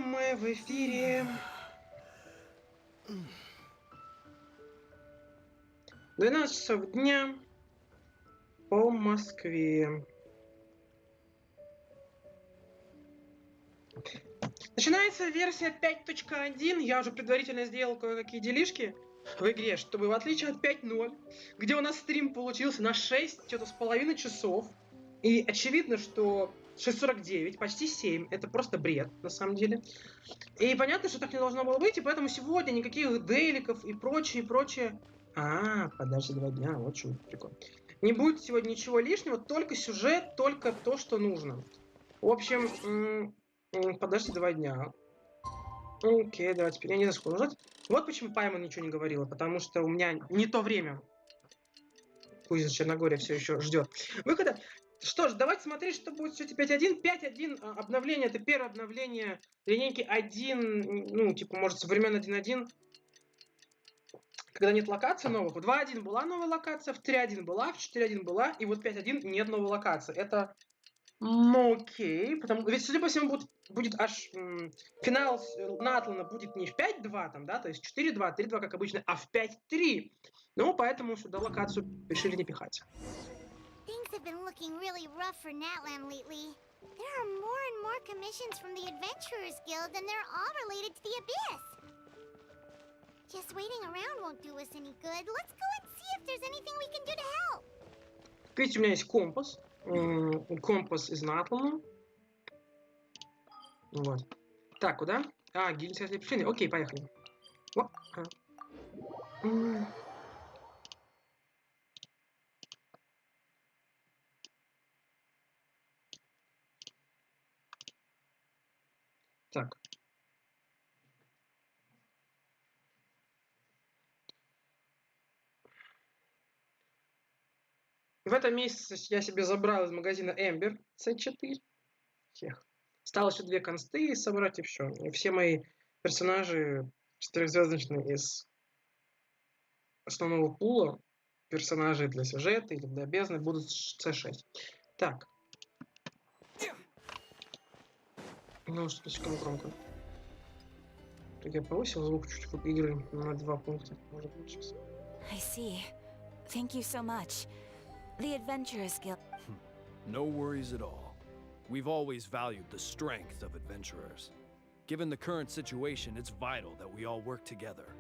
мы в эфире. 12 часов дня по Москве. Начинается версия 5.1. Я уже предварительно сделал кое-какие делишки в игре, чтобы в отличие от 5.0, где у нас стрим получился на 6 что-то с половиной часов, и очевидно, что 6:49, почти 7, это просто бред, на самом деле. И понятно, что так не должно было быть, и поэтому сегодня никаких дейликов и прочее. Подожди 2 дня, вот что прикольно. Не будет сегодня ничего лишнего, только сюжет, только то, что нужно. В общем, подожди 2 дня. Окей, давайте теперь я не знаю, сколько нажать. Вот почему Пайман ничего не говорила, потому что у меня не то время. Кузя Черногория все еще ждет выхода. Что ж, давайте смотреть, что будет в сюжете 5.1. 5.1 обновление, это первое обновление линейки 1, ну, типа, может, со времен 1.1, когда нет локаций новых. В 2.1 была новая локация, в 3.1 была, в 4.1 была, и вот 5.1 нет новой локации. Это, ну, окей, потому ведь, судя по всему, будет аж финал Натлана будет не в 5.2, там, да, то есть 4.2, 3.2, как обычно, а в 5.3. Ну, поэтому сюда локацию решили не пихать. Things have been looking really rough for Natlan lately. There are more and more commissions from the Adventurers Guild, and they're all related to the Abyss. Just waiting around won't do us any good. Let's go and see if there's anything we can do to help. Видите, у меня есть компас. Компас из Натлана. Вот. Так, куда? Гильдия слепшины. Окей, поехали. Так. В этом месяце я себе забрал из магазина Ember C4. Осталось еще 2 консты собрать и все. И все мои персонажи 4-звездочные из основного пула, персонажи для сюжета или для бездны, будут C6. Так. Ну, что слишком громко. Я повысил звук чуть игры на 2 пункта. Может быть, сейчас. I see. Thank you so much. The Adventurers Guild. No worries at all. We've always valued the strength of adventurers. Given the current situation, it's vital that we all work together.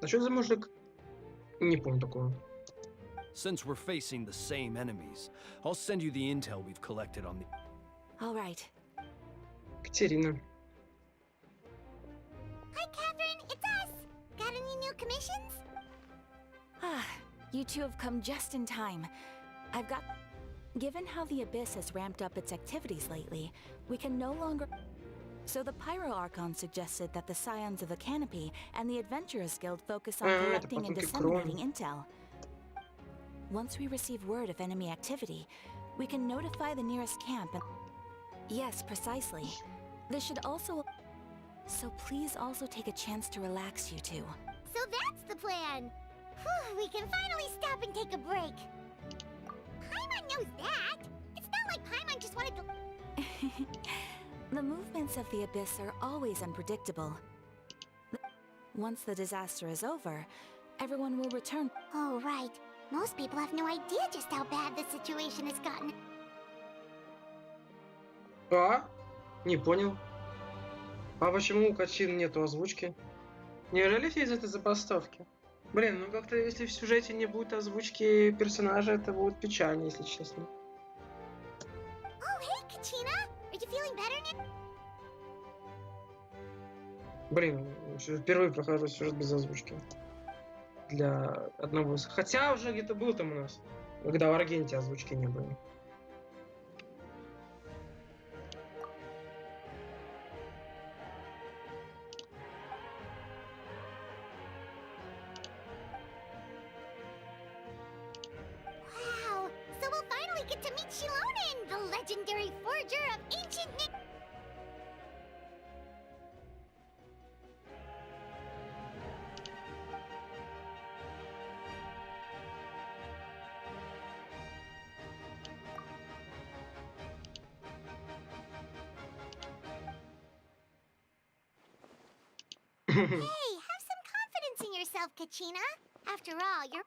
А что за мужик? Не помню такого. Since we're facing the same enemies, I'll send you the intel we've collected on the... All right. Катерина. Hi, Catherine. It's us. Got any new commissions? You two have come just in time. Given how the Abyss has ramped up its activities lately, we can no longer... So the Pyro Archon suggested that the Scions of the Canopy and the Adventurers Guild focus on collecting and disseminating intel. Once we receive word of enemy activity, we can notify the nearest camp and... Yes, precisely. This should also... So please also take a chance to relax, you two. So that's the plan. Whew, we can finally stop and take a break. Paimon knows that. It's not like Paimon just wanted to... The movements of the Abyss are always unpredictable. Once the disaster is over, everyone will return. Oh, right. Most people have no idea just how bad the situation has gotten. Не понял. А почему у Качин нету озвучки? Неужели все из этой забастовки? Блин, ну как-то если в сюжете не будет озвучки персонажа, это будет печально, если честно. Oh, hey, Kachina! Are you feeling better now? Блин, впервые прохожу сюжет без озвучки. Для одного из... Хотя уже где-то был там у нас, когда в Аргенте озвучки не было. Wow! So we'll finally get to meet Shilonen, the legendary forger of ancient... Hey, have some confidence in yourself, Kachina. After all, you're...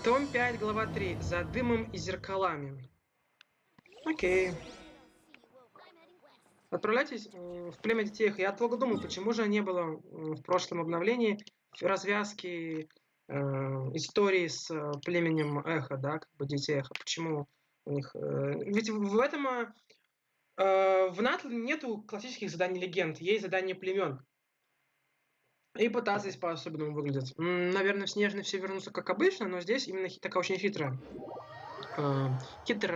Том 5, глава 3. За дымом и зеркалами. Окей. Отправляйтесь в племя детей. Я долго думал, почему же не было в прошлом обновлении развязки истории с племенем Эхо, да, как бы детей Эхо. Почему у них... Ведь в этом... в Натле нету классических заданий легенд, есть задания племен. И пытаться здесь по-особенному выглядит. Наверное, в Снежной все вернутся как обычно, но здесь именно такая очень хитрое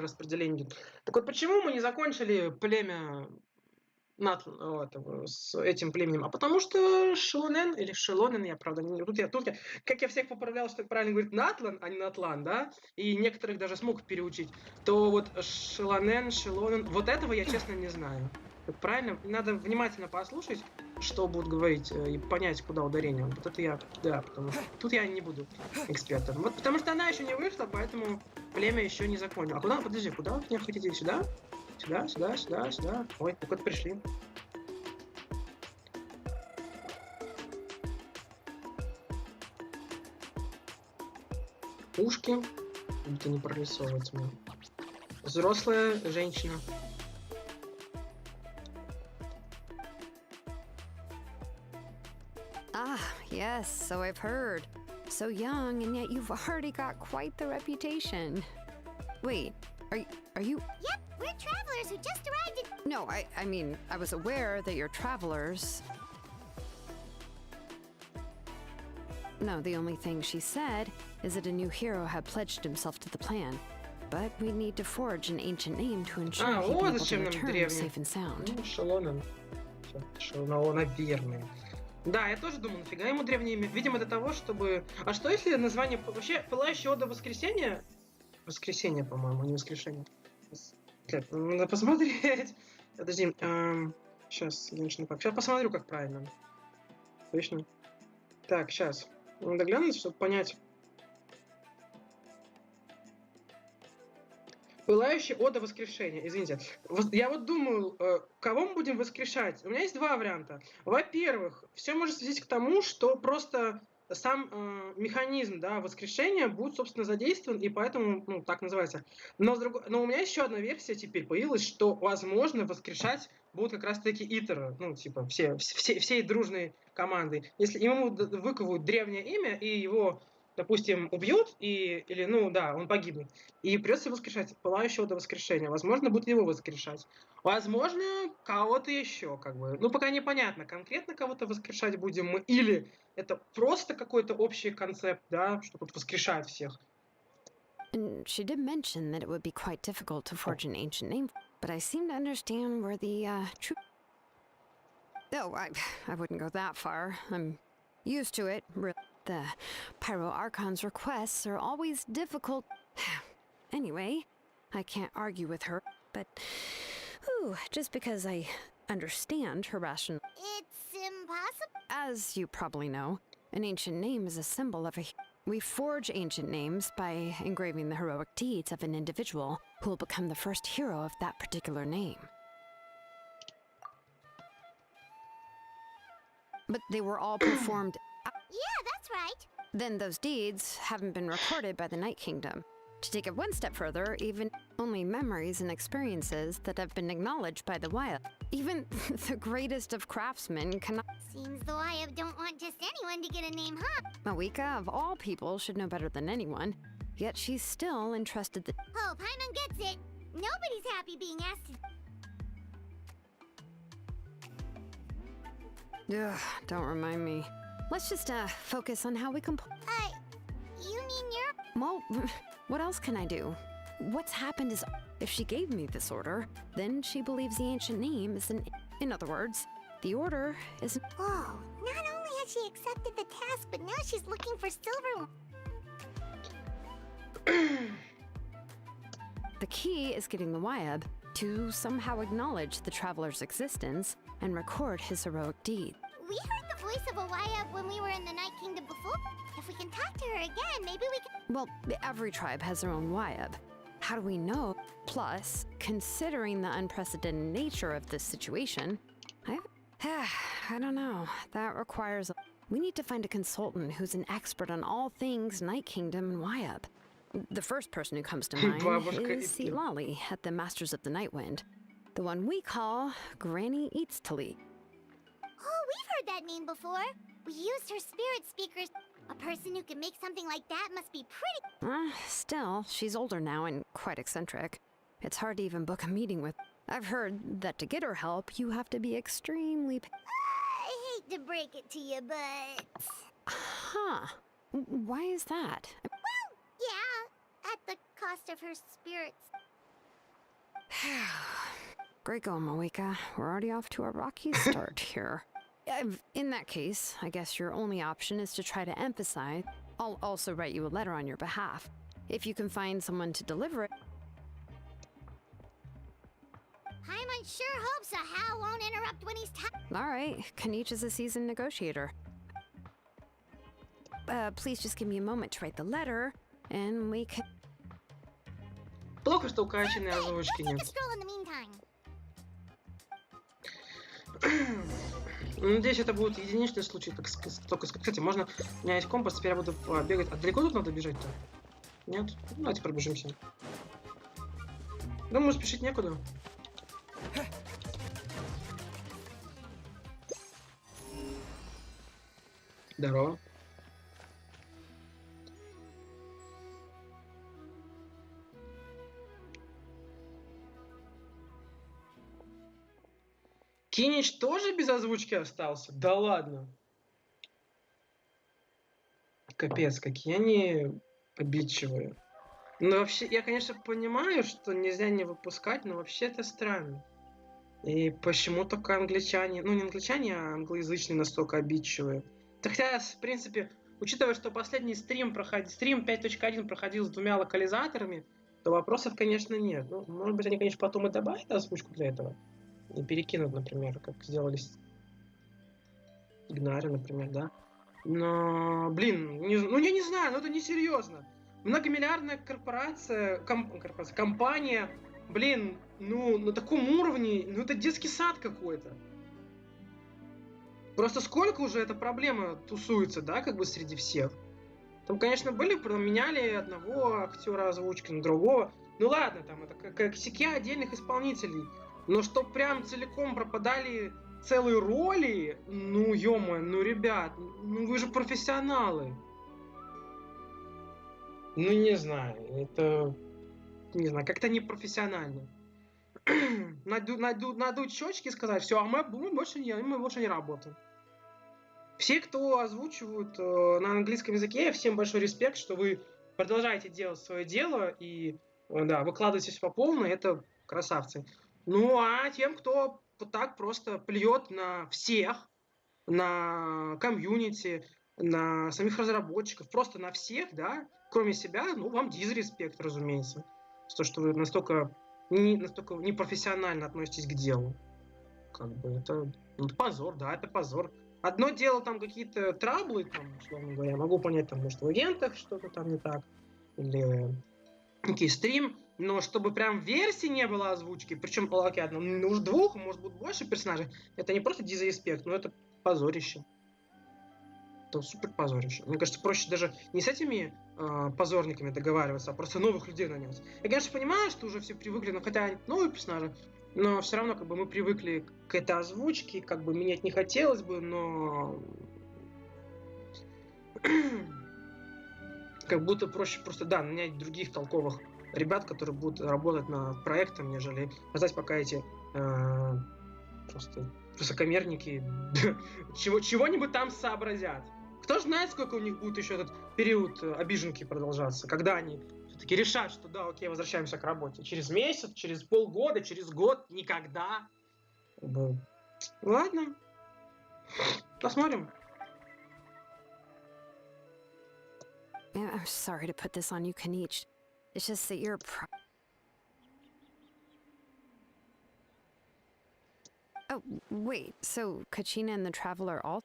распределение. Так вот, почему мы не закончили племя с этим племенем? А потому что Шилонен, или Шилонен, я правда не... Тут я, как я всех поправлял, что правильно говорит Натлан, а не Натлан, да? И некоторых даже смог переучить. То вот Шилонен, вот этого я честно не знаю. Правильно? Надо внимательно послушать, что будут говорить, и понять, куда ударение. Вот это я, да, потому что тут я не буду экспертом. Вот потому что она еще не вышла, поэтому племя еще не закончило. А куда, подожди, куда вы меня хотите? Сюда? Сюда. Ой, так вот пришли. Ушки. Это не прорисовывать мне. Взрослая женщина. Ah, yes, so I've heard. So young, and yet you've already got quite the reputation. Wait, are you... Yep, we're travelers who just arrived at... No, I mean, I was aware that you're travelers. No, the only thing she said is that a new hero had pledged himself to the plan. But we need to forge an ancient name to ensure he'd be able to return safe and sound. Шелонен, наверное. Да, я тоже думал, нафига ему древнее имя. Видимо, для того, чтобы... А что если название... Вообще, Пылающая Ода Воскресения... Воскресенье, по-моему, не Воскрешение. Надо посмотреть. Подожди. Сейчас, Genshin. Сейчас посмотрю, как правильно. Точно. Так, сейчас. Надо глянуть, чтобы понять. Пылающая Ода Воскрешения. Извините. Я вот думаю, кого мы будем воскрешать? У меня есть два варианта. Во-первых, все может свести к тому, что просто сам механизм, да, воскрешения будет, собственно, задействован, и поэтому, ну, так называется. Но у меня еще одна версия теперь появилась, что, возможно, воскрешать будут как раз-таки Итэр, ну, типа, всей дружной команды. Если ему выковывают древнее имя, и его, допустим, убьют, или, ну, да, он погибнет, и придется воскрешать Пылающего до воскрешения. Возможно, будет его воскрешать. Возможно, кого-то еще, как бы. Ну, пока непонятно, конкретно кого-то воскрешать будем мы, или это просто какой-то общий концепт, да, что тут воскрешает всех. And she did mention that it would be quite difficult to forge an ancient name, but I seem to understand where the true... Oh, I wouldn't go that far. I'm used to it. The Pyro Archon's requests are always difficult. Anyway, I can't argue with her, but just because I understand her rationale. It's impossible. As you probably know, an ancient name is a symbol of a... We forge ancient names by engraving the heroic deeds of an individual who will become the first hero of that particular name. But they were all performed... Yeah, that's right. Then those deeds haven't been recorded by the Night Kingdom. To take it one step further, even only memories and experiences that have been acknowledged by the Wild. Even the greatest of craftsmen cannot... Seems the Wyab don't want just anyone to get a name, huh? Mawuika, of all people, should know better than anyone. Yet she's still entrusted the... Oh, Paimon gets it. Nobody's happy being asked to... Ugh, don't remind me. Let's just focus on how we can... You mean you're... Well, what else can I do? What's happened is, if she gave me this order, then she believes the ancient name is an... In other words, the order is... Whoa, not only has she accepted the task, but now she's looking for silver... The key is getting the Wyab to somehow acknowledge the traveler's existence and record his heroic deed. We heard the voice of a Wyab when we were in the Night Kingdom before. If we can talk to her again, maybe we can... Well, every tribe has their own Wyab. how do we know? Plus, considering the unprecedented nature of this situation, I don't know. That requires... We need to find a consultant who's an expert on all things Night Kingdom and Wyup. The first person who comes to mind is Lolly at the Masters of the Night Wind. The one we call Granny Eats to Lead. Oh, we've heard that name before. We used her spirit speakers. A person who can make something like that must be pretty... Still, she's older now and quite eccentric. It's hard to even book a meeting with... I've heard that to get her help, you have to be extremely... I hate to break it to you, but... Huh. Why is that? Well, yeah, at the cost of her spirits. Great going, Mawuika. We're already off to a rocky start here. In that case, I guess your only option is to try to emphasize. I'll also write you a letter on your behalf. If you can find someone to deliver it. Paimon sure hopes a Hal won't interrupt when he's Alright, Kaniche is a seasoned negotiator. Please just give me a moment to write the letter, and we can... Плохо, что у качественной озвучки Take a нет. stroll in the meantime. Надеюсь, это будет единичный случай. Только, кстати, можно... У меня есть компас, теперь я буду бегать. А далеко тут надо бежать-то? Нет? Ну, давайте пробежимся. Думаю, спешить некуда. Здорово. Кинич тоже без озвучки остался? Да ладно. Капец, какие они обидчивые. Ну вообще, я, конечно, понимаю, что нельзя не выпускать, но вообще это странно. И почему только англичане, ну не англичане, а англоязычные настолько обидчивые. Хотя, в принципе, учитывая, что последний стрим 5.1 проходил с 2 локализаторами, то вопросов, конечно, нет. Ну, может быть, они, конечно, потом и добавят озвучку для этого. И перекинут, например, как сделали с Игнаре, например, да. Но, блин, я не знаю, но это несерьезно. Многомиллиардная компания, блин, ну, на таком уровне, ну, это детский сад какой-то. Просто сколько уже эта проблема тусуется, да, как бы среди всех. Там, конечно, меняли одного актера озвучки на другого. Ну ладно, там это как косяки отдельных исполнителей. Но что прям целиком пропадали целые роли, ну ё-моё, ну ребят, ну вы же профессионалы. Ну не знаю, это, не знаю, как-то непрофессионально. Надуть щечки и сказать, все, а мы больше не работаем. Все, кто озвучивают на английском языке, всем большой респект, что вы продолжаете делать свое дело и да, выкладываетесь по полной, это красавцы. Ну, а тем, кто вот так просто плюет на всех, на комьюнити, на самих разработчиков, просто на всех, да, кроме себя, ну, вам дизреспект, разумеется. То, что вы настолько непрофессионально относитесь к делу. Как бы это позор, да, это позор. Одно дело там какие-то траблы, там, условно говоря, могу понять, там, может, в ивентах что-то там не так, или некий стрим, но чтобы прям в версии не было озвучки, причем, окей, уж 2, может быть, больше персонажей, это не просто дизреспект, но это позорище. Это супер позорище. Мне кажется, проще даже не с этими позорниками договариваться, а просто новых людей нанять. Я, конечно, понимаю, что уже все привыкли, но хотя новые персонажи, но все равно как бы мы привыкли к этой озвучке, как бы менять не хотелось бы, но как будто проще просто, да, нанять других толковых ребят, которые будут работать над проектом, нежели ждать, пока эти просто высокомерники чего-нибудь там сообразят. Кто знает, сколько у них будет еще этот период обиженки продолжаться, когда они все-таки решат, что да, окей, возвращаемся к работе. Через месяц, через полгода, через год, никогда. Ладно. Посмотрим. I'm sorry to put this on you, Kaniche. It's just that you're Oh, wait, so Kachina and the Traveler all...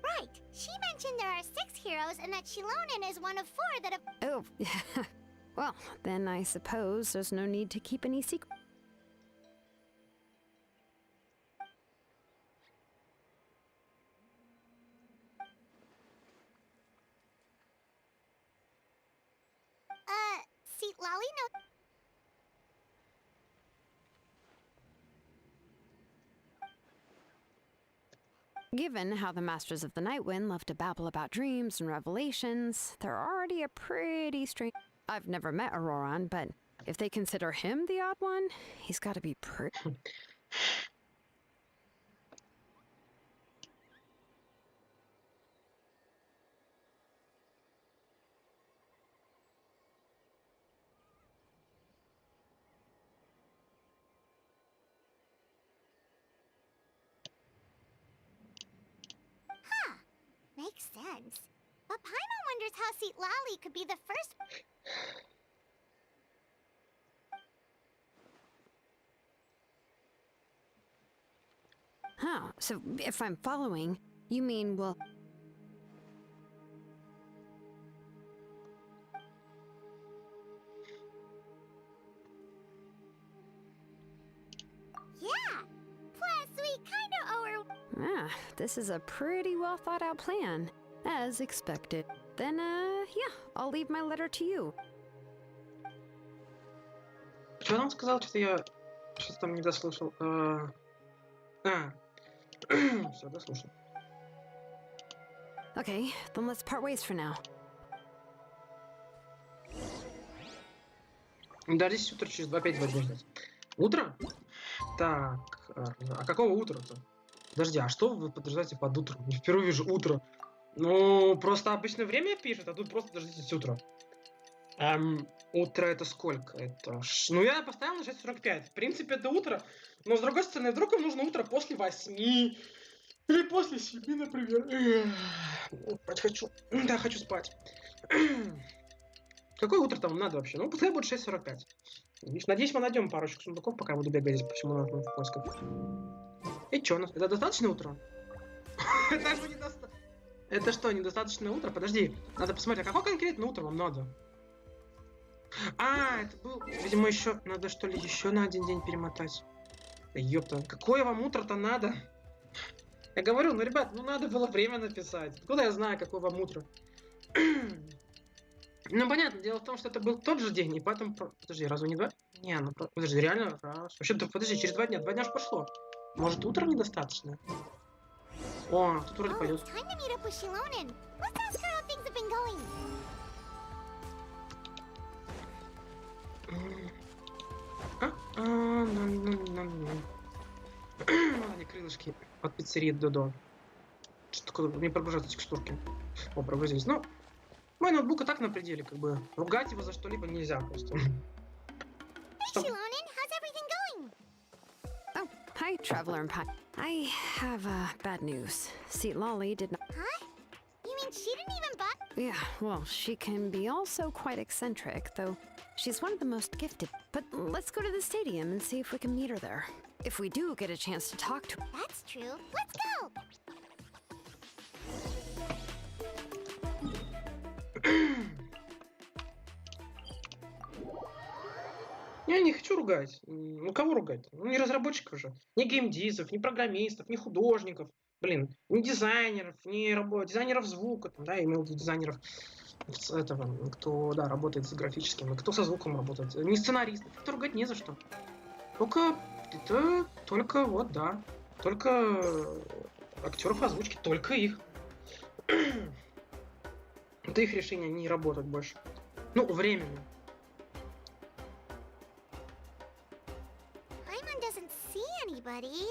Right. She mentioned there are 6 heroes and that Shilonen is one of 4 that have. Oh, well, then I suppose there's no need to keep any secret. See, Lolly no. Given how the Masters of the Nightwind love to babble about dreams and revelations, they're already a pretty strange. I've never met Auroran, but if they consider him the odd one, he's got to be pretty. Makes sense. But Paimon wonders how Seat Lolly could be the first. Huh, so if I'm following, you mean, well. Yeah. Plus, we kind of owe her. Ah, this is a pretty well thought out plan, as expected. Then, yeah, I'll leave my letter to you. Что он сказал? Что-то я что-то там не дослушал. Все, дослушал. Okay, then let's part ways for now. Дождись утро через 2-5 будем ждать. Утро? Так, а какого утра-то? Подожди, а что вы подождете под утром? Я впервые вижу утро. Ну, просто обычное время пишет, а тут просто дождитесь утра. Утро это сколько? Ну, я поставил на 6:45. В принципе, это утро. Но, с другой стороны, вдруг им нужно утро после 8. Или после 7, например. Спать хочу. Да, хочу спать. Какое утро там надо вообще? Ну, пускай будет 6:45. Надеюсь, мы найдем парочку сундуков, пока я буду бегать здесь по всему нахуй в поисках. И чё, это достаточно утро? Это что, недостаточное утро? Подожди, надо посмотреть, а какое конкретно утро вам надо? А, это был... Видимо, еще... Надо, что ли, еще на один день перемотать. Да ёпта, какое вам утро-то надо? Я говорю, ну, ребят, ну, надо было время написать. Откуда я знаю, какое вам утро? Ну, понятно, дело в том, что это был тот же день, и потом... Подожди, разве не 2? Не, ну, подожди, реально, раз. Вообще-то, подожди, через 2 дня. 2 дня же прошло. Может, утром недостаточно? О, тут вроде пойдет. It's time to meet up with Shilonen. Let's ask her how things have been going. Они крылышки от пиццерии Додо. Что такое? Не прогружаются текстурки. О, прогрузились. Ну, мой ноутбук и так на пределе, как бы. Ругать его за что-либо нельзя просто. Hey, Shilonen, how's everything going? Oh, hi, Traveler and Pie. I have, bad news. See, Lolly did not. Huh? You mean she didn't even buy? Yeah, well, she can be also quite eccentric, though she's one of the most gifted. But let's go to the stadium and see if we can meet her there. If we do get a chance to talk to her. That's true. Let's go. Я не хочу ругать. Ну, кого ругать? Ну, не разработчиков же. Ни геймдизов, ни программистов, ни художников. Блин, ни дизайнеров, ни дизайнеров звука, там, да, я имел в виду дизайнеров этого, кто, да, работает с графическим, кто со звуком работает. Не сценаристов. Это ругать не за что. Только вот, да. Только актеров озвучки, только их. Это их решение не работать больше. Ну, временно. Paimon doesn't see anybody.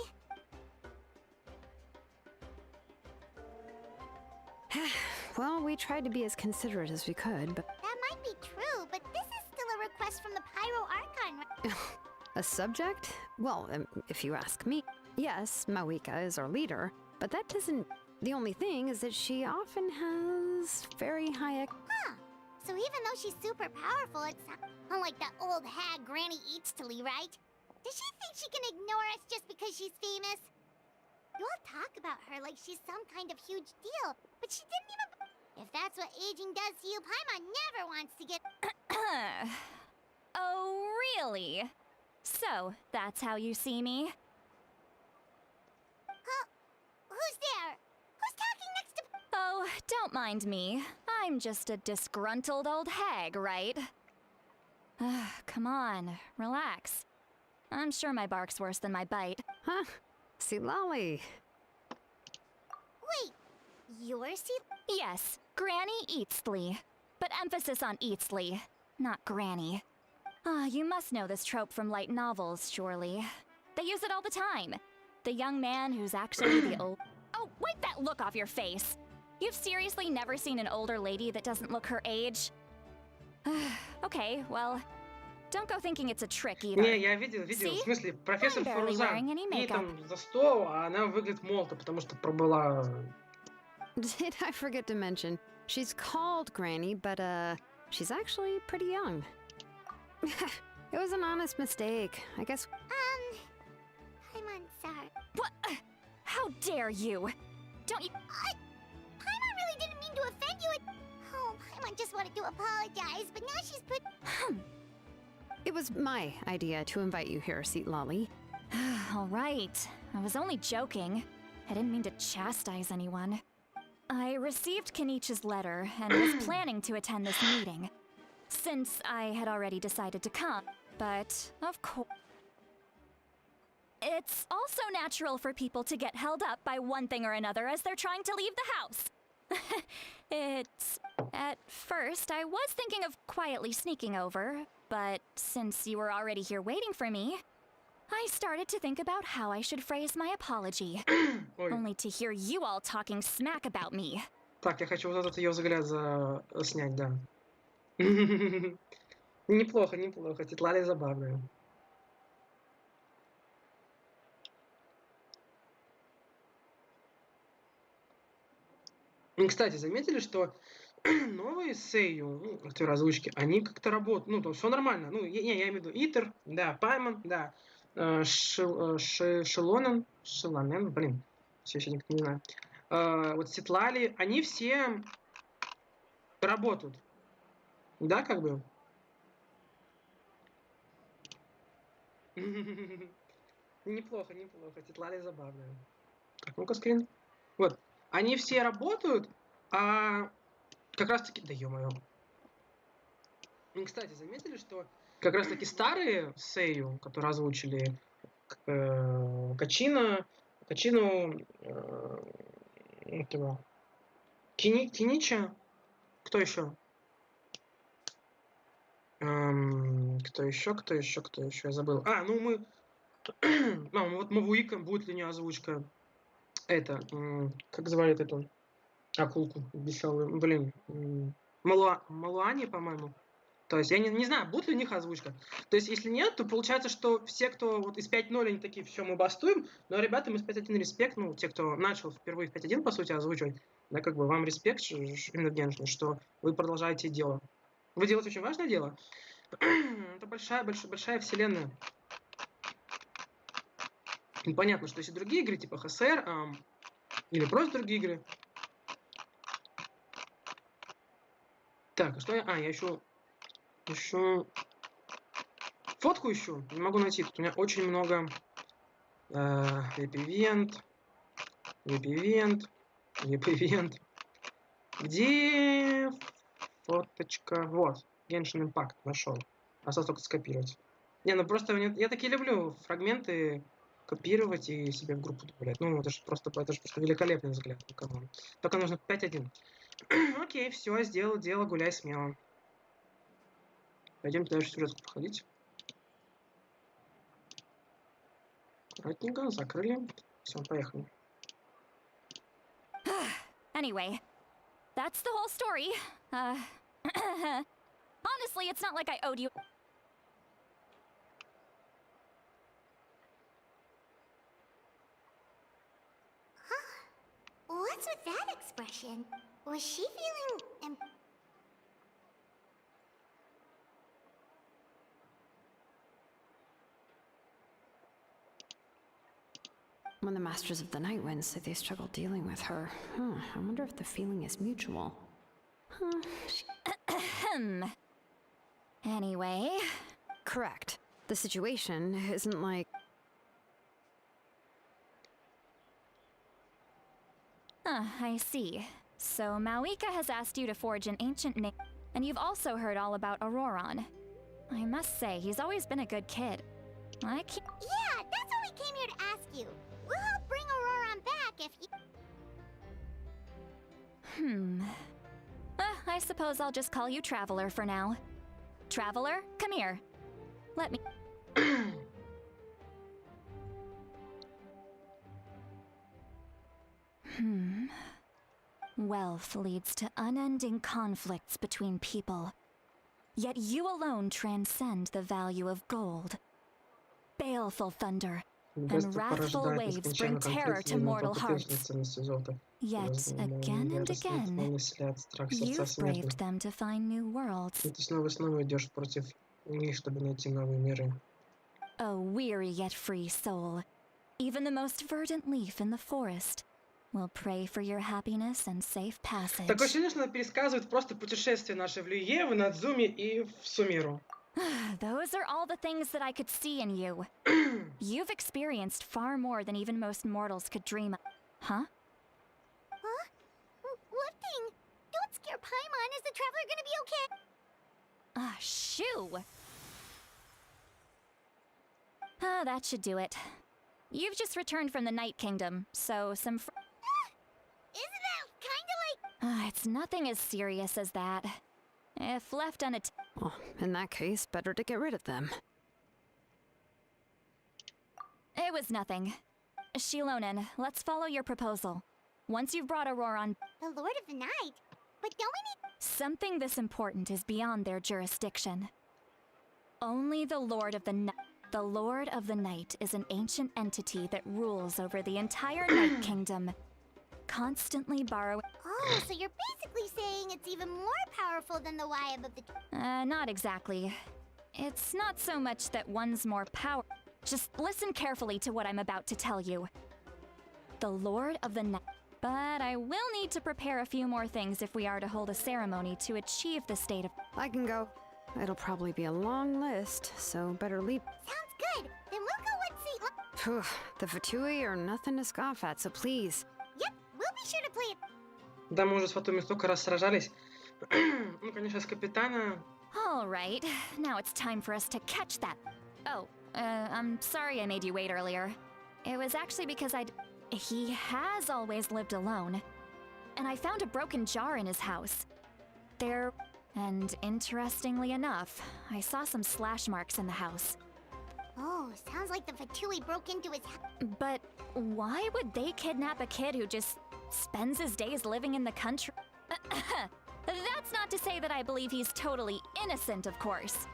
Well, we tried to be as considerate as we could, but That might be true, but this is still a request from the Pyro Archon. a subject? Well, if you ask me, yes, Mawuika is our leader, but that doesn't... The only thing is that she often has very high... Huh. So even though she's super powerful, it's unlike that old hag Granny Eatstily, right? Does she think she can ignore us just because she's famous? You all talk about her like she's some kind of huge deal, but she didn't even... If that's what aging does to you, Paimon never wants to get... Oh, really? So, that's how you see me? Huh? Who's there? Who's talking next to... Oh, don't mind me. I'm just a disgruntled old hag, right? Come on, relax. I'm sure my bark's worse than my bite. Huh? See, Lolly. Wait, you're Yes, Granny Eatsley. But emphasis on Eatsley, not Granny. You must know this trope from light novels, surely. They use it all the time. The young man who's actually the old... Oh, wipe that look off your face! You've seriously never seen an older lady that doesn't look her age? Okay, well... Don't go thinking it's a trick either. Не, я видел. See? В смысле, профессор I'm barely Фарузан. wearing any Ей makeup. там за 100, а она выглядит молодо, потому что пробыла... Did I forget to mention? She's called Granny, but she's actually pretty young. It was an honest mistake. I guess. Paimon, sorry. What? How dare you? Don't you... Paimon really didn't mean to offend you. Oh, Paimon just wanted to apologize, but now she's put... It was my idea to invite you here, Seat Lolly. All right. I was only joking. I didn't mean to chastise anyone. I received Kenichi's letter and was planning to attend this meeting, since I had already decided to come. But, of course... It's also natural for people to get held up by one thing or another as they're trying to leave the house. At first, I was thinking of quietly sneaking over, but since you were already here waiting for me, I started to think about how I should phrase my apology. Ой. Only to hear you all talking smack about me. Так, я хочу вот этот ее взгляд снять, да. Неплохо, неплохо. Титлали забавная. И, кстати, заметили, что новые сейю, ну, актеры озвучки, они как-то работают, ну, то все нормально. Ну, я имею в виду Итэр, да, Паймон, да, Шилонен, блин, все еще никак не знаю. Вот Ситлали, они все работают. Да, как бы? Неплохо, неплохо. Титлали забавная. Так, ну-ка, скрин. Вот. Они все работают, а как раз таки... Да ё-моё. Кстати, заметили, что как раз таки старые сейю, которые озвучили Качину, Кинича, кто еще? Кто еще? Я забыл. Вот Мавуика, будет ли у нее озвучка? Это, как звали эту акулку веселую? Блин, Малуани, по-моему. То есть я не знаю, будет ли у них озвучка. То есть если нет, то получается, что все, кто вот из 5.0, они такие, все, мы бастуем, но ребята, мы с 5.1 респект, ну, те, кто начал впервые в 5.1, по сути, озвучивать, да, как бы вам респект именно в Genshin, что вы продолжаете дело. Вы делаете очень важное дело. Это большая вселенная. И понятно, что если другие игры, типа ХСР, или просто другие игры. Так, а что я... я еще фотку ищу. Не могу найти. Тут у меня очень много вип-ивент. Где фоточка? Вот. Genshin Impact нашел. Осталось только скопировать. Не, ну просто я такие люблю фрагменты копировать и себе в группу добавлять. Ну, это же просто великолепный взгляд. Только нужно 5.1. Окей, все, сделал дело, гуляй смело. Пойдем дальше сюжетку проходить. Аккуратненько, закрыли. Все, поехали. Anyway, that's the whole story. Honestly, it's not like I owed you... What's with that expression? Was she feeling... When the Masters of the Night Wind say they struggle dealing with her, I wonder if the feeling is mutual. Anyway. Correct. The situation isn't like... I see. So Mawuika has asked you to forge an ancient name, and you've also heard all about Auroron. I must say, he's always been a good kid. I can't... Yeah, that's why we came here to ask you. We'll help bring Auroron back if you... I suppose I'll just call you Traveler for now. Traveler, come here. Let me... Wealth leads to unending conflicts between people. Yet you alone transcend the value of gold. Baleful thunder and wrathful waves bring terror to mortal hearts. Yet again and again, you've braved them to find new worlds. И ты снова и снова идешь против них, чтобы найти новые миры. A weary yet free soul. Even the most verdant leaf in the forest will pray for your happiness and safe passage. Такое ощущение, что она пересказывает просто путешествие наше в Люе, в Надзуме и в Сумиру. Those are all the things that I could see in you. You've experienced far more than even most mortals could dream of. Huh? Huh? What thing? Don't scare Paimon. Is the Traveler gonna be okay? Shoo! That should do it. You've just returned from the Night Kingdom, so some Isn't that kinda like... it's nothing as serious as that. If left unattended... Well, in that case, better to get rid of them. It was nothing. Shilonen, let's follow your proposal. Once you've brought Auroron... The Lord of the Night? But don't we need... Something this important is beyond their jurisdiction. Only the Lord of the Night... The Lord of the Night is an ancient entity that rules over the entire Night Kingdom, constantly borrowing... Oh, so you're basically saying it's even more powerful than the Wyab of the... Not exactly. It's not so much that one's more power... Just listen carefully to what I'm about to tell you. The Lord of the Night... But I will need to prepare a few more things if we are to hold a ceremony to achieve the state of... I can go. It'll probably be a long list, so better leap. Sounds good. Then we'll go and see... Phew, the Fatui are nothing to scoff at, so please. Yep, we'll be sure to play it. Да, мы уже с Фатуми столько раз сражались. Ну, конечно, с Капитано. All right, now it's time for us to catch that... Oh, I'm sorry I made you wait earlier. It was actually because He has always lived alone. And I found a broken jar in his house. And interestingly enough, I saw some slash marks in the house. Oh, sounds like the Fatui broke into his house. But why would they kidnap a kid who just spends his days living in the country? That's not to say that I believe he's totally innocent, of course.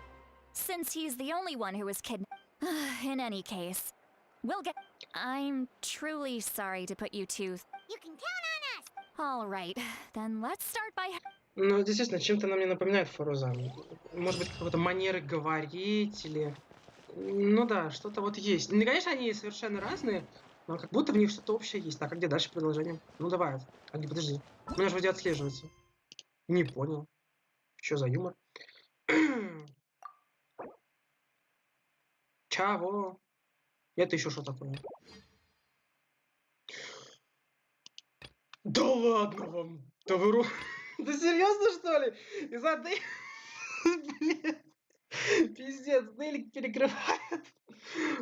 Since he's the only one who was kidnapped. In any case, we'll get... I'm truly sorry to put you to... You can count on us! All right, then let's start by... Ну, действительно, чем-то она мне напоминает Фарузан. Может быть, какой-то манеры говорить или... Ну да, что-то вот есть. Ну, конечно, они совершенно разные, но как будто в них что-то общее есть. Так, а где дальше продолжение? Ну, давай. Подожди. У меня же вроде отслеживается. Не понял. Что за юмор? Чаво. Это еще что такое? Да ладно вам! Да вы... Да серьезно, что ли? Из-за Блин. Пиздец, Делик перекрывает.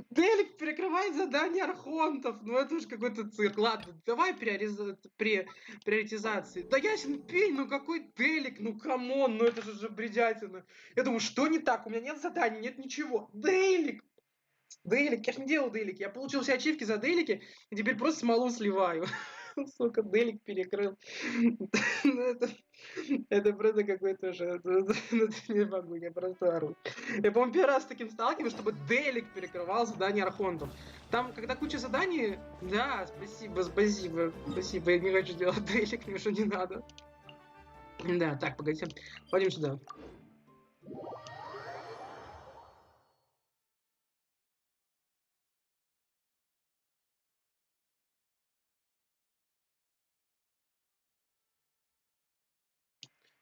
Делик перекрывает задание архонтов. Ну это уж какой-то цирк. Ладно, давай приоритизации. Да ясен пень, ну какой Делик? Ну камон, ну это же уже бредятина. Я думаю, что не так? У меня нет заданий, нет ничего. Делик! Делик, я ж не делал делики. Я получил все ачивки за делики, и теперь просто смолу сливаю. Сука, Делик перекрыл. Это просто какой-то уже... Не могу, я просто ору. Я, по-моему, первый раз с таким сталкиваюсь, чтобы Делик перекрывал задания архонтов. Там, когда куча заданий... Да, спасибо. Я не хочу делать Делик, мне уже не надо. Да, так, погодите. Пойдем сюда.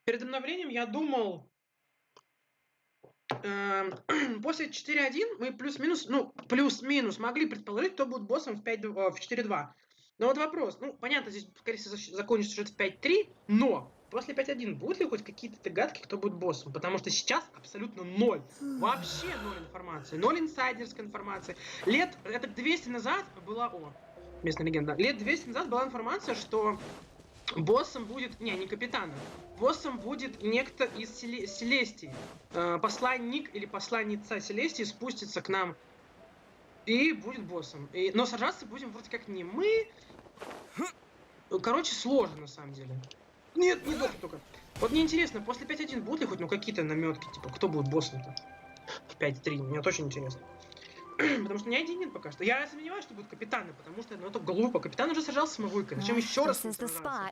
Перед обновлением я думал, после 4.1 мы плюс-минус могли предположить, кто будет боссом в 4.2. Но вот вопрос, понятно, здесь, скорее всего, закончится сюжет в 5.3, но после 5.1 будут ли хоть какие-то догадки, кто будет боссом? Потому что сейчас абсолютно ноль. Вообще ноль информации. Ноль инсайдерской информации. Это 200 назад была... местная легенда. Лет 200 назад была информация, что боссом будет... Не Капитано. Боссом будет некто из Селестии. Посланник или посланница Селестии спустится к нам и будет боссом. Но сражаться будем вроде как не мы. Короче, сложно на самом деле. Нет, не дохнет только. Вот мне интересно, после 5.1 будут ли хоть какие-то наметки, типа, кто будет боссом-то в 5.3? Мне очень интересно. Потому что ни один нет пока что. Я сомневаюсь, что будет Капитано, потому что это глупо. Капитан уже сражался с Мавуикой. Зачем еще раз сражаться?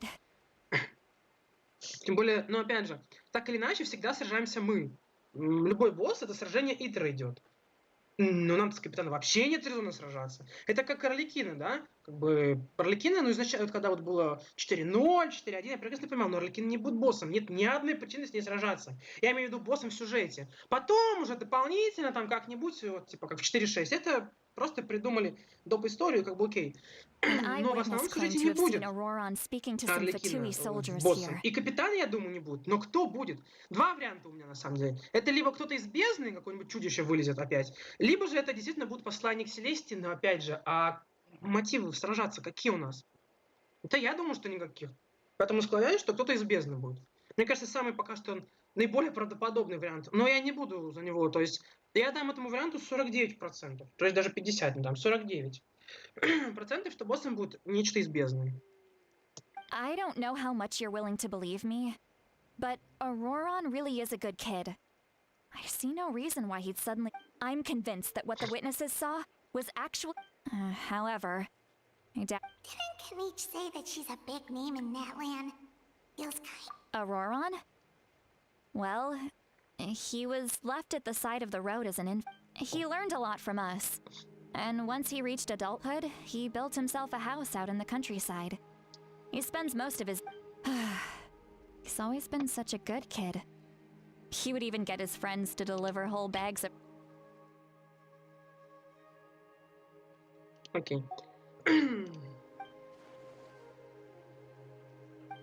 Тем более, опять же, так или иначе, всегда сражаемся мы. Любой босс — это сражение Итера идет. Но нам с Капитаном вообще нет резона сражаться. Это как Орликины, да? Как бы Орликины, изначально, когда вот было 4.0, 4.1, я прекрасно понимал, но Орликины не будут боссом. Нет ни одной причины с ней сражаться. Я имею в виду боссом в сюжете. Потом уже дополнительно, там как-нибудь, вот, типа как в 4.6, это просто придумали доп. Историю, как бы окей. Но в основном в сюжете не будет Орликина боссом. И Капитана, я думаю, не будет. Но кто будет? Два варианта у меня на самом деле. Это либо кто-то из бездны, какое-нибудь чудище вылезет опять, либо же это действительно будет посланник Селестии, но опять же, а мотивы сражаться какие у нас? Это я думаю, что никаких. Поэтому склоняюсь, что кто-то из бездны будет. Мне кажется, самый пока что наиболее правдоподобный вариант. Но я не буду за него, то есть я дам этому варианту 49%. То есть даже 50 не дам, 49%, что боссом будет нечто из бездны. I don't know how much you're willing to believe me, but Auroron really is a good kid. I see no reason why he'd suddenly... I'm convinced that what the witnesses saw was actual... however, I doubt... Didn't Kaniche say that she's a big name in Natlan? Feels kind... Auroron? Well, he was left at the side of the road as an infant. He learned a lot from us. And once he reached adulthood, he built himself a house out in the countryside. He spends most of his... He's always been such a good kid. He would even get his friends to deliver whole bags of... Okay.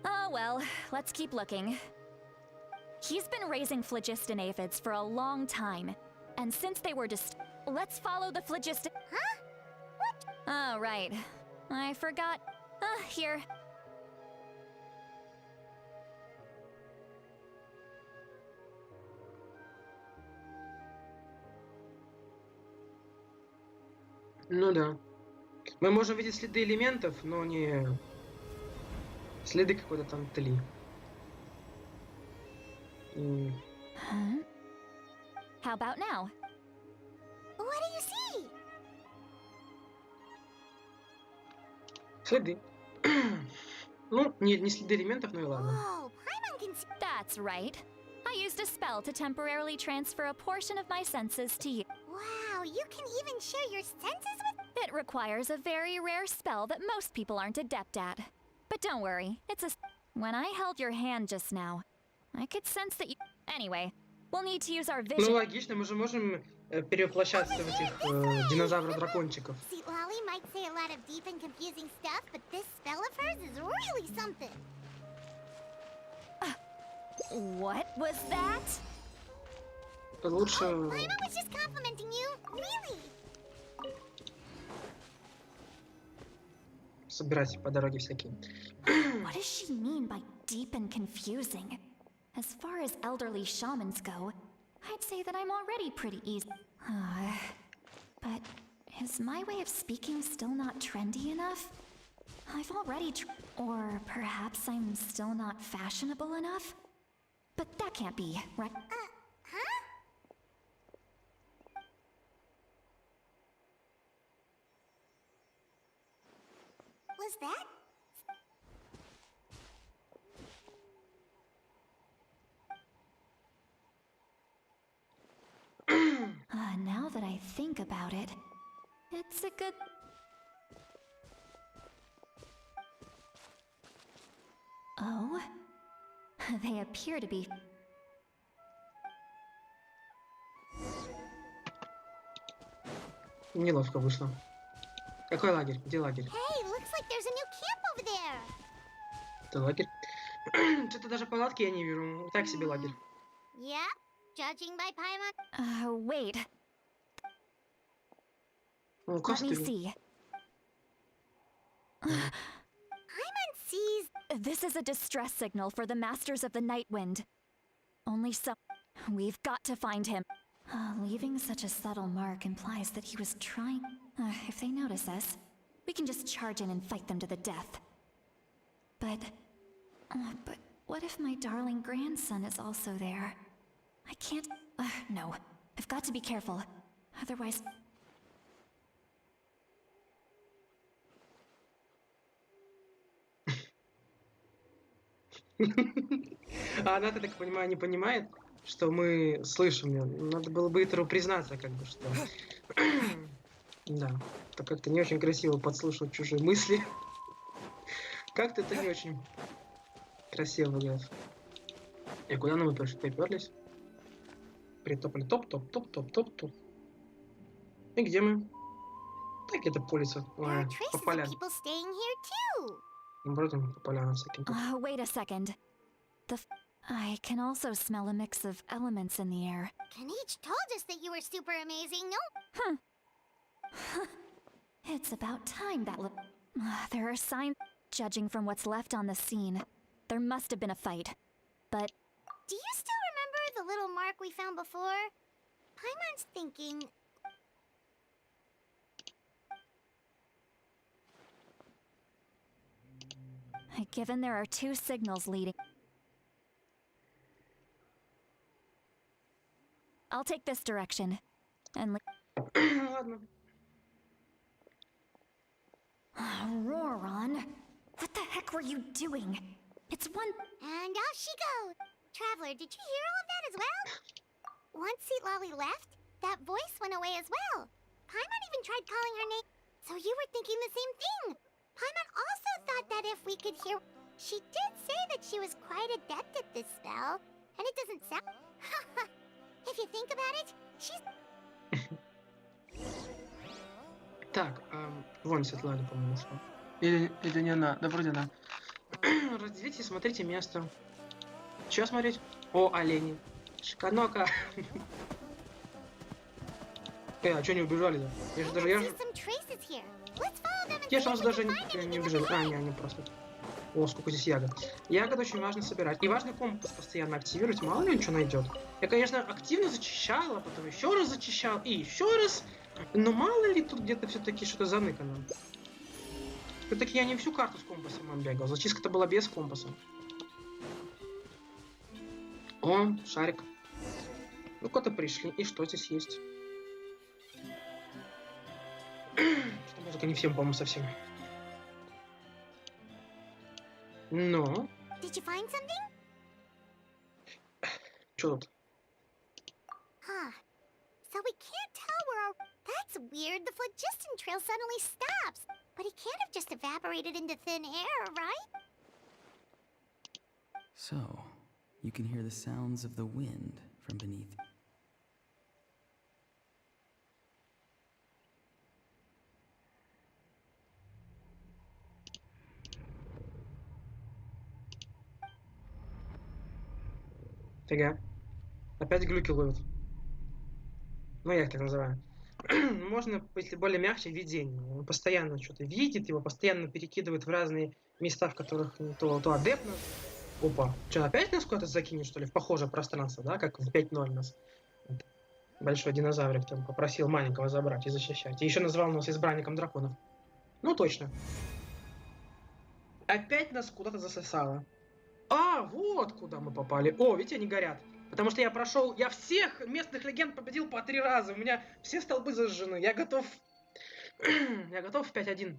Oh well, let's keep looking. He's been raising phlogiston aphids for a long time, and since they were let's follow the phlogiston... Huh? What? Oh, right. I forgot. Here. Ну да. Мы можем видеть следы элементов, но не следы какой-то там тли. Huh? How about now? What do you see? Следы. Не следы элементов, ну и ладно. Whoa, Paimon can see... That's right. I used a spell to temporarily transfer a portion of my senses to you. Wow, you can even share your senses with... It requires a very rare spell that most people aren't adept at. But don't worry, it's a... When I held your hand just now, I could sense that you... Anyway, we'll need to use our vision... Ну логично, мы же можем перевоплощаться в этих динозавров-дракончиков. See, Lolly might say a lot of deep and confusing stuff, but this spell of hers is really something. What was that? Лучше... Paimon was just complimenting you, really. Собирать по дороге всякие. What does she mean by deep and confusing? As far as elderly shamans go, I'd say that I'm already pretty easy. But is my way of speaking still not trendy enough? I've already or perhaps I'm still not fashionable enough? But that can't be, right? Huh? Was that? Now that I think about it, it's a good... Oh? They appear to be. Неловко вышло. Какой лагерь? Где лагерь? Hey, looks like there's a new camp over there. Это лагерь. Что-то даже палатки я не вижу. Так себе лагерь. Yeah, judging by Paimon. Wait. Ну, Let me костыль. see. Paimon sees. This is a distress signal for the Masters of the Night Wind. Only some. We've got to find him. Leaving such a subtle mark implies that he was trying. If they notice us, we can just charge in and fight them to the death. But what if my darling grandson is also there? I can't. No, I've got to be careful. Otherwise. А она, я так понимаю, не понимает, что мы слышим её. Надо было бы Итэру признаться, как бы, что... Да, это как-то не очень красиво подслушивать чужие мысли. Как-то это не очень красиво выглядит. И куда мы приперлись? Притопали топ-топ-топ-топ-топ-топ. И где мы? Так это по лесу. There are По traces of полям. people staying here too. Вроде по полям всяким. Wait a second. I can also smell a mix of elements in the air. Kanich told us that you were super amazing, no? It's about time that there are signs. Judging from what's left on the scene, there must have been a fight. But Do you still remember the little mark we found before? Paimon's thinking. given there are two signals leading. I'll take this direction. And Ладно. Roron, what the heck were you doing? It's one. And off she goes. Traveler, did you hear all of that as well? Once Seat Lolly left, that voice went away as well. Paimon even tried calling her name. So you were thinking the same thing. Paimon also thought that if we could hear... She did say that she was quite adept at this spell. And it doesn't sound... If you think about it, she's... Так, вон Светлана, по-моему, ушла. Или не она? Да вроде она. Разделите и смотрите место. Чего смотреть? О, олени. Шиканока. А чё не убежали-то? Я же даже... Я же даже не убежали. А, не, они просто... О, сколько здесь ягод. Ягод очень важно собирать. И важно компас постоянно активировать. Мало ли он что найдет. Я, конечно, активно зачищал, а потом еще раз зачищал и еще раз. Но мало ли тут где-то все-таки что-то заныкано. Все-таки я не всю карту с компасом бегал. Зачистка-то была без компаса. О, шарик. Ну, куда-то пришли. И что здесь есть? Что музыка не всем, по-моему, совсем. Но... Did you find something? Что тут? Huh. So we can't tell where our... That's weird. The phlogiston trail suddenly stops. But he can't have just evaporated into thin air, right? So, you can hear the sounds of the wind from beneath. Фига. Опять глюки ловят. Ну, я их так называю. Можно, если более мягче, видение. Он постоянно что-то видит, его постоянно перекидывает в разные места, в которых то адептно. Опа. Что, опять нас куда-то закинет, что ли? В похожее пространство, да? Как в 5.0 нас. Большой динозаврик там попросил маленького забрать и защищать. И еще назвал нас избранником драконов. Ну, точно. Опять нас куда-то засосало. А, вот куда мы попали. О, видите, они горят. Потому что я всех местных легенд победил по 3 раза. У меня все столбы зажжены. Я готов в 5.1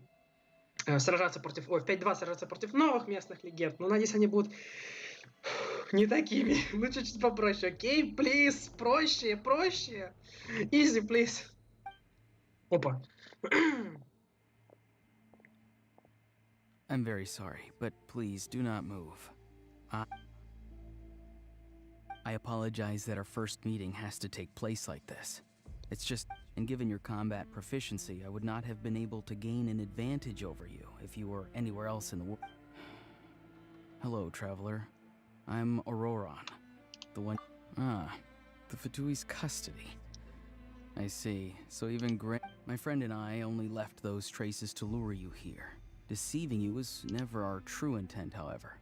сражаться против... Ой, в 5.2 сражаться против новых местных легенд. Но надеюсь, они будут не такими. Ну, чуть-чуть попроще. Окей, плиз. Проще. Easy, please. Опа. I'm very sorry, but please do not move. I apologize that our first meeting has to take place like this. It's just, and given your combat proficiency, I would not have been able to gain an advantage over you if you were anywhere else in the world. Hello, traveler. I'm Auroron, the one. The Fatui's custody. I see. So even my friend and I only left those traces to lure you here. Deceiving you was never our true intent, however.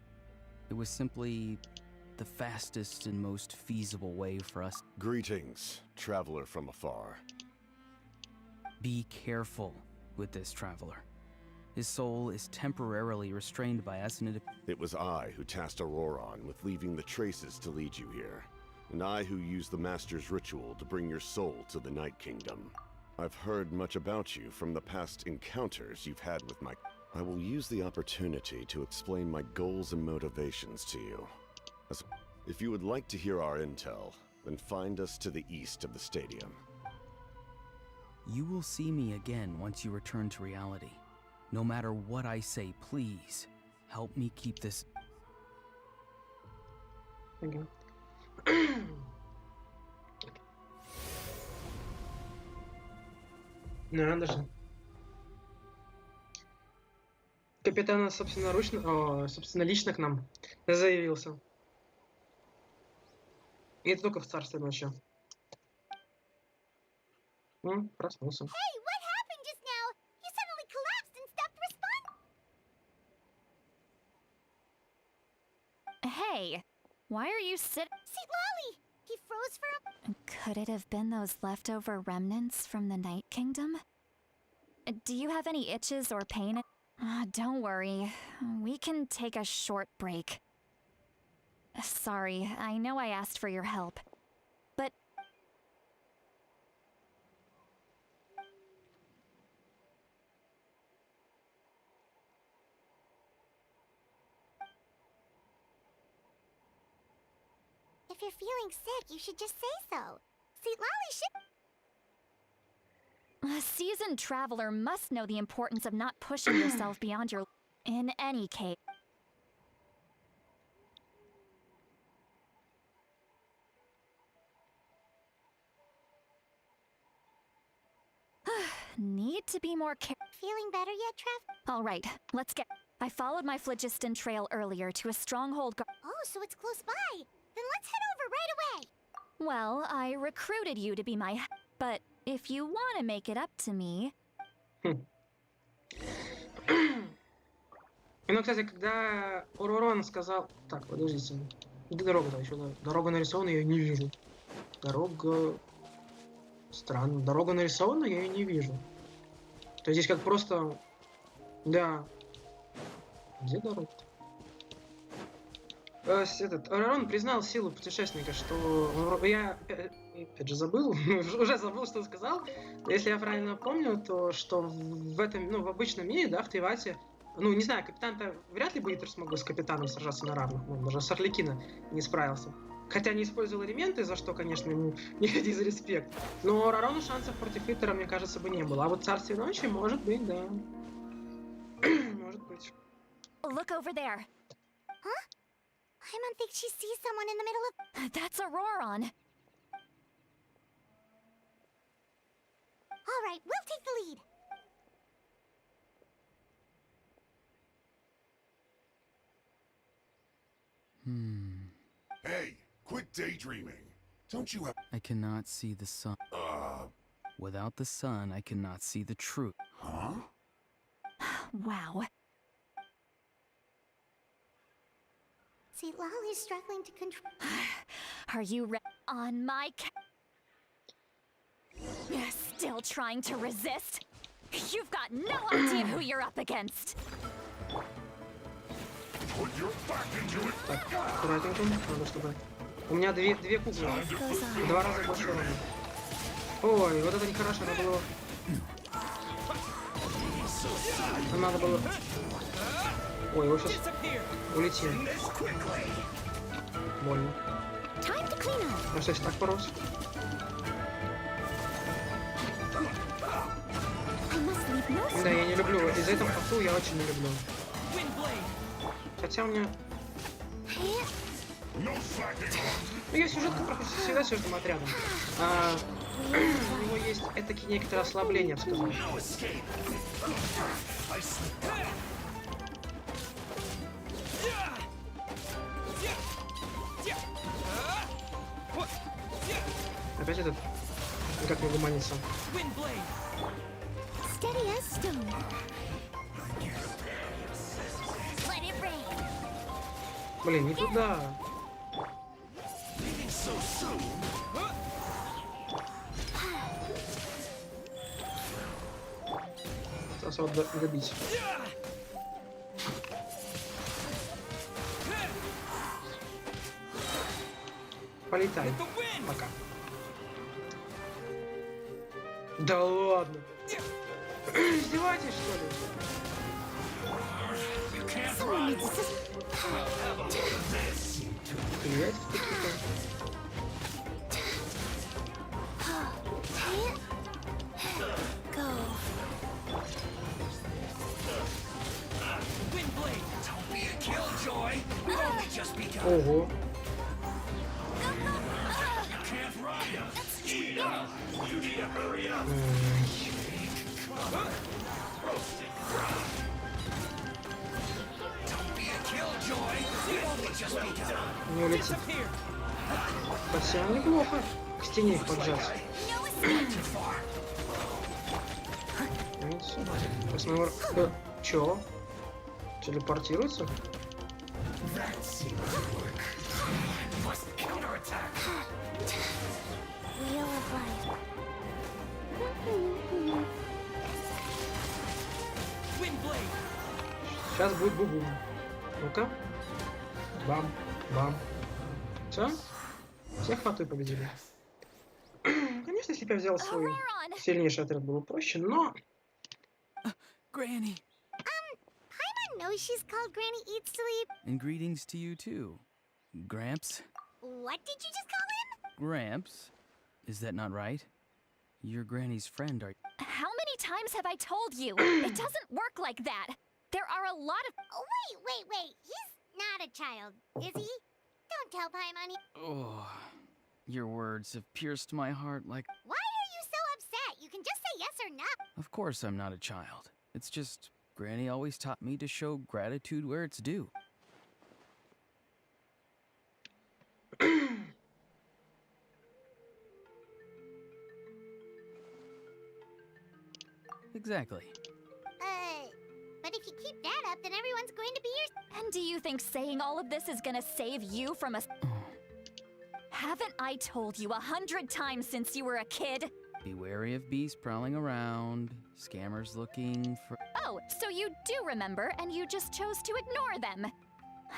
It was simply the fastest and most feasible way for us. Greetings, traveler from afar. Be careful with this traveler. His soul is temporarily restrained by us, and It was I who tasked Auroron with leaving the traces to lead you here, and I who used the Master's ritual to bring your soul to the Night Kingdom. I've heard much about you from the past encounters you've had with my... I will use the opportunity to explain my goals and motivations to you. If you would like to hear our intel, then find us to the east of the stadium. You will see me again once you return to reality. No matter what I say, please, help me keep this... Окей. Надо же. Капитана собственно лично к нам заявился. И это только в царстве ночи. Проснулся. Hey, what happened just now? You suddenly collapsed and stopped responding. Hey, why are you sitting? See, Lolly, he froze for a... Could it have been those leftover remnants from the Night Kingdom? Do you have any itches or pain? Don't worry. We can take a short break. Sorry, I know I asked for your help. But... If you're feeling sick, you should just say so. See, Lolly should... A seasoned traveler must know the importance of not pushing yourself beyond your... In any case... Need to be more careful. Feeling better yet, Trev? All right, let's get... I followed my phlogiston trail earlier to a stronghold Oh, so it's close by. Then let's head over right away. Well, I recruited you to be my... But if you want to make it up to me... Ну, кстати, когда Auroron сказал... Так, подождите. Где дорога-то еще? Дорога нарисована, я ее не вижу. Дорога... Странно. Дорога нарисована, я ее не вижу. То есть здесь как просто... Да. Где дорога? Auroron признал силу путешественника, что... Я опять же забыл, уже забыл, что сказал. Если я правильно помню, то что в этом, в обычном мире, да, в Тривате, не знаю, капитан-то вряд ли бы Итэр смог бы с капитаном сражаться на равных, даже с Арлекино не справился. Хотя не использовал элементы, за что, конечно, ему не ходи за респект. Но Auroron'у шансов против Итера, мне кажется, бы не было. А вот Царствие Ночи, может быть, да. Может быть. Look over there. Huh? I don't think she sees someone in the middle of... That's Auroron. All right, we'll take the lead. Hey, quit daydreaming. Don't you have... I cannot see the sun. Without the sun, I cannot see the truth. Huh? Wow. See, Lolly's struggling to control... Are you on my Still trying to resist? You've got no idea who you're up against. Put your back into it. Так, аккуратненько, надо чтобы... У меня две куклы, два раза больше урона. Ой, вот это нехорошо, надо было... Надо было... Ой, его сейчас улетел. Больно. А что, так порос? Да, я не люблю. Из-за этого факту я очень не люблю. Хотя у меня... No slacking off. Ну, я сюжетку проходит всегда с каждым отрядом. У него есть этаки некоторое ослабление, я бы сказал. No escape. I slip. Опять этот. Никак не угомонится. Steady as stone. Let it rain. Блин, не туда. Leaving so soon. Сейчас вот добить. Полетай. Пока. Да ладно. Издеваетесь, что ли? You can't Someone run. needs assistance. Have a load of this. Привет, какие-то. Go. Don't be a killjoy. We've only just begun. Ого. You can't run. Speed up. You need to hurry up. Don't be a killjoy. We've only just begun. Не улетит. Хотя неплохо. К стене их поджаться. Too far. Посмотрим. Чё? Телепортируется? That seems to work. Must counterattack. Wheel of life. Сейчас будет бубу. Ну-ка. Бам, бам. Все? Всех хвату победили. Конечно, если бы я взял свой Auroron! сильнейший отряд, было проще, но... Granny. Paimon knows she's called Granny Eats Sleep. And greetings to you too. Gramps? What did you just call him? Gramps? Is that not right? You're Granny's friend, are you? How many times have I told you? It doesn't work like that. There are a lot of. Oh, wait. He's not a child, is he? Don't tell Paimon. Oh, your words have pierced my heart like... Why are you so upset? You can just say yes or no. Of course I'm not a child. It's just, Granny always taught me to show gratitude where it's due. Exactly. But if you keep that up, then everyone's going to be your... And do you think saying all of this is gonna save you from a. Haven't I told you 100 times since you were a kid? Be wary of beasts prowling around, scammers looking for... Oh, so you do remember, and you just chose to ignore them.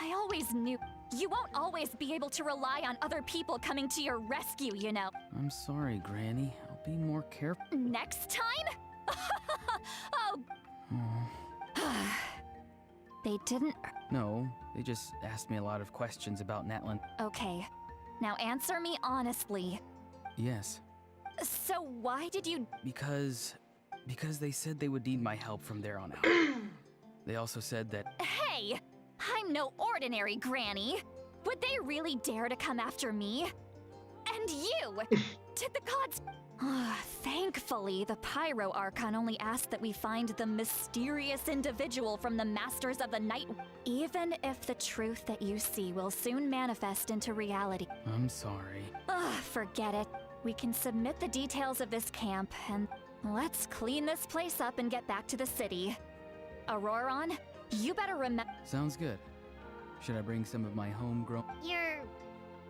I always knew. You won't always be able to rely on other people coming to your rescue, you know. I'm sorry, Granny. I'll be more careful. Next time? Oh. They didn't. No, they just asked me a lot of questions about Natlan. Okay. Now answer me honestly. Yes, So why did you. because they said they would need my help from there on out. They also said that... Hey! I'm no ordinary granny. Would they really dare to come after me? And you! Did the gods. Thankfully, the Pyro Archon only asked that we find the mysterious individual from the Masters of the Night. Even if the truth that you see will soon manifest into reality. I'm sorry. Forget it. We can submit the details of this camp and let's clean this place up and get back to the city. Auroron, you better remember. Sounds good. Should I bring some of my homegrown... Your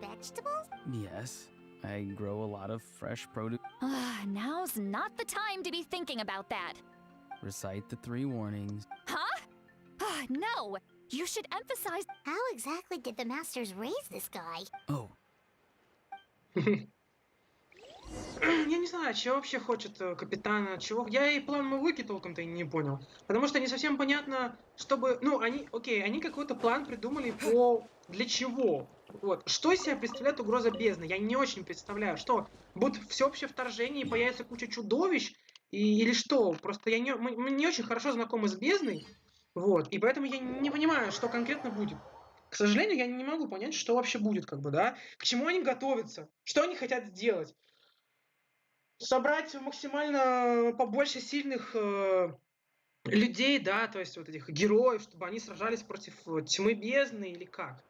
vegetables? Yes, I grow a lot of fresh produce. Now's not the time to be thinking about that. Recite the 3 warnings. Huh? No! You should emphasize. How exactly did the masters raise this guy? Oh, Я не знаю, чего вообще хочет Капитана, чего... Я и план Мавуики толком-то и не понял. Потому что не совсем понятно, чтобы... Ну, они... Окей, они какой-то план придумали по... Для чего? Вот. Что из себя представляет угроза бездны? Я не очень представляю. Что? Будет всеобщее вторжение и появится куча чудовищ? Или что? Просто мы не очень хорошо знакомы с бездной. Вот. И поэтому я не понимаю, что конкретно будет. К сожалению, я не могу понять, что вообще будет, как бы, да? К чему они готовятся? Что они хотят сделать? Собрать максимально побольше сильных людей, да, то есть вот этих героев, чтобы они сражались против тьмы бездны или как?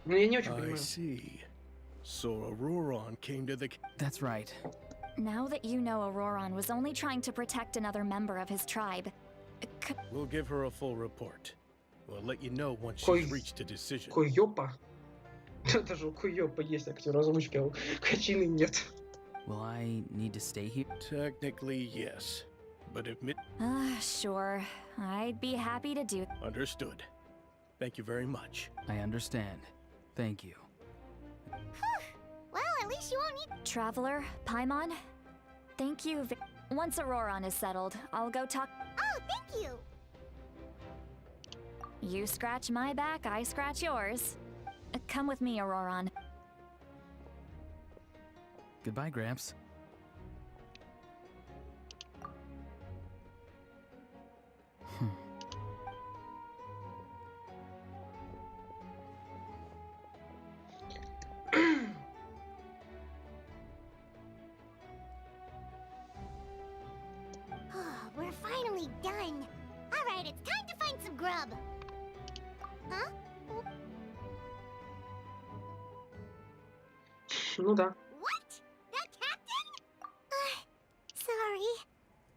Ну, я не очень I понимаю. see. So Auroron came to the... That's right. Now that you know Auroron was only trying to protect another member of his tribe, We'll give her a full report. We'll let you know once Кой- she's reached a decision. Койопа. Даже у Койопа есть актер озвучки, а у Качины нет. Will I need to stay here? Technically, yes. But admit... sure. I'd be happy to do. Understood. Thank you very much. I understand. Thank you. Well, at least you won't need. Traveler, Paimon, thank you. Once Auroron is settled, I'll go talk. Oh, thank you. You scratch my back, I scratch yours. Come with me, Auroron. Goodbye, Gramps. Oh, we're finally done. All right, it's time to find some grub. Huh? Ну да. What? That captain? Sorry.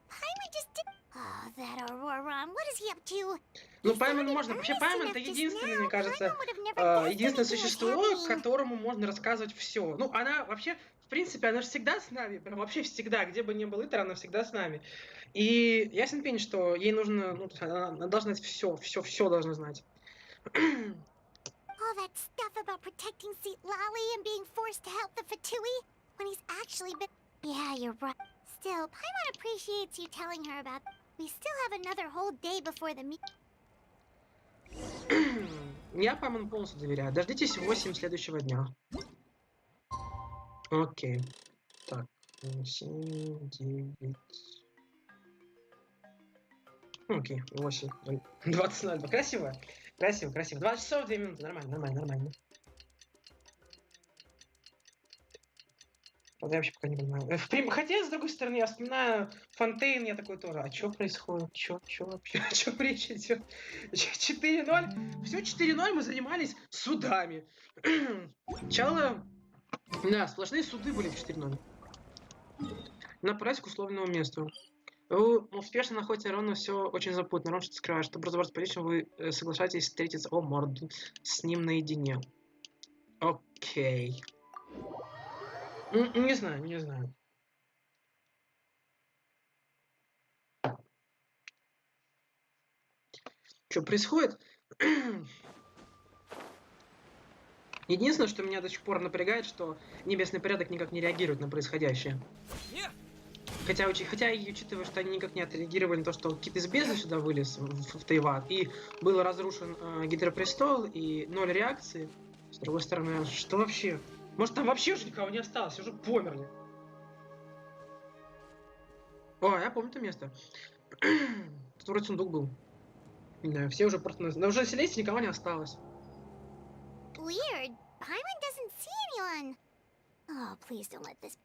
Paimon just did. Oh, that Auroron. What is he up to? Ну, He Паймон sounded можно. Вообще, earnest Паймон enough это just единственное, now. мне кажется, Paimon would have never guessed единственное anything was существо, happening. которому можно рассказывать все. Ну, она вообще, в принципе, она же всегда с нами, прям вообще всегда, где бы ни был Итэр, она всегда с нами. И ясен пень, что ей нужно, ну, то есть она должна знать все должна знать. All that stuff about protecting Seat Lolly and being forced to help the Fatui when he's actually been. Yeah, you're right. Still, Paimon appreciates you telling her about. We still have another whole day before the meet. Я Паймону полностью доверяю. Дождитесь 8 следующего дня. Окей. Так, 7, 9... Окей, 8, 20:02. Красиво. Красиво. 20 часов 2 минуты. Нормально. Вот я вообще пока не понимаю. Хотя, с другой стороны, я вспоминаю Фонтейн, я такой тоже, а что происходит? Что вообще? О чем речь идет? 4-0. Все 4-0 мы занимались судами. Сначала, да, сплошные суды были в 4-0. Направься к условному месту. Вы успешно находите Рона, все очень запутанно. Рон что-то скрывает. Чтобы разобраться по-личному, вы соглашаетесь встретиться морду с ним наедине. Окей. Не знаю. Что происходит? Единственное, что меня до сих пор напрягает, что небесный порядок никак не реагирует на происходящее. Хотя и учитывая, что они никак не отреагировали на то, что кит из бездны сюда вылез в Тайван, и был разрушен Гидропрестол, и 0 реакции. С другой стороны, что вообще? Может, там вообще уже никого не осталось, уже померли. О, я помню это место. Тут вроде сундук был. Не знаю, все уже просто... Но уже селесте никого не осталось. Weird. Paimon doesn't see anyone. Oh, please don't let this.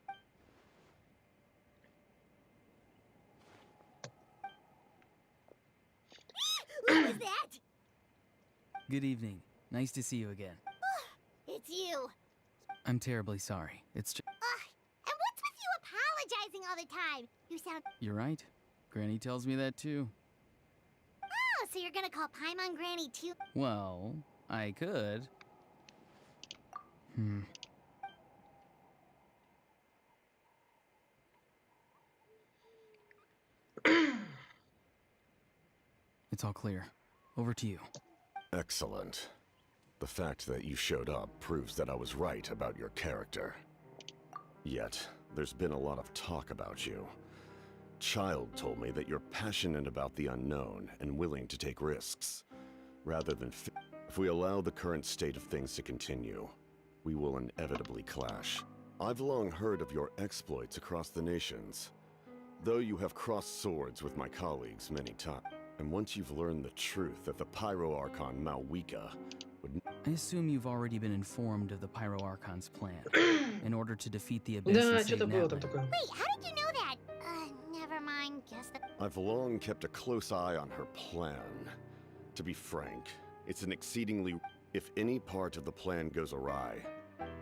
What was that? Good evening. Nice to see you again. It's you. I'm terribly sorry. It's just... And what's with you apologizing all the time? You sound. You're right. Granny tells me that too. Oh, so you're gonna call Paimon Granny too? Well, I could. It's all clear. Over to you. Excellent. The fact that you showed up proves that I was right about your character. Yet, there's been a lot of talk about you. Child told me that you're passionate about the unknown and willing to take risks. Rather than if we allow the current state of things to continue, we will inevitably clash. I've long heard of your exploits across the nations. Though you have crossed swords with my colleagues many times. And once you've learned the truth that the Pyro Archon Mawuika would... I assume you've already been informed of the Pyro Archon's plan. In order to defeat the Abyss Да, and save что-то было там Natlan. такое. Wait, how did you know that? Never mind, guess that. I've long kept a close eye on her plan. To be frank, it's an exceedingly... If any part of the plan goes awry...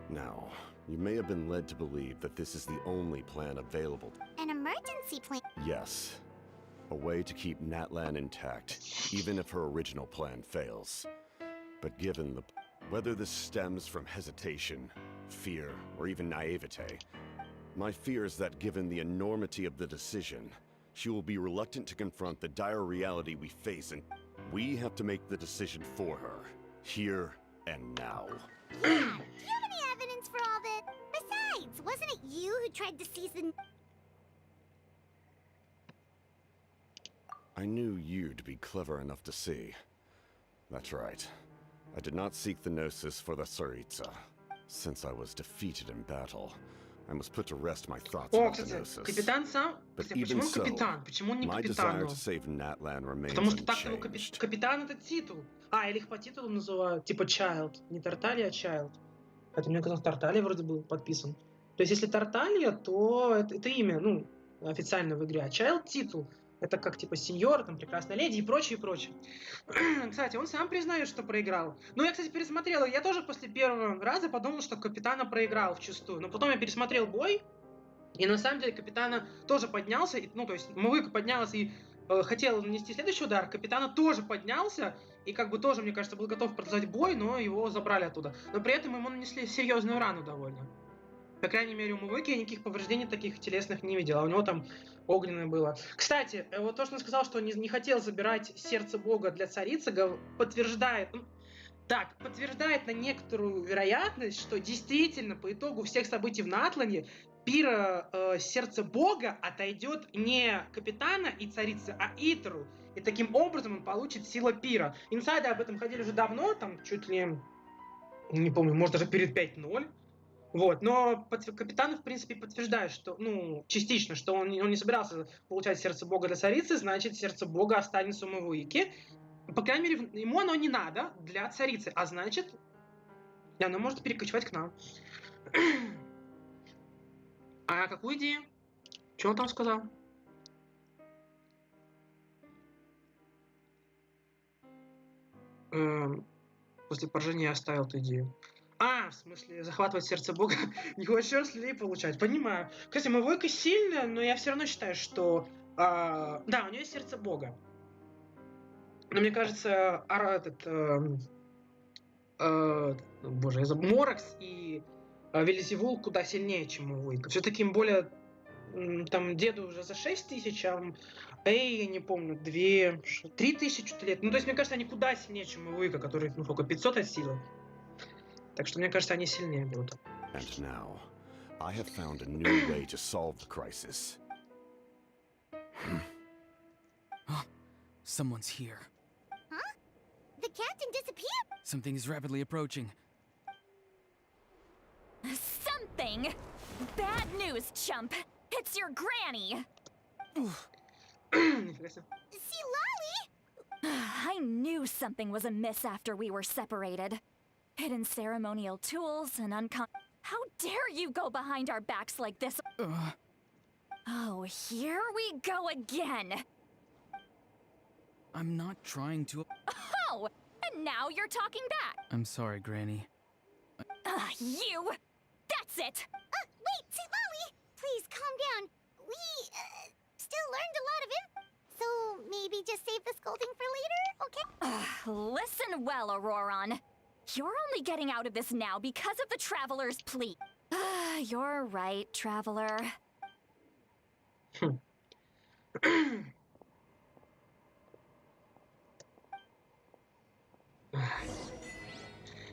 Now, you may have been led to believe that this is the only plan available. An emergency plan. Yes. A way to keep Natlan intact, even if her original plan fails. But given the... Whether this stems from hesitation, fear, or even naivete, my fear is that given the enormity of the decision, she will be reluctant to confront the dire reality we face, and we have to make the decision for her, here and now. Yeah, do you have any evidence for all this? Besides, wasn't it you who tried to seize the... I knew you'd be clever enough to see. That's right. I did not seek the Gnosis for the Tsaritsa. Since I was defeated in battle, I must put to rest my thoughts О, about the кстати, Gnosis. капитан сам... But Кстати, even почему он so, капитан? Почему он не my desire капитану? to save Natlan remains Потому что так его unchanged. капитан это титул. А, или их по титулу называют. Типа Child. Не Тарталия, а Child. Хотя мне казалось, Тарталия вроде был подписан. То есть, если Тарталия, то это имя, ну, официально в игре. А Child титул. Это как типа сеньор, там, прекрасная леди и прочее, и прочее. Кстати, он сам признает, что проиграл. Ну, я, кстати, пересмотрел. Я тоже после первого раза подумал, что Капитана проиграл вчистую. Но потом я пересмотрел бой. И на самом деле Капитана тоже поднялся. Ну, то есть Мавуика поднялась и хотел нанести следующий удар. Капитана тоже поднялся. И как бы тоже, мне кажется, был готов продолжать бой, но его забрали оттуда. Но при этом ему нанесли серьезную рану довольно. По крайней мере, у Мавуики я никаких повреждений таких телесных не видел. А у него там огненное было. Кстати, вот то, что он сказал, что он не хотел забирать сердце бога для царицы, подтверждает... Так, подтверждает на некоторую вероятность, что действительно по итогу всех событий в Натлане пира сердца бога отойдет не Капитана и царице, а Итэру. И таким образом он получит силу пира. Инсайды об этом ходили уже давно, там чуть ли, не помню, может даже перед 5.0. Вот, но Капитан, в принципе, подтверждает, что, ну, частично, что он не собирался получать сердце бога для царицы, значит, сердце бога останется у Мавуики. По крайней мере, ему оно не надо для царицы, а значит, оно может перекочевать к нам. А какую идею? Что он там сказал? После поражения я оставил эту идею. А, в смысле, захватывать сердце бога, не хочешь слей получать. Понимаю. Кстати, Мавуика сильная, но я все равно считаю, что... да, у нее есть сердце бога. Но мне кажется, боже, я забыл, Моракс и Велизевул куда сильнее, чем Мавуика. Все-таки им более... Там деду уже за 6000, а я не помню, 3000 лет. Ну, то есть, мне кажется, они куда сильнее, чем Мавуика, который, ну, сколько, 500 от силы. Так что, мне кажется, они сильнее будут. And now, I have found a new way to solve the crisis. Someone's here. Huh? The captain disappeared. Something is rapidly approaching. Something? Bad news, chump. It's your granny. See, Lolly? I knew something was amiss after we were separated. Hidden ceremonial tools and How dare you go behind our backs like this? Oh, here we go again. I'm not trying to... Oh, and now you're talking back. I'm sorry, Granny. You! That's it! Wait, see, Lolly! Please, calm down. We, still learned a lot of info. So, maybe just save the scolding for later, okay? Listen well, Auroron. You're only getting out of this now because of the Traveler's plea. You're right, Traveler.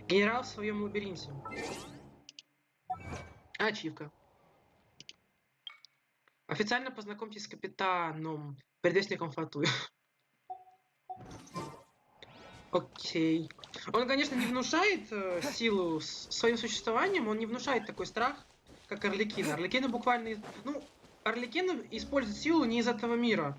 Генерал в своем лабиринте. Ачивка. Официально познакомьтесь с Капитаном, предвестником Фатуи. Окей. Он, конечно, не внушает силу своим существованием, он не внушает такой страх, как Арлекин. Арлекина буквально... Ну, Арлекин использует силу не из этого мира.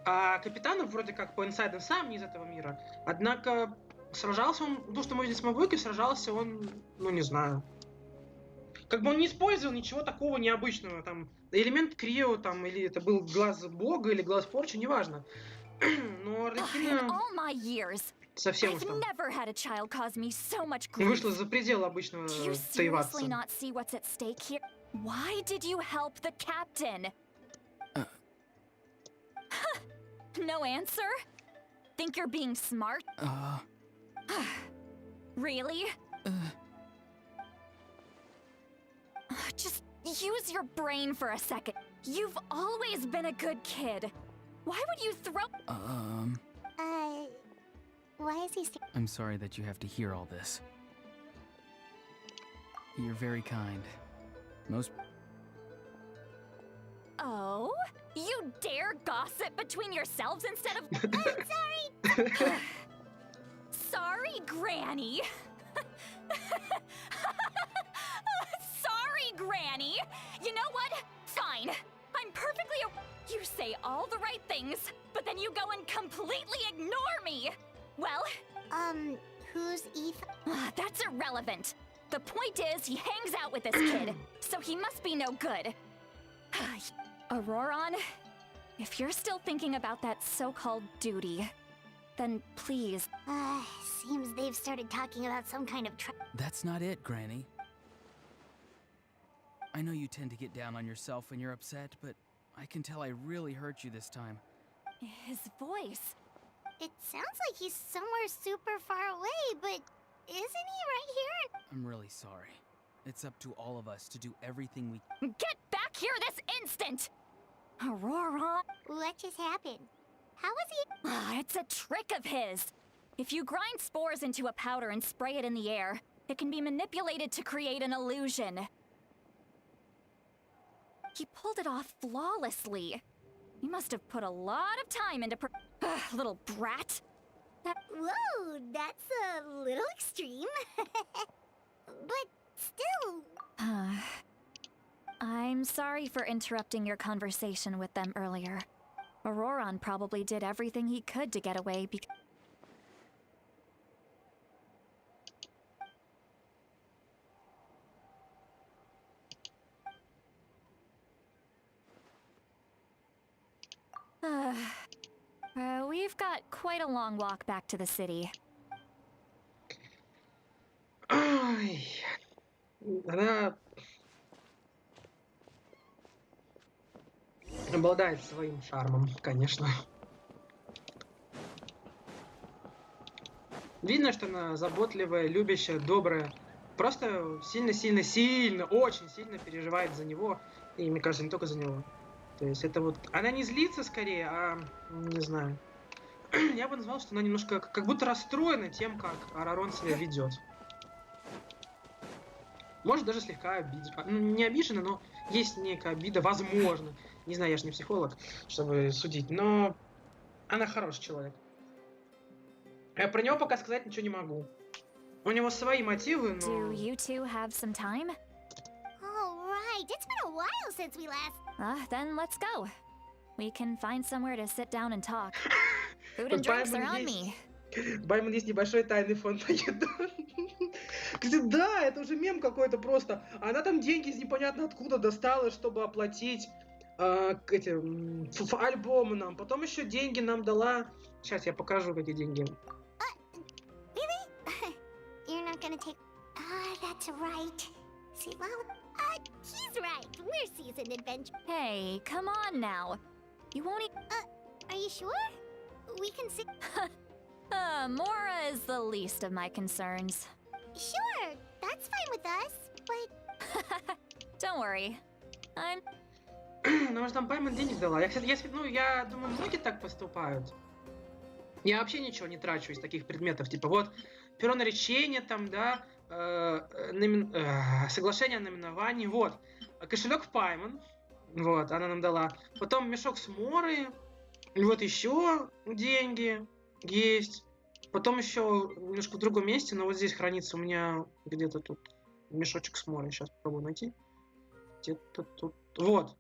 А Капитано вроде как по инсайдам сам не из этого мира. Однако сражался он, то, что мы видели с Мавуикой, сражался он, ну не знаю. Как бы он не использовал ничего такого необычного. Там элемент Крио, там, или это был глаз бога, или глаз порчи, неважно. Но In Арлекина all my years, совсем уж I've там never had a child cause me so much grief. вышла за пределы обычного Do you seriously таиватца. not see what's at stake here? Why did you help the captain? No answer? Think you're being smart? Really? Just use your brain for a second. You've always been a good kid. Why would you throw? Why is he I'm sorry that you have to hear all this. You're very kind. Most. Oh? You dare gossip between yourselves instead of. Sorry! Sorry, Granny! Sorry, Granny! You know what? Fine. I'm perfectly. You say all the right things, but then you go and completely ignore me! Well, Who's Ethan? that's irrelevant. The point is, he hangs out with this kid, so he must be no good. Auroron, if you're still thinking about that so-called duty, then please. Seems they've started talking about some kind of That's not it, Granny. I know you tend to get down on yourself when you're upset, but I can tell I really hurt you this time. His voice. It sounds like he's somewhere super far away, but isn't he right here? I'm really sorry. It's up to all of us to do everything we. Get back here this instant! Auroron. What just happened? How was he? It's a trick of his. If you grind spores into a powder and spray it in the air, it can be manipulated to create an illusion. He pulled it off flawlessly. He must have put a lot of time into little brat. Whoa, that's a little extreme. But still. I'm sorry for interrupting your conversation with them earlier. Auroron probably did everything he could to get away because. We've got quite a long walk back to the city. Ай, она обладает своим шармом, конечно. Видно, что она заботливая, любящая, добрая. Просто сильно, очень сильно переживает за него. И, мне кажется, не только за него. То есть это вот... Она не злится скорее, а... Не знаю. Я бы назвал, что она немножко как будто расстроена тем, как Арарон себя ведет. Может, даже слегка обижена. Ну, не обижена, но есть некая обида, возможно. Не знаю, я же не психолог, чтобы судить, но она хороший человек. Я про него пока сказать ничего не могу. У него свои мотивы, но... Do you two have some time? All right, it's been a while since we last. Then let's go. We can find somewhere to sit down and talk. Food and drinks are on me. Баймон, есть небольшой тайный фонд по еду. Кстати, да, это уже мем какой-то просто. Она там деньги из непонятно откуда достала, чтобы оплатить альбомы нам. Потом еще деньги нам дала. Сейчас я покажу, какие деньги. Really? You're not gonna take... that's right. See, well, he's right. We're seasoned adventurers. Hey, come on now. You won't Are you sure? We can see... Mora is the least of my concerns. Sure, that's fine with us, but... Don't worry. I'm... Ну, может, там Баймон денег дала. Я думаю, многие так поступают. Я вообще ничего не трачу из таких предметов. Типа, вот, перо наречения там, да, соглашение о наименовании, вот. Кошелек в Паймон, вот, она нам дала. Потом мешок с Морой, вот еще деньги есть. Потом еще немножко в другом месте, но вот здесь хранится у меня где-то тут мешочек с Морой. Сейчас попробую найти. Где-то тут. Вот.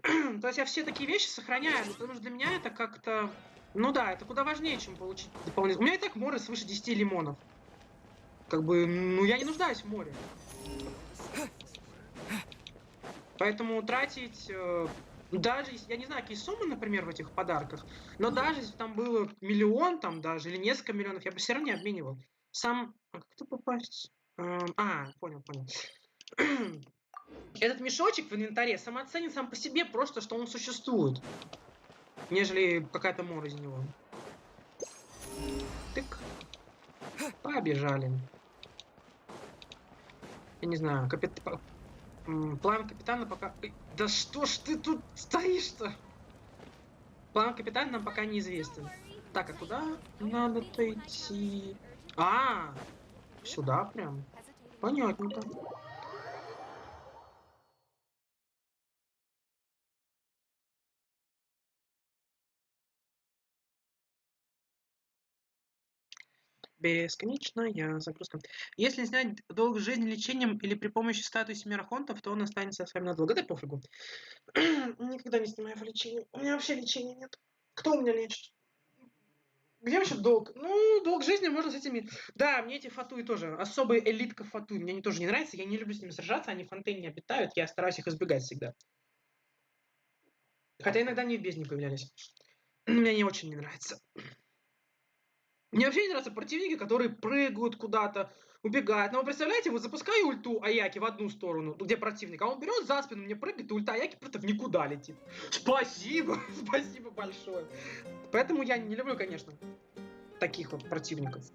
То есть я все такие вещи сохраняю, потому что для меня это как-то... Ну да, это куда важнее, чем получить дополнительно. У меня и так море свыше 10 лимонов. Как бы, ну я не нуждаюсь в море. Поэтому тратить... даже если... Я не знаю, какие суммы, например, в этих подарках, но даже если там было миллион, там даже, или несколько миллионов, я бы все равно не обменивал. Сам... А как это попасть? Понял. Этот мешочек в инвентаре самооценен сам по себе просто, что он существует. Нежели какая-то мора из него. Тык. Побежали. Я не знаю, план капитана пока... Да что ж ты тут стоишь-то? План капитана нам пока неизвестен. Так, а куда надо-то идти? Сюда прям. Понятненько. Бесконечная загрузка. Если снять долг жизни лечением или при помощи статуи семи архонтов, то он останется с вами надолго. Да пофигу. Никогда не снимаю в лечении. У меня вообще лечения нет. Кто у меня лечит? Где вообще долг? Ну, долг жизни можно с этими... Да, мне эти фатуи тоже. Особая элитка фатуи. Мне они тоже не нравятся. Я не люблю с ними сражаться. Они в фонтейне не обитают. Я стараюсь их избегать всегда. Хотя иногда они в бездне появлялись. Мне они очень не нравятся. Мне вообще не нравятся противники, которые прыгают куда-то, убегают. Но вы представляете, вот запускаю ульту Аяки в одну сторону, где противник, а он берет за спину, мне прыгает, и ульта Аяки просто в никуда летит. Спасибо, спасибо большое. Поэтому я не люблю, конечно, таких вот противников.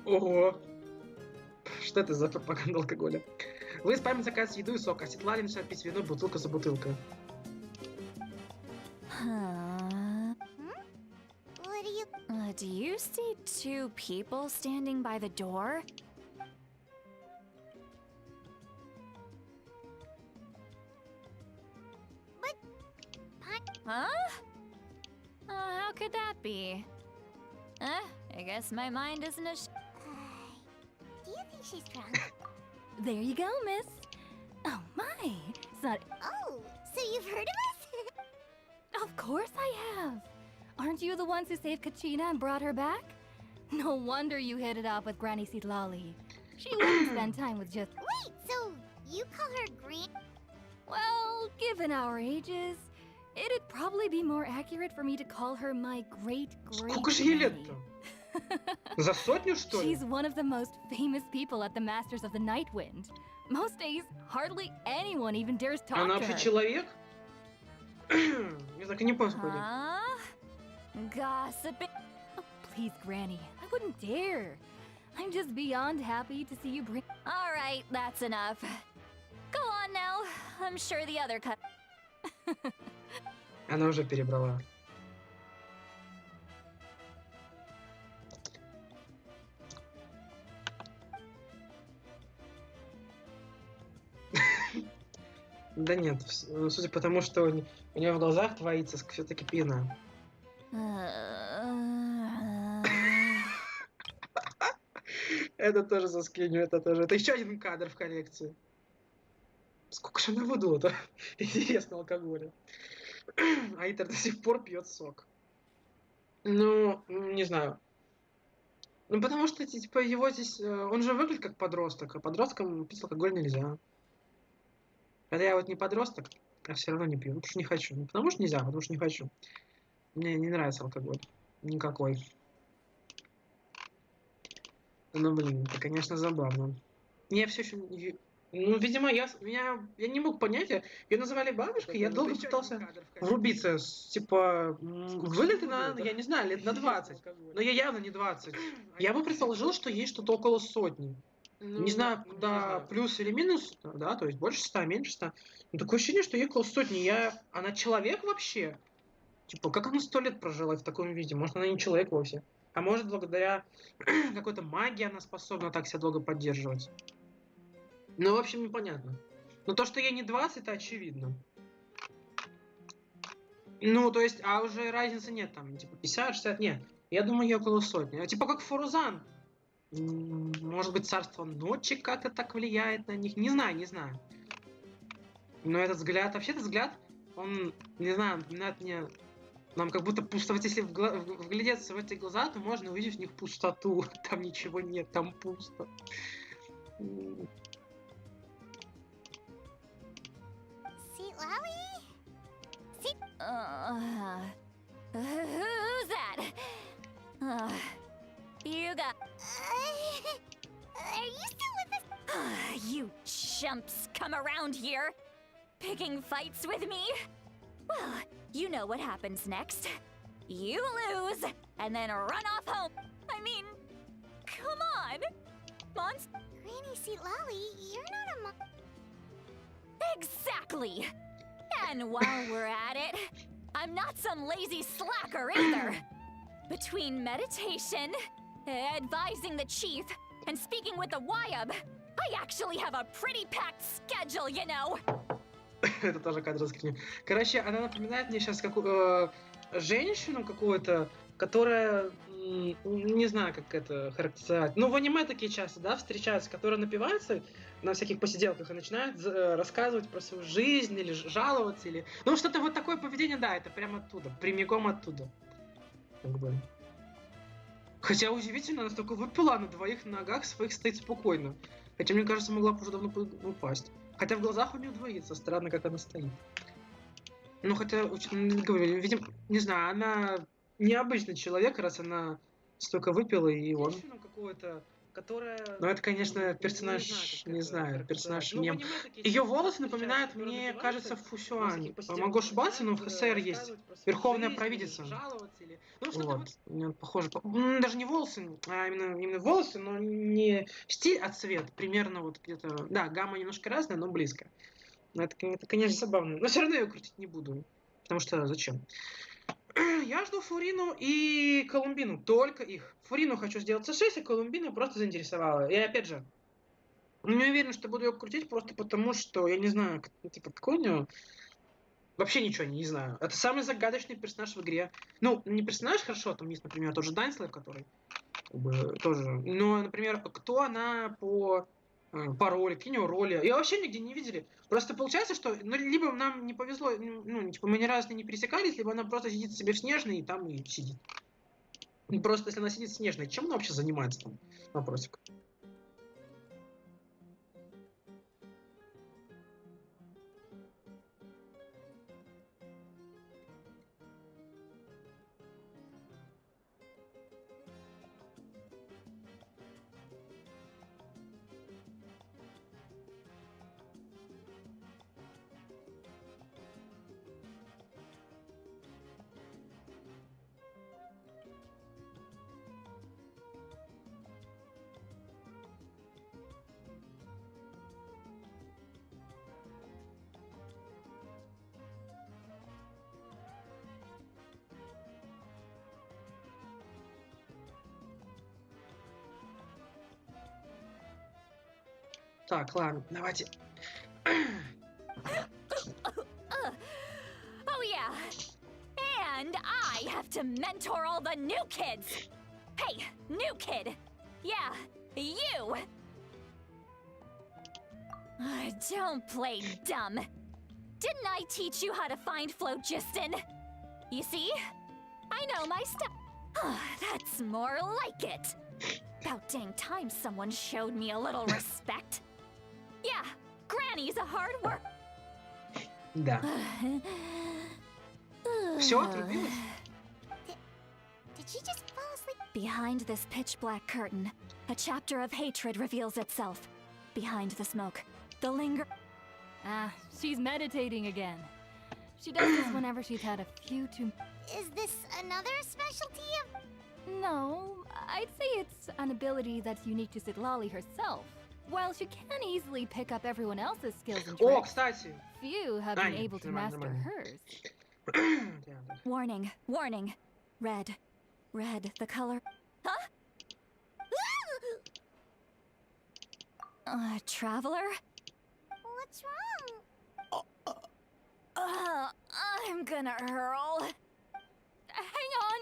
Ого. Что это за пропаганда алкоголя? Вы спамите заказ еду и сок, а Светлане начинает пить вино бутылка за бутылкой. Do you see two people standing by the door? But... Huh? How could that be? I guess my mind isn't as... Do you think she's drunk? There you go, miss. Oh my, it's not... Oh, so you've heard of us? Of course I have. Aren't you the ones who saved Kachina and brought her back? No wonder you hit it off with Granny Sitlali. She wouldn't spend time with just... Wait, so you call her Gran... Well, given our ages, it'd probably be more accurate for me to call her my great-great-granny. Сколько же ей лет-то? За сотню, что ли? She's one of the most famous people at the Masters of the Nightwind. Most days, hardly anyone even dares talk Она to вообще her. человек? Я так и не понял, сколько. Gossiping. Oh, please, Granny, I wouldn't dare. I'm just beyond happy to see you bring... All right, that's enough. Go on now. I'm sure the other cut. Она уже перебрала. Да нет, судя по тому, что у нее в глазах творится, все-таки пена. Это тоже заскриню, это тоже. Это еще один кадр в коллекции. Сколько же она выдула-то? Интересно, алкоголя. А Итэр до сих пор пьет сок. Ну, не знаю. Ну, потому что, типа, его здесь... Он же выглядит как подросток, а подросткам пить алкоголь нельзя. Хотя я вот не подросток, я все равно не пью. Ну, потому что не хочу. Не потому что нельзя, а потому что не хочу. Мне не нравится алкоголь. Никакой. Ну, блин, это, конечно, забавно. Я все еще... Ну, видимо, я не мог понять. Ее называли бабушкой, я долго пытался врубиться. Типа, выглядит она, я не знаю, лет на 20. Но я явно не 20. Я бы предположил, что ей что-то около сотни. Не знаю, куда плюс или минус, да, то есть больше 100, меньше 100. Но такое ощущение, что ей около сотни. Она человек вообще? Типа, как она 100 лет прожила в таком виде? Может, она не человек вовсе? А может, благодаря какой-то магии она способна так себя долго поддерживать? Ну, в общем, непонятно. Но то, что ей не 20, это очевидно. Ну, то есть, а уже разницы нет, там, типа, 50, 60, нет. Я думаю, ей около сотни. А типа, как Фурузан. Может быть, царство ночи как-то так влияет на них? Не знаю, не знаю. Но этот взгляд, вообще этот взгляд, он, не знаю, напоминает мне... Нам как будто пусто. Вот если вглядеться в эти глаза, то можно увидеть в них пустоту. Там ничего нет, там пусто. See, Lolly? See? Who's that? You got... Are you still with us? You chumps come around here, picking fights with me? Well, you know what happens next. You lose, and then run off home. I mean, come on. Granny, see, Lolly, you're not a mom. Exactly. And while we're at it, I'm not some lazy slacker either. Between meditation, advising the chief, and speaking with the Wyab, I actually have a pretty packed schedule, you know. Это тоже кадр скрин. Короче, она напоминает мне сейчас женщину какую-то, которая, не знаю, как это характеризовать. Ну, в аниме такие часто, да, встречаются, которые напиваются на всяких посиделках и начинают рассказывать про свою жизнь или жаловаться, или... Ну, что-то вот такое поведение, да, это прямо оттуда, прямиком оттуда. Как бы. Хотя удивительно, она столько выпила на двоих ногах своих стоит спокойно. Хотя, мне кажется, могла бы уже давно упасть. Хотя в глазах у нее двоится, странно, как она стоит. Ну, хотя, говорю, видимо, не знаю, она необычный человек, раз она столько выпила, и он... какой-то, которая... Ну, это, конечно, персонаж, не знаю, персонаж мем. Ее волосы напоминают, мне кажется, Фусюань. Могу ошибаться, но в ХСР есть верховная провидица. Вот. Мне похоже, даже не волосы, а именно волосы, но не стиль, а цвет. Примерно вот где-то... Да, гамма немножко разная, но близко. Но это, конечно, забавно. Но все равно я ее крутить не буду. Потому что зачем? Я жду Фурину и Колумбину. Только их. Фурину хочу сделать C6, а Колумбину просто заинтересовала. И опять же, не уверен, что буду ее крутить просто потому, что я не знаю, типа, какой у нее... Вообще ничего не знаю. Это самый загадочный персонаж в игре. Ну, не персонаж, хорошо, там есть, например, тот же Дайнслер, который как бы, тоже... Но, например, кто она по роли, какие у него роли. Ее вообще нигде не видели. Просто получается, что ну, либо нам не повезло, ну, типа, мы ни разу с ней не пересекались, либо она просто сидит себе в Снежной и там и сидит. Просто если она сидит в Снежной, чем она вообще занимается там? Вопросик. Так, ладно, давайте. Oh yeah. And I have to mentor all the new kids. Hey, new kid. Yeah, you. Don't play dumb. Didn't I teach you how to find phlogiston? You see? I know my stuff. That's more like it. About dang time someone showed me a little respect. Yeah, Granny's a hard work. Да. Все, отрубилась? Did she just fall asleep? Behind this pitch black curtain, a chapter of hatred reveals itself. Behind the smoke, the linger. She's meditating again. She does this whenever she's had a few too... Is this another specialty of... No, I'd say it's an ability that's unique to Citlali herself. While she can easily pick up everyone else's skills and О, tricks, кстати. few have been нет, able to нормально, master нормально. hers. Warning, warning. Red. Red, the color. Huh? Traveler? What's wrong? I'm gonna hurl. Hang on.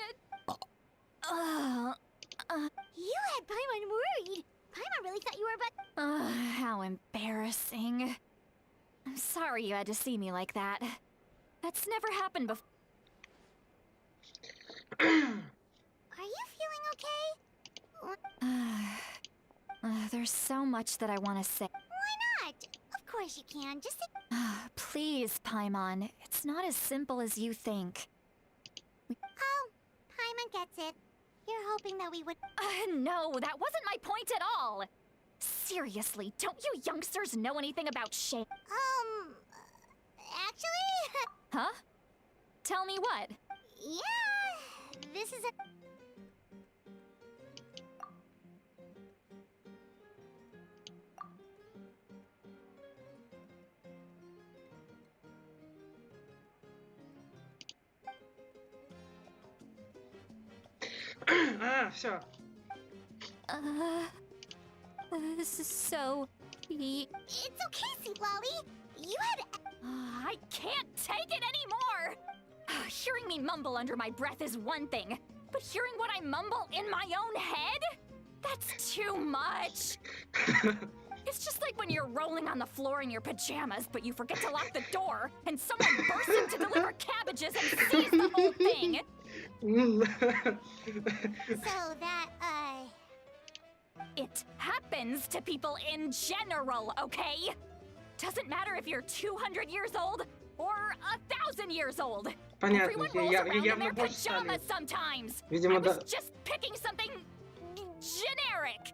You had Paimon worried. Paimon really thought you were but... How embarrassing. I'm sorry you had to see me like that. That's never happened before. Are you feeling okay? There's so much that I want to say. Why not? Of course you can. Just say. Please, Paimon. It's not as simple as you think. Oh, Paimon gets it. You're hoping that we would. No, that wasn't my point at all. Seriously, don't you youngsters know anything about shame? Actually. Huh? Tell me what? Yeah, this is a. Все. So... It's okay, Sweet Lolly. You had. I can't take it anymore! Hearing me mumble under my breath is one thing, but hearing what I mumble in my own head? That's too much! It's just like when you're rolling on the floor in your pajamas, but you forget to lock the door, and someone bursts in to deliver cabbages and sees the whole thing! So that, It happens to people in general, okay? Doesn't matter if you're 200 years old or 1,000 years old. Понятно, Everyone rolls around in явно their больше стали. pajamas sometimes. Видимо, I was да. just picking something generic.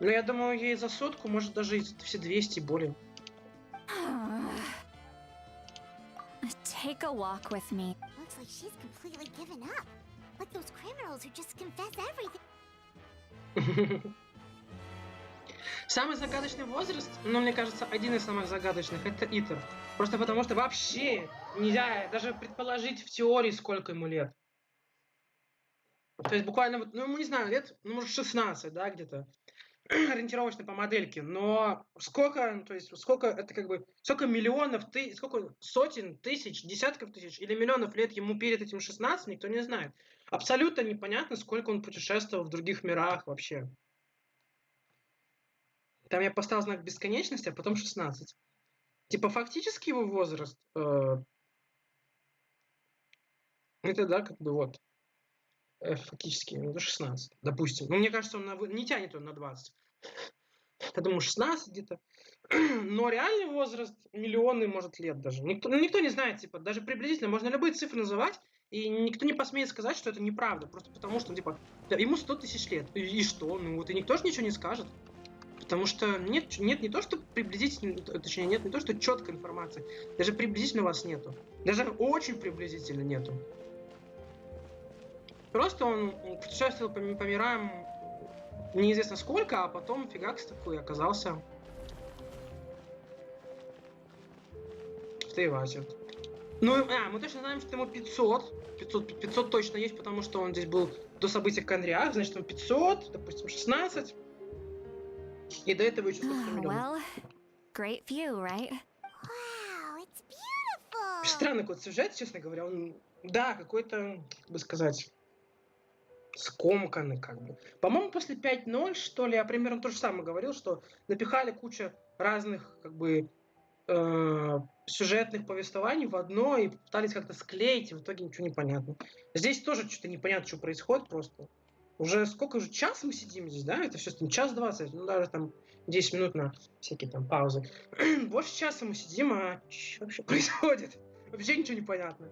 Ну, я думаю, ей за сотку, может, даже и все 200 и более. Take a walk with me. looks like she's completely given up. Like those criminals who just confess everything. Самый загадочный возраст, ну, мне кажется, один из самых загадочных, это Итэр. Просто потому что вообще нельзя даже предположить в теории, сколько ему лет. То есть буквально, вот, ну, ему, не знаю, лет, ну, может, 16, да, где-то. Ориентировочно по модельке. Но сколько, то есть сколько, это как бы, сколько миллионов, сколько сотен тысяч, десятков тысяч или миллионов лет ему перед этим 16, никто не знает. Абсолютно непонятно, сколько он путешествовал в других мирах вообще. Там я поставил знак бесконечности, а потом 16. Типа фактически его возраст, это, да, как бы вот, фактически, до 16, допустим. Но мне кажется, он не тянет он на 20. Я думаю, 16 где-то. Но реальный возраст миллионы, может, лет даже. Никто не знает, типа, даже приблизительно. Можно любые цифры называть, и никто не посмеет сказать, что это неправда. Просто потому что, типа, ему 100 тысяч лет. И что? Ну вот и никто же ничего не скажет. Потому что нет не то, что приблизительно, точнее, нет не то, что четкой информации. Даже приблизительно у вас нету. Даже очень приблизительно нету. Просто он путешествовал по мирам неизвестно сколько, а потом фигакс такой оказался в Тайване. Ну, мы точно знаем, что ему 500 точно есть, потому что он здесь был до событий в Конриах, значит, ему 500, допустим, 16. И до этого еще 100 миллионов. Well, great view, right? Wow, it's beautiful. Странный какой-то сюжет, честно говоря. Он, да, какой-то, как бы сказать, скомканный, как бы. По-моему, после 5.0, что ли, я примерно то же самое говорил, что напихали кучу разных, как бы, сюжетных повествований в одно и пытались как-то склеить, и в итоге ничего не понятно. Здесь тоже что-то непонятно, что происходит просто. Уже сколько же, час мы сидим здесь, да? Это все час 20, ну даже там 10 минут на всякие там паузы. Больше часа мы сидим, а что вообще происходит? Вообще ничего не понятно.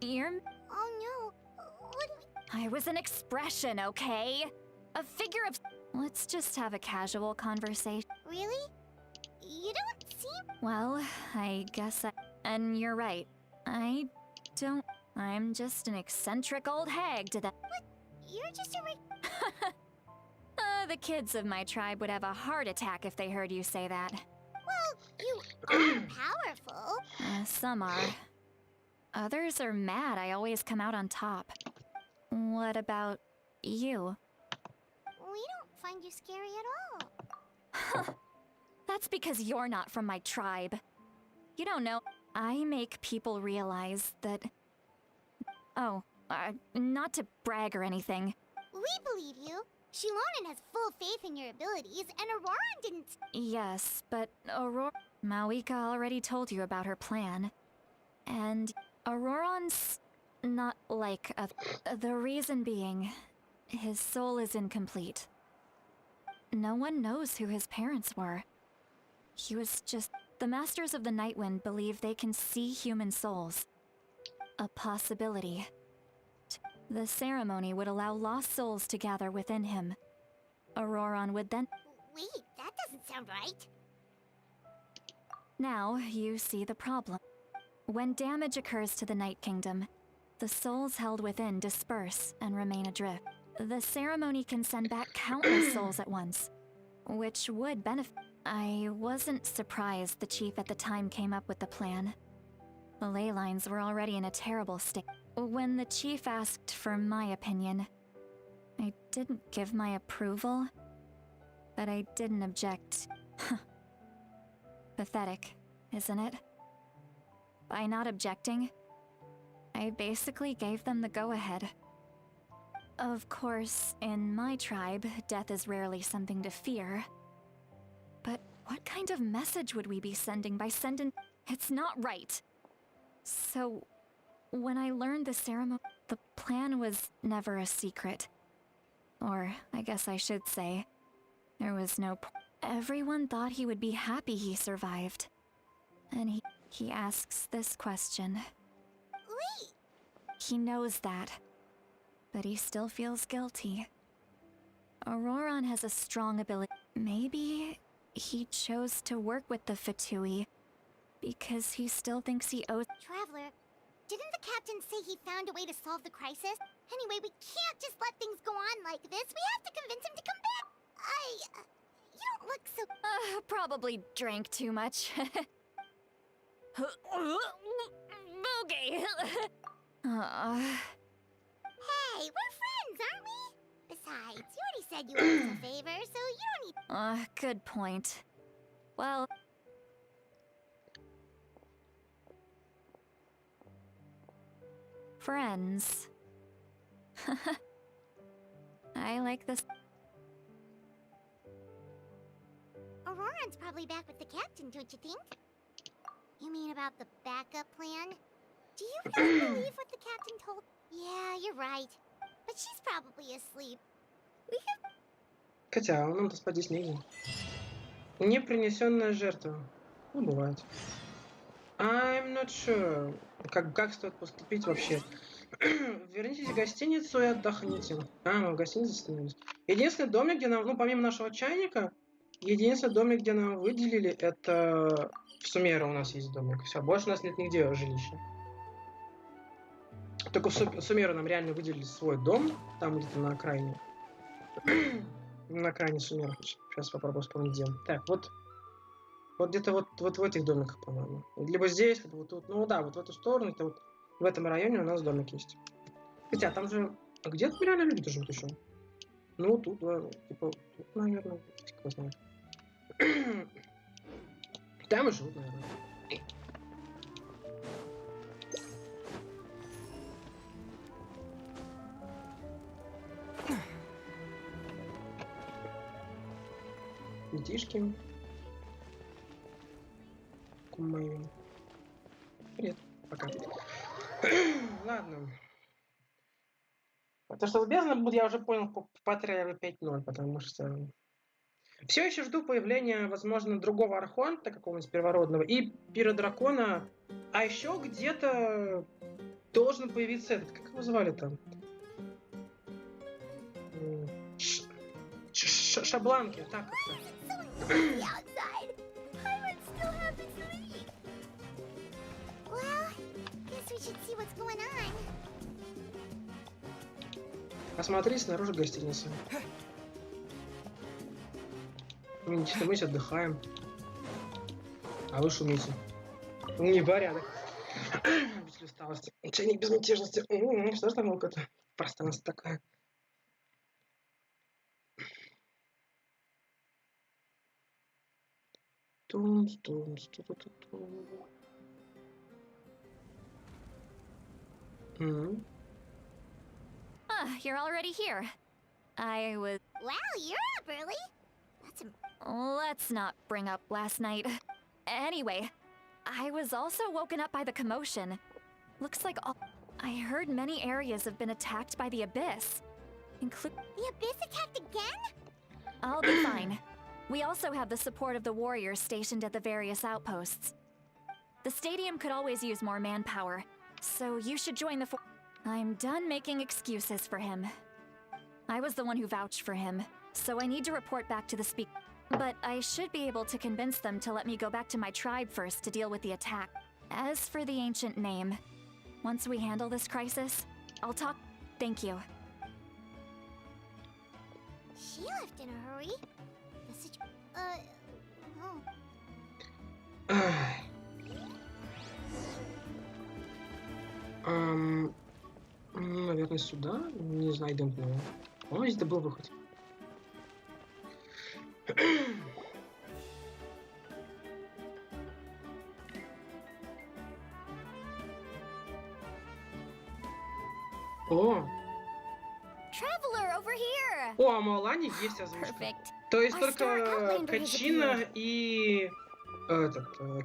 You're... Oh no. What do I was an expression, okay? A figure of... Let's just have a casual conversation. Really? You don't seem. Well, I guess I... And you're right. I don't... I'm just an eccentric old hag to that... What? You're just a The kids of my tribe would have a heart attack if they heard you say that. Well, you are powerful. Some are. Others are mad I always come out on top. What about you? We don't find you scary at all. That's because you're not from my tribe. You don't know. I make people realize that... Oh, not to brag or anything. We believe you. Shilonen has full faith in your abilities, and Auroran didn't. Yes, but Mawuika already told you about her plan. And Auroran's not like a... The reason being, his soul is incomplete. No one knows who his parents were. He was just... The Masters of the Nightwind believe they can see human souls. A possibility. The ceremony would allow lost souls to gather within him. Auroran would then... Wait, that doesn't sound right. Now, you see the problem. When damage occurs to the Night Kingdom, the souls held within disperse and remain adrift. The ceremony can send back countless souls at once, which would benefit... I wasn't surprised the chief at the time came up with the plan. The ley lines were already in a terrible state. When the chief asked for my opinion, I didn't give my approval, but I didn't object. Pathetic, isn't it? By not objecting, I basically gave them the go-ahead. Of course, in my tribe, death is rarely something to fear. But what kind of message would we be sending by sending... It's not right. So, when I learned the ceremony, the plan was never a secret. Or, I guess I should say, there was no... Everyone thought he would be happy he survived. And he asks this question. Wait! He knows that, but he still feels guilty. Auroran has a strong ability. Maybe he chose to work with the Fatui because he still thinks he owes... Traveler, didn't the captain say he found a way to solve the crisis? Anyway, we can't just let things go on like this. We have to convince him to come back. You don't look so... Probably drank too much. Boogie! Hey, we're friends, aren't we? Besides, you already said you owed us a favor, so you don't need... Good point. Well... Friends. I like this... Auroran's probably back with the captain, don't you think? You mean about the backup plan? Do you really believe what the captain told? Yeah, you're right. But she's probably asleep. We have... Хотя он нам-то спать здесь негде. Не принесенная жертва. Ну, бывает. I'm not sure. Как стоит поступить вообще? Вернитесь в гостиницу и отдохните. Мы в гостинице остановились. Единственный домик, где нам... Ну, помимо нашего чайника, единственный домик, где нам выделили, это... В Сумере у нас есть домик. Все, больше у нас нет нигде жилища. Только в Сумере нам реально выделили свой дом, там где-то на окраине. На окраине Сумера. Сейчас попробую вспомнить где. Так, вот где-то вот в этих домиках, по-моему. Либо здесь, либо вот тут. Ну да, вот в эту сторону, это вот в этом районе у нас домик есть. Хотя там же... А где там реально люди живут еще? Ну, тут, типа, тут, наверное, кто знает. Там и живут, наверное. Детишки. Мои. Привет. Пока. Ладно. То, что Бездна будет, я уже понял по трейлеру 5.0, потому что... Все еще жду появления, возможно, другого архонта, какого-нибудь первородного, и пиродракона. А еще где-то должен появиться этот, как его звали там? Шабланки, так как-то. Посмотри снаружи гостиницы. Мы здесь отдыхаем. А вы шумите. Непорядок. Без усталости. Чайник безмятежности. Что ж там какое-то пространство такое? You're already here. I was. Wow, you're up early. That's Let's not bring up last night. Anyway, I was also woken up by the commotion. Looks like I heard many areas have been attacked by the Abyss. the Abyss attacked again? I'll be fine. We also have the support of the warriors stationed at the various outposts. The stadium could always use more manpower, so you should join the I'm done making excuses for him. I was the one who vouched for him, so I need to report back to the speaker. But I should be able to convince them to let me go back to my tribe first to deal with the attack. As for the ancient name, once we handle this crisis, I'll talk. Thank you. She left in a hurry. Наверное, сюда. Не знаю, идем туда. О, здесь был выход. О! Traveler over here. О, а у Алани есть озвучка. Perfect. То есть Our только star outlander has Качина appeared. и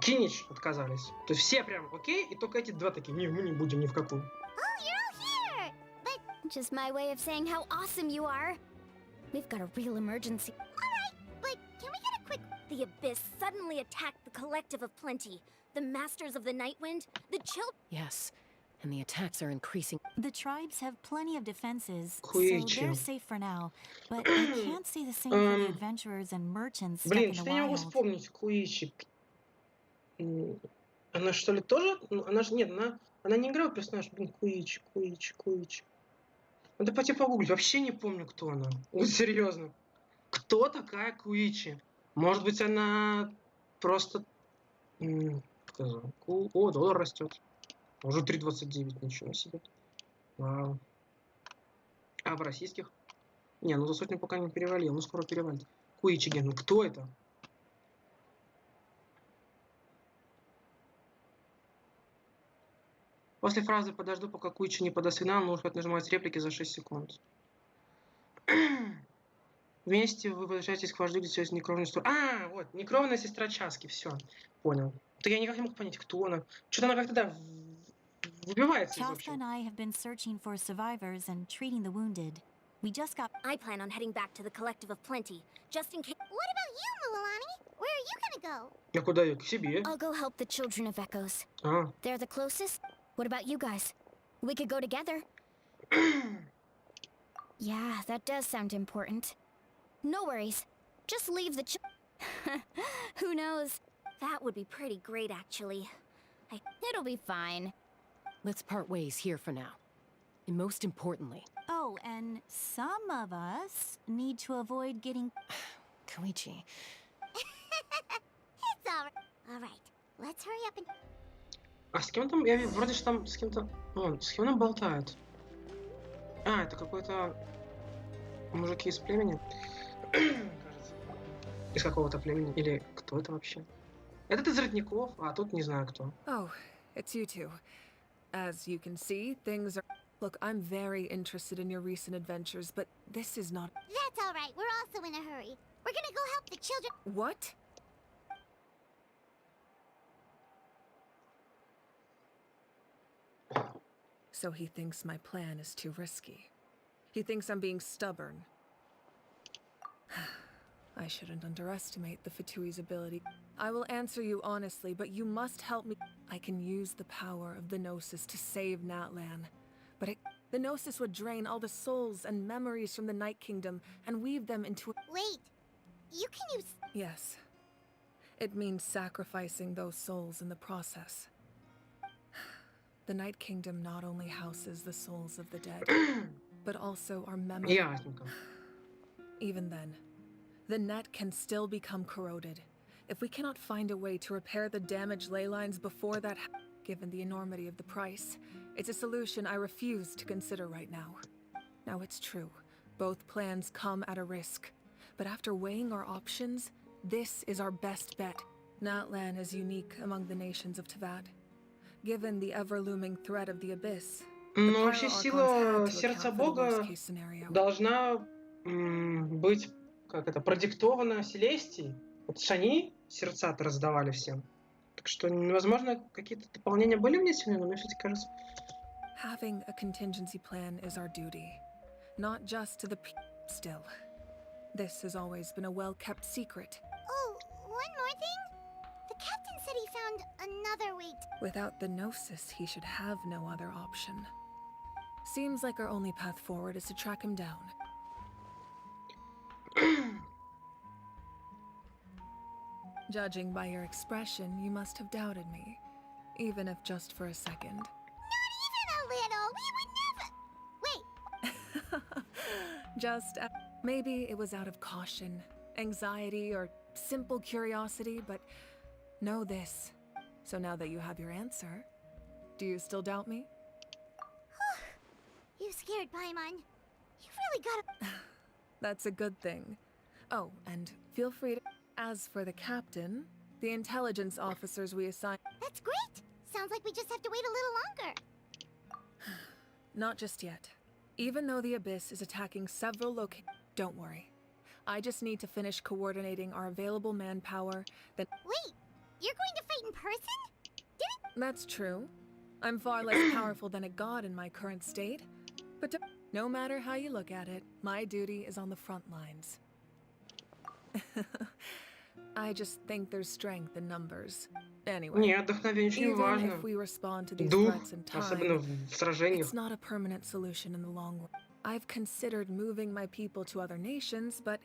Кинич отказались. То есть все прям окей, и только эти два такие, не, мы не будем ни в какую. Oh, you're all here! But Just my way of saying how awesome you are. We've got a real emergency. but can we get a quick The Abyss suddenly attacked the Collective of Plenty, the Masters of the Nightwind, the Yes, and the attacks are increasing. The tribes have plenty of defenses, so Хуичи. they're safe for now. But I can't say the same for the adventurers and merchants stuck Блин, in the что я не могу wild. вспомнить, Куичи. Она что ли тоже? Ну, она же нет, она не играла персонаж. Блин, Куичи. Надо пойти погуглить. Вообще не помню, кто она. Вот серьезно. Кто такая Куичи? Может быть, она просто... О, доллар растет. Уже 3,29, ничего себе. Вау. А в российских? Не, ну за сотню пока не перевалил, ну скоро перевалит. Куичи Ген, ну кто это? После фразы «подожду, пока Куичи не подаст сигнал», нужно нажимать реплики за 6 секунд. Вместе вы возвращаетесь к вождю, где есть некровная сестра. А, вот, некровная сестра Часки, все, понял. То я никак не мог понять, кто она. Что-то она как-то, да, выбивается из Chalfa общего. and I have been searching for survivors and treating the wounded. We just got. I plan on heading back to the Collective of Plenty, just in case. What about you, Mulani? Where are you gonna go? Я куда я? К себе. I'll go help the Children of Echoes. А. They're the closest. What about you guys? We could go together. Yeah, that does sound important. No worries. Just leave the Who knows? That would be pretty great, actually. It'll be fine. Let's part ways here for now. And most importantly, Oh, and some of us need to avoid getting. Koichi, It's alright. Let's hurry up and... А с кем там? Я вроде же там с кем-то... Вон, с кем он болтает? А, это какой-то... Мужики из племени. Кажется. Из какого-то племени. Или кто это вообще? Этот из родников, а тут не знаю кто. Oh, it's you two. As you can see, things are... Look, I'm very interested in your recent adventures, but this is not... That's alright. We're also in a hurry. We're gonna go help the children... What? So he thinks my plan is too risky. He thinks I'm being stubborn. I shouldn't underestimate the Fatui's ability. I will answer you honestly, but you must help me. I can use the power of the Gnosis to save Natlan. But the Gnosis would drain all the souls and memories from the Night Kingdom and weave them into... Wait. You can use... Yes. It means sacrificing those souls in the process. The Night Kingdom not only houses the souls of the dead, but also our memories. Ясненько. Even then, the net can still become corroded. If we cannot find a way to repair the damaged ley lines before that, given the enormity of the price, it's a solution I refuse to consider right now. Now it's true, both plans come at a risk. But after weighing our options, this is our best bet. Natlan is unique among the nations of Tavad. Given the ever-looming threat of the Abyss, Но вообще Pyro Archons сила had to сердца account for the Бога worst-case scenario. должна быть, как это, продиктована Селестией. Вот Шани сердца-то раздавали всем. Так что, возможно, какие-то дополнения были внесены, но мне все-таки кажется... Having a contingency plan is our duty, not just to the still. This has always been a well-kept secret. Oh, one more thing? The captain said he found another way Without the Gnosis, he should have no other option. Seems like our only path forward is to track him down. Judging by your expression, you must have doubted me, even if just for a second. Not even a little! We would never... Wait, Just maybe it was out of caution, anxiety, or simple curiosity, but know this. So now that you have your answer, do you still doubt me? you scared Paimon. You really gotta... That's a good thing. Oh, and feel free to... As for the captain, the intelligence officers we assign... That's great! Sounds like we just have to wait a little longer. Not just yet. Even though the Abyss is attacking several locations... Don't worry. I just need to finish coordinating our available manpower, then... Wait, you're going to fight in person? That's true. I'm far less powerful than a god in my current state. But no matter how you look at it, my duty is on the front lines. I just think there's strength in numbers. Anyway, Нет, вдохновение очень even важно. if we respond to these Дух, threats in особенно time, в сражениях. it's not a permanent solution in the long run. I've considered moving my people to other nations, but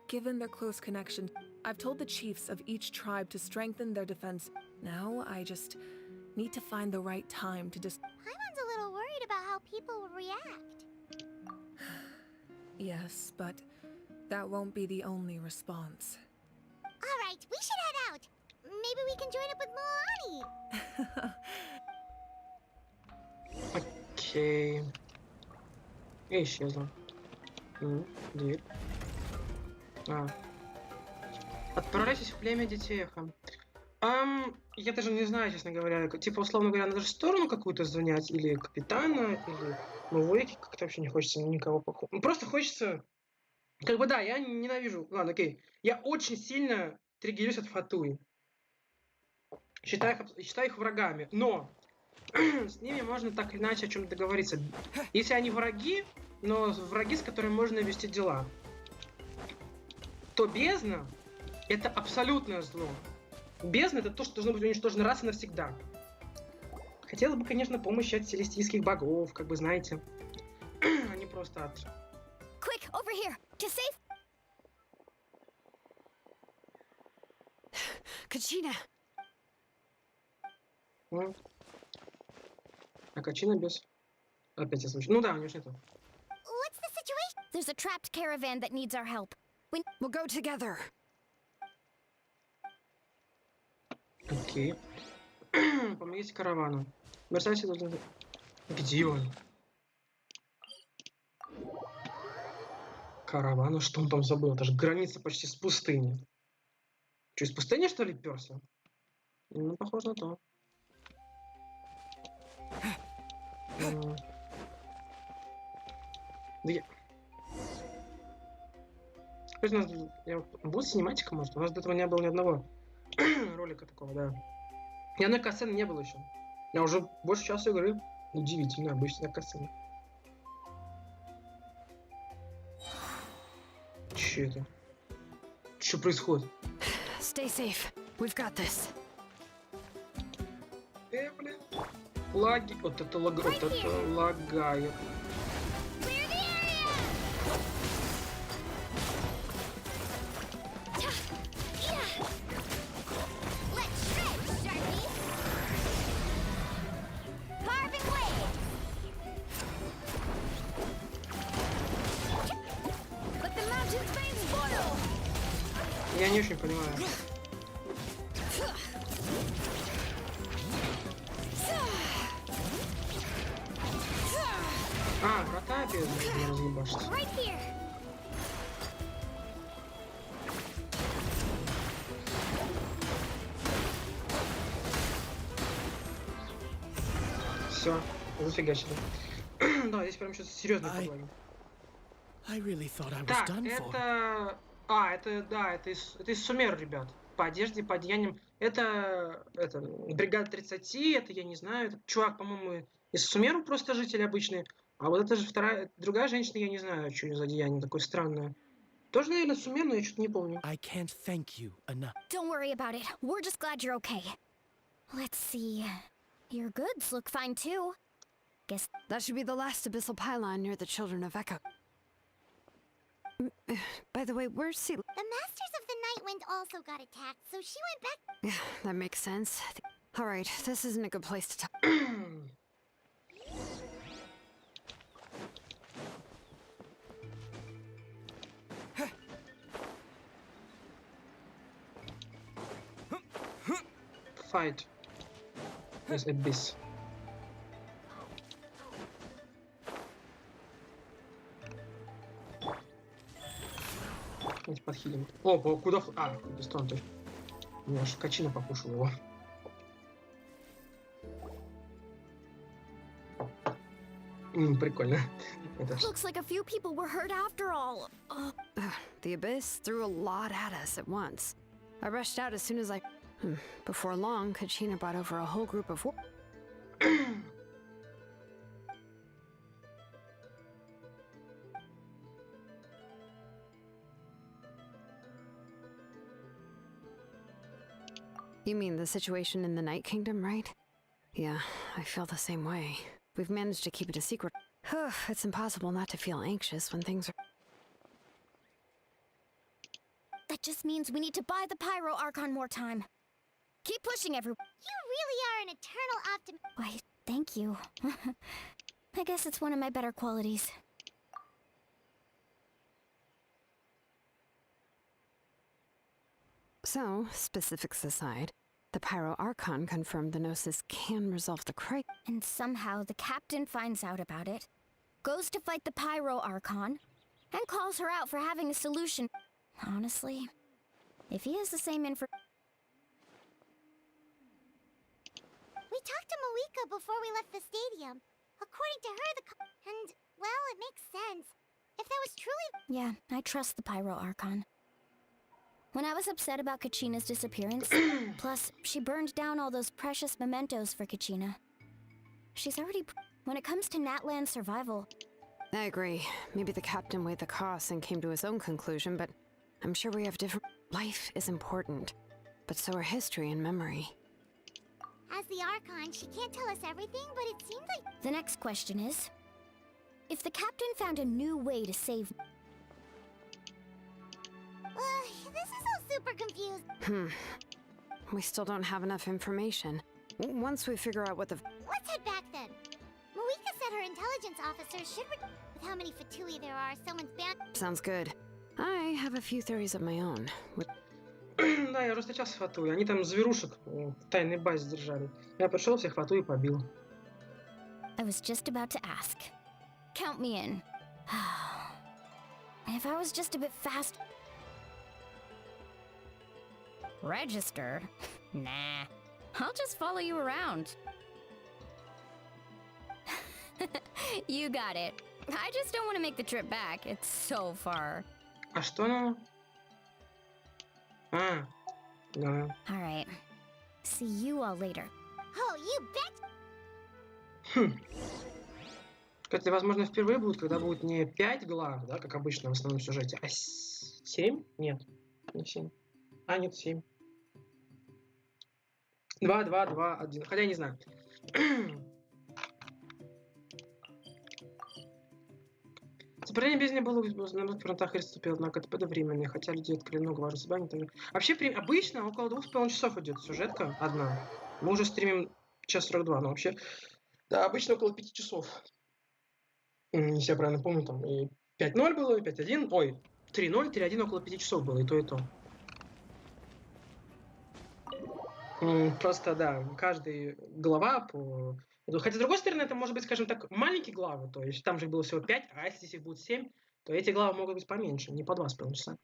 given their close connection, I've told the chiefs of each tribe to strengthen their defense. Now I just need to find the right time to Paimon's a little worried about how people will react. Yes, but that won't be the only response. Alright, we should head out. Maybe we can join up with Moani. Окей. И исчезла. Дверь. Отправляйтесь в племя Детеха. Я даже не знаю, честно говоря. Типа, условно говоря, надо же сторону какую-то занять, или Капитана, или Мавуики. Как-то вообще не хочется никого похож. Просто хочется... Как бы да, я ненавижу... Ладно, окей. Я очень сильно триггерюсь от Фатуи. Считаю их врагами. Но с ними можно так или иначе о чем-то договориться. Если они враги, но враги, с которыми можно вести дела, то бездна — это абсолютное зло. Бездна — это то, что должно быть уничтожено раз и навсегда. Хотела бы, конечно, помощи от селестийских богов, как бы, знаете. А не просто от... Quick, over here! To save... Kachina! А Качина без... Опять я слышу. Ну да, у него нету. What's the situation? There's a trapped caravan that needs our help. We'll go together. Окей. Помогите каравану. Мерсайцы должны... Где он? Каравана? Что он там забыл? Это же граница почти с пустыней. Что, из пустыни, что ли, перся? Ну, похоже на то. Да у нас... Будет синематика, может? У нас до этого не было ни одного ролика такого, да. Ни одной касцены не было еще. Я уже больше часа игры. Удивительно, обычная касцена. Че это? Что происходит? Stay safe. We've got this. Блин. Лаги. Вот это лагает. Я не очень понимаю. Врата опять разъебашься. Все, зафигачили. Да, здесь прям сейчас серьезные проблемы. I really thought I was Так, done for. это... это из Сумер, ребят. По одежде, по одеяниям. Это бригада 30, это, я не знаю, этот чувак, по-моему, из Сумеру просто житель обычный. А вот это же другая женщина, я не знаю, что за одеяние такое странное. Тоже, наверное, Сумер, но я что-то не помню. I can't thank you enough. Don't worry about it. We're just glad you're okay. Let's see. Your goods look fine too. Guess That should be the last abyssal pylon near the Children of Echo. By the way, where's Sea? The Masters of the Night Wind also got attacked, so she went back. Yeah, that makes sense. All right, this isn't a good place to talk. Fight. With Abyss. Давайте подхилим. О, куда... Дистон точно. У меня аж качина покушал его. Прикольно. looks like a few people were hurt after all. The Abyss threw a lot at us at once. I rushed out as soon as I... Before long, Kachina brought over a whole group of... You mean the situation in the Night Kingdom, right? Yeah, I feel the same way. We've managed to keep it a secret. It's impossible not to feel anxious when things are... That just means we need to buy the Pyro Archon more time. Keep pushing everyone. You really are an eternal optimist. Why, thank you. I guess it's one of my better qualities. So, specifics aside, the Pyro Archon confirmed the Gnosis can resolve the crisis. And somehow the captain finds out about it, goes to fight the Pyro Archon, and calls her out for having a solution. Honestly, if he has the same info... We talked to Mawuika before we left the stadium. According to her, and, well, it makes sense. If that was truly... Yeah, I trust the Pyro Archon. When I was upset about Kachina's disappearance, plus she burned down all those precious mementos for Kachina. She's already... When it comes to Natlan's survival... I agree. Maybe the captain weighed the costs and came to his own conclusion, but I'm sure we have different... Life is important, but so are history and memory. As the Archon, she can't tell us everything, but it seems like... The next question is... If the captain found a new way to save... This is all super confused. We still don't have enough information. Once we figure out what the... Let's head back then. Mawuika said her intelligence officer should... With how many Fatui there are, someone's banned... Sounds good. I have a few theories of my own. Да, я уже встречался с Фатуей. Они там зверушек в тайной базе держали. Я пришел, всех Фатуи побил. I was just about to ask. Count me in. If I was just a bit fast... Registered? Nah. I'll just follow you around. You got it. I just don't want to make the trip back. It's so far. А что она? Да. Alright. See you all later. Oh, you bet! Кстати, возможно, впервые будет, когда будет не 5 глав, да, как обычно в основном сюжете, а 7? Нет, не 7. А, нет, 7. 2, 2, 2, 1. Хотя я не знаю. Сопротивление бездны было на фронтах и отступило, однако это подовременное, хотя люди открыли много важных себя. Вообще, обычно около 2,5 часов идет сюжетка одна. Мы уже стримим 1:42, но вообще... Да, обычно около 5 часов. Если я правильно помню, там и 5:0 было, и 5:1. Ой, 3:0, 3:1 около 5 часов было, и то, и то. Просто, да, каждая глава по... Хотя, с другой стороны, это может быть, скажем так, маленькие главы. То есть там же было всего 5, а если их будет 7, то эти главы могут быть поменьше, не по 2,5 часа.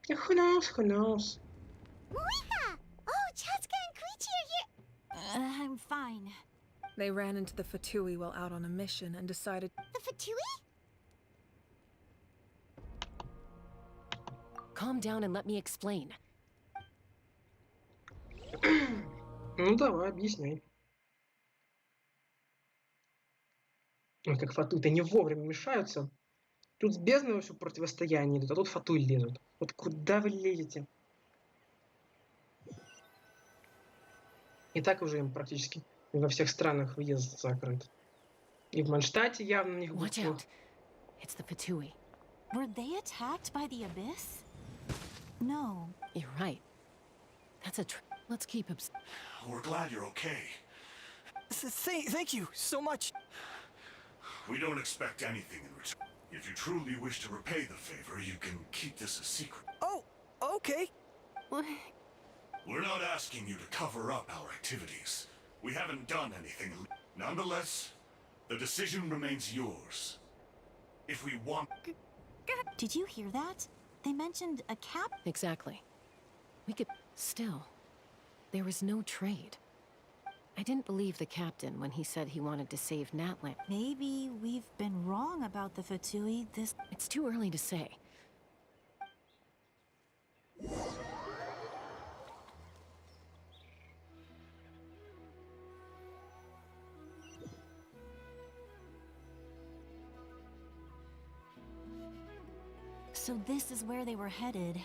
Who knows, who knows? Mawuika! Oh, Chatsuka and Koichi are here! I'm fine. They ran into the Fatui while out on a mission and decided... The Fatui? Calm down and let me explain. Ну давай, объясняй. Ой, как фатуи-то не вовремя мешаются. Тут с бездной все противостояние идут, а тут фатуи лезут. Вот куда вы лезете? И так уже им практически во всех странах въезд закрыт. И в Манштате явно у них Watch будет... out. It's the Fatui. Were they attacked by the abyss? No. You're right. That's a let's keep him. We're glad you're okay. Thank you so much. We don't expect anything in return. If you truly wish to repay the favor, you can keep this a secret. Oh, okay. We're not asking you to cover up our activities. We haven't done anything. Nonetheless, the decision remains yours. If we want... Did you hear that? They mentioned a cap? Exactly. We could... Still, there was no trade. I didn't believe the captain when he said he wanted to save Natlan. Maybe we've been wrong about the Fatui. It's too early to say. So this is where they were headed.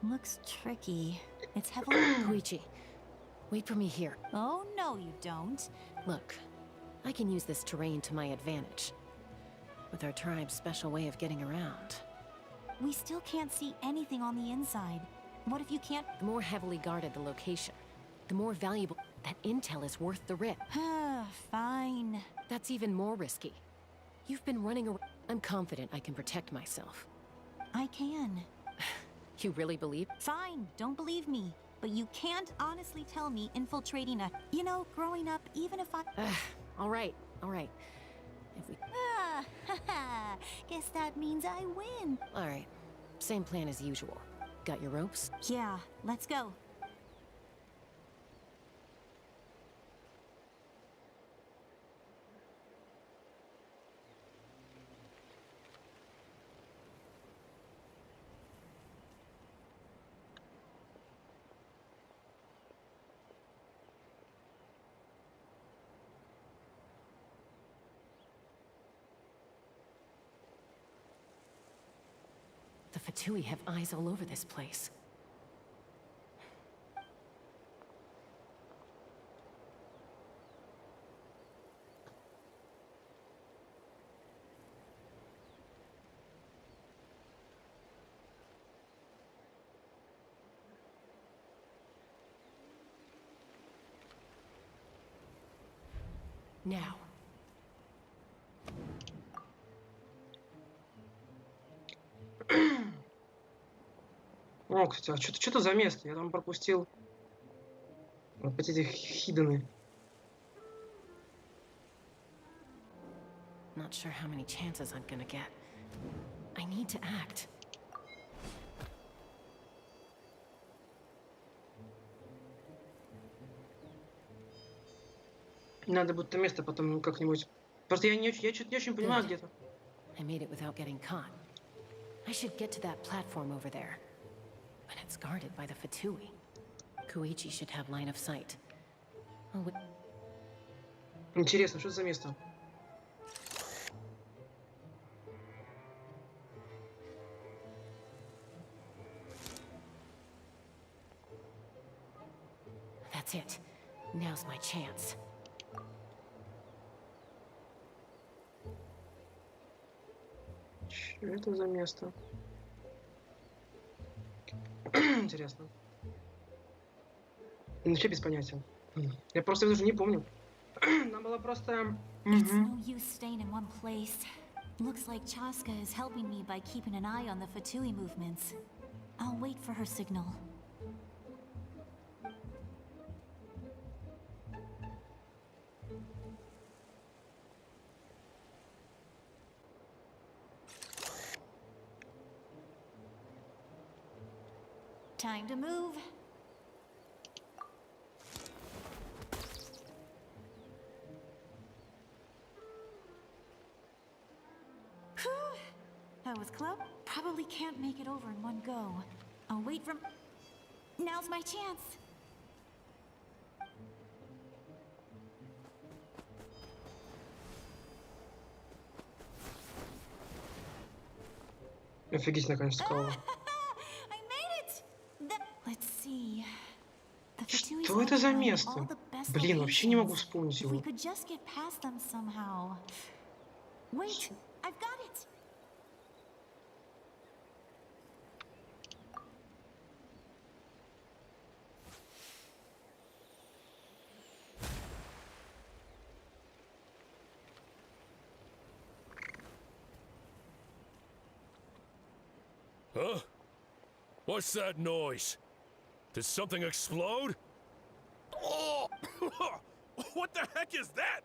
Looks tricky. It's heavily... Koichi, wait for me here. Oh, no you don't. Look, I can use this terrain to my advantage. With our tribe's special way of getting around. We still can't see anything on the inside. What if you can't... The more heavily guarded the location, the more valuable... That intel is worth the risk. Fine. That's even more risky. You've been running around... I'm confident I can protect myself. I can. You really believe? Fine, don't believe me. But you can't honestly tell me infiltrating a... You know, growing up, even if I... All right. If we... Guess that means I win. All right. Same plan as usual. Got your ropes? Yeah, let's go. The Fatui have eyes all over this place. Now. О, кстати, а что-то за место? Я там пропустил вот эти хидены. Not sure how many chances I'm gonna get. I need to act. Надо будет это место потом как-нибудь. Просто я что-то не очень понимаю где-то. I made it without getting caught. I should get to that platform over there. But it's guarded by the Fatui. Koichi should have line of sight. Oh, Интересно, что это за место? That's it. Now's my chance. Что это за место? Интересно. Вообще без понятия. Я просто даже не помню. Нам было просто... It's no use staying in one place. Looks like Chaska is helping me by keeping an eye on the Fatui movements. I'll wait for her signal. Time to move. That was close. Probably can't make it over in one go. I'll wait for... Now's my chance. Офигеть, наконец-то кого. I made it. Let's see. Что это за место? Блин, вообще не могу вспомнить его. We could just get past them somehow. Wait, I've got it. Huh? What's that noise? Did something explode? Oh! What the heck is that?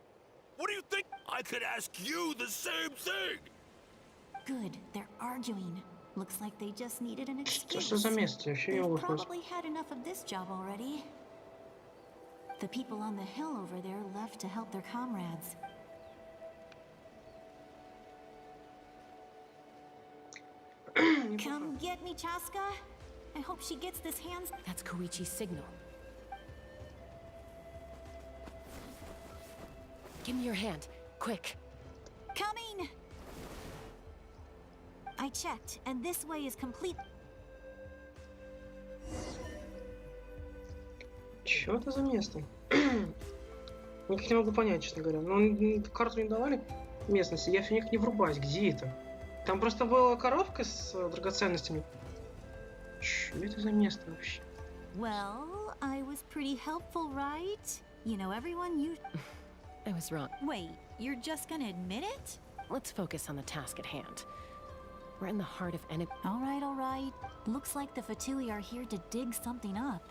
What do you think? I could ask you the same thing! Good, they're arguing. Looks like they just needed an excuse. Что за место? Вообще не могу They've probably had enough of this job already. The people on the hill over there left to help their comrades. Come get me, Chaska. I hope she gets this hands. That's Koichi's signal. Give me your hand, quick. Coming! I checked, and this way is complete. Чё это за место? Никак не могу понять, честно говоря. Но карту не давали местности, я все никак не врубаюсь. Где это? Там просто была коробка с драгоценностями. Чё это за место вообще? Well, I was pretty helpful, right? You know, everyone you... I was wrong. Wait, you're just gonna admit it? Let's focus on the task at hand. We're in the heart of enemy. All right. Looks like the Fatui are here to dig something up.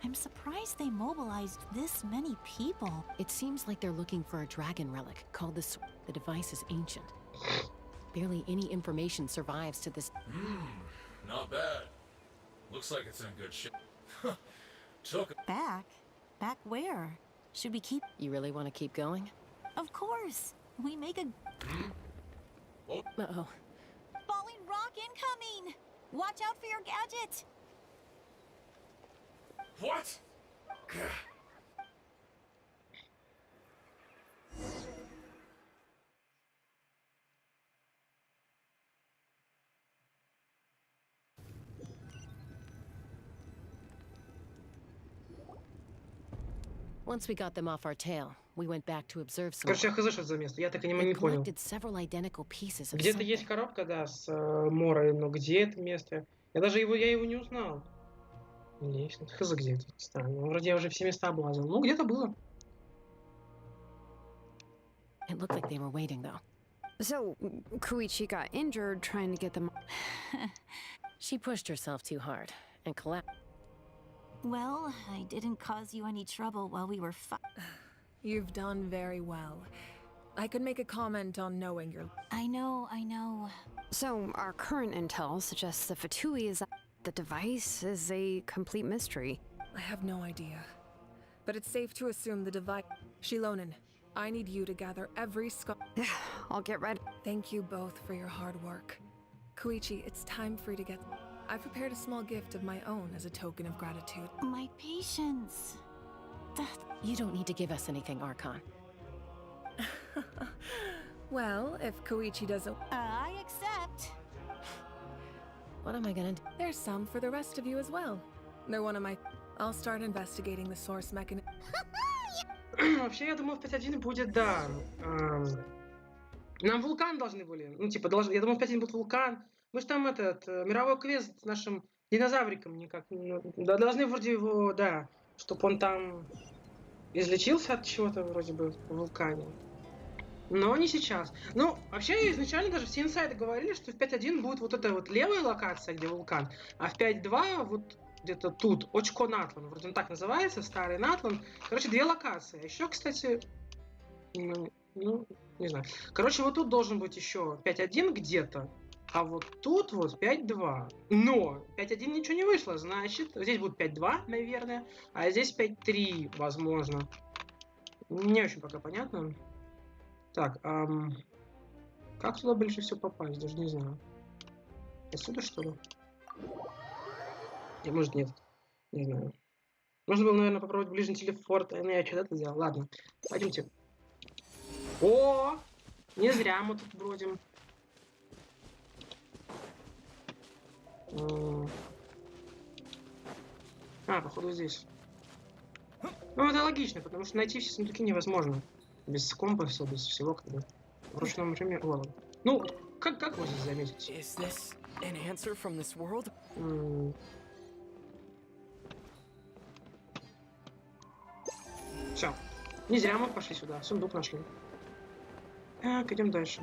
I'm surprised they mobilized this many people. It seems like they're looking for a dragon relic called the Sword. The device is ancient. Barely any information survives to this. Not bad. Looks like it's in good shape. Took Back? Back where? Should we keep... You really want to keep going? Of course! We make a... Uh-oh. Falling rock incoming! Watch out for your gadget! What? Once we got them off our tail, we went back to observe some. Короче, я хз, что это за место. Я так и не понял. Где-то есть коробка, да, с Морой, но где это место? Я его не узнал. Лестница. Хз, где это? Странно. Вроде я уже все места облазил. Ну, где-то было. It looked like they were waiting, though. So, Koichi got injured trying to get them. She pushed herself too hard and collapsed. Well, I didn't cause you any trouble while we were You've done very well. I could make a comment on knowing your... I know. So, our current intel suggests the Fatui is... The device is a complete mystery. I have no idea. But it's safe to assume the device... Shilonen, I need you to gather every I'll get ready. Thank you both for your hard work. Koichi, it's time for you to get... I've prepared a small gift of my own as a token of gratitude. My patience. You don't need to give us anything, Archon. Well, if Koichi doesn't... I accept. What am I gonna do? There's some for the rest of you as well. They're one of my... I'll start investigating the source mechanism. Вообще, я думаю, в 5.1 будет, да. Нам вулкан должны были. Ну, типа, я думаю, в 5.1 будет вулкан. Мы же там мировой квест с нашим динозавриком никак. Да, должны вроде его, да, чтобы он там излечился от чего-то вроде бы в вулкане. Но не сейчас. Ну, вообще, изначально даже все инсайды говорили, что в 5.1 будет вот эта вот левая локация, где вулкан, а в 5.2 вот где-то тут, Очко Натлан, вроде он так называется, старый Натлан. Короче, две локации. А еще, кстати, ну, не знаю. Короче, вот тут должен быть еще 5.1 где-то. А вот тут вот 5.2. Но 5.1 ничего не вышло, значит, здесь будет 5.2, наверное, а здесь 5.3, возможно. Не очень пока понятно. Так, как туда ближе всего попасть, даже не знаю. Отсюда, что ли? Я, может, нет. Не знаю. Можно было, наверное, попробовать ближний телепорт, но я что-то сделал. Ладно, пойдемте. О! Не зря мы тут бродим. Походу здесь. Ну, это логично, потому что найти все сундуки невозможно. Без компаса, без всего, как бы. В ручном режиме. О, ну, как вы здесь заметите? Is this an answer from this world? Все. Не зря мы пошли сюда. Сундук нашли. Так, идем дальше.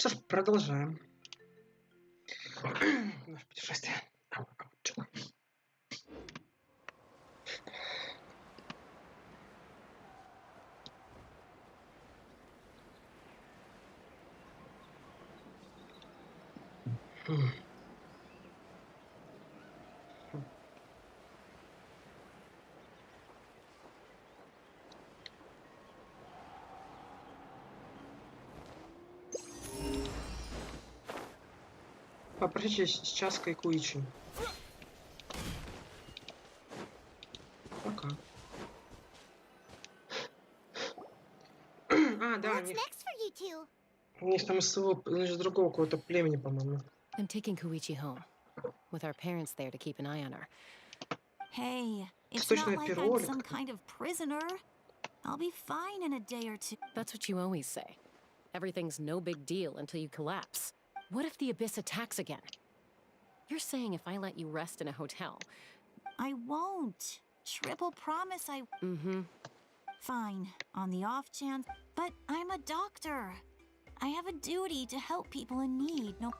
Что ж, продолжаем наше путешествие. Попросите сейчас Кайкуичи. Пока. А, да, What's next for you two? у них там с другого какого-то племени, по-моему. I'm taking Koichi home, with our parents there to keep an eye on her. Hey, it's Восточное not like перо I'm или some как? kind of prisoner. I'll be fine in a day or two. That's what you always say. Everything's no big deal until you collapse. What if the Abyss attacks again? You're saying if I let you rest in a hotel... I won't. Triple promise I... Mm-hmm. Fine, on the off chance. But I'm a doctor. I have a duty to help people in need. No,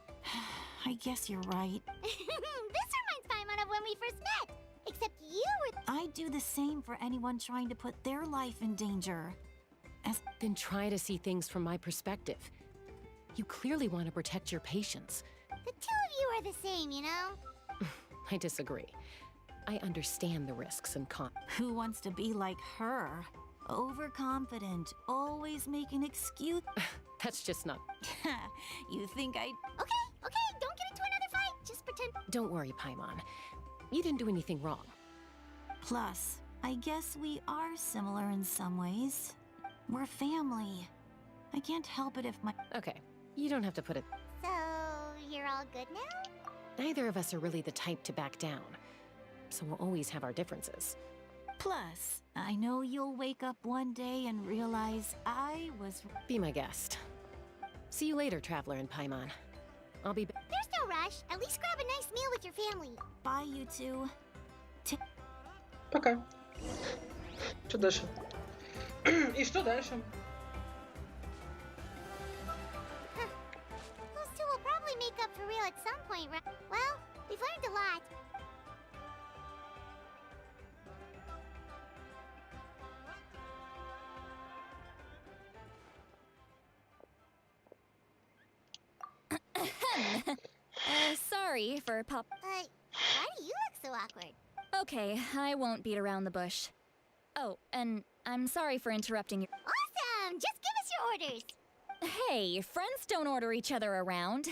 I guess you're right. This reminds Paimon of when we first met. Except you were... I do the same for anyone trying to put their life in danger. Then try to see things from my perspective. You clearly want to protect your patients. The two of you are the same, you know? I disagree. I understand the risks and cons. Who wants to be like her? Overconfident, always make an excuse. That's just not... You think I... Okay, don't get into another fight. Just pretend... Don't worry, Paimon. You didn't do anything wrong. Plus, I guess we are similar in some ways. We're family. I can't help it if my... Okay, you don't have to put it... So, you're all good now? Neither of us are really the type to back down. So we'll always have our differences. Plus, I know you'll wake up one day and realize I was... Be my guest. See you later, Traveler and Paimon. I'll be... There's no rush. At least grab a nice meal with your family. Bye, you two. Пока. Что дальше? И что дальше? Those two will probably make up for real at some point, right? Well, we've learned a lot. Sorry for pop... Why do you look so awkward? Okay, I won't beat around the bush. Oh, and I'm sorry for interrupting you. Awesome! Just give us your orders! Hey, friends don't order each other around.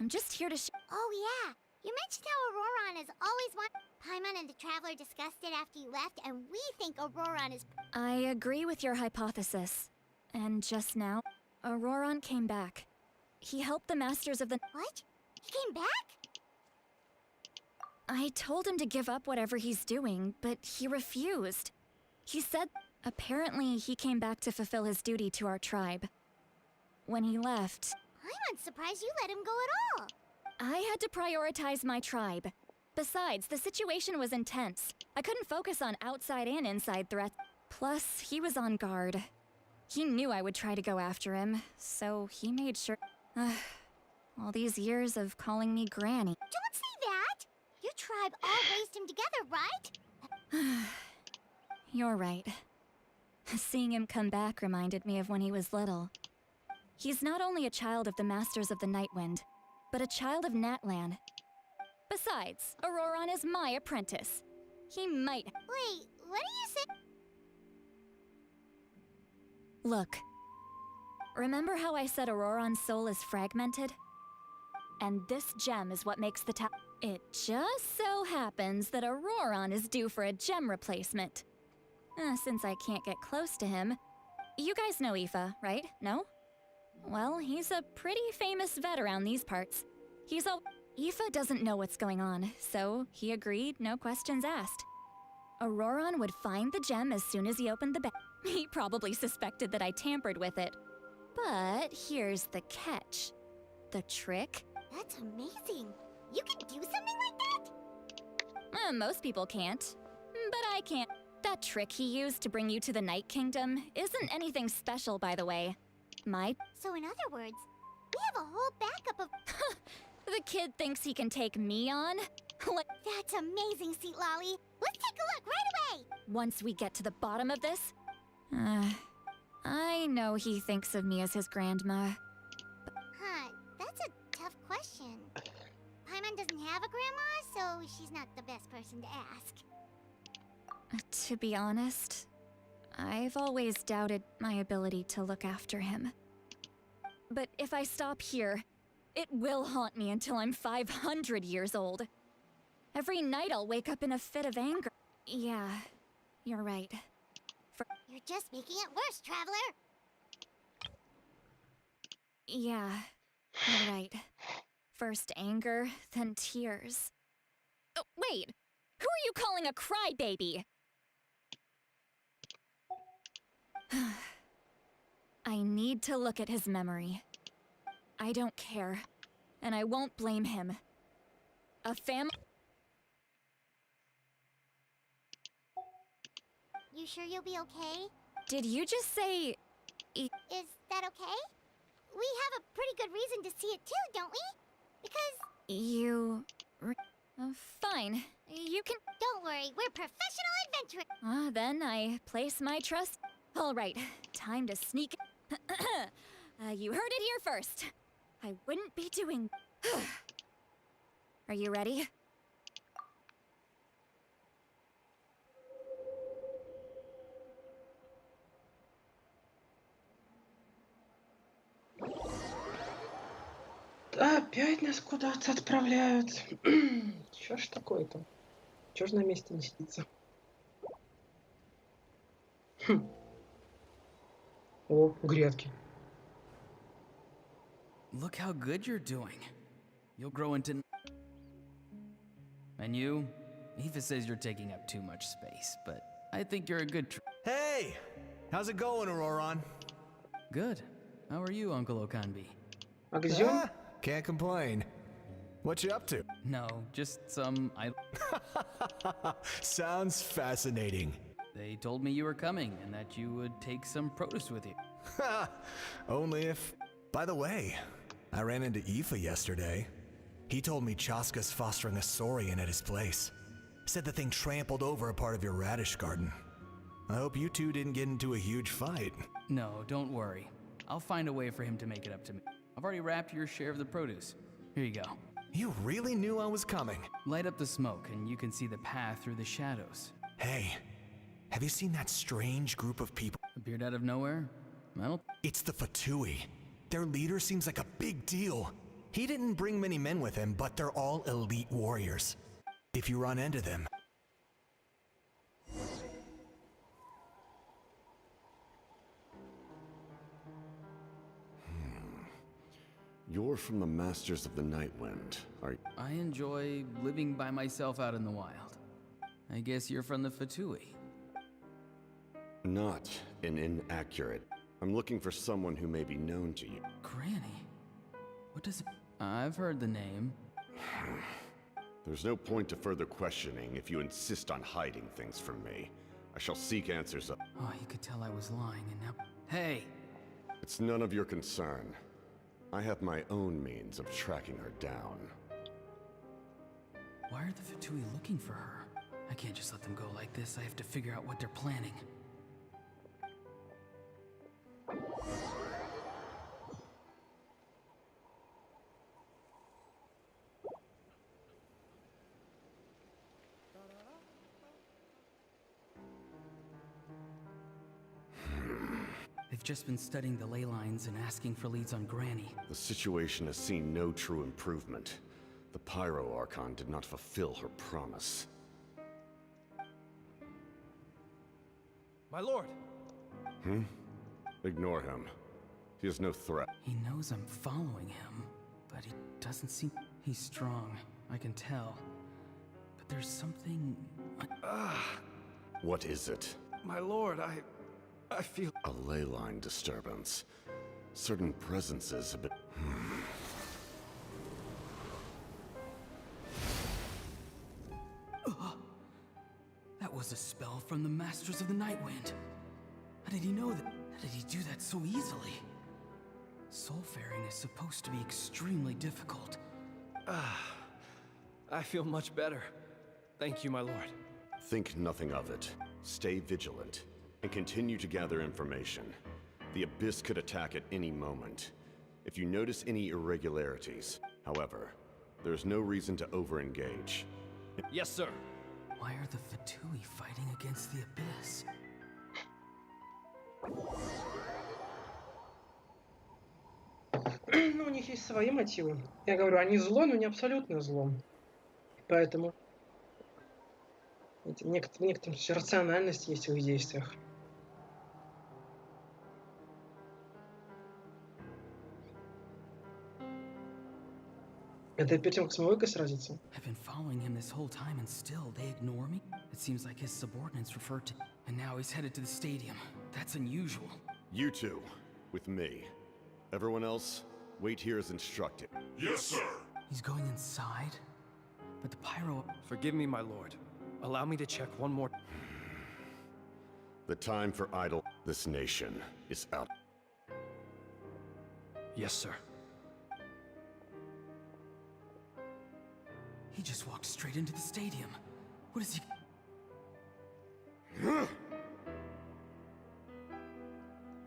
I'm just here to Oh yeah, you mentioned how Auroron has always wanted... Paimon and the Traveler discussed it after you left, and we think Auroron is... I agree with your hypothesis. And just now, Auroron came back. He helped the Masters of the... What? He came back? I told him to give up whatever he's doing, but he refused. He said apparently he came back to fulfill his duty to our tribe. When he left... I'm surprised you let him go at all. I had to prioritize my tribe. Besides, the situation was intense. I couldn't focus on outside and inside threats. Plus, he was on guard. He knew I would try to go after him, so he made sure... all these years of calling me Granny. Don't say that! Your tribe all raised him together, right? You're right. Seeing him come back reminded me of when he was little. He's not only a child of the Masters of the Nightwind, but a child of Natlan. Besides, Auroron is my apprentice. He might... Wait, what do you say? Look. Remember how I said Auroron's soul is fragmented? And this gem is what makes the It just so happens that Auroron is due for a gem replacement. Since I can't get close to him... You guys know Aoife, right? No? Well, he's a pretty famous vet around these parts. He's all... Aoife doesn't know what's going on, so he agreed, no questions asked. Auroron would find the gem as soon as he opened the bag. He probably suspected that I tampered with it. But here's the catch. The trick? That's amazing. You can do something like that? Most people can't. But I can't. That trick he used to bring you to the Night Kingdom isn't anything special, by the way. So in other words, we have a whole backup of... The kid thinks he can take me on? That's amazing, Seat Lolly. Let's take a look right away! Once we get to the bottom of this... I know he thinks of me as his grandma. That's a tough question. Paimon doesn't have a grandma, so she's not the best person to ask. To be honest, I've always doubted my ability to look after him. But if I stop here, It will haunt me until I'm 500 years old. Every night I'll wake up in a fit of anger. Yeah, you're right. You're just making it worse, traveler. Yeah, you're right. First anger, then tears. Oh, wait! Who are you calling a crybaby? I need to look at his memory. I don't care, and I won't blame him. You sure you'll be okay? Did you just say... Is that okay? We have a pretty good reason to see it too, don't we? Because... You... fine. You can... Don't worry, we're professional adventurers. Then I place my trust... Alright, time to sneak... you heard it here first. I wouldn't be doing... Are you ready? Опять нас куда-то отправляют. Чё ж такое-то? Чё ж на месте не сидится? О, грядки. Look how good you're doing. You'll grow into... And you? Eva says you're taking up too much space, but I think you're a good Hey! How's it going, Auroron? Good. How are you, Uncle Okanbi? Can't complain. What you up to? No, just some... Sounds fascinating. They told me you were coming and that you would take some produce with you. Only if... By the way, I ran into Aoife yesterday. He told me Chaska's fostering a saurian at his place. Said the thing trampled over a part of your radish garden. I hope you two didn't get into a huge fight. No, don't worry. I'll find a way for him to make it up to me. I've already wrapped your share of the produce. Here you go. You really knew I was coming. Light up the smoke and you can see the path through the shadows. Hey, have you seen that strange group of people? Appeared out of nowhere? I don't... It's the Fatui. Their leader seems like a big deal. He didn't bring many men with him, but they're all elite warriors. If you run into them... You're from the Masters of the Nightwind, are you? I enjoy living by myself out in the wild. I guess you're from the Fatui. Not an inaccurate. I'm looking for someone who may be known to you. Granny? What does it... I've heard the name. There's no point to further questioning if you insist on hiding things from me. I shall seek answers up. Oh, you could tell I was lying and now... Hey! It's none of your concern. I have my own means of tracking her down. Why are the Fatui looking for her? I can't just let them go like this. I have to figure out what they're planning. They've just been studying the ley lines and asking for leads on Granny. The situation has seen no true improvement. The Pyro Archon did not fulfill her promise. My lord! Ignore him. He is no threat. He knows I'm following him, but he doesn't seem... He's strong, I can tell. But there's something... What is it? My lord, I feel... A ley line disturbance. Certain presences have been... That was a spell from the Masters of the Nightwind. How did he know that? How did he do that so easily? Soulfaring is supposed to be extremely difficult. I feel much better. Thank you, my lord. Think nothing of it. Stay vigilant, and continue to gather information. The Abyss could attack at any moment. If you notice any irregularities, however, there's no reason to over-engage. Yes, sir. Why are the Fatui fighting against the Abyss? Ну, у них есть свои мотивы. Я говорю, они зло, но не абсолютно зло. Поэтому некоторая рациональность есть в их действиях. Это перед тем, как с Мавуикой сразиться. I've been following him this whole time and still they ignore me? It seems like his subordinates referred to... And now he's headed to the stadium. That's unusual. You two, with me. Everyone else, wait here as instructed. Yes, sir. He's going inside? But the pyro... Forgive me, my lord. Allow me to check one more... The time for idle... This nation is out. Yes, sir. He just walked straight into the stadium. What is he...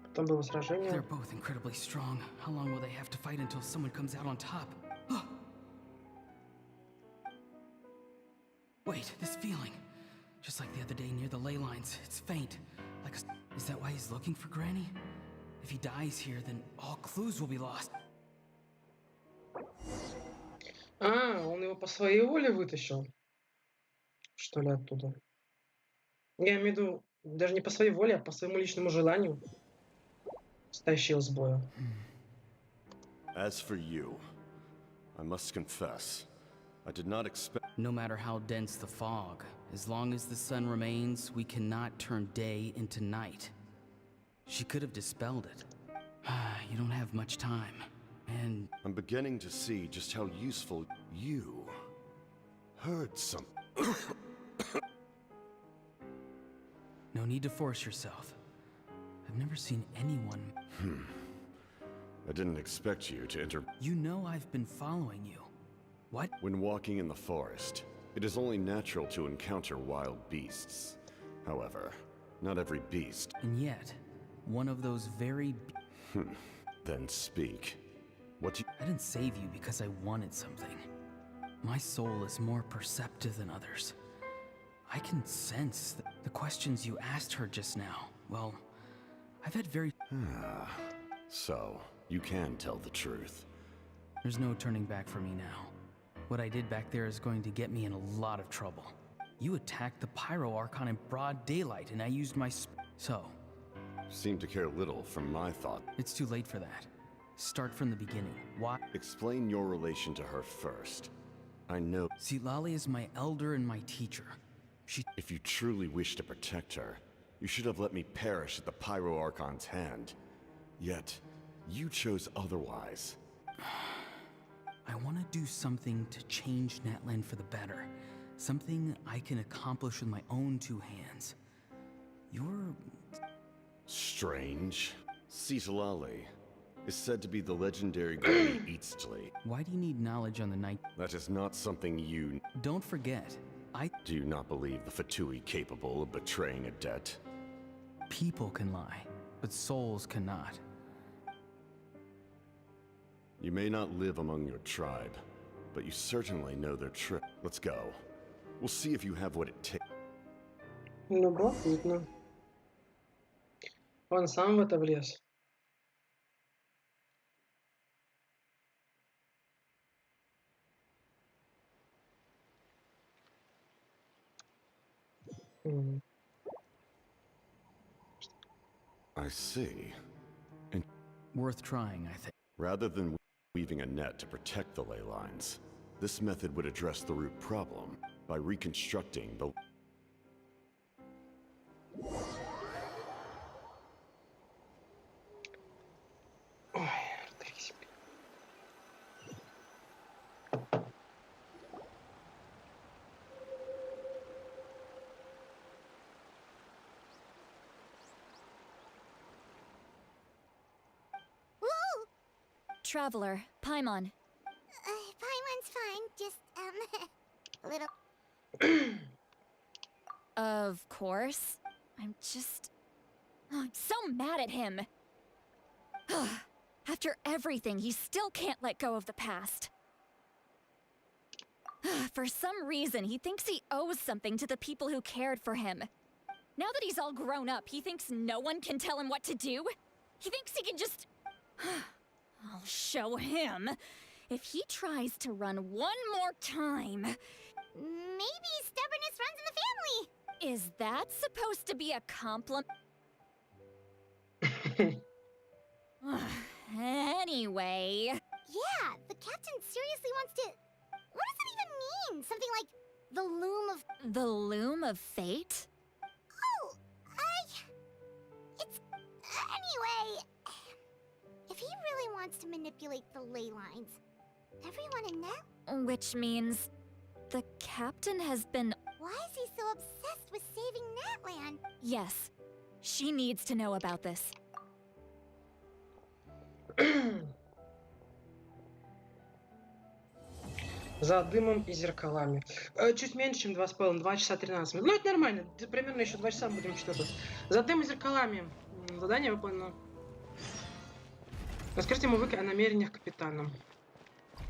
Потом было сражение. They're both incredibly strong. How long will they have to fight until someone comes out on top? Wait, this feeling. Just like the other day near the ley lines. It's faint. Like a... Is that why he's looking for Granny? If he dies here, then all clues will be lost. А, он его по своей воле вытащил. Что ли, оттуда? Я имею в виду, даже не по своей воле, а по своему личному желанию. Стащил с боя. As for you, I must confess, I did not expect... No matter how dense the fog, as long as the sun remains, we cannot turn day into night. She could have dispelled it. You don't have much time. And I'm beginning to see just how useful you heard something. no need to force yourself. I've never seen anyone... I didn't expect you to enter... You know I've been following you. What? When walking in the forest, it is only natural to encounter wild beasts. However, not every beast... And yet, one of those very... Then speak. What you... I didn't save you because I wanted something. My soul is more perceptive than others. I can sense the questions you asked her just now. Well, I've had very... So, you can tell the truth. There's no turning back for me now. What I did back there is going to get me in a lot of trouble. You attacked the Pyro Archon in broad daylight, and I used my So... Seem to care little from my thought. It's too late for that. Start from the beginning. Why? Explain your relation to her first. I know... See, Lali is my elder and my teacher. If you truly wish to protect her, you should have let me perish at the Pyro Archon's hand. Yet, you chose otherwise. I want to do something to change Natlan for the better. Something I can accomplish with my own two hands. You're... Strange. Citalali is said to be the legendary Granny Eatsley. Why do you need knowledge on the night? That is not something you... Don't forget, Do you not believe the Fatui capable of betraying a debt? People can lie, but souls cannot. You may not live among your tribe, but you certainly know their trick. Let's go. We'll see if you have what it takes. Любопытно. Он сам в это влез. I see. Worth trying, I think. Rather than weaving a net to protect the ley lines, this method would address the root problem by reconstructing the... Traveler, Paimon. Paimon's fine, just, a little... Of course. I'm just... I'm so mad at him. After everything, he still can't let go of the past. For some reason, he thinks he owes something to the people who cared for him. Now that he's all grown up, he thinks no one can tell him what to do? He thinks he can just... I'll show him. If he tries to run one more time... Maybe stubbornness runs in the family. Is that supposed to be a compliment? Anyway... Yeah, the captain seriously wants to... What does that even mean? Something like the loom of... The loom of fate? Oh, It's... Anyway... If he really wants to manipulate the ley lines, everyone in Net... Which means... the captain has been... Why is he so obsessed with saving Natland? Yes. She needs to know about this. За дымом и зеркалами. Чуть меньше, чем 2,5, 2 часа 13 минут. Ну, это нормально. Примерно еще 2 часа будем читать. За дымом и зеркалами. Задание выполнено. Расскажите Мавуике о намерениях капитана.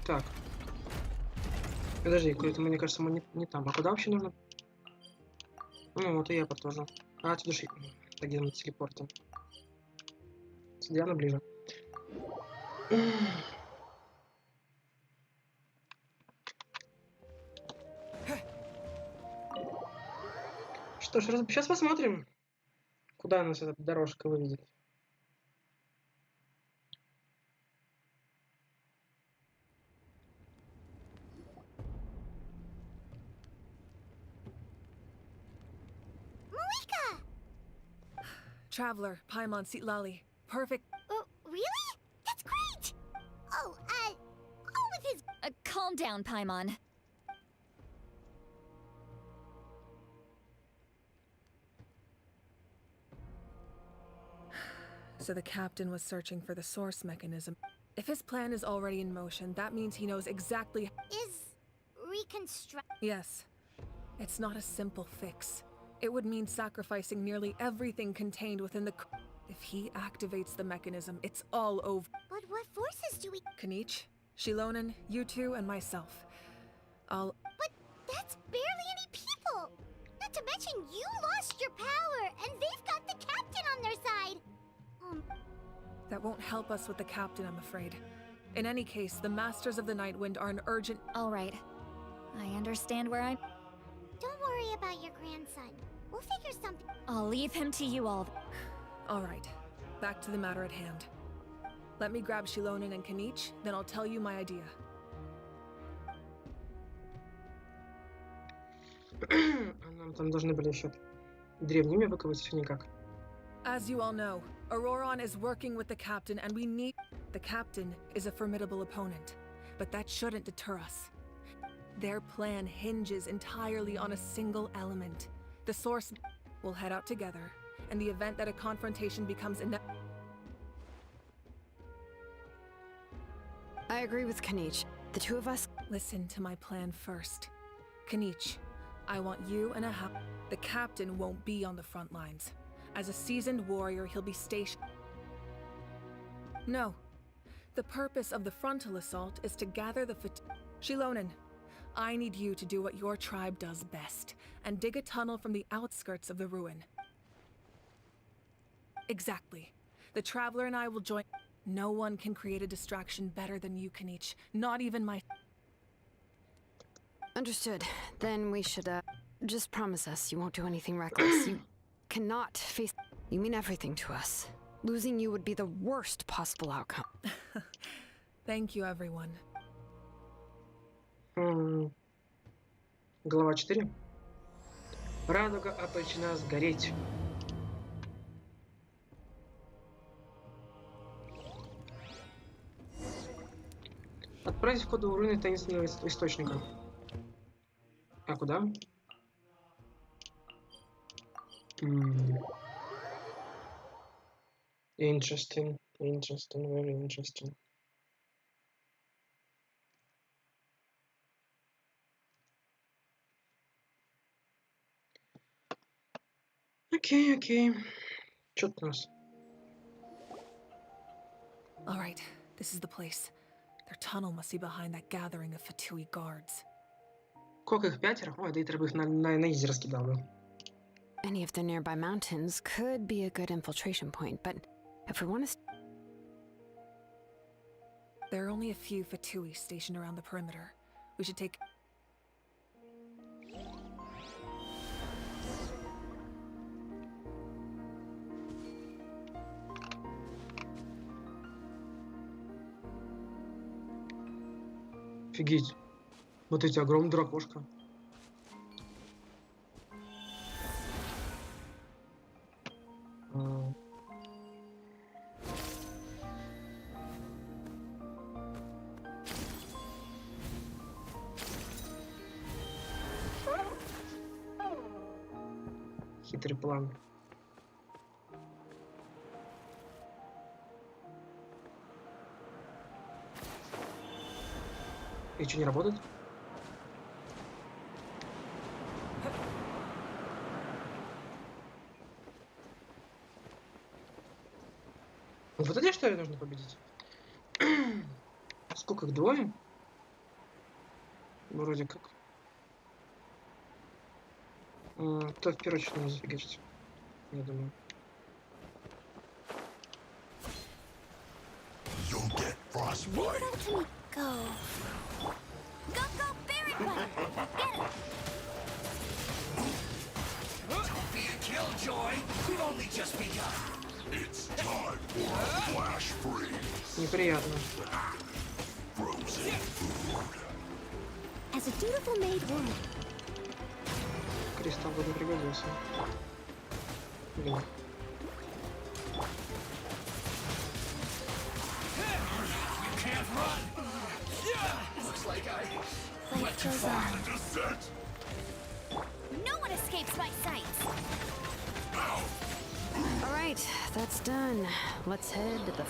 Так. Подожди, какой-то, мне кажется, мы не там. А куда вообще нужно? Ну, вот и я тоже. А, отсюда же... Так, где мы телепортом? Сюда, на ближе. Что ж, сейчас посмотрим, куда нас эта дорожка выведет. Mawuika! Traveler, Paimon Sitlali. Perfect. Really? That's great! Oh, with his... Calm down, Paimon. So the captain was searching for the source mechanism. If his plan is already in motion, that means he knows exactly... Is... reconstruct... Yes. It's not a simple fix. It would mean sacrificing nearly everything contained within the... If he activates the mechanism, it's all over. But what forces do we... Kanich, Shilonen, you two, and myself. I'll... But that's barely any people! Not to mention you lost your power, and they've got the captain on their side! That won't help us with the captain, I'm afraid. In any case, the Masters of the Nightwind are an urgent... All right. I understand where I'm... Don't worry about your grandson. We'll figure something... I'll leave him to you all. All right. Back to the matter at hand. Let me grab Shilonen and Kanich, then I'll tell you my idea. Нам там должны были еще древними выковать или никак? As you all know, Auroron is working with the captain and we need... The captain is a formidable opponent, but that shouldn't deter us. Their plan hinges entirely on a single element. The source will head out together, and the event that a confrontation becomes I agree with Kanich. The two of us... Listen to my plan first. Kanich, I want you and The captain won't be on the front lines. As a seasoned warrior, he'll be stationed... No. The purpose of the frontal assault is to gather the Shilonen, I need you to do what your tribe does best, and dig a tunnel from the outskirts of the ruin. Exactly. The Traveler and I will join... No one can create a distraction better than you, Kanich. Not even my... Understood. Then we should, just promise us you won't do anything reckless. You cannot face... You mean everything to us. Losing you would be the worst possible outcome. Thank you, everyone. Глава 4. Радуга обречена сгореть. Отправить в коду руны таинственного источника. А куда? Interesting, very interesting. Окей. Чё тут у нас? All right, this is the place. Their tunnel must be behind that gathering of Fatui guards. Сколько их, 5? Ой, да Итэр бы их на изи раскидал бы. Any of the nearby mountains could be a good infiltration point, but if we want to... There are only a few Fatui stationed around the perimeter. We should take... Офигеть. Вот эти огромные дракошка. Хитрый план. И что, не работает? Вот это что ли нужно победить? Сколько их, двое? Вроде как. То в первую очередь надо зафигачить. Я думаю. Неприятно. As a dutiful maid woman. Кристалл бы не пригодился. Блин. Life goes on. No one escapes my sights. All right, that's done. Let's head to the...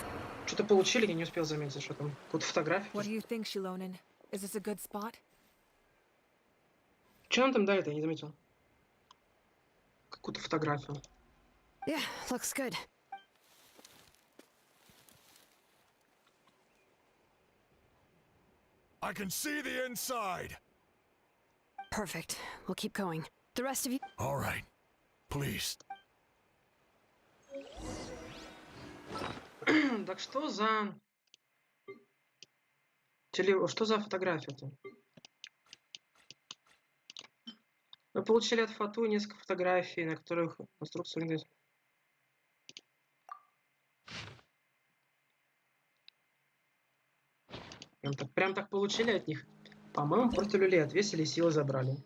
Что-то получили, я не успел заметить, что там. Какую-то фотографию. What do you think, Shilonen? Is this a good spot? Что нам там дали-то, я не заметил. Какую-то фотографию. Yeah, looks good. I can see the inside. Perfect. We'll keep going. The rest of you... All right. Please. Так что за... Что за фотография-то? Мы получили от Фату несколько фотографий, на которых конструкция выглядит. Прям так получили от них. По-моему, просто люлей отвесили и силы забрали.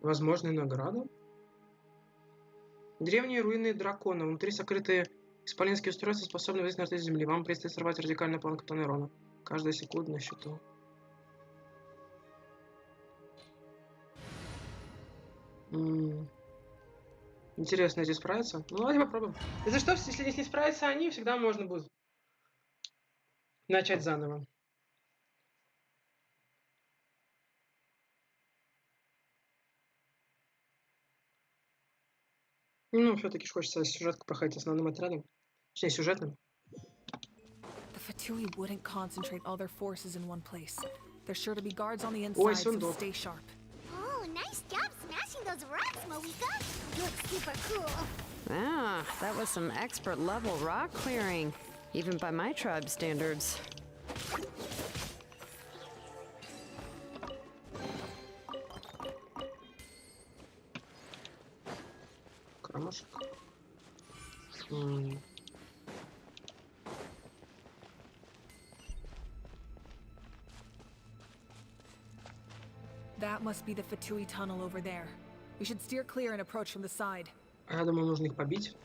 Возможные награды. Древние руины дракона. Внутри сокрытые исполинские устройства, способны воздействовать на земли. Вам предстоит сорвать радикальный план Капитано. Каждая секунда на счету. Интересно, эти справятся? Ну, давайте попробуем. Если что, если не справятся они, всегда можно будет начать заново. Ну, все-таки хочется сюжетку проходить основным отрядом. Точнее, сюжетным. The Fatui wouldn't concentrate all their forces in one place. There's sure to be guards on the inside, so stay sharp. Oh, nice job smashing those rocks, Mawuika. You look super cool. Ah, that was some expert level rock clearing, even by my tribe standards. Камушек. That must be the Fatui tunnel over there. We should steer clear and approach from the side. Я думаю, нужно их побить.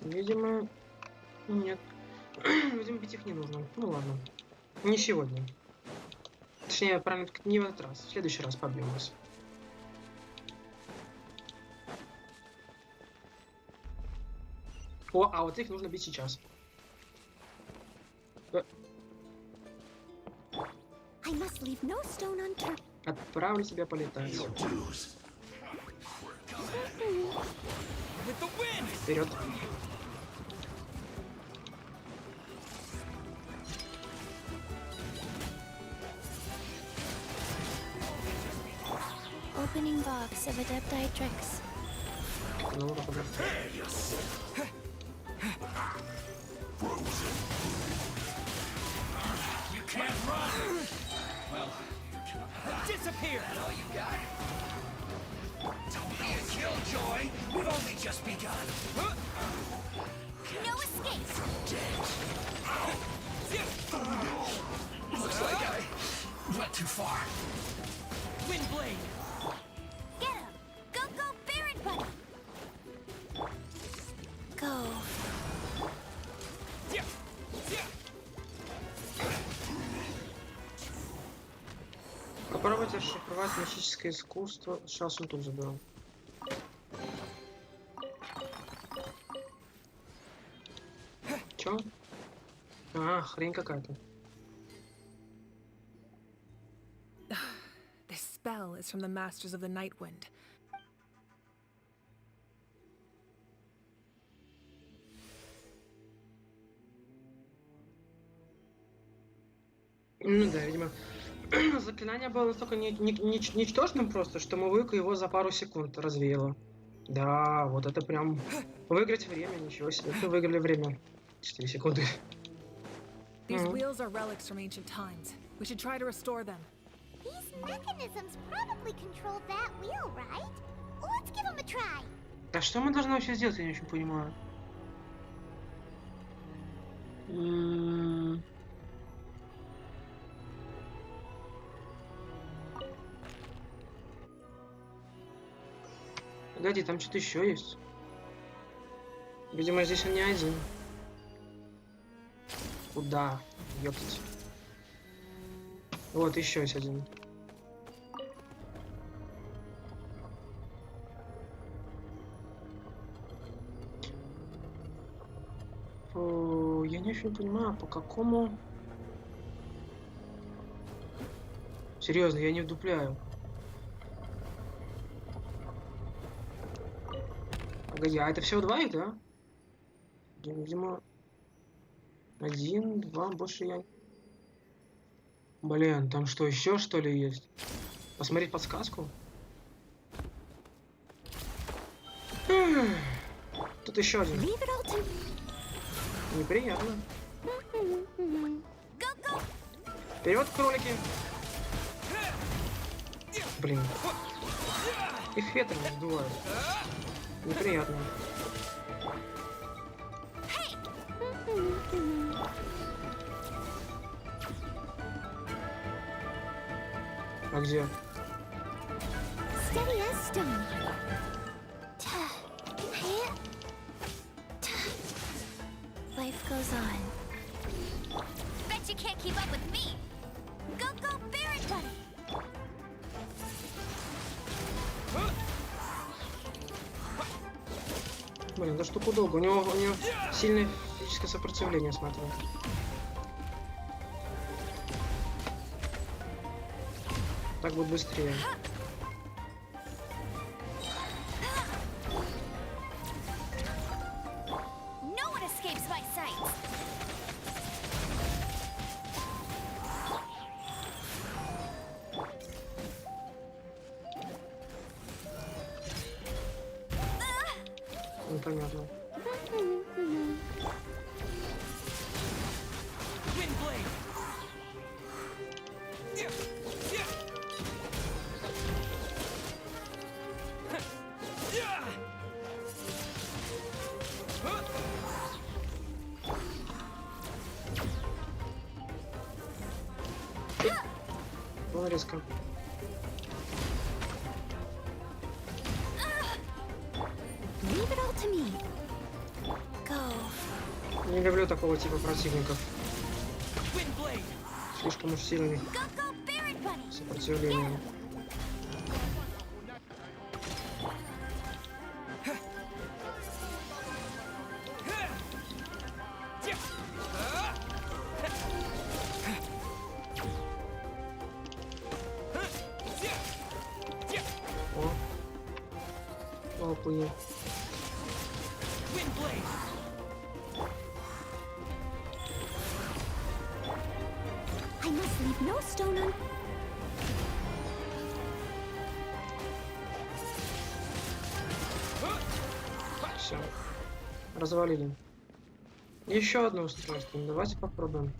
Видимо, нет. Видимо, бить их не нужно. Ну ладно. Не сегодня. Точнее, правильно, не в этот раз. В следующий раз побьем вас. О, а вот их нужно бить сейчас. Отправлю тебя полетать. Вперед. Opening box of Adepti tricks. Ну, вот так. Disappear! That's all you got? Don't be a killjoy! We've only just begun! No escape! Looks like I went too far. Windblade! Get him! Go, go, Baron Buddy! Go. Попробуйте расшифровать магическое искусство. Сейчас он тут заберу. Чё? А, хрень какая-то. This spell is from the Masters of the Night Wind. Ну да, видимо. Заклинание было настолько ничтожным просто, что Мавуика его за пару секунд развеяла. Да, вот это прям выиграть время, ничего себе. Мы выиграли время. 4 секунды. These wheels are relics from ancient times. We should try to restore them. These mechanisms probably control that wheel, right? Let's give them a try. А что мы должны вообще сделать, я не очень понимаю. Погоди, там что-то еще есть. Видимо, здесь он не один. Куда? Ёптать. Вот, еще есть один. Фу, я не очень понимаю, по какому... Серьезно, я не вдупляю. Погоди, а это всего 2 их, да? Видимо... 1, 2, больше я... Блин, там что, еще что ли есть? Посмотреть подсказку? Тут еще один. Неприятно. Вперед, кролики! Блин. Их ветром сдувают. Неприятно. А где? Steady as stone. Life goes on. Bet you can't keep up with me. Go, go, Baron Buddy! Блин, да штуку долго. У него сильное физическое сопротивление, смотрю. Так будет быстрее. No one escapes my sight. Непонятно. Было резко. Leave it all to me. Go. Не люблю такого типа противников. Слишком уж сильный сопротивление. О, плыл. I must leave no stone un... Все. Развалили. Еще одно устройство. Давайте попробуем.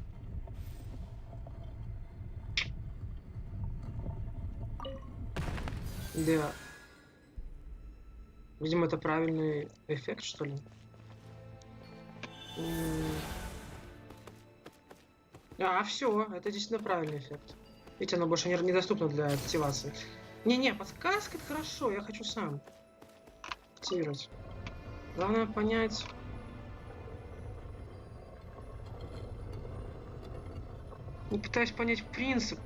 Да. Видимо, это правильный эффект, что ли? Все, это действительно правильный эффект. Видите, оно больше недоступно для активации. Не-не, подсказка это хорошо, я хочу сам активировать. Главное понять. Не пытаюсь понять принцип.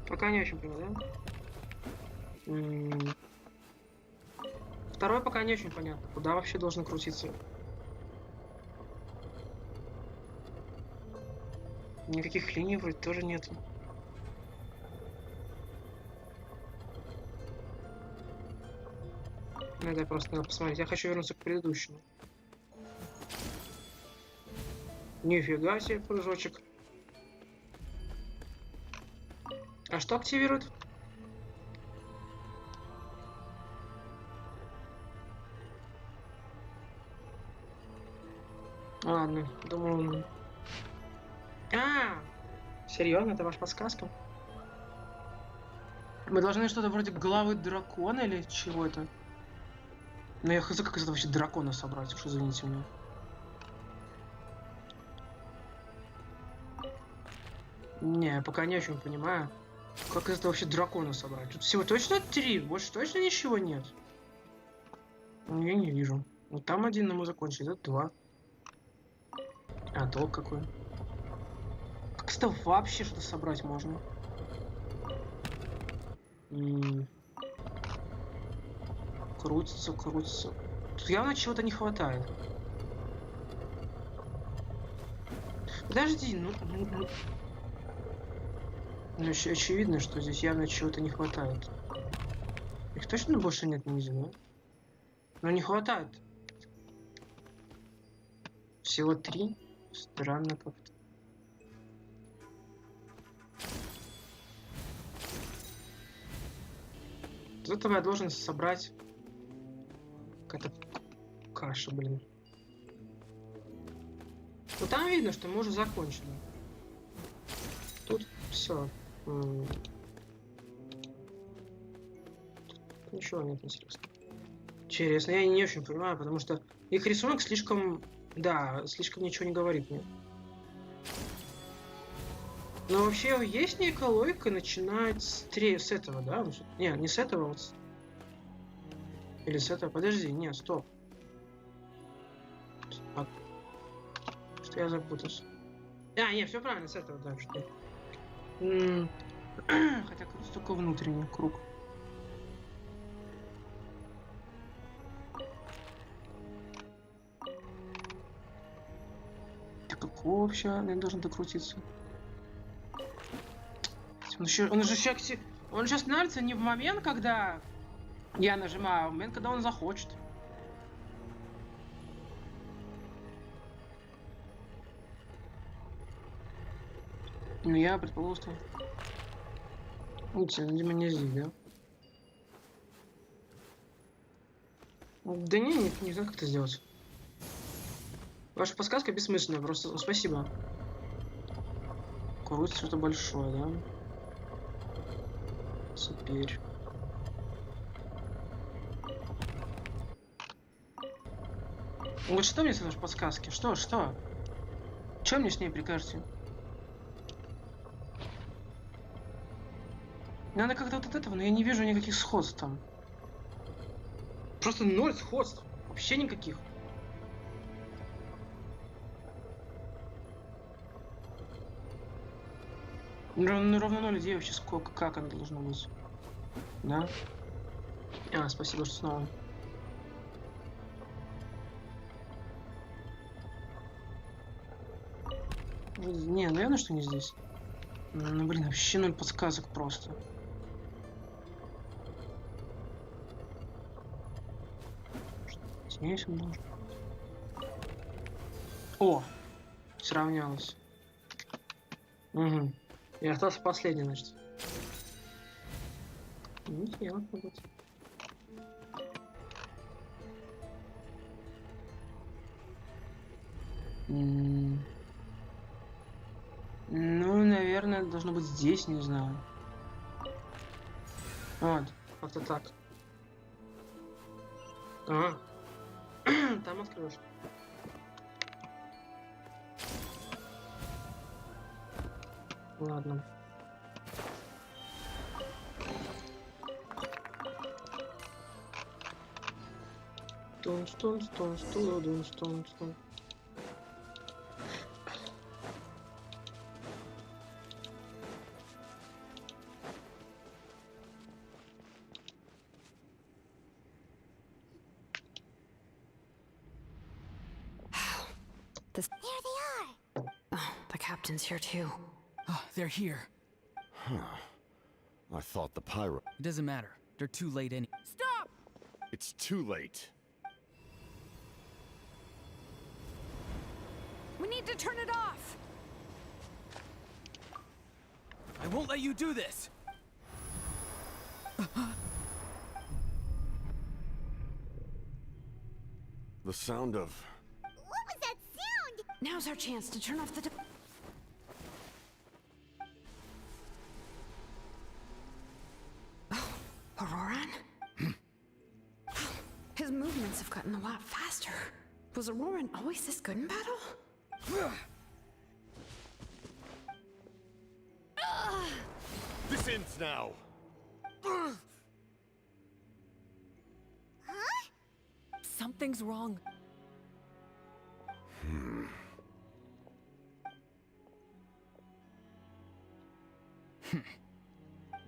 Пока не очень понимаю, да? Второе пока не очень понятно. Куда вообще должен крутиться? Никаких линий вроде тоже нету. Надо просто посмотреть. Я хочу вернуться к предыдущему. Нифига себе, прыжочек. А что активирует? Ладно, думаю... Серьезно, это ваша подсказка? Мы должны что-то вроде головы дракона или чего-то? Ну я хз, как из этого вообще дракона собрать, уж извините меня. Не, я пока не очень понимаю, как из этого вообще дракона собрать. Тут всего точно 3, больше точно ничего нет. Ну, я не вижу. Вот там один, но мы закончили, это 2. Толк какой. Как из этого вообще что-то собрать можно? Крутится, крутится. Тут явно чего-то не хватает. Подожди, ну очевидно, что здесь явно чего-то не хватает. Их точно больше нет нигде, да? Но не хватает. Всего 3. Странно как-то. Из этого я должен собрать какая-то каша, блин. Ну там видно, что мы уже закончили. Тут все. Ничего нет интересного. Интересно, я не очень понимаю, потому что их рисунок слишком... Да, слишком ничего не говорит мне. Но вообще есть некая логика начинать с этого, да? Не с этого, вот. Или с этого. Подожди, нет, стоп. Что я запутался? Нет, все правильно, с этого дальше. Хотя круг только внутренний круг. Какого вообще я должен докрутиться? Он же становится не в момент, когда я нажимаю, а в момент, когда он захочет. Ну я предположил, что... Видимо, не здесь, да? Да не знаю, как это сделать. Ваша подсказка бессмысленная, просто спасибо. Крутится что-то большое, да? Теперь. Вот что мне с вашей подсказки? Что? Что мне с ней прикажете? Надо как-то вот от этого, но я не вижу никаких сходств там. Просто 0 сходств. Вообще никаких. Ровно 0 идей вообще сколько, как оно должно быть. Да? Спасибо, что снова. Не, наверное, что не здесь. Ну, блин, вообще 0 подсказок просто. Здесь он должен. О! Сравнялось. Угу. И остался последний, значит. Нихера будет. Ну, наверное, должно быть здесь, не знаю. Вот, как-то так. А, там откроешь. Ладно. Стун. This. There they are! Oh, the captain's here too. Oh, they're here. Huh. I thought the pyro... It doesn't matter. They're too late any- Stop! It's too late. We need to turn it off! I won't let you do this! The sound of... What was that sound? Now's our chance to turn off the... Oh, Auroran? His movements have gotten a lot faster. Was Auroran always this good in battle? This ends now! Huh? Something's wrong.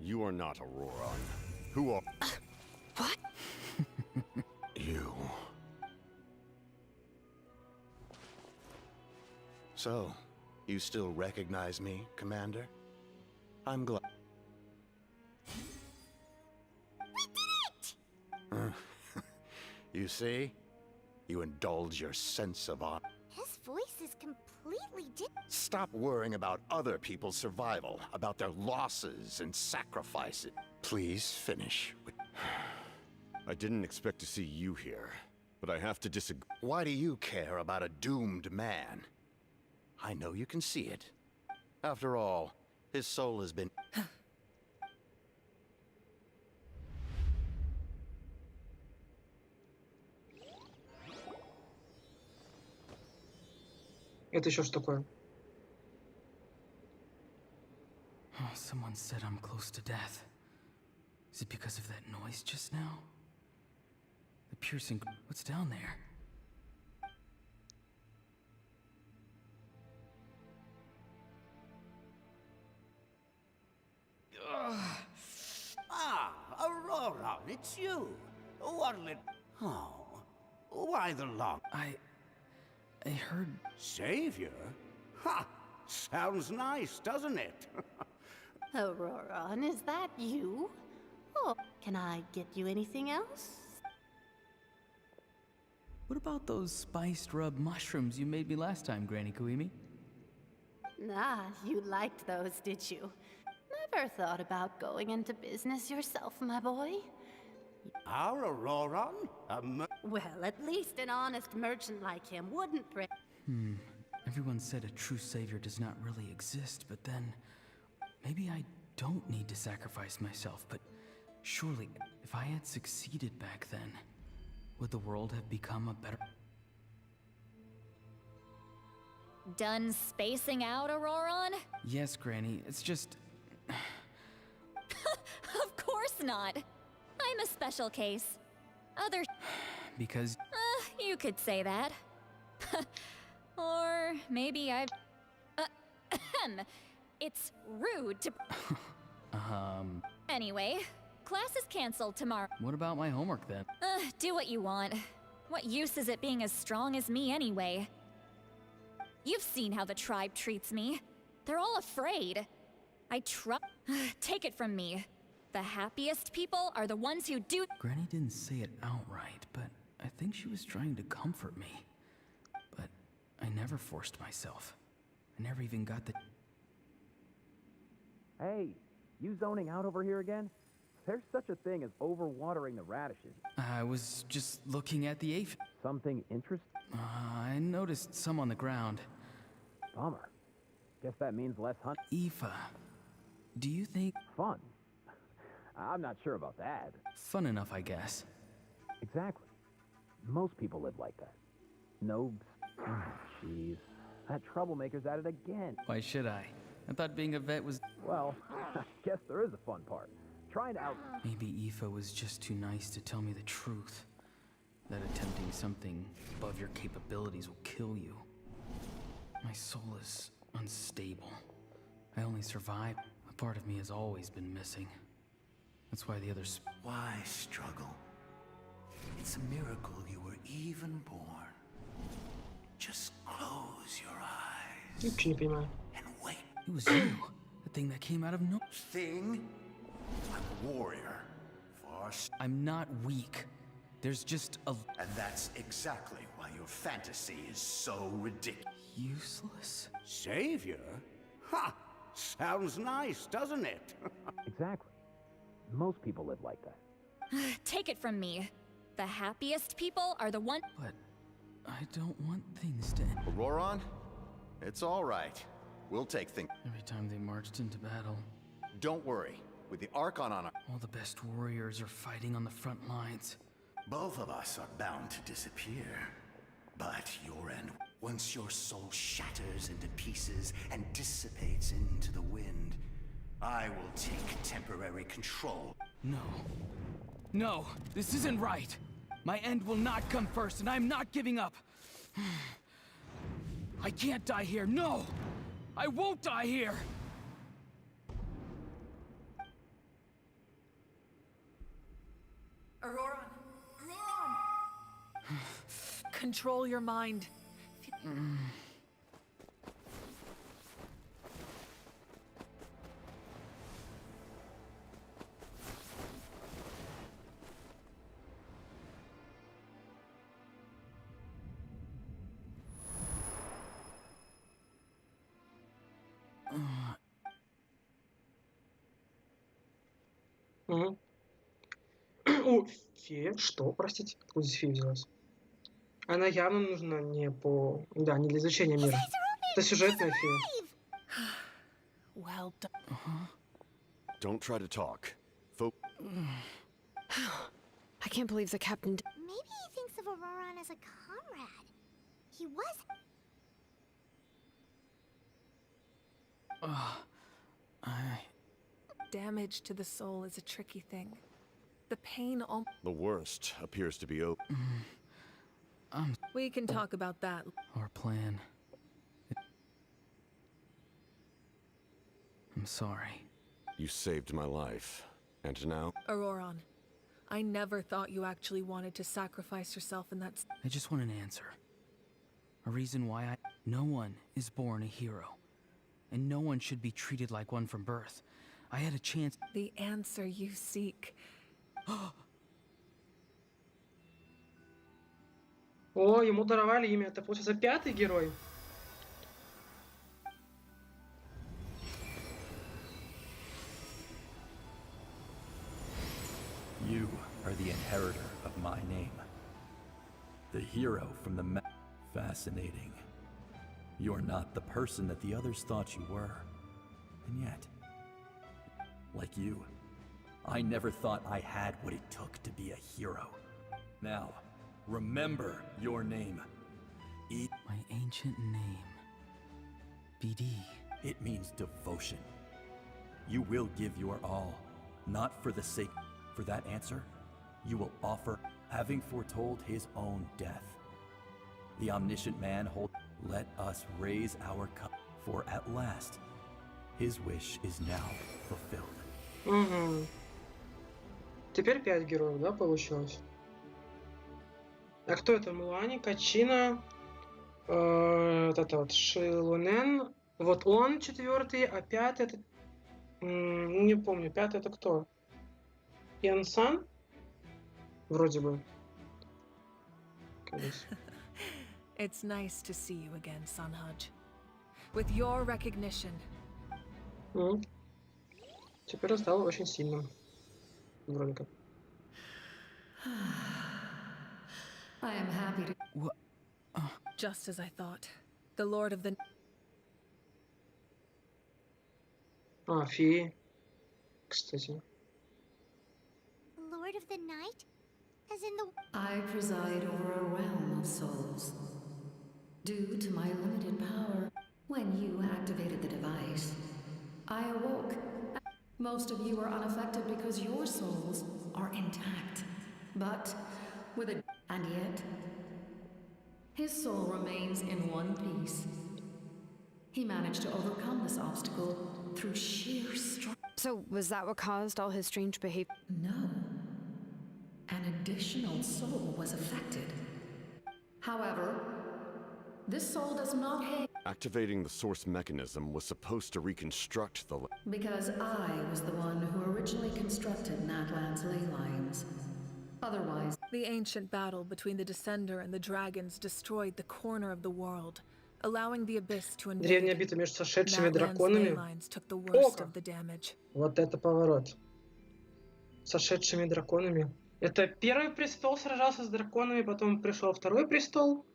You are not Auroran. Who are... What? You. So, you still recognize me, Commander? I'm glad. We did it! You see? You indulge your sense of honor. His voice is completely different. Stop worrying about other people's survival, about their losses and sacrifices. Please finish. I didn't expect to see you here, but I have to disagree. Why do you care about a doomed man? I know you can see it. After all, his soul has been... Это еще что такое? Oh, someone said I'm close to death. Is it because of that noise just now? The piercing... What's down there? Aurora, it's you. What'll it... Oh, why the long... I heard... Savior? Ha! Sounds nice, doesn't it? Auroran, is that you? Oh, can I get you anything else? What about those spiced rub mushrooms you made me last time, Granny Kuimi? Ah, you liked those, did you? Never thought about going into business yourself, my boy? Our Auroran? Well, at least an honest merchant like him wouldn't break. Everyone said a true savior does not really exist, but then... Maybe I don't need to sacrifice myself, but surely, if I had succeeded back then, would the world have become a better... Done spacing out, Auroran? Yes, Granny, it's just... Of course not. I'm a special case. Other... Because... you could say that. Or maybe I've... It's rude to... Anyway, class is canceled tomorrow. What about my homework then? Do what you want. What use is it being as strong as me anyway? You've seen how the tribe treats me. They're all afraid. Take it from me. The happiest people are the ones who do... Granny didn't say it outright, but I think she was trying to comfort me. But I never forced myself. I never even got the... Hey, you zoning out over here again? there's such a thing as overwatering the radishes. I was just looking at the aphid. Something interesting? I noticed some on the ground. Bummer. Guess that means less hunt. Aoife, do you think... Fun? I'm not sure about that. Fun enough, I guess. Exactly. Most people live like that. Nobs. Oh, jeez. That troublemaker's at it again. Why should I? I thought being a vet was... Well, I guess there is a fun part. Trying to out... Maybe Aoife was just too nice to tell me the truth. That attempting something above your capabilities will kill you. My soul is unstable. I only survived. A part of me has always been missing. That's why the others... Why struggle? It's a miracle you were even born. Just close your eyes. And wait. It was you. The thing that came out of no... Thing? I'm a warrior. I'm not weak. There's just a... And that's exactly why your fantasy is so ridiculous. Useless? Savior? Ha! Sounds nice, doesn't it? Exactly. Most people live like that. Take it from me. The happiest people are the ones... But I don't want things to end. Auroron? It's all right. We'll take things... Every time they marched into battle... Don't worry. With the Archon on our... All the best warriors are fighting on the front lines. Both of us are bound to disappear. But your end... Once your soul shatters into pieces and dissipates into the wind, I will take temporary control. No. No, this isn't right. My end will not come first, and I'm not giving up. I can't die here. No! I won't die here! Auroron! Auroron! Control your mind. О, фея, что, простите, откуда здесь фея взялась? Она явно нужна не по... Да, не для изучения мира. Это сюжетная фея. Well done. Don't try to talk. I can't believe the captain... Maybe he thinks of Auroron as a comrade. He was... Damage to the soul is a tricky thing. The pain The worst appears to be over. We can talk about that. Our plan. I'm sorry. You saved my life. And now? Auroron, I never thought you actually wanted to sacrifice yourself in that... I just want an answer. A reason why I... No one is born a hero. And no one should be treated like one from birth. I had a chance... The answer you seek... О, ему даровали имя. Это, получается, 5-й герой. You are the inheritor of my name. The hero from the Fascinating. You're not the person that the others thought you were. And yet, like you, I never thought I had what it took to be a hero. Now, remember your name. My ancient name. BD. It means devotion. You will give your all, not for the sake... For that answer, you will offer, having foretold his own death. The omniscient man hold... Let us raise our cup, for at last, his wish is now fulfilled. Угу. Теперь 5 героев, да, получилось? А кто это? Мулани, Качина, вот это вот Шилунен. Вот он 4-й, а 5-й это... не помню, 5-й это кто? Янсан? Вроде бы. It's nice to see you again, Sunhudge. With your recognition. Теперь он стал очень сильным. Вроде как. I am happy to. What? Just as I thought. The Lord of the... А, феи. Кстати. Lord of the Night? As in the... I preside over a realm of souls. Due to my limited power, when you activated the device, I awoke. Most of you are unaffected because your souls are intact. But with a... And yet, his soul remains in one piece. He managed to overcome this obstacle through sheer strength. So, was that what caused all his strange behavior? No. An additional soul was affected. However, this soul does not hate. Activating the source mechanism was supposed to reconstruct the... Because I was the one who originally constructed Natlan's ley lines. Otherwise, The ancient battle between the Descender and the dragons destroyed the corner of the world, allowing the Abyss to Древняя invade. битва между сошедшими Natlan's ley драконами. lines took the worst Ока. of the damage. Вот это поворот. Сошедшими драконами. Это первый престол сражался с драконами, потом пришел второй престол.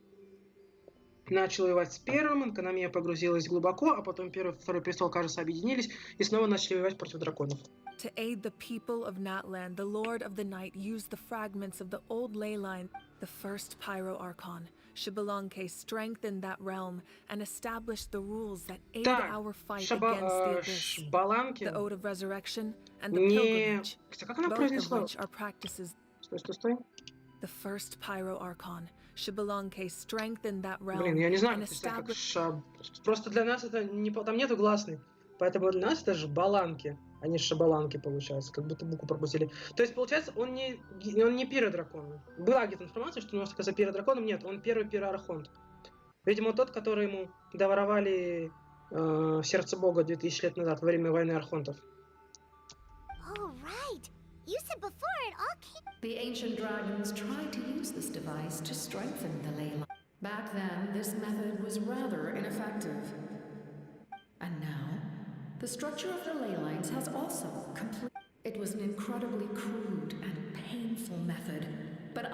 Начал воевать с первым, экономия погрузилась глубоко, а потом первый и второй престол, кажется, объединились и снова начали воевать против драконов. To aid the people of Natlan, the Lord of the Night used the fragments of the old ley line. The first Pyro Archon, Xbalanque, strengthened that realm and established the rules that aid Так, our fight against the Abyss. Шбаланки. The Ode of Resurrection and the Не... Pilgrimage, Кстати, как она both of произнесла? which are practices. Стой. The first Pyro Archon, Xbalanque, strengthened that realm Блин, я не знаю, and как писать, как established... Просто для нас это не... Там нету гласной. Поэтому для нас это жбаланки, а не шабаланки, получается. Как будто букву пропустили. То есть, получается, он не пиродракон. Была где-то информация, что он может оказаться пиродраконом. Нет, он первый пироархонт. Видимо, тот, который ему доворовали сердце бога 2000 лет назад, во время войны архонтов. Oh, right. You said before it all came... the ancient dragons tried to use this device to strengthen the ley line. Back then, this method was rather ineffective. And now, the structure of the ley lines has also complete. It was an incredibly crude and painful method, but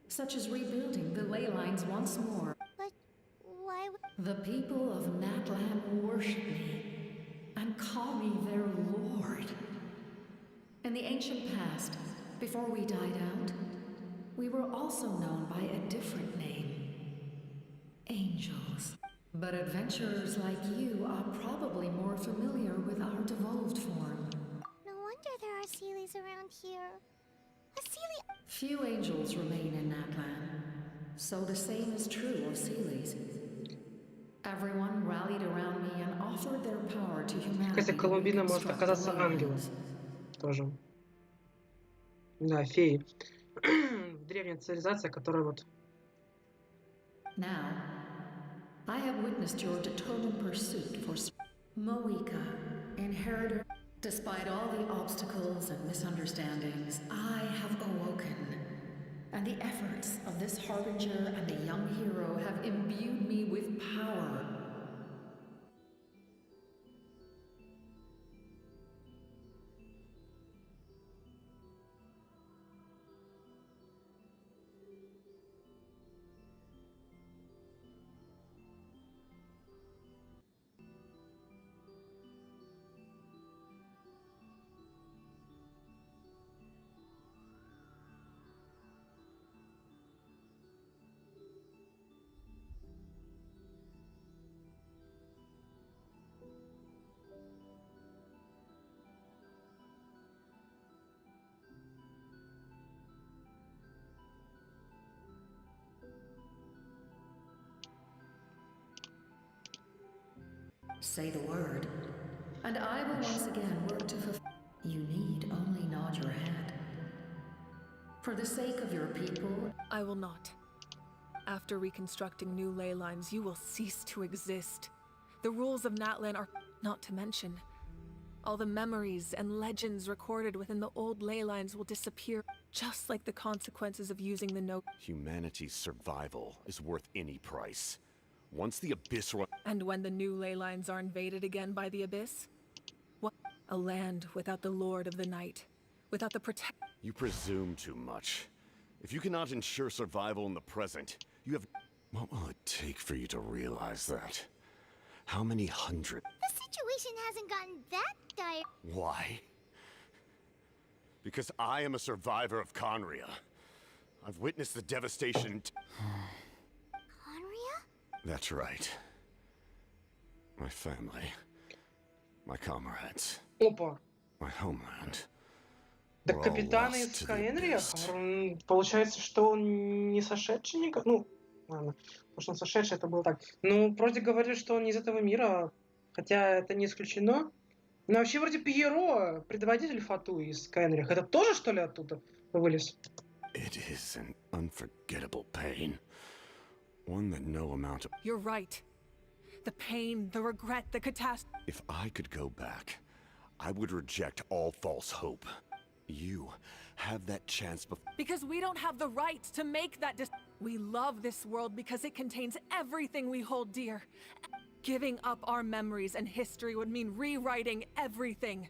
such as rebuilding the ley lines once more. But why... The people of Natlan worship me and call me their lord. In the ancient past, before we died out, we were also known by a different name. Angels. But adventurers like you are probably more familiar with our devolved form. No wonder there are Seelies around here. A Seelie... Few angels remain in Natlan, so the same is true of Seelies. Everyone rallied around me and offered their power to humanity. Кстати, Колумбина может оказаться ангелом. Тоже. Да, феи. Древняя цивилизация, которая вот... Now, I have witnessed your determined pursuit for Mawuika, inheritor. Despite all the obstacles and misunderstandings, I have awoken. And the efforts of this harbinger and the young hero have imbued me with power. Say the word, and I will once again work to fulfill. You need only nod your head. For the sake of your people, I will not. After reconstructing new ley lines, you will cease to exist. The rules of Natlan are not to mention. All the memories and legends recorded within the old ley lines will disappear, just like the consequences of using the note. Humanity's survival is worth any price. Once the Abyss... And when the new ley lines are invaded again by the Abyss? What? A land without the Lord of the Night. Will be Without the protection. You presume too much. If you cannot ensure survival in the present, you have... What will it take for you to realize that? How many hundred... The situation hasn't gotten that dire. Why? Because I am a survivor of Conria. I've witnessed the devastation... Conria? That's right. My family. My comrades. Опа. My homeland. Так Капитано из Скайенрия? Получается, что он не сошедший никак? Ну, ладно. Потому что он сошедший, это было так. Ну, вроде говорили, что он не из этого мира, хотя это не исключено. Но вообще вроде Пьеро, предводитель Фату из Скайенрия, это тоже, что ли, оттуда вылез? It is an unforgettable pain. One that no amount of... You're right. The pain, the regret, the catastrophe. If I could go back, I would reject all false hope. You have that chance before... Because we don't have the right to make that We love this world because it contains everything we hold dear. Giving up our memories and history would mean rewriting everything.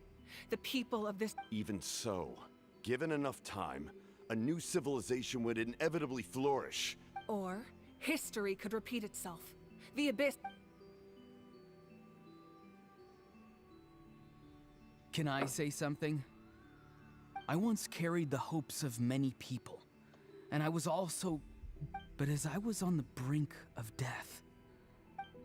The people of this... Even so, given enough time, a new civilization would inevitably flourish. Or history could repeat itself. The Abyss... Can I say something? I once carried the hopes of many people, and I was also... But as I was on the brink of death,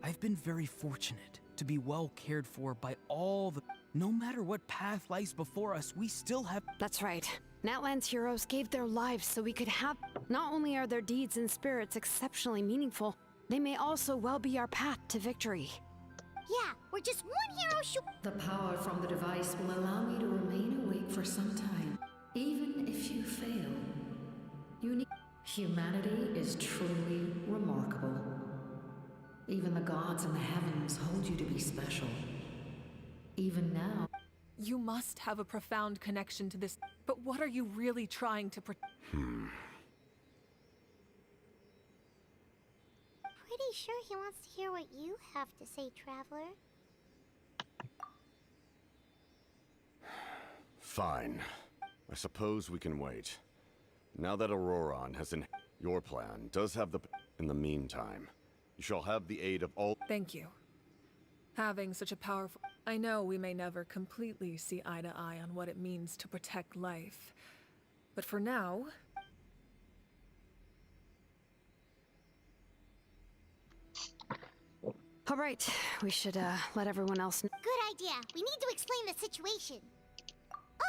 I've been very fortunate to be well cared for by all the... No matter what path lies before us, we still have... That's right. Natlan's heroes gave their lives so we could have... Not only are their deeds and spirits exceptionally meaningful, they may also well be our path to victory. Yeah, we're just one hero The power from the device will allow me to remain awake for some time, even if you fail. Humanity is truly remarkable. Even the gods in the heavens hold you to be special. Even now... You must have a profound connection to this, but what are you really trying to protect? Pretty sure he wants to hear what you have to say, Traveler. Fine. I suppose we can wait. Now that Auroron has your plan does have the... In the meantime, you shall have the aid of all... Thank you. Having such a powerful... I know we may never completely see eye to eye on what it means to protect life. But for now... All right, we should let everyone else know. Good idea. We need to explain the situation.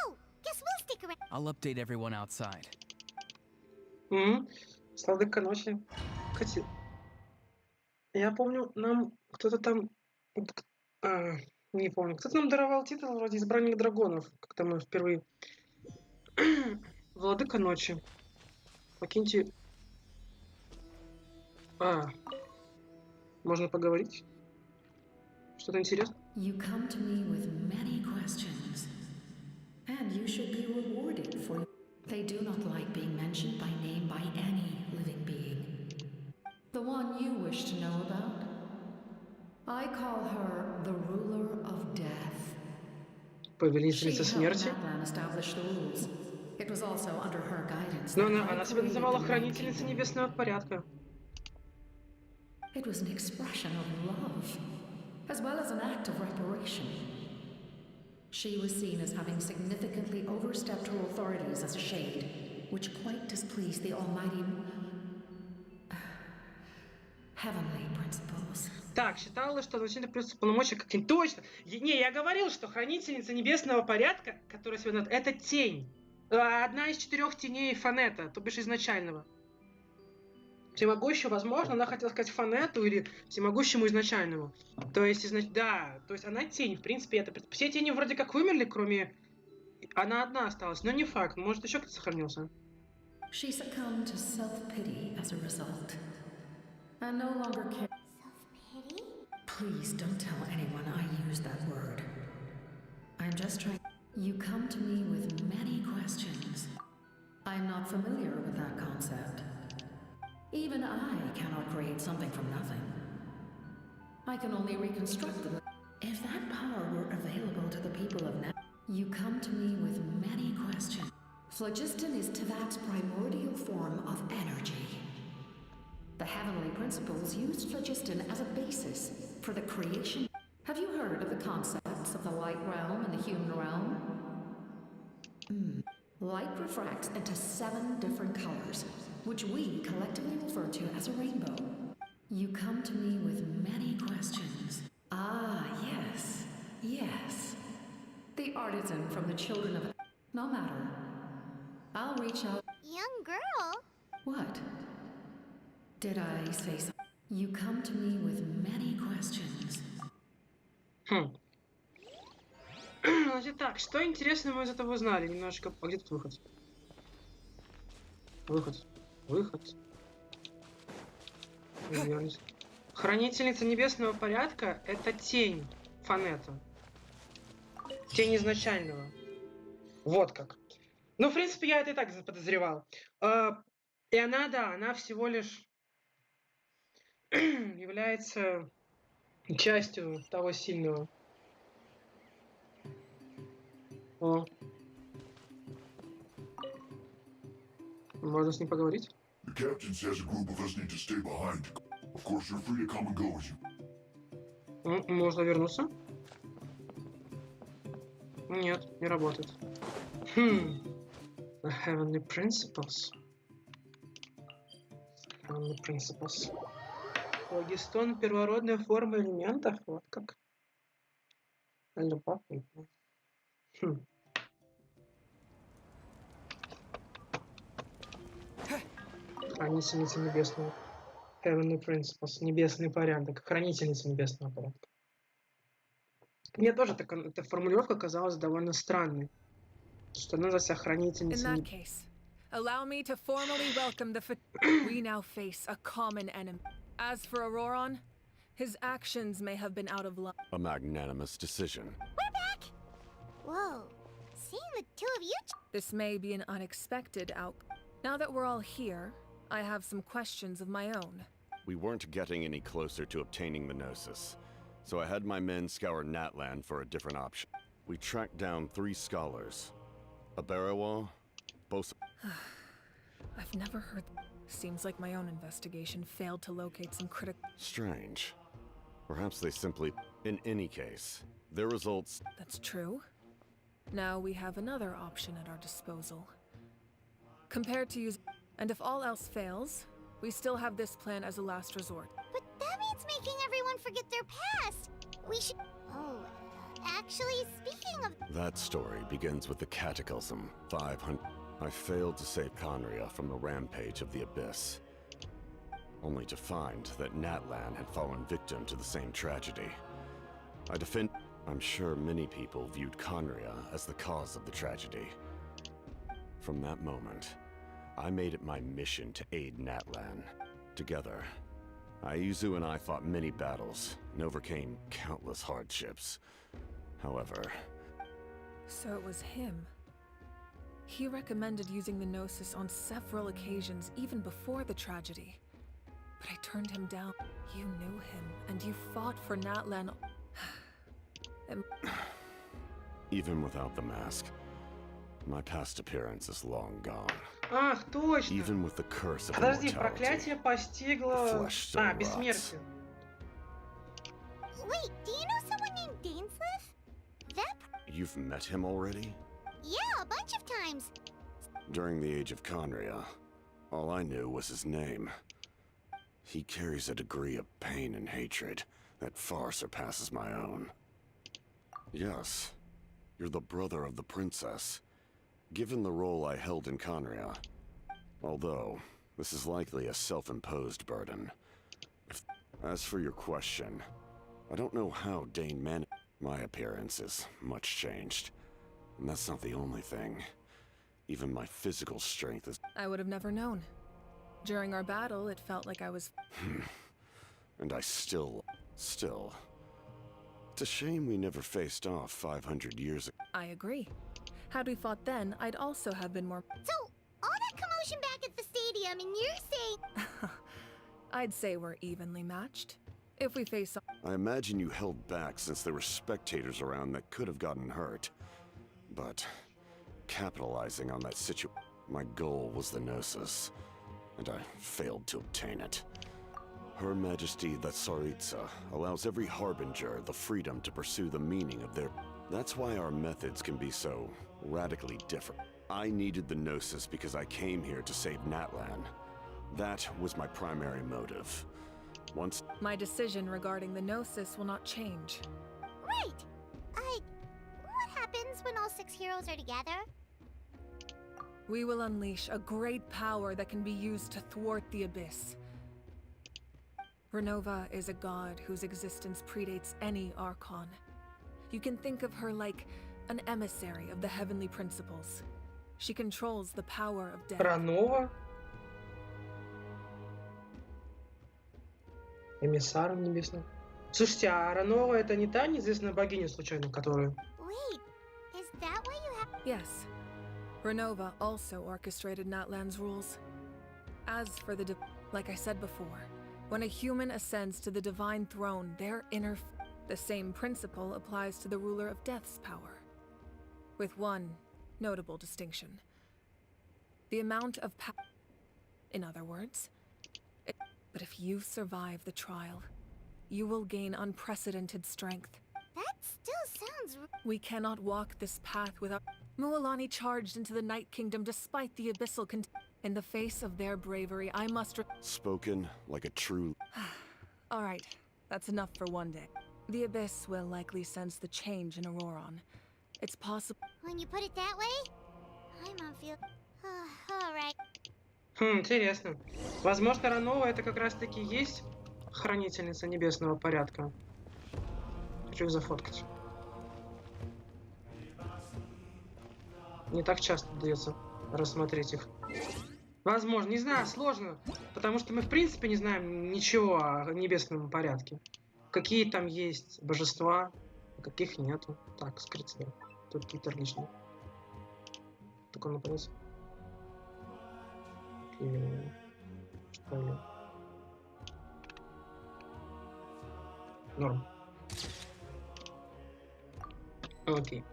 Oh, guess we'll stick around. I'll update everyone outside. Сладкой ночи. Кстати, я помню, нам кто-то там... не помню. Кто-то нам даровал титул вроде избранник драконов, когда мы впервые... Владыка ночи. Покиньте... Можно поговорить? Что-то интересное? You come to me with many questions, and you should be rewarded for... They do not like being mentioned by name by any living being. The one you wish to know about? I call her the ruler of death. Повелительница смерти? Established the rules. It was also under her guidance. Но она себя называла хранительницей небесного порядка. It was an expression of love, as well as an act of reparation. She was seen as having significantly overstepped her authorities as a shade, which quite displeased the almighty... heavenly principles. Так, считала, что значительно плюс полномочия как тень. Точно! Не, я говорил, что хранительница небесного порядка, которая сегодня... Это тень. Одна из 4 теней Фанета, то бишь изначального. Всемогущего, возможно, она хотела сказать Фанету или всемогущему изначальному. То есть, да, то есть она тень, в принципе, это... Все тени вроде как вымерли, кроме... Она одна осталась, но не факт, может еще кто-то сохранился. She succumbed to self-pity as a result, and no longer cared. Self-pity? Please don't tell anyone I use that word. I'm just trying... You come to me with many questions. I'm not familiar with that concept. Even I cannot create something from nothing. I can only reconstruct them. If that power were available to the people of You come to me with many questions. Phlogiston is Teyvat's primordial form of energy. The heavenly principles used phlogiston as a basis for the creation. Have you heard of the concepts of the light realm and the human realm? Light refracts into 7 different colors, which we collectively refer to as a rainbow. You come to me with many questions. Ah, yes, yes. The artisan from the children of... No matter. I'll reach out... Young girl? What? Did I say so? You come to me with many questions. Значит так, что интересного мы из этого узнали? Немножко... А где тут выход? Выход. Хранительница небесного порядка — это тень Фонета. Тень изначального. Вот как. Ну, в принципе, я это и так подозревал. И она, да, она всего лишь является частью того сильного. О. Можно с ним поговорить? The captain says a group of us need to stay behind. Of course, you're free to come and go as you... Можно вернуться? Нет, не работает. The heavenly principles. Heavenly principles. Флогистон — первородная форма элементов? Вот как. Любопытно. Хранительница небесного. Heavenly Principles. Небесный порядок. Хранительница небесного порядка. Мне тоже эта формулировка казалась довольно странной. Что она за себя хранительница. In that case, allow me to formally welcome the we now face a common enemy. As for Auroron, his actions may have been out of line. A magnanimous decision. We're back! Whoa. Seeing the two of you... This may be an unexpected outcome. Now that we're all here, I have some questions of my own. We weren't getting any closer to obtaining the Gnosis, so I had my men scour Natlan for a different option. We tracked down 3 scholars. A Barawa, both... I've never heard... Seems like my own investigation failed to locate some critical... Strange. Perhaps they simply... In any case, their results... That's true. Now we have another option at our disposal. Compared to use... And if all else fails, we still have this plan as a last resort. But that means making everyone forget their past. We should... Oh, actually, speaking of... That story begins with the Cataclysm 500. I failed to save Conria from the rampage of the Abyss, only to find that Natlan had fallen victim to the same tragedy. I'm sure many people viewed Conria as the cause of the tragedy. From that moment, I made it my mission to aid Natlan. Together, Aizu and I fought many battles and overcame countless hardships. However... So it was him. He recommended using the Gnosis on several occasions, even before the tragedy. But I turned him down. You knew him, and you fought for Natlan. Even without the mask, my past appearance is long gone. Ах, точно! Even with the curse of Подожди, immortality, проклятие постигло... бессмертие. Wait, do you know someone named Dainsleif? That... You've met him already? Yeah, a bunch of times. During the age of Conria, all I knew was his name. He carries a degree of pain and hatred that far surpasses my own. Yes, you're the brother of the princess, given the role I held in Conria. Although, this is likely a self-imposed burden. As for your question, I don't know how Dane managed. My appearance is much changed. And that's not the only thing. Even my physical strength is... I would have never known. During our battle, it felt like I was... And I still... It's a shame we never faced off 500 years ago. I agree. Had we fought then, I'd also have been more... So, all that commotion back at the stadium, and you're saying... I'd say we're evenly matched. If we face off... I imagine you held back since there were spectators around that could have gotten hurt. But capitalizing on that my goal was the Gnosis, and I failed to obtain it. Her Majesty the Tsaritsa allows every harbinger the freedom to pursue the meaning of their... That's why our methods can be so radically different. I needed the Gnosis because I came here to save Natlan. That was my primary motive. Once... My decision regarding the Gnosis will not change. Right! What happens when all 6 heroes are together? We will unleash a great power that can be used to thwart the Abyss. Renova is a god whose existence predates any Archon. You can think of her like an emissary of the heavenly principles. She controls the power of death. Ранова? Эмиссаром небесным. Слушайте, а Ранова это не та неизвестная богиня, случайно, которую... Wait, is that why you have... Yes. Renova also orchestrated Natlan's rules. As for the like I said before, when a human ascends to the divine throne, their inner... The same principle applies to the ruler of Death's power. With one notable distinction. The amount of power... In other words... But if you survive the trial, you will gain unprecedented strength. That still sounds... We cannot walk this path without... Mualani charged into the Night Kingdom despite the abyssal in the face of their bravery, I must... Spoken like a true... Alright, that's enough for one day. The Abyss will likely sense the change in Auroron. It's possible... When you put it that way, I'm on feel... Alright. Интересно. Возможно, Ранова это как раз-таки есть хранительница небесного порядка. Хочу их зафоткать. Не так часто удается рассмотреть их. Возможно, не знаю, сложно. Потому что мы в принципе не знаем ничего о небесном порядке. Какие там есть божества, каких нету. Так, скрыться. Тут Итэр лишний. Так он находится. Что ли? Норм. Окей.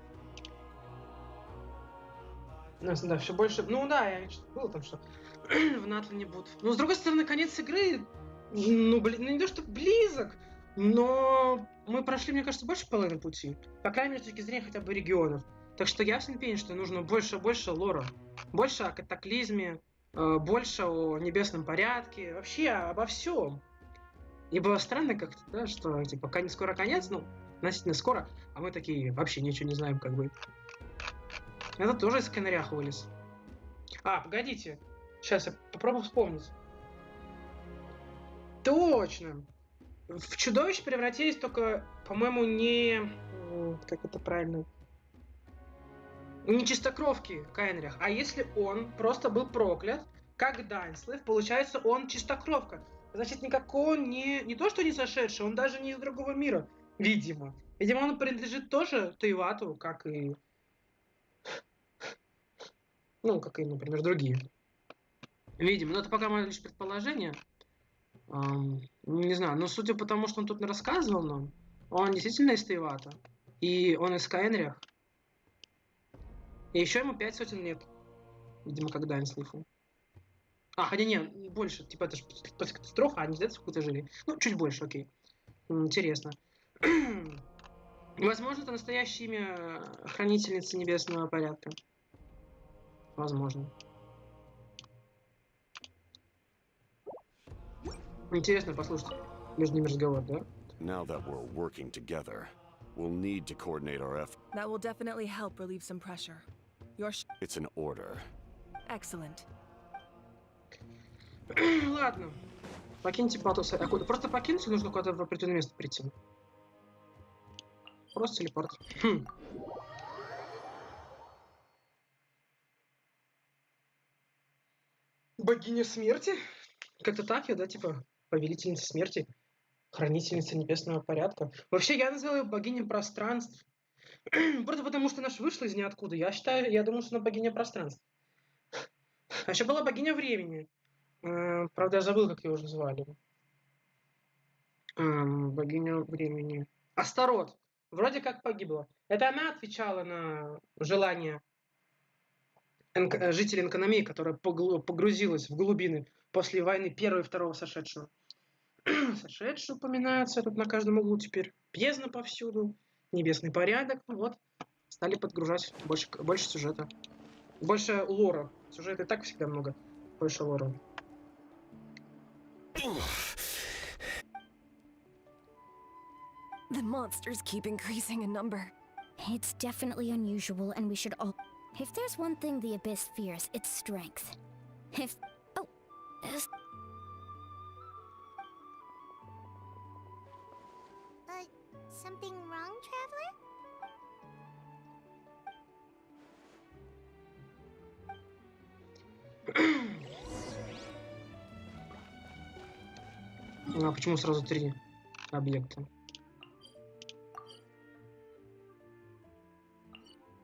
Да, все больше... Ну да, я было там, что в НАТО не будут. Но с другой стороны, конец игры, ну блин, ну не то что близок, но мы прошли, мне кажется, больше половины пути. По крайней мере, с точки зрения хотя бы регионов. Так что я всем пеню, что нужно больше лора. Больше о катаклизме, больше о небесном порядке, вообще обо всем. И было странно как-то, да, что типа скоро конец, ну, относительно скоро, а мы такие вообще ничего не знаем, как бы. Это тоже из канарях вылез. А, погодите. Сейчас я попробую вспомнить. Точно. В чудовищ превратились только, по-моему, не... Как это правильно? Не чистокровки в канарях. А если он просто был проклят, как Данслив, получается, он чистокровка. Значит, никакого не то, что не сошедший, он даже не из другого мира, видимо. Видимо, он принадлежит тоже Туивату, как и... Ну, как и, например, другие. Видимо, но это пока мое лишь предположение. Не знаю, но судя по тому, что он тут рассказывал нам, он действительно из Туивата. И он из Каэнрях. И еще ему 5 сотен лет. Видимо, когда они слыхал. А, хотя не, больше. Типа это же после катастрофы, а не из-за сколько-то жили. Ну, чуть больше, окей. Интересно. Возможно, это настоящее имя хранительницы небесного порядка. Возможно. Интересно послушать между ними разговор, да? Now that we're working together, we'll need to coordinate our efforts. That will definitely help relieve some pressure. It's an order. Excellent. Ладно. Покиньте Патуса. Просто покинуть нужно куда-то в определенное место прийти. Просто телепорт. Богиня смерти? Как-то так я, да, типа, повелительница смерти, хранительница небесного порядка. Вообще, я назвал ее богиней пространств. Просто потому, что она ж вышла из ниоткуда. Я думал, что она богиня пространств. А еще была богиня времени. Правда, я забыл, как ее уже звали. Богиня времени. Астарот. Вроде как погибла. Это она отвечала на желание жителей Энкономии, которая погрузилась в глубины после войны первого и второго сошедшего. Сошедшие упоминаются тут на каждом углу теперь. Бездна повсюду, небесный порядок. Ну вот, стали подгружать больше сюжета. Больше лора. Сюжета и так всегда много. Больше лора. The monsters keep increasing in number. It's definitely unusual, and we should all... If there's one thing the Abyss fears, it's strength. If... Oh... Something wrong, Traveler? А почему сразу 3 объекта?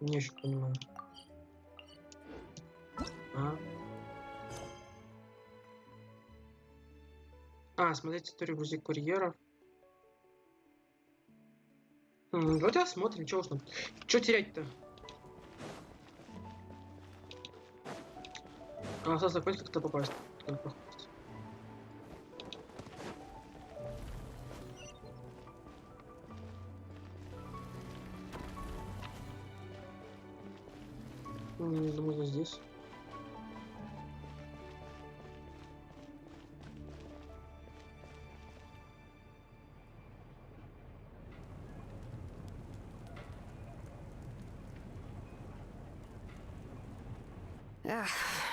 Не очень понимаю. Смотреть историю грузовик курьеров. Давайте осмотрим, чего уж нам. Что терять-то? Осталось закончить, как-то попасть. Думаю, здесь.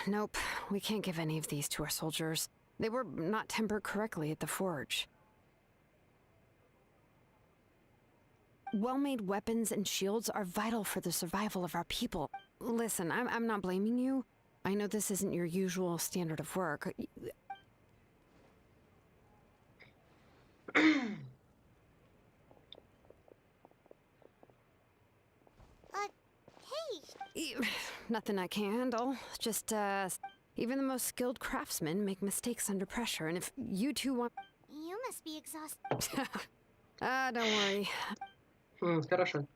Nope. We can't give any of these to our soldiers. They were not tempered correctly at the forge. Well-made weapons and shields are vital for the survival of our people. Listen, I'm not blaming you. I know this isn't your usual standard of work. Hey! Nothing I can handle. Just, even the most skilled craftsmen make mistakes under pressure, and if you two want... You must be exhausted. Don't worry. Хорошо.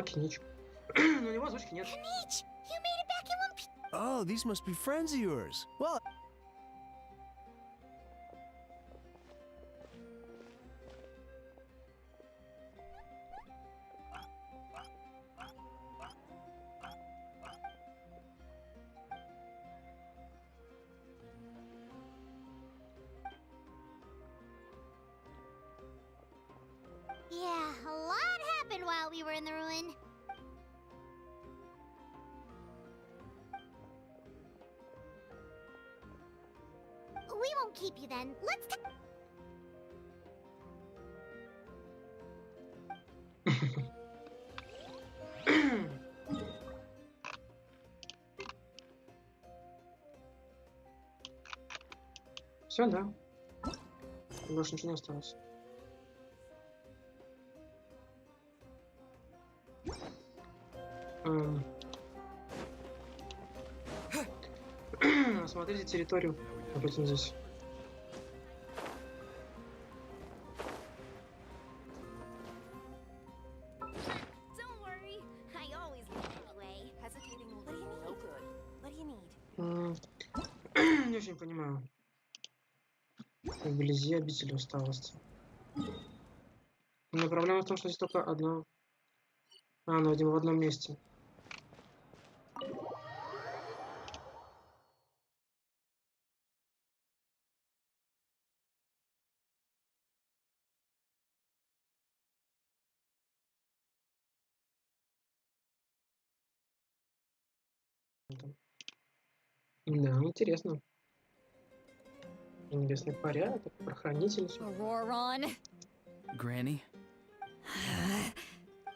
Кинич. Но у него озвучки нет. Kinich, you made it back in one piece. Oh, these must be friends of yours. Well... Yeah, a lot happened while we were in the ruin. We won't keep you then. Let's Все, да. Больше ничего не осталось. Осмотрите территорию. Допустим, здесь. Don't worry. I always leave anyway. Hesitating will do you no good. What do you need? Не очень понимаю. Вблизи обители усталости. Но проблема в том, что здесь только одна. Ну, видимо, в одном месте. Да, интересно. Небесный порядок, прохранитель. Granny?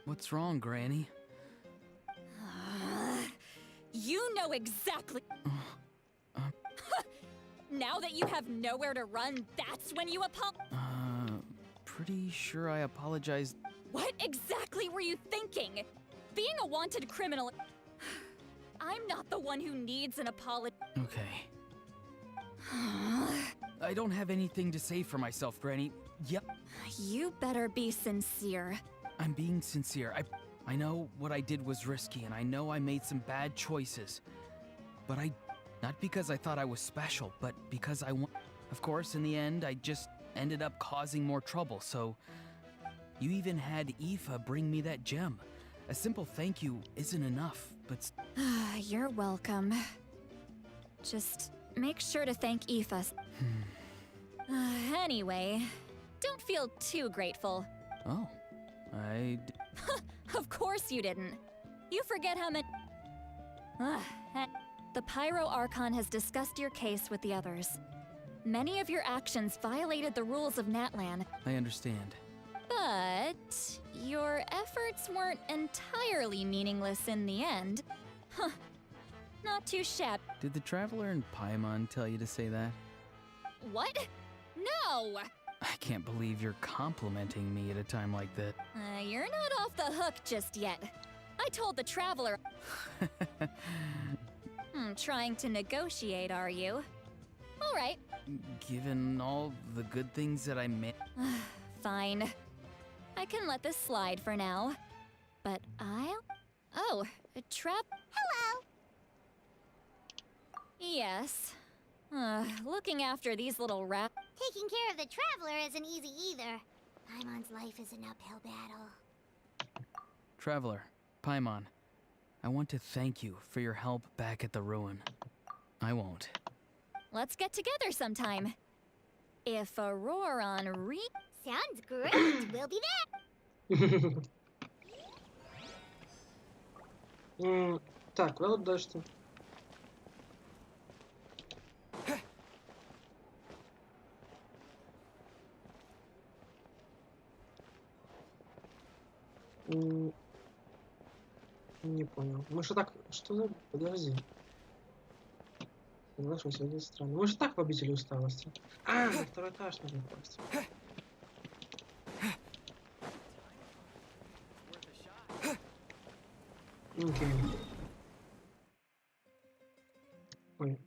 What's wrong, Granny? You know exactly. Now that you have nowhere to run, that's when you Pretty sure I apologized. What exactly were you thinking? Being a wanted criminal. I'm not the one who needs an apology. Okay. I don't have anything to say for myself, Granny. Yep. You better be sincere. I'm being sincere. I know what I did was risky, and I know I made some bad choices. But not because I thought I was special, but because I want. Of course, in the end, I just ended up causing more trouble, so. You even had Aoife bring me that gem. A simple thank you isn't enough, but. You're welcome. Just make sure to thank Aoife. Anyway, don't feel too grateful. Oh, Of course you didn't. You forget how many. The Pyro Archon has discussed your case with the others. Many of your actions violated the rules of Natlan. I understand. But your efforts weren't entirely meaningless in the end. Huh. Not too shabby. Did the Traveler in Paimon tell you to say that? What? No! I can't believe you're complimenting me at a time like that. You're not off the hook just yet. I told the Traveler. Trying to negotiate, are you? All right. Given all the good things that I made. Fine. I can let this slide for now. But I'll... Oh, Hello! Yes. Looking after these little Taking care of the Traveler isn't easy either. Paimon's life is an uphill battle. Traveler, Paimon, I want to thank you for your help back at the ruin. I won't. Let's get together sometime. If Auroron Sounds great! We'll be there! Так, well, дальше что? Не понял. Мы же так... Что за... Подожди. Соглашусь, это странно. Мы же так победили усталости. На второй этаж надо попасть. Окей. Ой.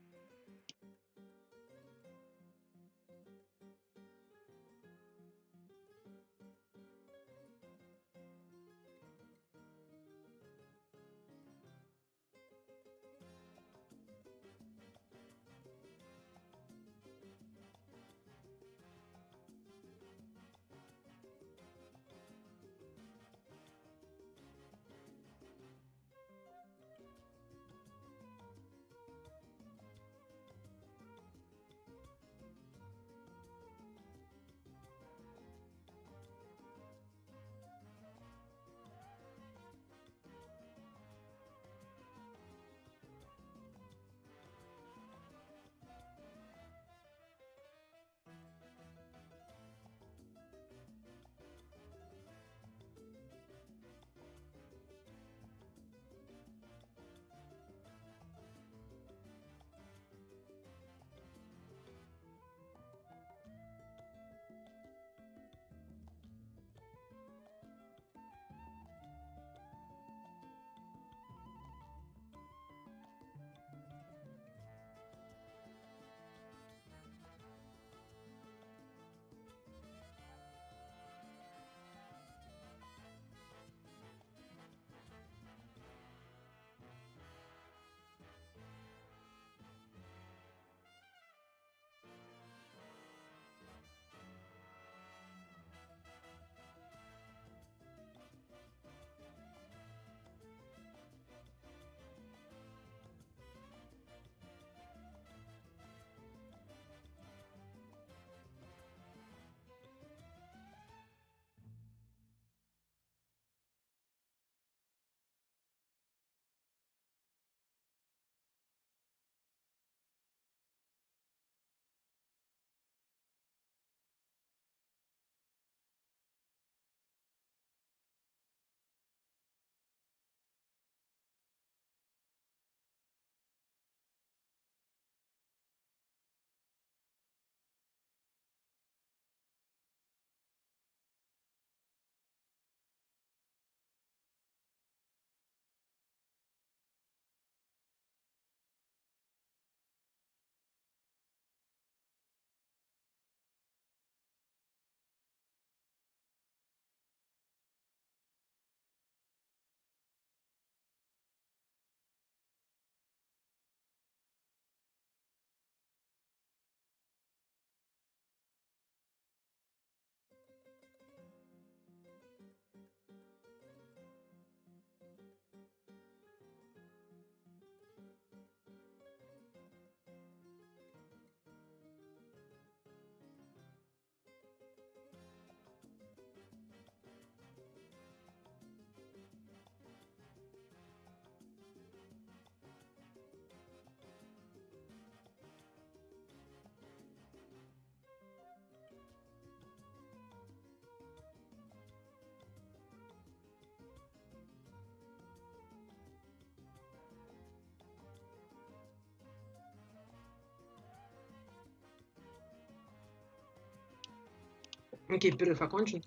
Окей, перерыв окончен.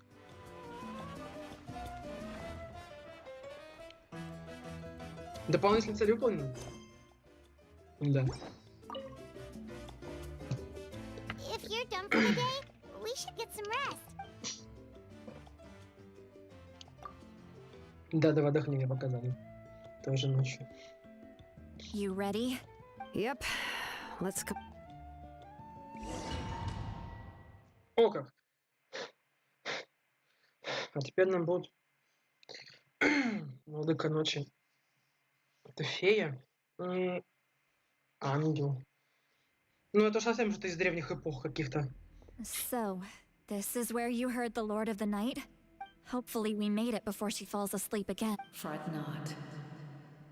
Дополнительные цели выполнены? Да. If you're done for the day, we should get some rest. Да, два отдохновения показали. Тоже ночью. You ready? Yep. Let's go. О как! А теперь нам будут Владыка ночи. Это фея и ангел. Ну, это уж совсем что-то из древних эпох каких-то. So, this is where you heard the Lord of the Night? Hopefully we made it before she falls asleep again. Fret not.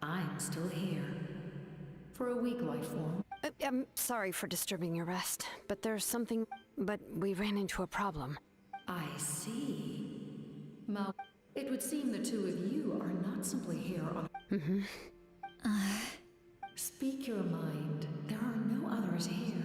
I'm still here. For a weak life form. I'm sorry for disturbing your rest, but there's something... But we ran into a problem. I see. Mal, it would seem the two of you are not simply here on... Mm-hmm. Speak your mind. There are no others here.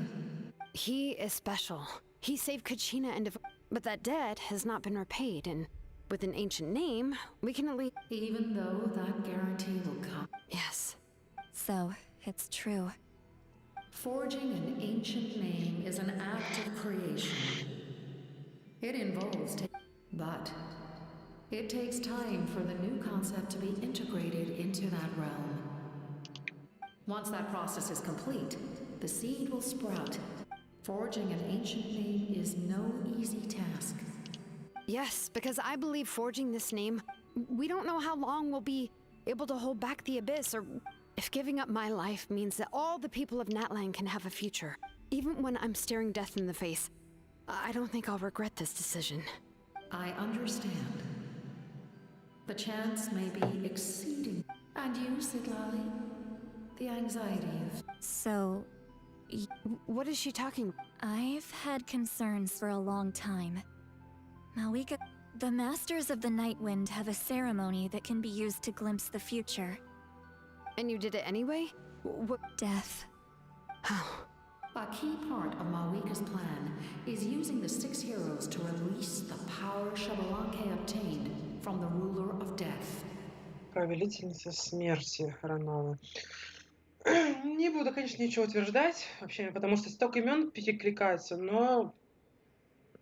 He is special. He saved Kachina and... But that debt has not been repaid, and with an ancient name, we can at least... Even though that guarantee will come. Yes. So, it's true. Forging an ancient name is an act of creation. It involves... But it takes time for the new concept to be integrated into that realm. Once that process is complete, the seed will sprout. Forging an ancient name is no easy task. Yes, because I believe forging this name, we don't know how long we'll be able to hold back the abyss, or if giving up my life means that all the people of Natlan can have a future. Even when I'm staring death in the face, I don't think I'll regret this decision. I understand. The chance may be exceeding. And you, Siglali? The anxiety of... So... What is she talking? I've had concerns for a long time. Mawuika... The Masters of the Night Wind have a ceremony that can be used to glimpse the future. And you did it anyway? Death. A key part of Mawuika's plan is using the 6 heroes to release the power Shabalanke obtained from the ruler of death. Повелительница смерти Хронова. Не буду, конечно, ничего утверждать, вообще, потому что столько имен перекликается, но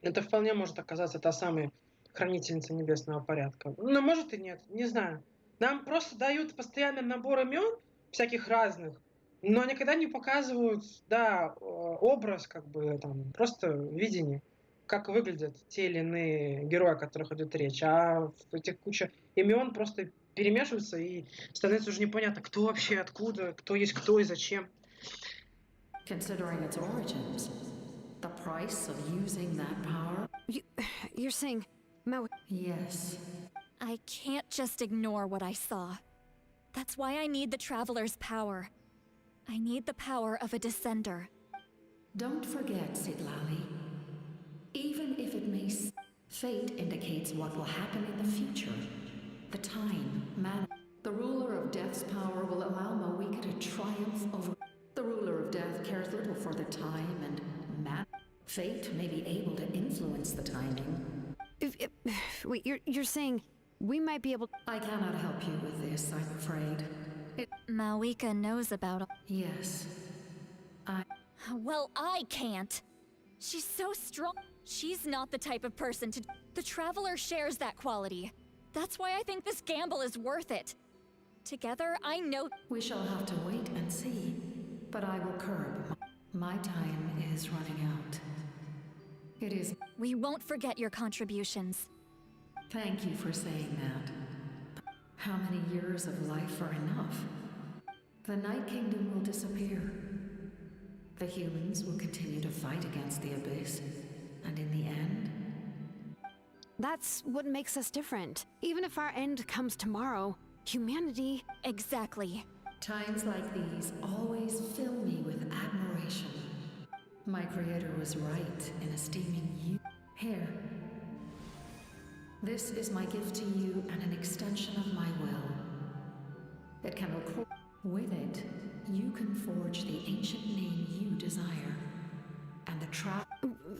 это вполне может оказаться та самая хранительница небесного порядка. Ну, может и нет, не знаю. Нам просто дают постоянный набор имен, всяких разных, но никогда не показывают, да, образ, как бы, там, просто видение, как выглядят те или иные герои, о которых идет речь. А в этих куча имен просто перемешиваются, и становится уже непонятно, кто вообще, откуда, кто есть кто и зачем. Considering its origins, the price of using that power... You're saying... Yes. I can't just ignore what I saw. That's why I need the Traveler's power. I need the power of a Descender. Don't forget, Siglali. Even if it may... Fate indicates what will happen in the future. The time, man... The ruler of death's power will allow Mawuika to triumph over... The ruler of death cares little for the time and man... Fate may be able to influence the timing. Wait, you're saying we might be able... I cannot help you with this, I'm afraid. Mawuika knows about... Yes. Well, I can't. She's so strong. She's not the type of person to... The Traveler shares that quality. That's why I think this gamble is worth it. Together, I know... We shall have to wait and see. But I will curb. My time is running out. It is... We won't forget your contributions. Thank you for saying that. How many years of life are enough? The Night Kingdom will disappear. The humans will continue to fight against the Abyss. And in the end... That's what makes us different. Even if our end comes tomorrow, humanity... Exactly. Times like these always fill me with admiration. My creator was right in esteeming you. Here. This is my gift to you and an extension of my will. It can record. With it, you can forge the ancient name you desire. And the trap...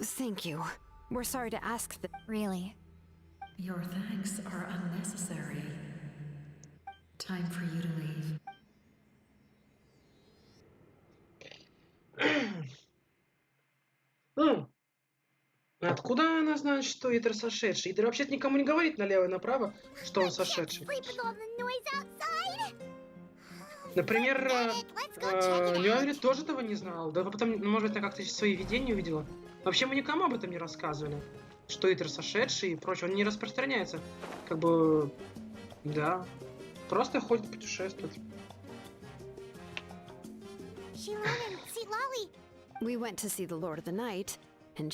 Thank you. We're sorry to ask that. Really? Your thanks are unnecessary. Time for you to leave. Ну, откуда она знает, что Итэр сошедший? Итэр вообще-то никому не говорит налево и направо, что он сошедший. Например, Нюавери тоже этого не знал. Да потом, может быть, она как-то свои видения увидела. Вообще мы никому об этом не рассказывали. Что Итэр сошедший и прочее. Он не распространяется. Как бы... Да. Просто ходит, путешествует. We went to see the Lord of the Night, and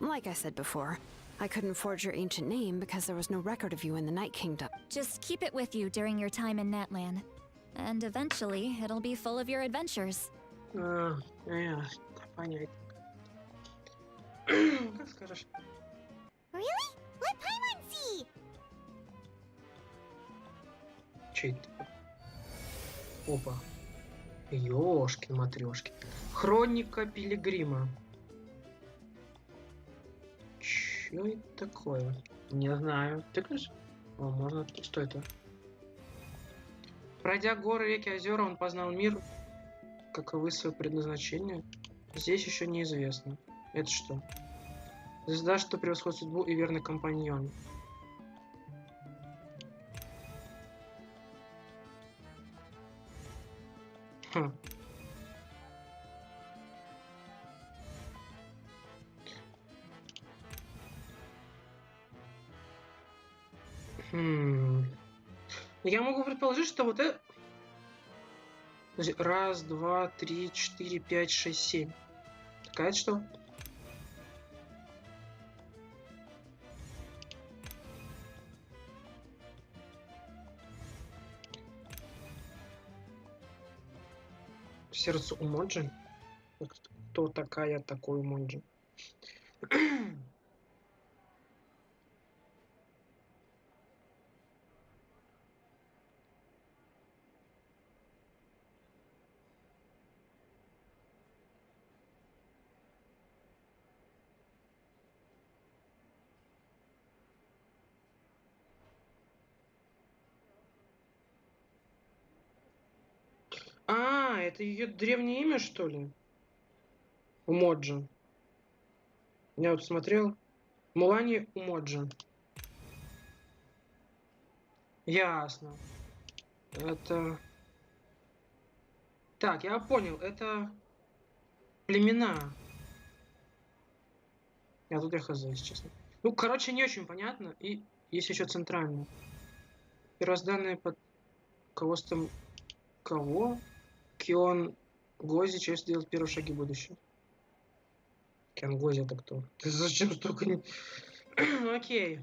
like I said before, I couldn't forge your ancient name because there was no record of you in the Night Kingdom. Just keep it with you during your time in Natlan. And eventually, it'll be full of your adventures. Понятно. Как скажешь? Really? Let Paimon see! Че это? Опа. Ёшки-матрёшки. Хроника Пилигрима. Чё это такое? Не знаю. Тыкнешь? О, можно. Что это? Пройдя горы, реки, озера, он познал мир, каковы свое предназначение. Здесь еще неизвестно. Это что? Звезда, что превосходит судьбу, и верный компаньон. Хм. Я могу предположить, что вот это... Раз, два, три, 4, 5, 6, 7. Такая что? Сердце у Моджи? Кто такая такой Моджи? А, это ее древнее имя, что ли? Умоджа. Я вот смотрел. Мулани Умоджа. Ясно. Это... Так, я понял. Это племена. Я тут хз, если честно. Ну, короче, не очень понятно. И есть еще центральное. Первозданное под руководством кого? Кион Гози, часть делать первые шаги в будущее. Кион Гози это кто? Ты зачем столько не... Окей.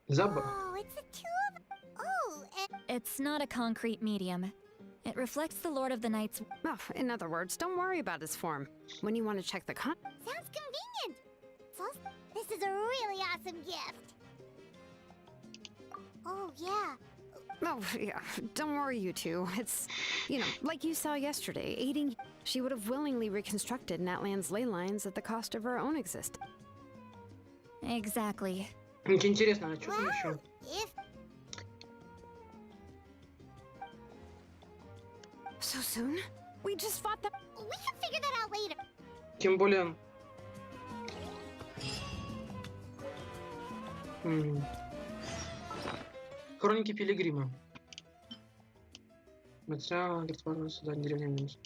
Забавно. It's not a concrete medium. It reflects the Lord of the Night's... Oh, in other words, don't worry about his form. When you want to check the Sounds convenient. This is a really awesome gift. Oh, yeah. Oh, yeah. Don't worry, you two. It's, you know, like you saw yesterday, aiding... She would have willingly reconstructed Natlan's ley lines at the cost of her own existence. Exactly. Очень интересно, а что там еще? So soon? We just fought the... We can figure that out later. Тем более... Хроники Пилигрима. Материал, виртуальное создание деревни минус.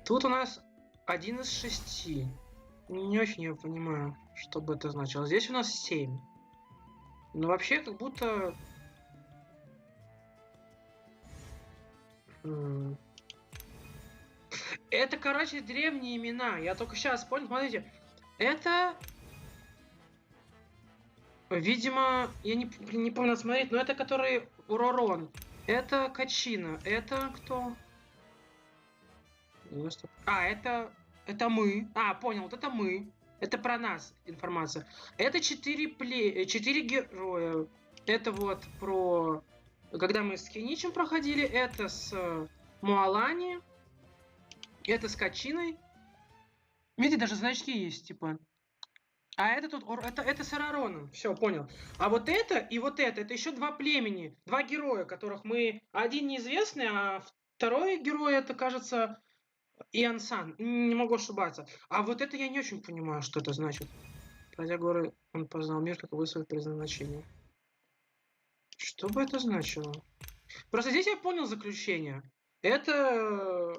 Тут у нас 1 из 6. Не очень я понимаю, что бы это значило. Здесь у нас 7. Но вообще как будто... Это, короче, древние имена. Я только сейчас понял. Смотрите. Это... Видимо, я не помню, надо смотреть, но это который Уророн. Это Качина. Это кто? А, это мы. А, понял, вот это мы. Это про нас информация. Это 4 героя. Это вот про... Когда мы с Кеничем проходили, это с Муалани, это с Качиной. Видите, даже значки есть, типа. А это тут, это с Арароном. Все, понял. А вот это и вот это еще два племени, два героя, которых мы... Один неизвестный, а второй герой, это, кажется, Иан-сан. Не могу ошибаться. А вот это я не очень понимаю, что это значит. Пройдя горы, он познал мир, как высвоит предназначение. Что бы это значило? Просто здесь я понял заключение. Это...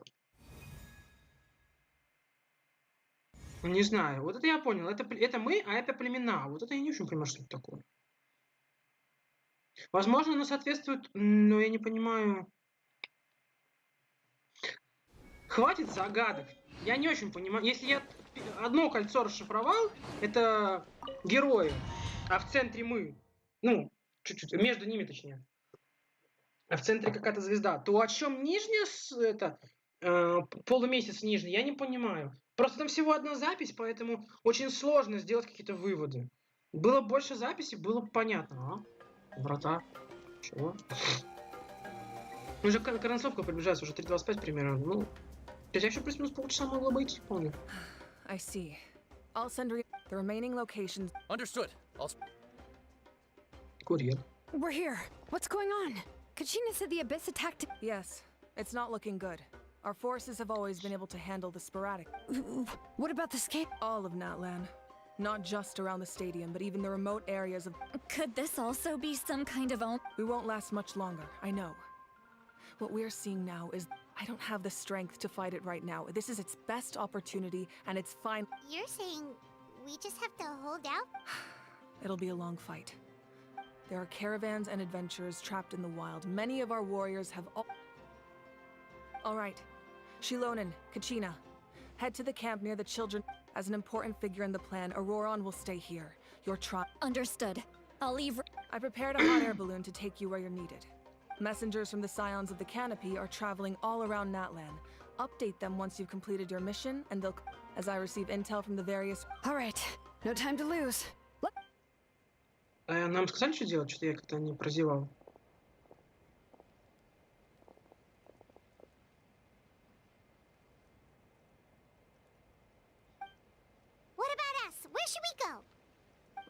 Не знаю. Вот это я понял. Это мы, а это племена. Вот это я не очень понимаю, что это такое. Возможно, оно соответствует... Но я не понимаю... Хватит загадок. Я не очень понимаю. Если я одно кольцо расшифровал, это герои, а в центре мы. Ну, чуть-чуть. Между ними, точнее. А в центре какая-то звезда. То о чем нижняя, это полумесяц нижний, я не понимаю. Просто там всего одна запись, поэтому очень сложно сделать какие-то выводы. Было больше записей, было бы понятно. А? Врата. Чего? Уже концовка приближается, уже 3:25 примерно. Ну, хотя еще плюс-минус полчаса могло быть, помню. I see. I'll send the remaining locations. Understood. I'll... Курьер. We're here. What's going on? Kachina said the Abyss attacked... Yes, it's not looking good. Our forces have always been able to handle the sporadic. What about the scape? All of Natlan. Not just around the stadium, but even the remote areas of... Could this also be some kind of... We won't last much longer, I know. What we're seeing now is... I don't have the strength to fight it right now. This is its best opportunity, and it's fine... You're saying we just have to hold out? It'll be a long fight. There are caravans and adventurers trapped in the wild. Many of our warriors have all right. Shilonen, Kachina. Head to the camp near the children. As an important figure in the plan, Auroron will stay here. Your tribe... Understood. I'll leave... I prepared a hot air balloon to take you where you're needed. Messengers from the Scions of the Canopy are traveling all around Natlan. Update them once you've completed your mission, and they'll... As I receive intel from the various... All right. No time to lose. Нам сказали, что делать? Что-то я как-то не прозевал. What about us? Where should we go?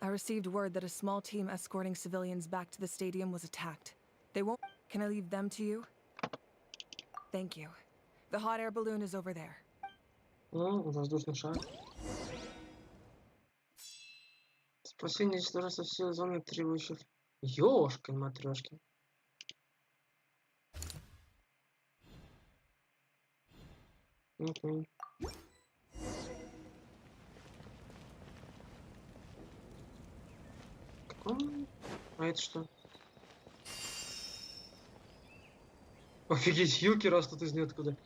I received word that a small team escorting civilians back to the stadium was attacked. They won't... Can I leave them to you? Thank you. The hot air balloon is over there. Воздушный шар. Спасение уничтожится все зоны требующих. Ёшкин-матрёшкин. Окей. А это что? Офигеть, хилки растут из ниоткуда.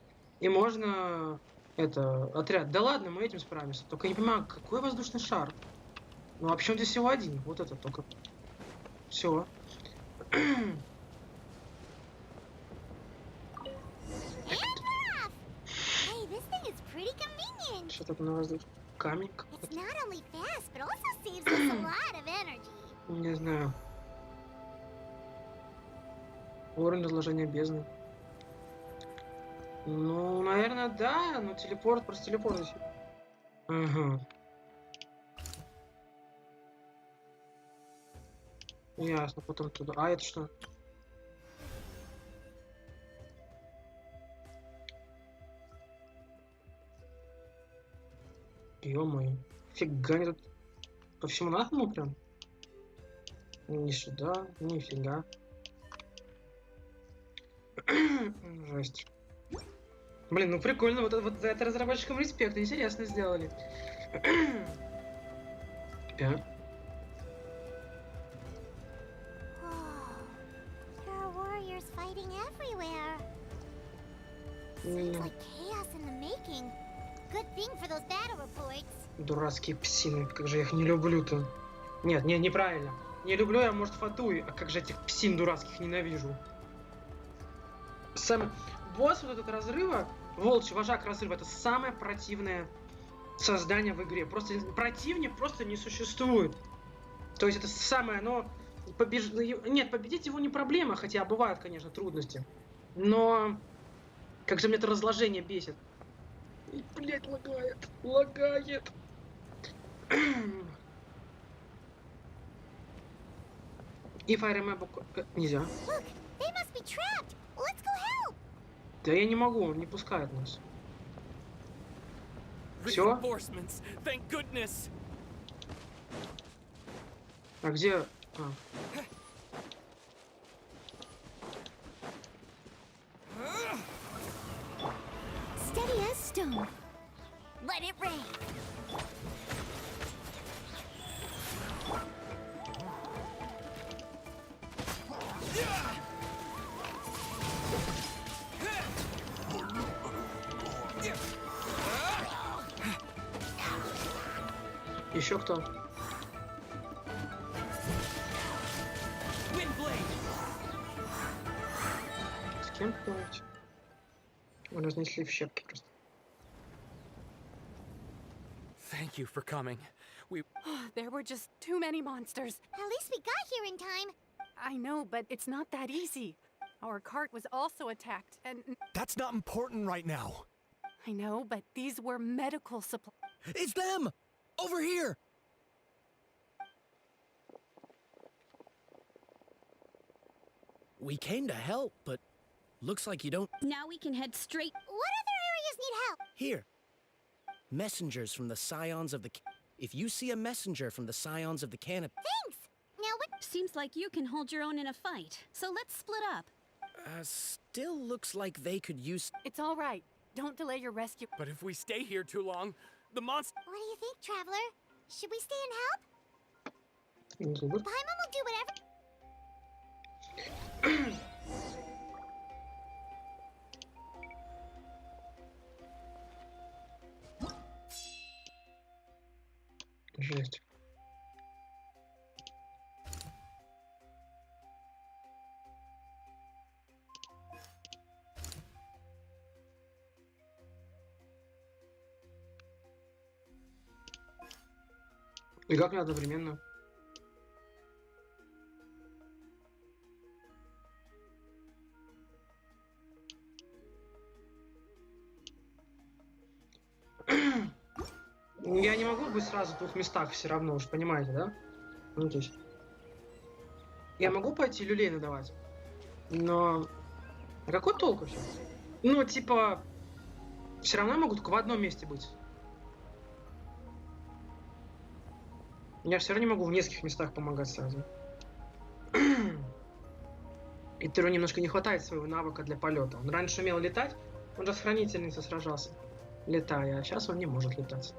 И можно... Это... Отряд. Да ладно, мы этим справимся. Только не понимаю, какой воздушный шар? Ну, а почему здесь всего один? Вот это только. Все. Что такое на воздух? Камень? Не знаю. Уровень разложения бездны. Ну, наверное, да, но телепорт, просто телепорт здесь. Ага. Ясно, потом туда. А это что? Ё-моё. Фига не тут. По всему нахуй прям? Не сюда, нифига. Жесть. Блин, ну прикольно, вот за это разработчикам респект, интересно сделали. Дурацкие псины, как же я их не люблю-то. Нет, неправильно. Не люблю я, может, Фатуи, а как же этих псин дурацких ненавижу. Сам босс вот этого разрыва, волчий вожак разрыва, это самое противное создание в игре. Просто противнее просто не существует. То есть это самое, оно Нет, победить его не проблема, хотя бывают, конечно, трудности. Но как же мне это разложение бесит. И, блядь, лагает. Лагает. If I remember... Нельзя. Look, they must be trapped. Let's go help. Да я не могу, он не пускает нас. Все? Reinforcements, thank goodness. А где... А. Steady as stone. Let it rain. Еще кто? С кем плавать? Разнесли в щепки просто. Thank you for coming. There were just too many monsters. At least we got here in time. I know, but it's not that easy. Our cart was also attacked, and... That's not important right now. I know, but these were medical supplies. It's them! Over here! We came to help, but looks like you don't... Now we can head straight... What other areas need help? Here. Messengers from the Scions of the... If you see a messenger from the Scions of the Canopy... Thanks! Now what... Seems like you can hold your own in a fight, so let's split up. Still looks like they could use... It's all right. Don't delay your rescue. But if we stay here too long, the monster... What do you think, Traveler? Should we stay and help? Paimon will do whatever... Жесть. И как мне одновременно? Я не могу быть сразу в двух местах все равно, уж понимаете, да? Ну, то есть... Я могу пойти люлей надавать, но... А какой толк вообще? Ну, типа... Все равно могу только в одном месте быть. Я все равно не могу в нескольких местах помогать сразу. Итэру немножко не хватает своего навыка для полета. Он раньше умел летать, он же с хранительницей сражался, летая, а сейчас он не может летать.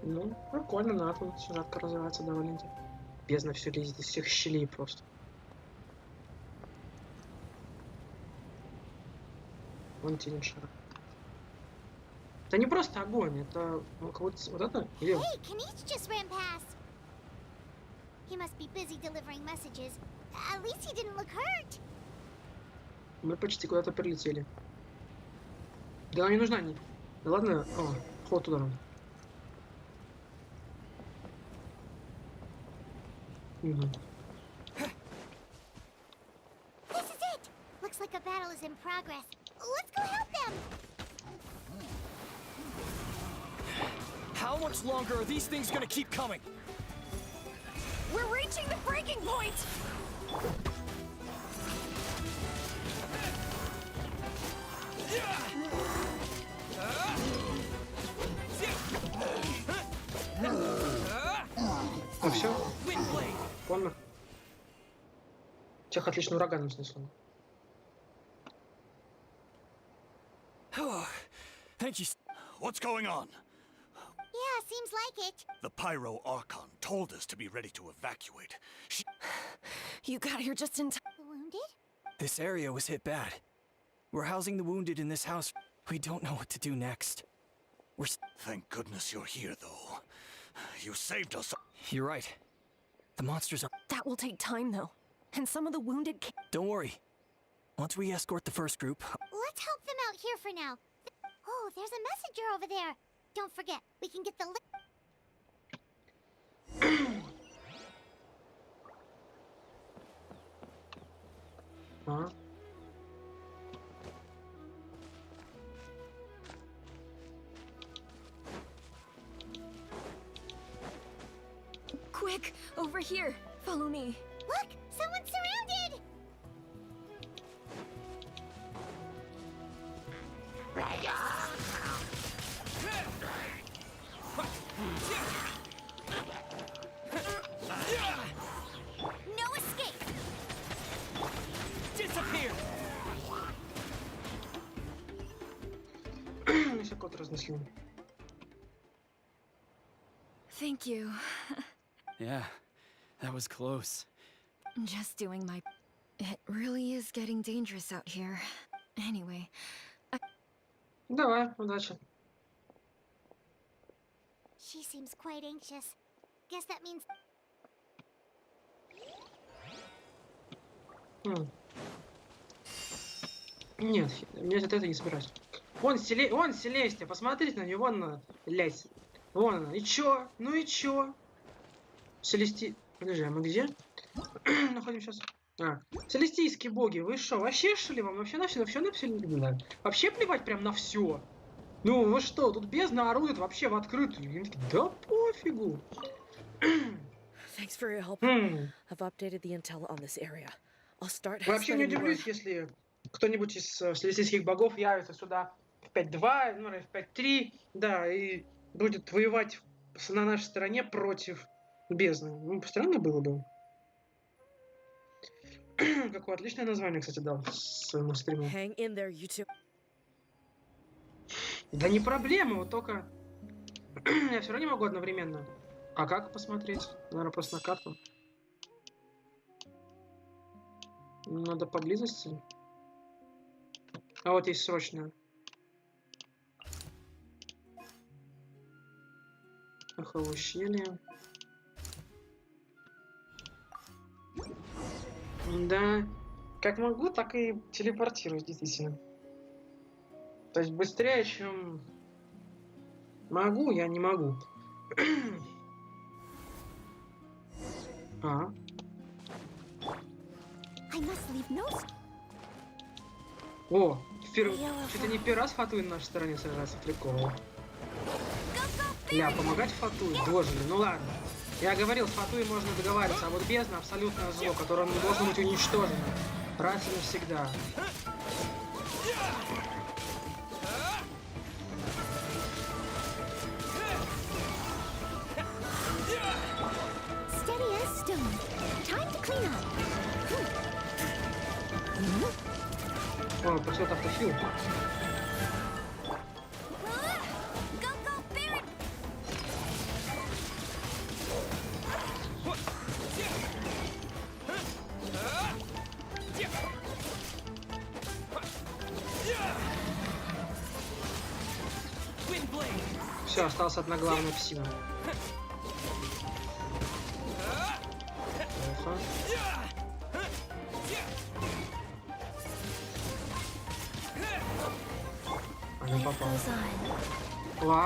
Ну, прикольно, на тут сюжетка развивается довольно интересно. Бездна все лезет из всех щелей просто. Вон тянет шар. Это не просто огонь, это вот это или... Hey, Kanichi just ran past. He must be busy delivering messages. At least he didn't look hurt. Мы почти куда-то прилетели. Да, не нужна не. Да ладно, о, ход туда. Угу. This is it. Looks like a battle is in progress. Let's go help them. How much longer are these things gonna keep coming? We're reaching the breaking point! Ну все, помню. Тех отлично ураганом снесло. Thank you. What's going on? Yeah, seems like it. The Pyro Archon told us to be ready to evacuate. You got here just in time. The wounded? This area was hit bad. We're housing the wounded in this house. We don't know what to do next. Thank goodness you're here, though. You saved us. You're right. The monsters are... That will take time, though. And some of the wounded can't... Don't worry. Once we escort the first group... Let's help them out here for now. Oh, there's a messenger over there. Don't forget, we can get the А? Quick, over here. Follow me. Look! Someone's surrounded! No escape! Disappear! Если кот разнесли. Thank you. Yeah, that was close. Just doing my... It really is getting dangerous out here. Anyway, Давай, удачи. She seems quite anxious. Guess that means... Нет, мне от этого не собираюсь. Вон Селестия, посмотрите на нее, вон она, блядь. Вон она, и чё? Ну и чё? Подожди, а мы где? Находимся сейчас... Целестийские боги, вы шо, вообще что ли вам? Вообще на все плевать? Вообще плевать прям на все? Ну вы что, тут бездна орудует вообще в открытую. И они такие, да пофигу. Thanks for your help. I've updated the intel on this area. I'll start. Вообще не удивлюсь, если кто-нибудь из целестийских богов явится сюда в 5.2, ну, в 5.3, да, и будет воевать на нашей стороне против бездны. Ну, странно было бы. Какое отличное название, кстати, дал своему стриму. Hang in there, you two. Да не проблема, вот только я все равно не могу одновременно. А как посмотреть? Наверное, просто на карту. Надо поблизости. А вот есть срочно. Ощущение. Да. Как могу, так и телепортируюсь, действительно. То есть быстрее, чем могу, я не могу. А. О, что-то не первый раз Фатуй на нашей стороне сражается, прикол. Помогать Фатуй, дожили, ну ладно. Я говорил, с Фатуей можно договариваться, а вот бездна абсолютное зло, которое должно быть уничтожено. Раз и навсегда. О, просит автофил. Все, осталась одна главная псина. Плохо. А не попал.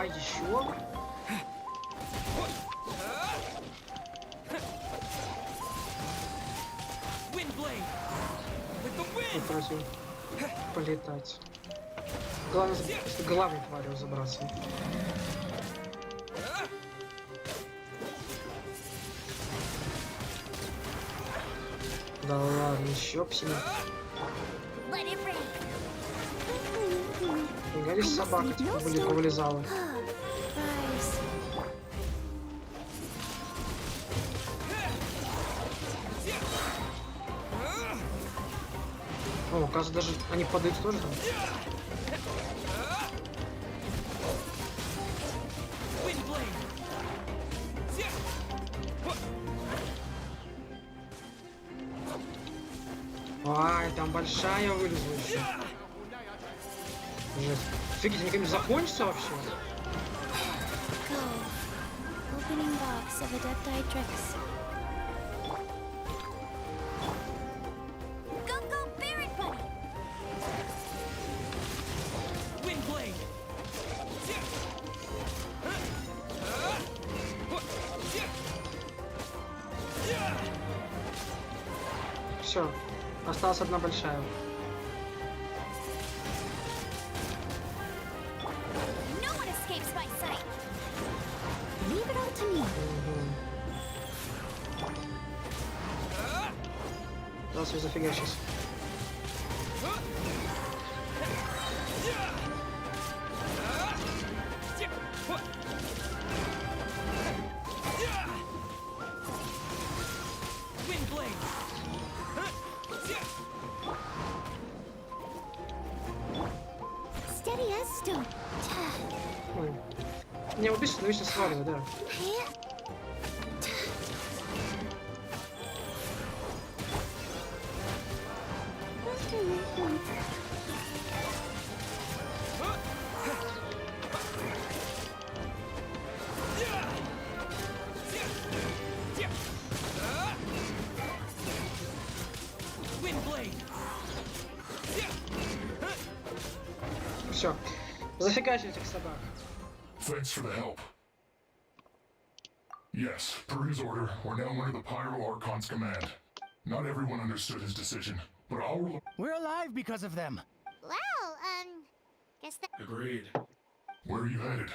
Еще? Попросил полетать. Главное, с главной тварью забраться. Да ладно, еще псина. Не горишь, собака, типа, повылезала. О, оказывается, даже они падают тоже там. Ай, там большая вылезла еще. Жесть. Офигеть, они как-нибудь закончатся вообще? Все. Осталась одна большая. No one escapes my sight. Leave it all to me. Раз я зафига сейчас. Steady as stone. Ой. Не убийство, но вечно сваливаю, да. Все. Зафигачили этих собак. Thanks for the help. Yes, per his order, we're now under the Pyro Archon's command. Not everyone understood his decision, but our... We're alive because of them. Well, guess that. Agreed. Where are you headed?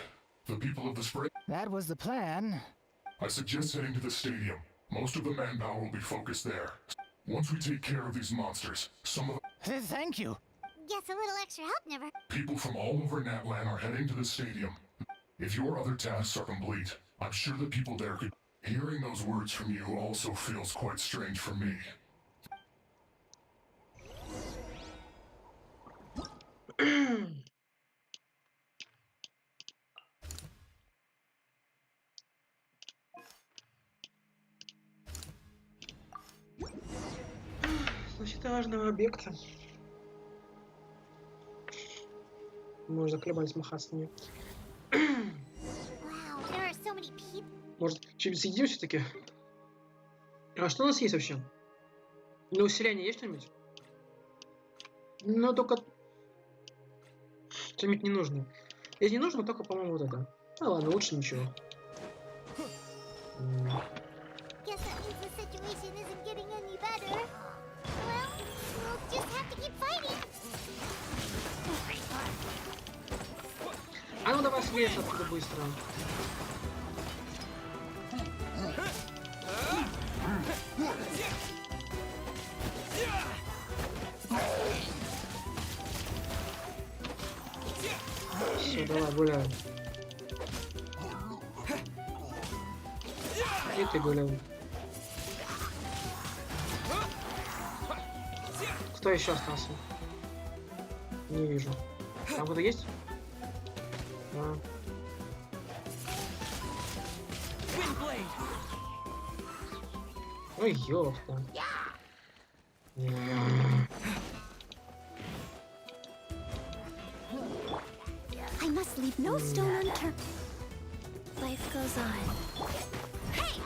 The people of the spring? That was the plan. I suggest heading to the stadium. Most of the manpower will be focused there. Once we take care of these monsters, some of Thank you. Guess a little extra help never. people from all over Natlan are heading to the stadium. If your other tasks are complete, I'm sure the people there could... Hearing those words from you also feels quite strange for me. Защита важного объекта. Можно колебались махаться с нее. Wow, there are so many people. Может, что-нибудь съедим все-таки? А что у нас есть вообще? На усиление есть что-нибудь? Ну, только... Что-нибудь не нужно. Если не нужно, только, по-моему, вот это. Ну ладно, лучше ничего. Guess that means the situation isn't getting any better. Well, we'll just have to keep fighting. А ну давай слезь оттуда быстро. Все, давай, гуляем. И ты гуляй. Кто еще остался? Не вижу. Там кто-то есть? А. Ой, ёпта. I must leave no stone unturned. Life goes on. Hey!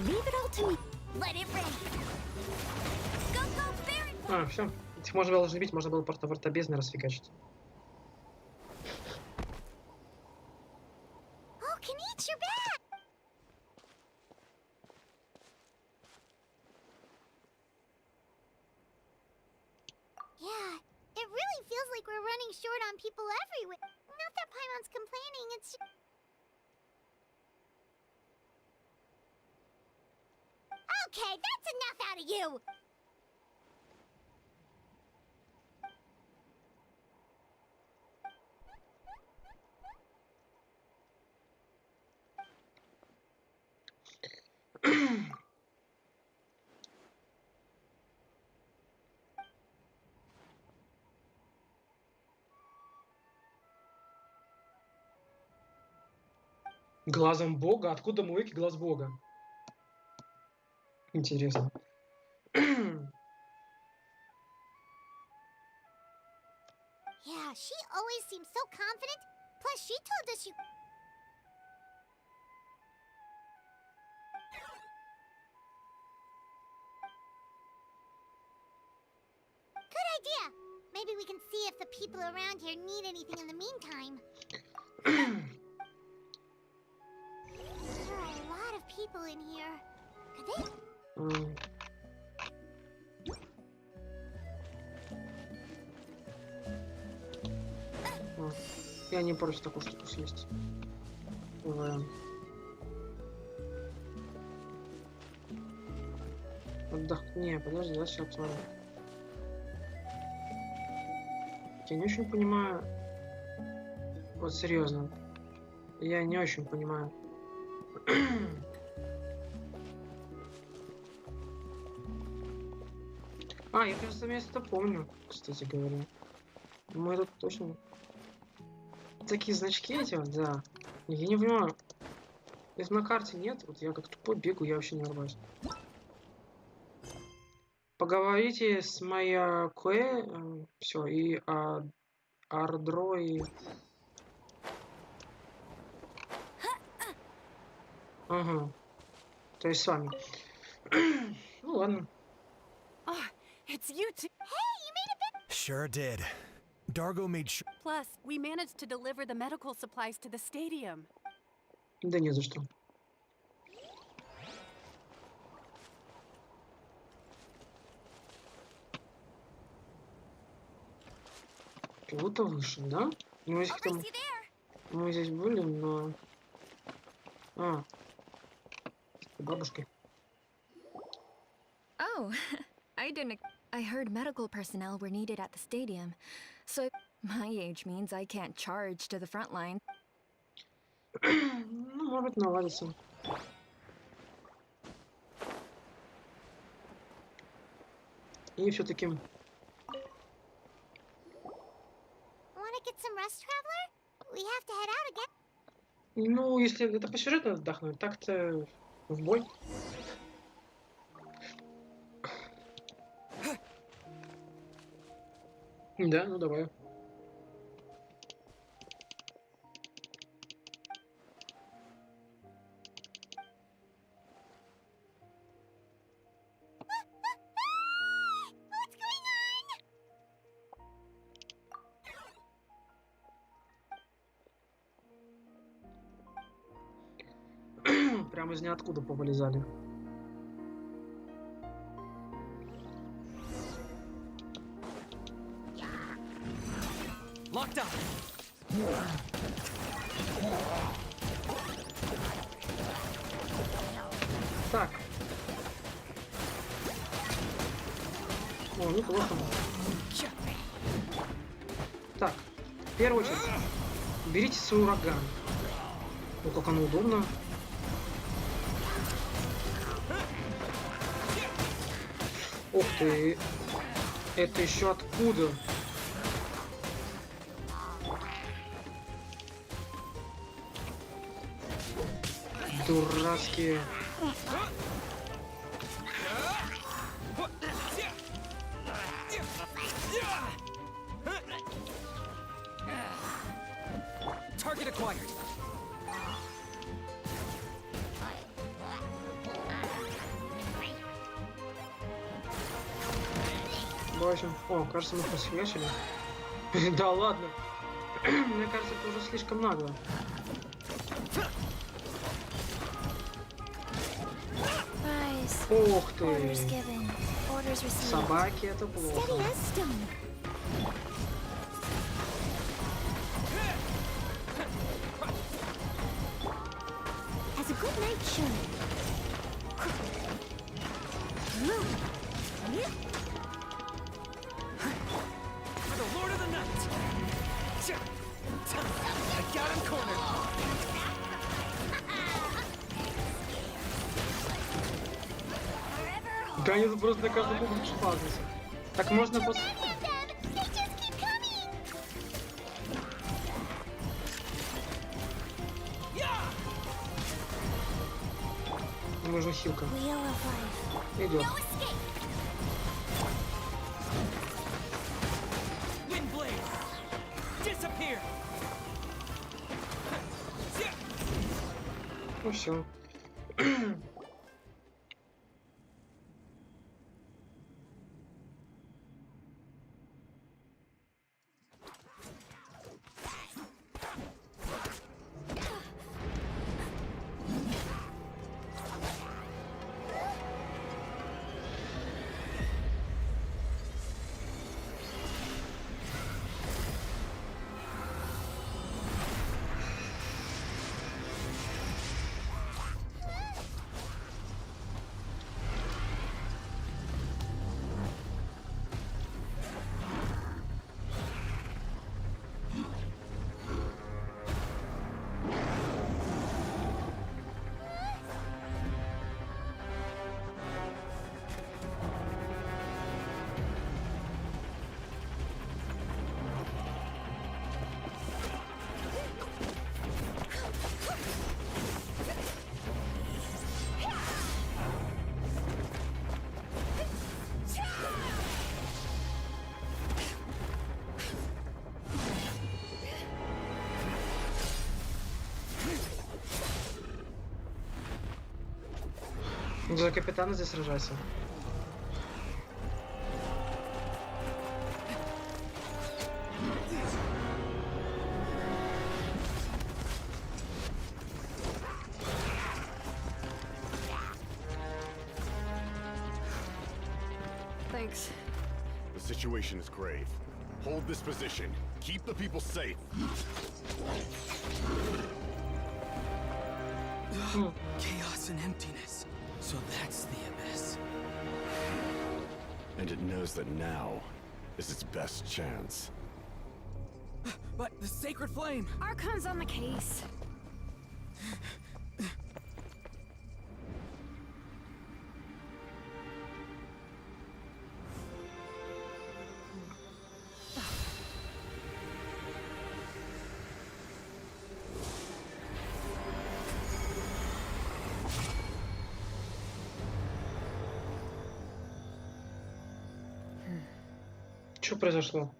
Leave it all to me. Let it rain. Go, go, Baron. А, все. Их можно было уже бить, можно было просто в рта бездны расфигачить. Oh, can eat your back. Yeah, it really feels like we're running short on people everywhere. Not that Paimon's complaining, it's... Okay, that's enough out of you! Глазом бога? Откуда Мавуики глаз бога? Интересно. Yeah, she always seems so confident. Plus, she told us you... Good idea! Maybe we can see if the people around here need anything in the meantime. There are a lot of people in here. Could they... Я не против такую штуку съесть. Не, подожди, я сейчас посмотрю. Я не очень понимаю. Вот серьезно. Я не очень понимаю. Я, кажется, место помню, кстати говоря. Мы тут точно... Такие значки эти вот, да. Я не понимаю. Если на карте нет, вот я как тупой бегу, я вообще не врубаюсь. Поговорите с моя Куэ, все, и Ардро, и... Ага. То есть с вами. Ну ладно. It's you two. Hey, you made a bit... Sure did. Dargo made sure... Plus, we managed to deliver the medical supplies to the stadium. Да не за что. Кого-то выше, да? Ну, если там... Мы здесь были, но... Бабушкой. Oh, I heard medical personnel were needed at the stadium, so my age means I can't charge to the front line. Ну, может быть, наладится. И все-таки... Ну, если это по сюжету отдохнуть, так-то в бой. Да, ну давай. Прямо из ниоткуда повылезали. Locked up. Так. О, неплохо. Так, в первую очередь, берите свой ураган. О, как оно удобно. Ух ты! Это еще откуда? Дурацкие. Target acquired. Бачим. О, кажется, мы посвечили. Да ладно. Мне кажется, это уже слишком нагло. Ух ты! Собаки это плохо. Да они тут просто на каждом углу шпазятся. Так можно после... Нужна хилка. Идет. все. За капитана здесь сражайся. Thanks. The situation is grave. Hold this position. Keep the people safe. Chaos and emptiness. So that's the abyss. And it knows that now is its best chance. But the sacred flame! Archon's on the case. Что произошло?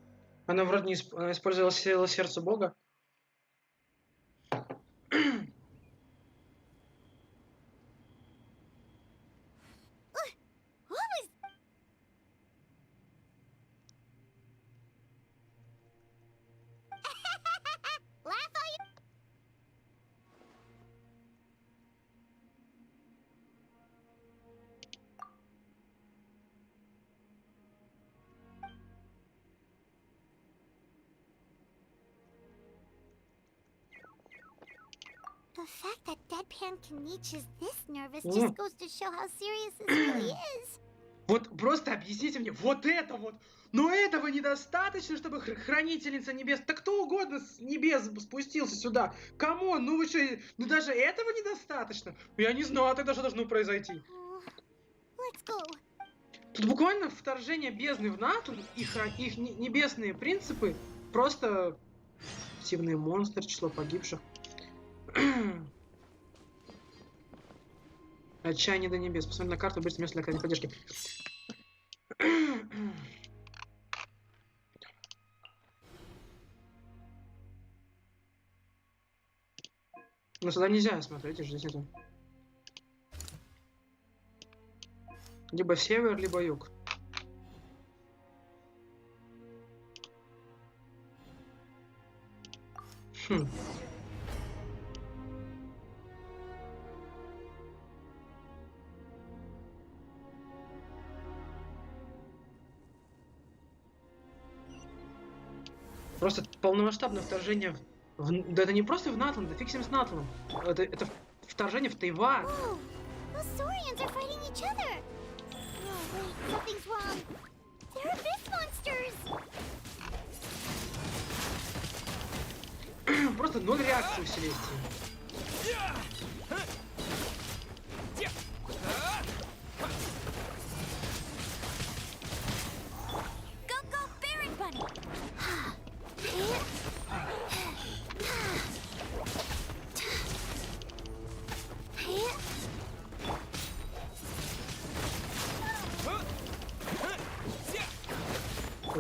Она вроде не она использовала силу сердца Бога. The fact that Deadpan Kenichi is this nervous just goes to show how serious this really is. Вот просто объясните мне, вот это вот! Но этого недостаточно, чтобы хранительница небес... Да кто угодно с небес спустился сюда. Камон, ну вы что, ну даже этого недостаточно? Я не знаю тогда, что должно произойти. Let's go. Тут буквально вторжение бездны в НАТО, их небесные принципы, просто активные монстры, число погибших. Отчаяние до небес. Посмотри на карту, быстро место для крайней поддержки. Но сюда нельзя смотреть, здесь нету. Либо север, либо юг. Хм. Просто полномасштабное вторжение в... Да это не просто в Натланд, да фиг с ним с Натландом. Это вторжение в Тайвань. The Saurians are fighting each other. No, wait, something's wrong. They're abyss monsters. Просто ноль реакции у Селестии.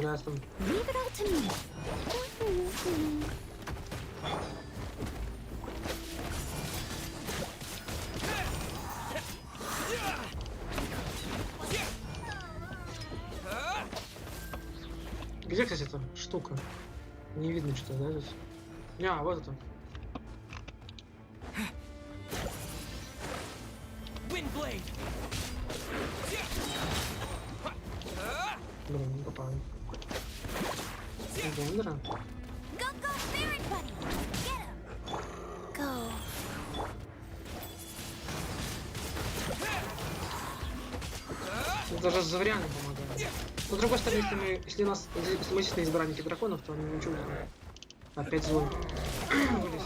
Ясно. Leave it all to me. Где, кстати, эта штука? Не видно что-то, да, здесь? А, вот это. Блин, не попал. Гендера? Даже завряны помогают. Но с другой стороны, если мы действительно избранники драконов, то они ничего не знают. Опять злой. Вылез.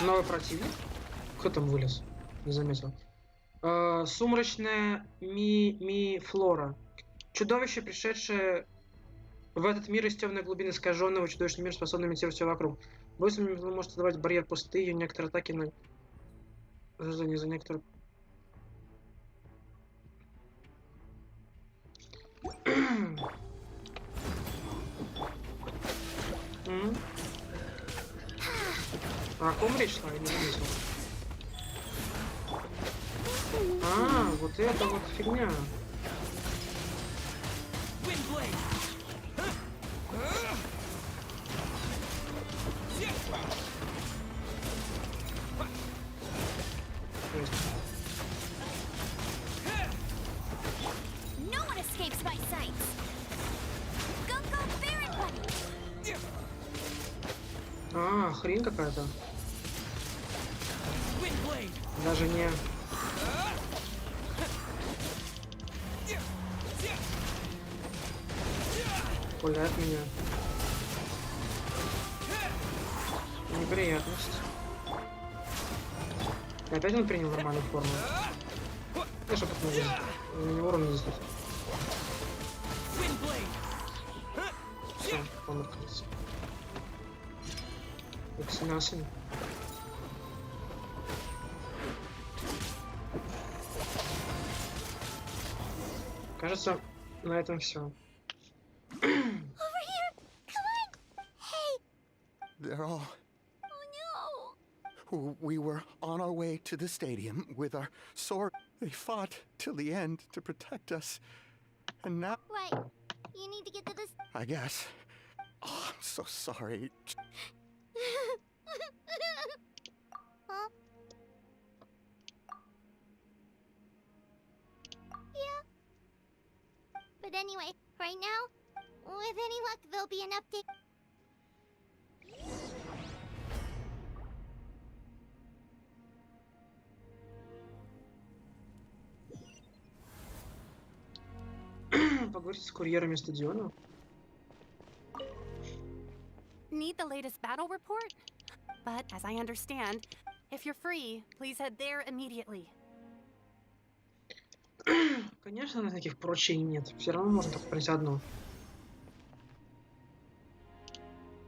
Новый противник. Кто там вылез? Не заметил. Сумрачная Флора. Чудовище, пришедшее в этот мир из темной глубины искаженного чудовищный мир, способный имитировать все вокруг. Вы можете создавать барьер пустые, некоторые атаки на... За некоторые... А о ком речь шла? Я не заметил. А, вот это вот фигня. А, хрень какая-то. Даже не... Пуляет меня. Неприятность. И опять он принял нормальную форму. Я что тут могу? У него урон не здесь. Все, он открылся. Вакцинация. Кажется, на этом все. They're all... Oh no! We were on our way to the stadium with our sword. They fought till the end to protect us. And now... What? You need to get to this... I guess. Oh, I'm so sorry. Huh? Yeah. But anyway, right now, with any luck, there'll be an update. Поговорить с курьерами стадиона. Need the latest battle report? But as I understand, if you're free, please head there immediately. Конечно, на таких поручений нет. Все равно можно только пройти одно.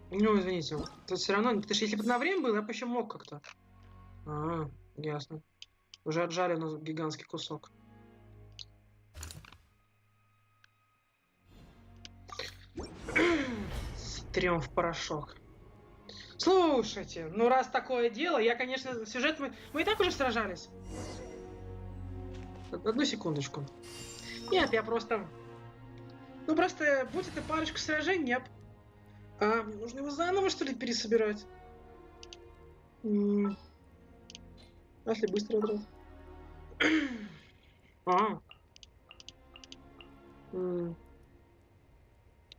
Ну, извините. Тут все равно, потому что если бы на время было, я бы еще мог как-то. А, ясно. Уже отжали у нас гигантский кусок. Стрём в порошок. Слушайте, ну раз такое дело, я, конечно, сюжет мы и так уже сражались. Одну секундочку. Нет, я просто... Ну просто, будь это парочку сражений, я... А, мне нужно его заново, что ли, пересобирать? А если быстро отряд?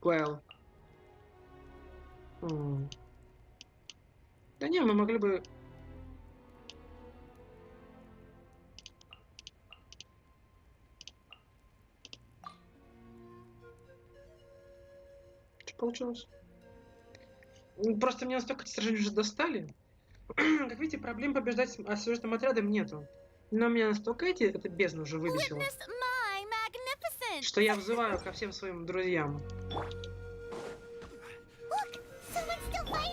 Well. Да не, мы могли бы... Что получилось? Просто меня настолько эти сражения уже достали. Как видите, проблем побеждать сюжетным отрядом нету. Но меня настолько это бездна уже выбесило, что я взываю ко всем своим друзьям.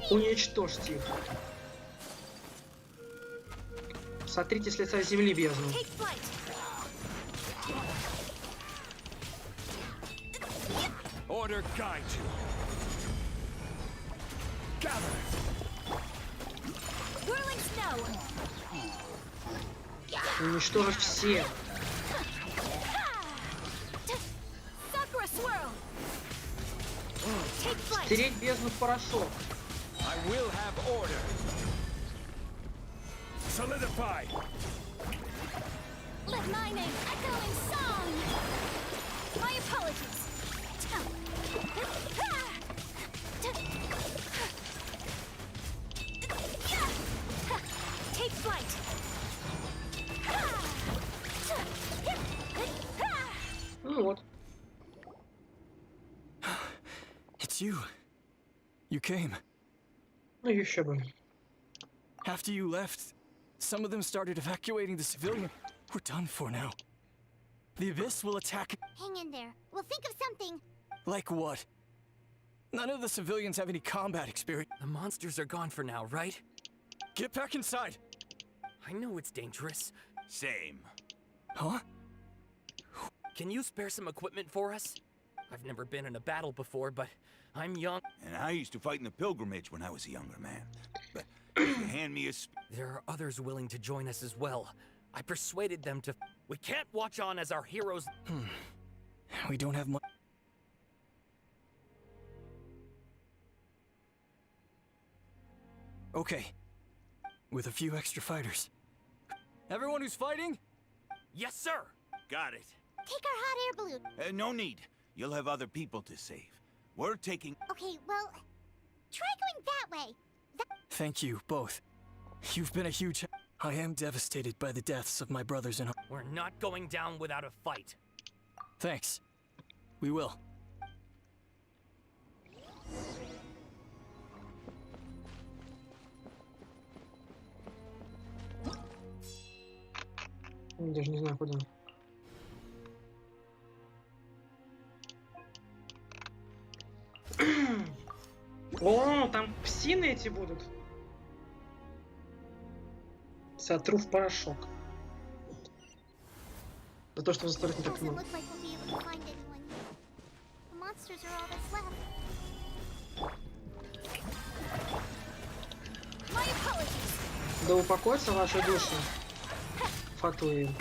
Уничтожьте их. Сотрите с лица земли бездну. Order guide you. Gather. Whirling snow. Уничтожить все. Стереть бездну в порошок. I will have order. Solidify. Let my name echo in song. My apologies. Take flight. Ну вот. It's you. You came. Ну еще бы. After you left, some of them started evacuating the civilian. We're done for now. The Abyss will attack. Hang in there. We'll think of something. Like what? None of the civilians have any combat experience. The monsters are gone for now, right? Get back inside. I know it's dangerous. Same. Huh? Can you spare some equipment for us? I've never been in a battle before, but I'm young. And I used to fight in the pilgrimage when I was a younger man. But if you hand me a There are others willing to join us as well. I persuaded them to... We can't watch on as our heroes... We don't have much. Okay. With a few extra fighters. Everyone who's fighting? Yes, sir! Got it. Take our hot air balloon. No need. You'll have other people to save. We're taking... Okay, well, try going that way. Thank you, both. You've been a huge... I am devastated by the deaths of my brothers and... We're not going down without a fight. Thanks. We will. Даже не знаю куда. О, там псины эти будут. Сотру в порошок. За то, что заставить не так много. Да упокоятся ваши души. Фактуем.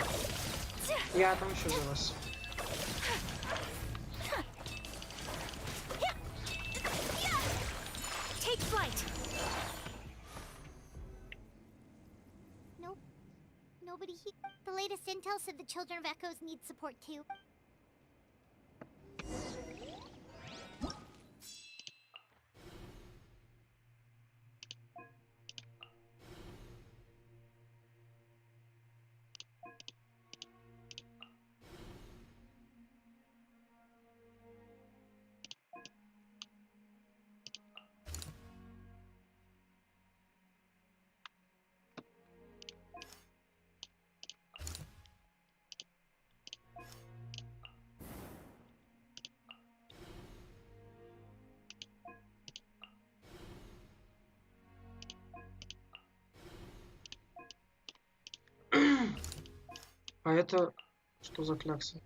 Я отомщу за вас. Take flight. Nope. Nobody here. The latest intel said the Children of Echoes need support too. А это что за клякса?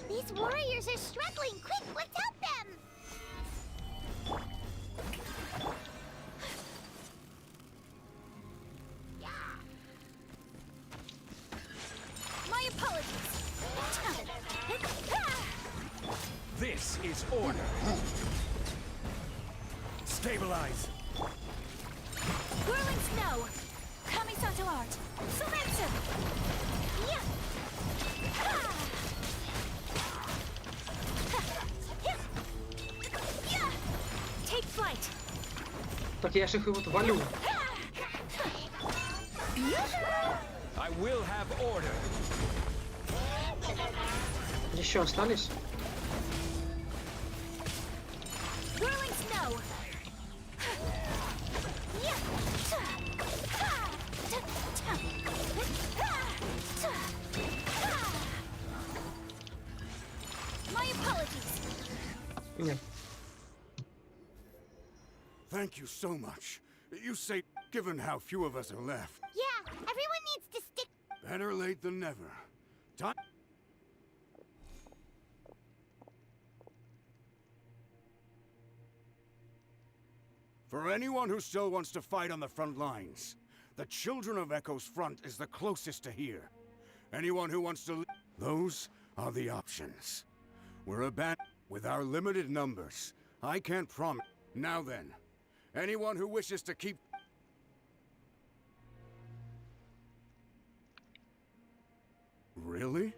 These warriors are struggling. Quick, let's help them. My apologies. This is order. Stabilize. Whirling snow. Kamisato art. Sumetsu. Yeah. Take flight. Так я ж их и вот валю. I will have order. Еще остались? Whirling snow. My apologies. Нет. Thank you so much. You say, given how few of us are left, Yeah, everyone needs to stick. better late than never. Time. For anyone who still wants to fight on the front lines, the Children of Echo's front is the closest to here. Anyone who wants to... Those are the options. We're abandoned with our limited numbers. I can't promise... Now then, anyone who wishes to keep... Really?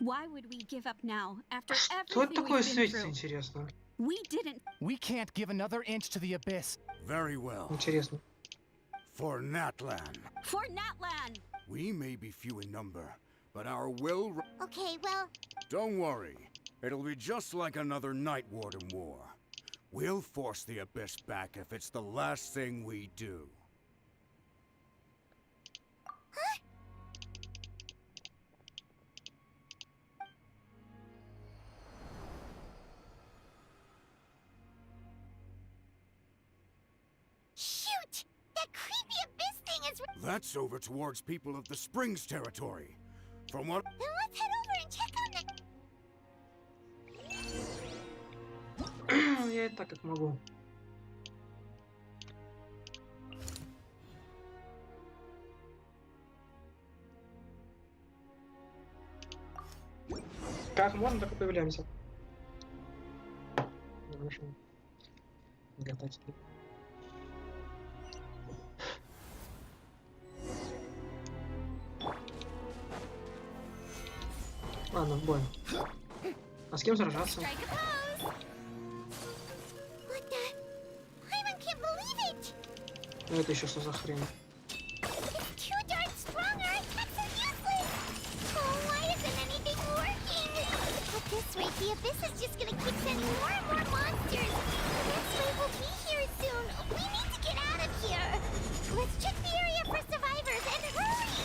Why would we give up now after Что это everything такое we've been светится, through? интересно? We didn't. We can't give another inch to the abyss. Very well. Интересно. For Natlan. For Natlan! We may be few in number, but our will... Okay, well, Don't worry. It'll be just like another Night Warden war. We'll force the Abyss back if it's the last thing we do. shoot! That creepy abyss thing is... That's over towards people of the Springs territory. From what... Then let's head over and check on the... Я и так как могу. Как можно, так и появляемся. Хорошо. Готовить. Ладно, в бой. А с кем сражаться? What the... I even can't believe it! Ну это еще что за хрень? It's too darn strong, our attacks are useless! Oh, why isn't anything working? But this way, the abyss is just gonna keep sending more and more monsters! This way will be here soon! We need to get out of here! Let's check the area for survivors, and hurry!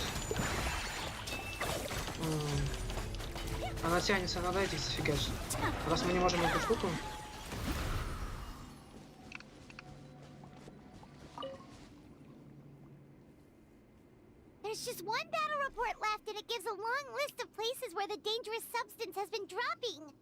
Она тянется, надо этих зафигачить. Раз мы не можем эту штуку. There's just one battle report left, and it gives a long list of places where the dangerous substance has been dropping.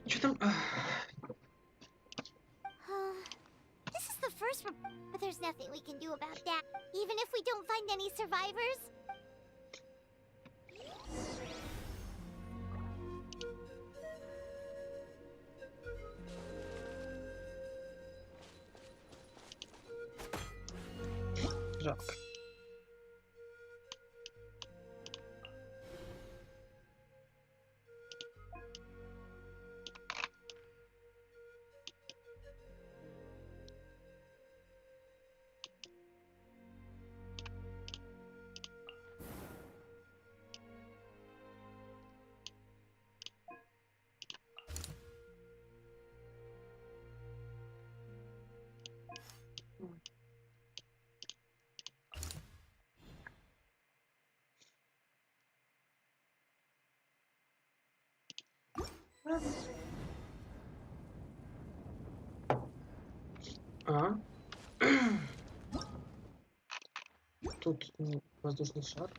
Что там? This is the first but there's nothing we can do about that, even if we don't find any survivors. Жалко. А? Тут воздушный шар.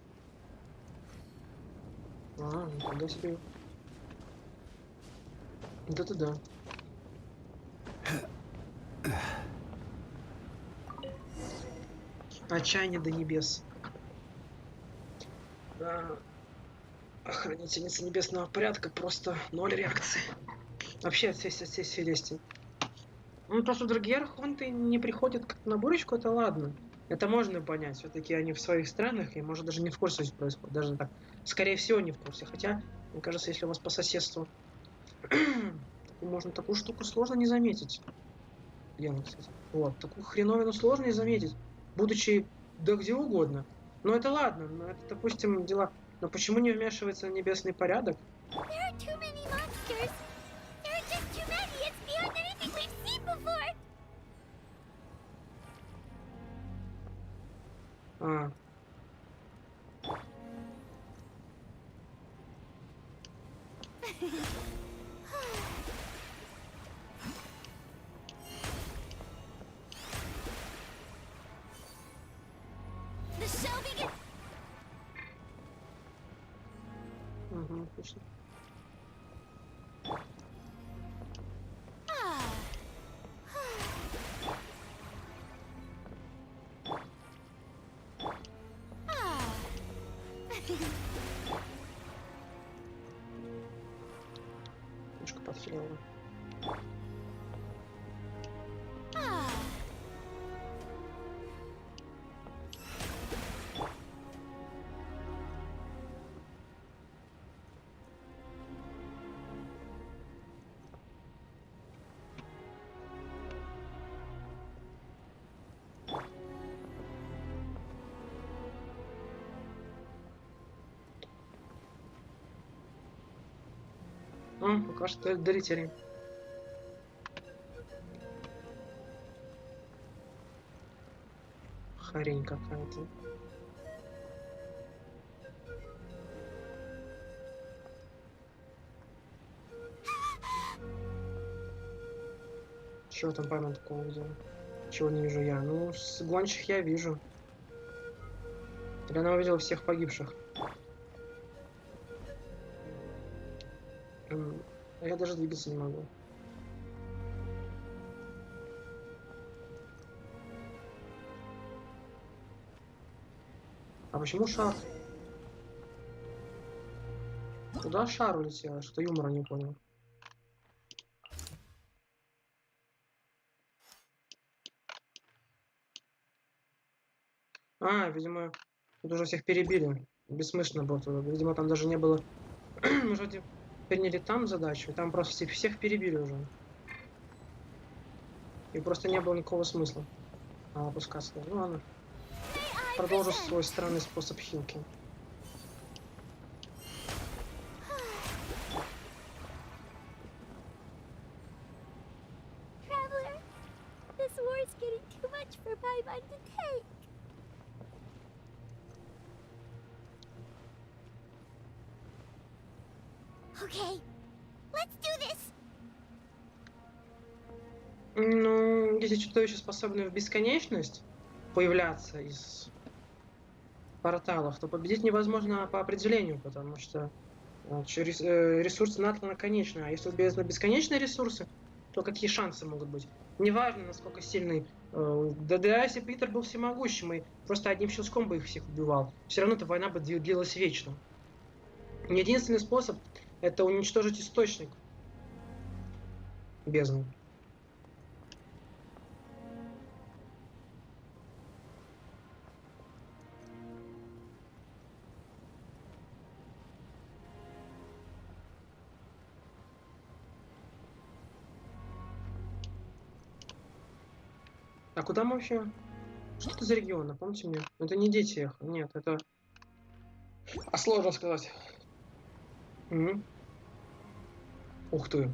А, нифига себе. Вот это да. Отчаяние до небес. Да. Хранительница небесного порядка просто 0 реакции. Вообще от всей Селестии. Ну, то, что другие архонты не приходят как на бурочку, это ладно. Это можно понять. Все-таки они в своих странах, и может даже не в курсе, что происходит. Даже так. Скорее всего, не в курсе. Хотя, мне кажется, если у вас по соседству можно такую штуку сложно не заметить. Лена, кстати. Вот, такую хреновину сложно не заметить, будучи да где угодно. Но это ладно, но это, допустим, дела. Но почему не вмешивается небесный порядок? А. Угу, отлично. Немножко подхилила. Пока что долетели. Хрень какая-то. Чего там помимо такого видела? Чего не вижу я? Ну, с гончих я вижу. Или она увидела всех погибших? Я даже двигаться не могу. А почему шар? Куда шар улетел? Что юмора не понял. А, видимо, тут уже всех перебили. Бессмысленно было. Видимо, там даже не было... Мы вроде приняли там задачу, и там просто всех перебили уже. И просто не было никакого смысла опускаться. Ну ладно. Продолжу свой странный способ хилки. Okay, let's do this. Ну, если чудовища способны в бесконечность появляться из порталов, то победить невозможно по определению, потому что ресурсы Натлана конечны. А если бездна бесконечные ресурсы, то какие шансы могут быть? Неважно, насколько сильный... Да, если бы Итэр был всемогущим и просто одним щелчком бы их всех убивал, все равно эта война бы длилась вечно. Единственный способ — это уничтожить источник бездны. А куда мы вообще? Что это за регион? Напомните мне. Это не дети эхо. Нет, это... А сложно сказать. Угу. Ух ты.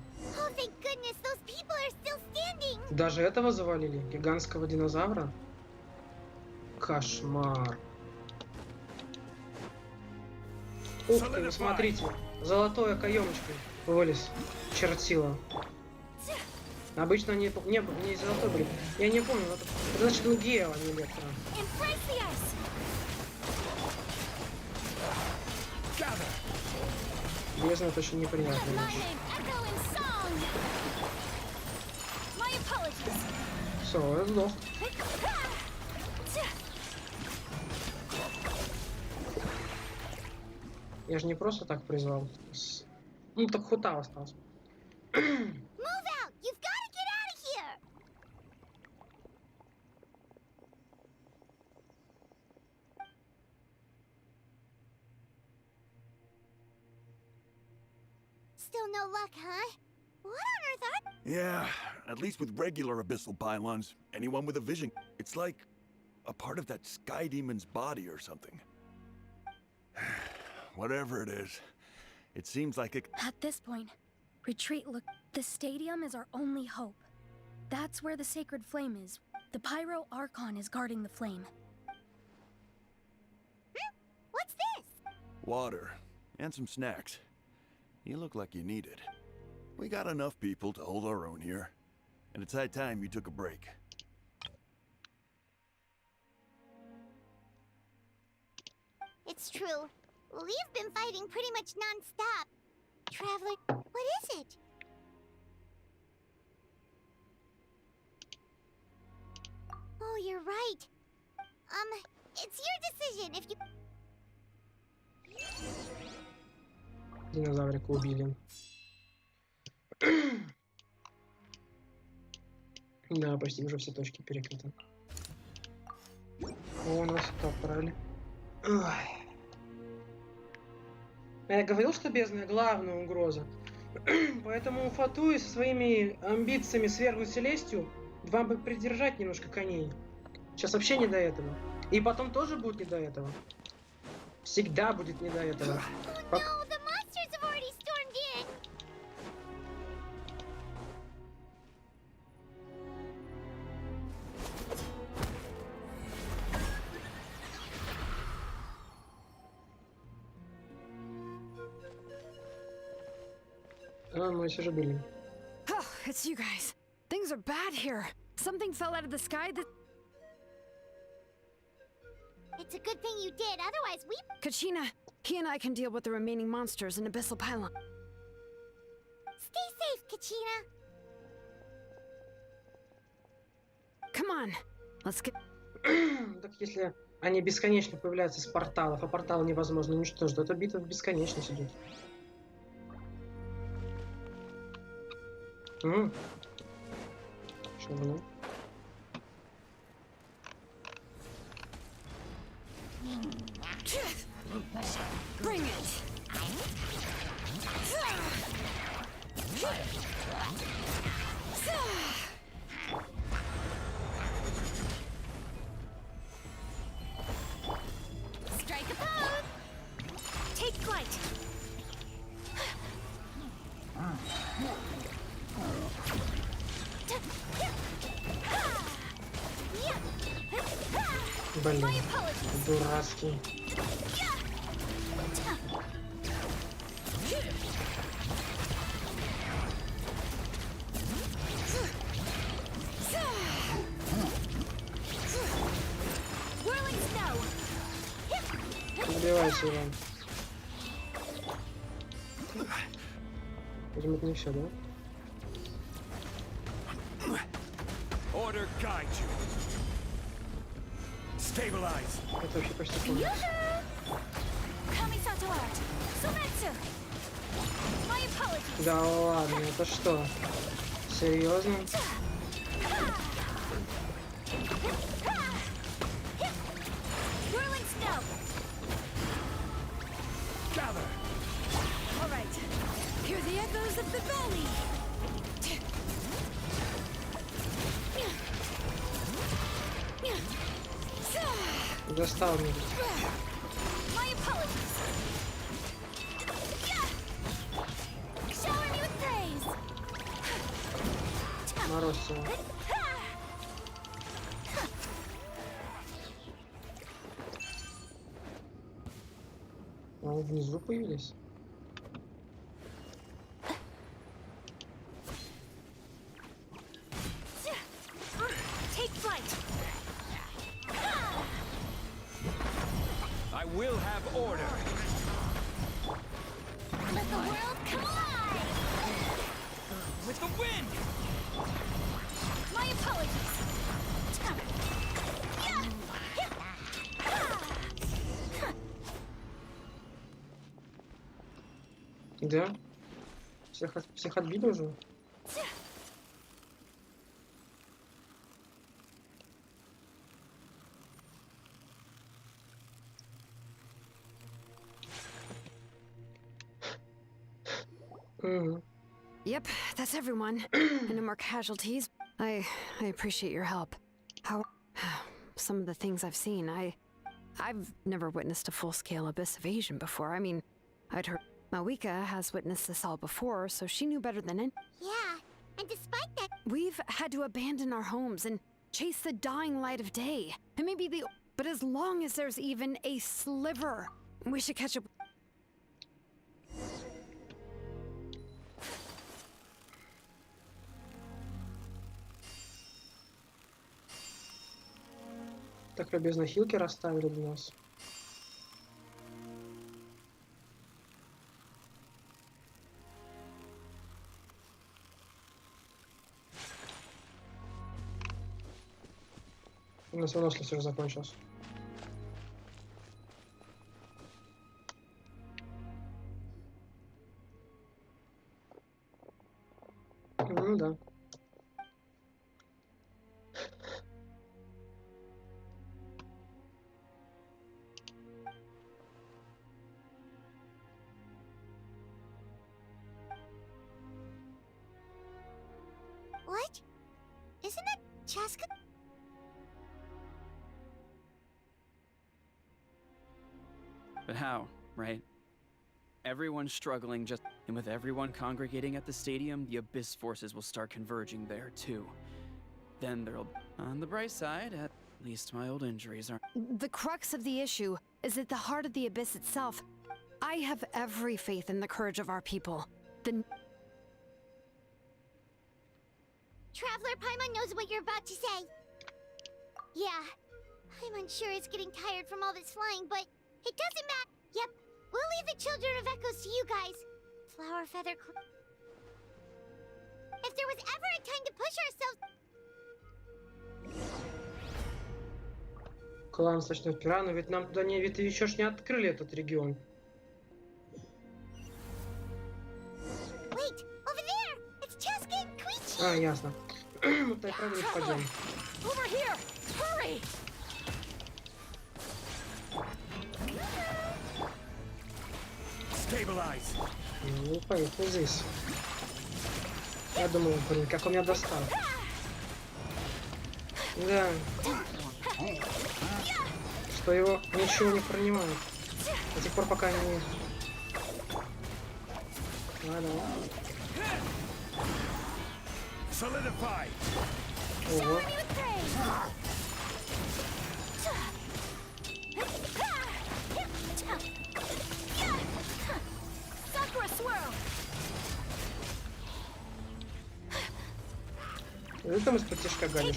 Даже этого завалили? Гигантского динозавра? Кошмар. Ух ты, вы смотрите. Золотое каемочкой. вылез. Чертила. Обычно они не золотой были. Я не помню. Это значит, ну гео, а не электро. Бездна это очень неприятная вещь. Все, я сдох. Я же не просто так призвал. Ну, так хута остался. Still no luck, huh? What on earth are... Yeah, at least with regular abyssal pylons, anyone with a vision, it's like a part of that sky demon's body or something. Whatever it is, it seems like it... At this point, retreat look... The stadium is our only hope. That's where the sacred flame is. The Pyro Archon is guarding the flame. What's this? Water, and some snacks. You look like you need it. We got enough people to hold our own here, and it's high time you took a break. It's true. We've been fighting pretty much non-stop. Traveler, what is it? Oh, you're right. It's your decision if you... Динозаврика убили. Да, почти уже все точки перекрыты. О, нас это отправили. Ой. Я говорил, что бездна главная угроза. Поэтому Фатуи со своими амбициями свергнуть Селестию вам бы придержать немножко коней. Сейчас вообще не до этого. И потом тоже будет не до этого. Всегда будет не до этого. Мы все же были. Oh, it's you guys. Things are bad here. Something fell out of the sky that... It's a good thing you did, otherwise we... Kachina, he and I can deal with the remaining monsters in Abyssal Pylon. Stay safe, Kachina. Come on, let's get... Так если они бесконечно появляются из порталов, а порталы невозможно уничтожить, то эта битва бесконечно идет. Что было? Bring it. Strike a pose. Take flight. Блин, дурацкий. Убивайся, Иван. Видимо, это не все, да? Order guide you. Stabilize. Это вообще почти полный. Да ладно, это что? Серьезно? Gather. All right. Hear the echoes of the valley. Достал меня. Мороз его. А он внизу появились? I will have order. Let the world collide! With the wind! My apologies. Да? Всех отбили уже? Yep, that's everyone. No more casualties. I appreciate your help. How some of the things I've seen, I've never witnessed a full-scale abyss invasion before. I mean, I'd heard Mawuika has witnessed this all before, so she knew better than any. Yeah, and despite that, We've had to abandon our homes and chase the dying light of day. And maybe but as long as there's even a sliver, we should catch up. Так любезно хилки расставили для нас. У нас выносливость уже закончилась. Ну да. what? Isn't that Chaska? But how, right? Everyone's struggling and with everyone congregating at the stadium, the Abyss forces will start converging there too. Then there'll... On the bright side, at least my old injuries aren't... The crux of the issue is at the heart of the Abyss itself. I have every faith in the courage of our people. Traveler Paimon knows what you're about to say. Yeah, I'm unsure it's getting tired from all this flying, but it doesn't matter. Yep, we'll leave the Children of Echoes to you guys. Flower Feather... If there was ever a time to push ourselves... Клан Сочных Пира, но ведь нам туда не... Ведь еще ж не открыли этот регион. Wait, over there! It's Chaska and Koichi! А, ясно. Мы туда и правда не пойдем. Over here! Hurry! Stabilize. Ну, поехали здесь. Я думал, блин, как он меня достал. Да. Что его ничего не принимает. До тех пор, пока не... Ладно. Solidify. Ого. Это мы с потешка ганишь.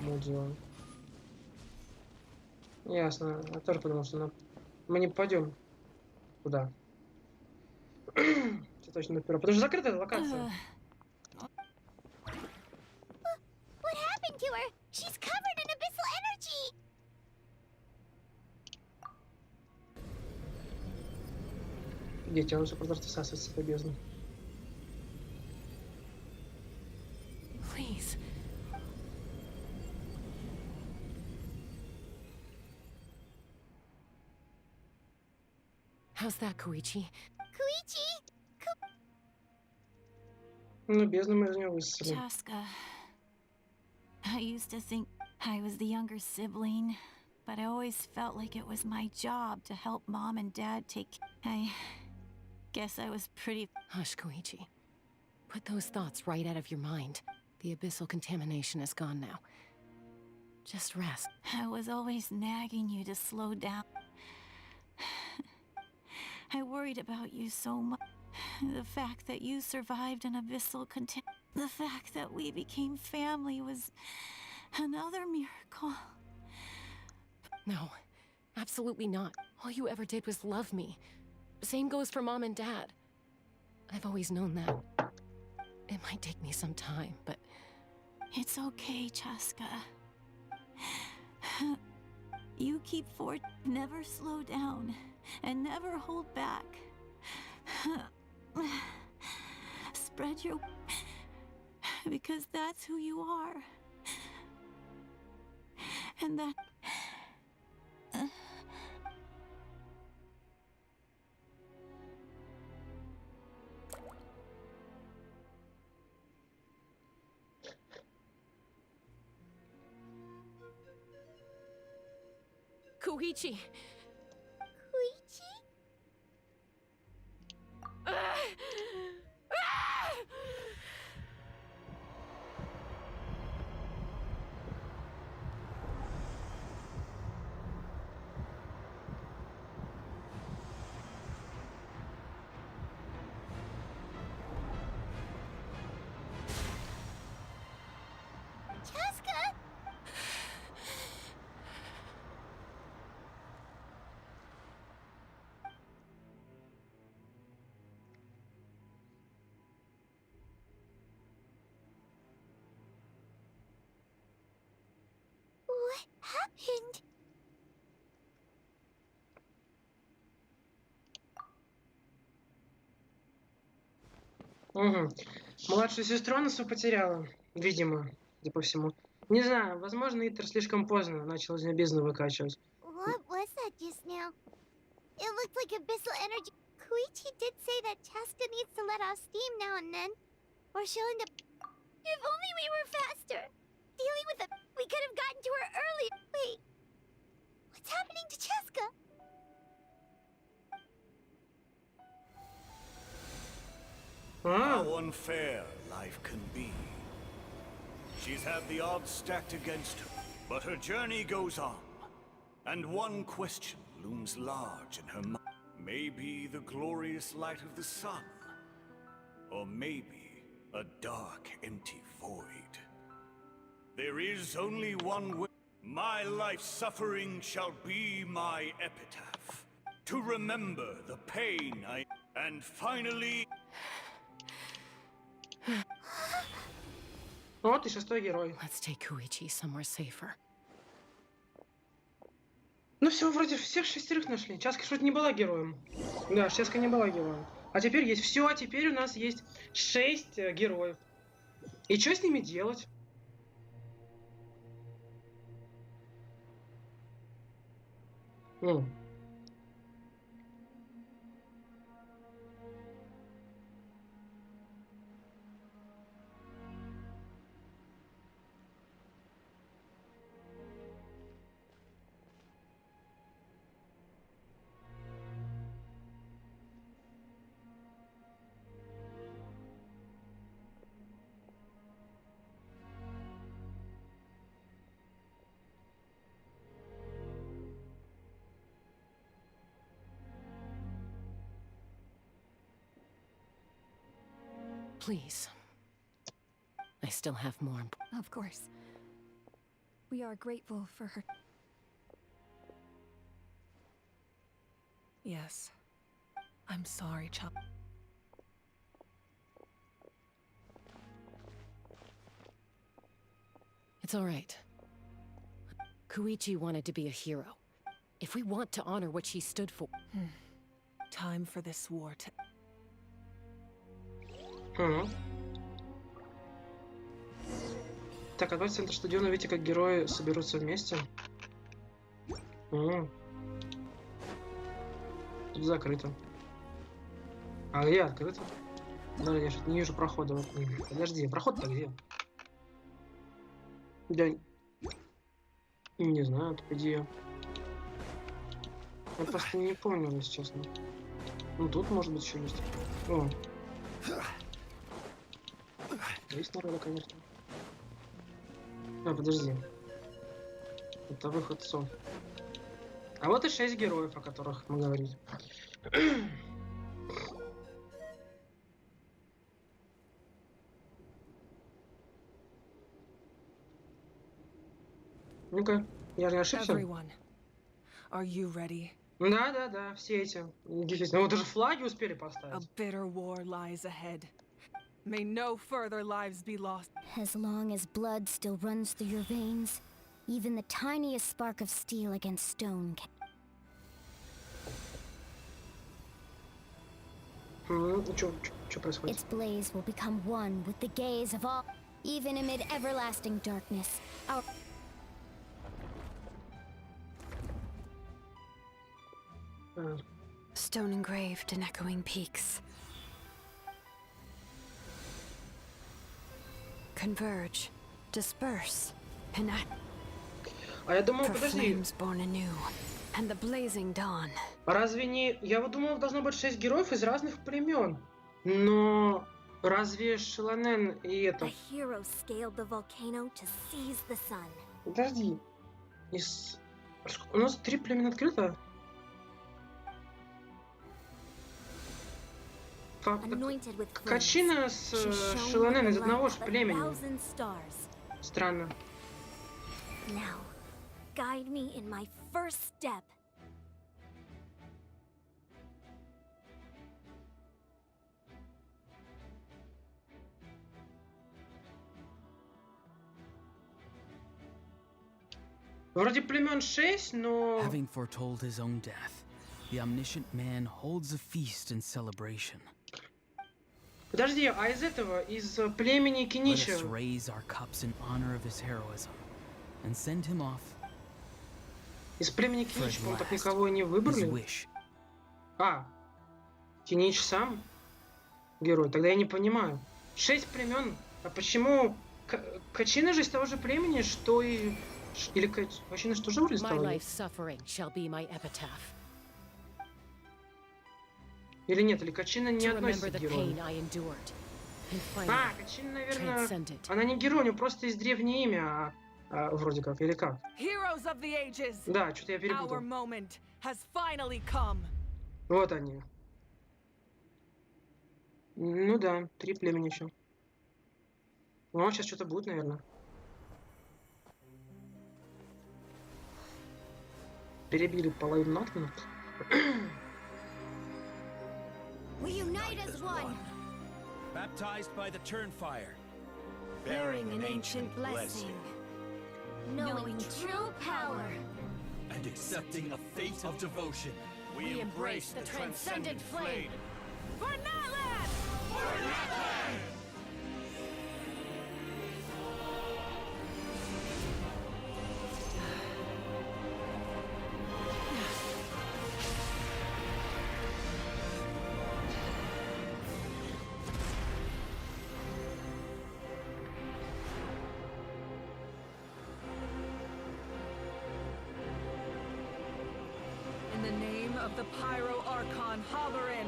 Мудзион. Ясно. Я тоже подумал, что мы не попадем. Куда? Все точно наперед. Потому что закрытая локация. What happened to her? She's covered in abyssal energy! Дети, он все просто всасывается в бездну. Please. How's that, Koichi? Koichi? Ну, бездну мы из нее высосали. Chaska. I used to think I was the younger sibling, but I always felt like it was my job to help Mom and Dad I guess I was pretty... Hush, Koichi. Put those thoughts right out of your mind. The abyssal contamination is gone now. Just rest. I was always nagging you to slow down. I worried about you so much. The fact that you survived an abyssal the fact that we became family was another miracle. No, absolutely not. All you ever did was love me. Same goes for Mom and Dad. I've always known that. It might take me some time, but... It's okay, Chaska. You keep forward, never slow down, and never hold back. Spread your... because that's who you are. And that... Koichi! Koichi? Chaska? What happened? Угу. Младшую сестру она все потеряла. Видимо, судя по всему. Не знаю, возможно, Итэр слишком поздно начал из нее бездну выкачивать. What was that just now? It looked like abyssal energy. Koichi did say that Chaska needs to let off steam now and then, or she'll end up... If only we were faster! Dealing with it, we could have gotten to her earlier. Wait, what's happening to Chaska? How unfair life can be. She's had the odds stacked against her, but her journey goes on. And one question looms large in her mind. Maybe the glorious light of the sun, or maybe a dark, empty void. There is only one way. My life's suffering shall be my epitaph. To remember the pain I... And finally... Вот и шестой герой. Let's take Koichi somewhere safer. Ну все, вроде всех шестерых нашли. Часка что-то не была героем. Да, Часка не была героем. А теперь есть все, а теперь у нас есть 6 героев. И что с ними делать? Please. I still have more. Of course. We are grateful for her. Yes. I'm sorry, Chop. It's all right. Koichi wanted to be a hero. If we want to honor what she stood for... Time for this war to... Так, а давайте центр стадиона, видите, как герои соберутся вместе. Тут закрыто. А где открыто? Да, я что-то не вижу прохода. Подожди, проход-то где? Я не знаю, где. Я просто не помню, если честно. Ну тут, может быть, еще есть. О. Есть народа, конечно. А, подожди. Это выход сов. А вот и 6 героев, о которых мы говорили. Ну-ка, я же не ошибся? Everyone, Are you ready? Да, все эти. Действительно, вот даже флаги успели A поставить. bitter war lies ahead. May no further lives be lost. As long as blood still runs through your veins, even the tiniest spark of steel against stone can... Что происходит? Its blaze will become one with the gaze of all, even amid everlasting darkness. Our... Stone engraved in echoing peaks. Converge, disperse, and А я думал, подожди. flames born anew, and the blazing dawn. Разве не... Я вот думал, должно быть 6 героев из разных племен. Но разве Шиланен и это... A hero scaled the volcano to seize the sun. Подожди. У нас 3 племени открыто? Качина с Шиланен из одного же племени. Странно. Now, guide me in my first step. Вроде племен 6, но... Having foretold his own death, the omniscient man holds a feast in celebration. Подожди, а из этого, из племени Let us Кинича... raise our cups in honor of his heroism and send him off. Из племени Кинича, по-моему, так никого и не выбрали. А, Кинич сам герой, тогда я не понимаю. 6 племен, а почему... Качина же из того же племени, что и... Или Качина что же вроде My стала? life's suffering shall be my epitaph. Или нет, или Качина не To относится remember к the герою. pain I endured, and А, finally Качина, наверное, transcend it. она не герой, у нее просто есть древнее имя, вроде как, или как? Heroes of the ages. Да, что-то я Our перепутал. moment has finally come. Вот они. Ну да, 3 племени еще. Ну, сейчас что-то будет, наверное. Перебили половину Натминут. We unite as one, Baptized by the Turnfire, bearing an ancient blessing, knowing true power. and accepting a fate of devotion. We embrace the transcendent flame. For Natlan! For Natlan! In the name of the Pyro Archon Halloran,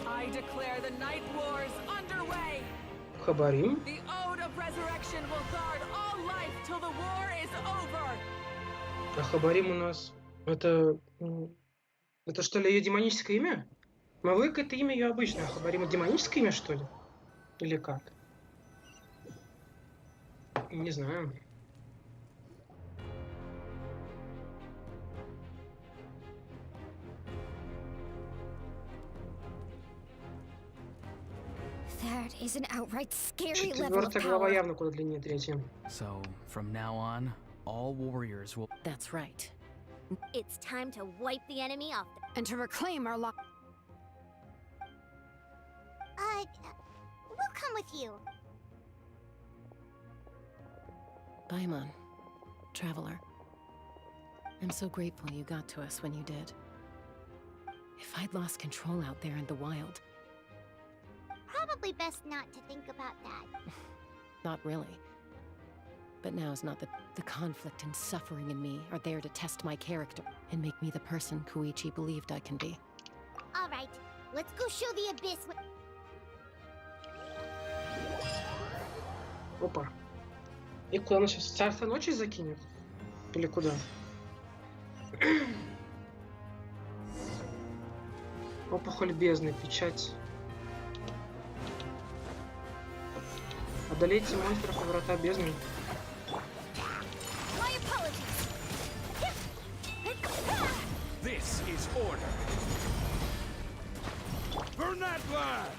I declare the Night Wars underway! Хабарим. The Ode of Resurrection will guard all life till the war is over! А Хабарим у нас... Это... Это что ли ее демоническое имя? Мавуика это имя ее обычное, а Хабарим это демоническое имя, что ли? Или как? Не знаю. That is an outright scary level of Четвертая глава power. явно куда длиннее третьей. So, from now on, all warriors will... That's right. It's time to wipe the enemy off. And to reclaim our lot. We'll come with you. Paimon, traveler. I'm so grateful you got to us when you did. If I'd lost control out there in the wild, Probably best not to think about that. not really. But now's not the conflict and suffering in me are there to test my character and make me the person Koichi believed I can be. All right, let's go show the abyss. Опа. И куда она сейчас? Царство ночи закинет? Или куда? Опухоль бездны, печать. Одолейте монстров и врата бездны. My apologies. is order. For that land!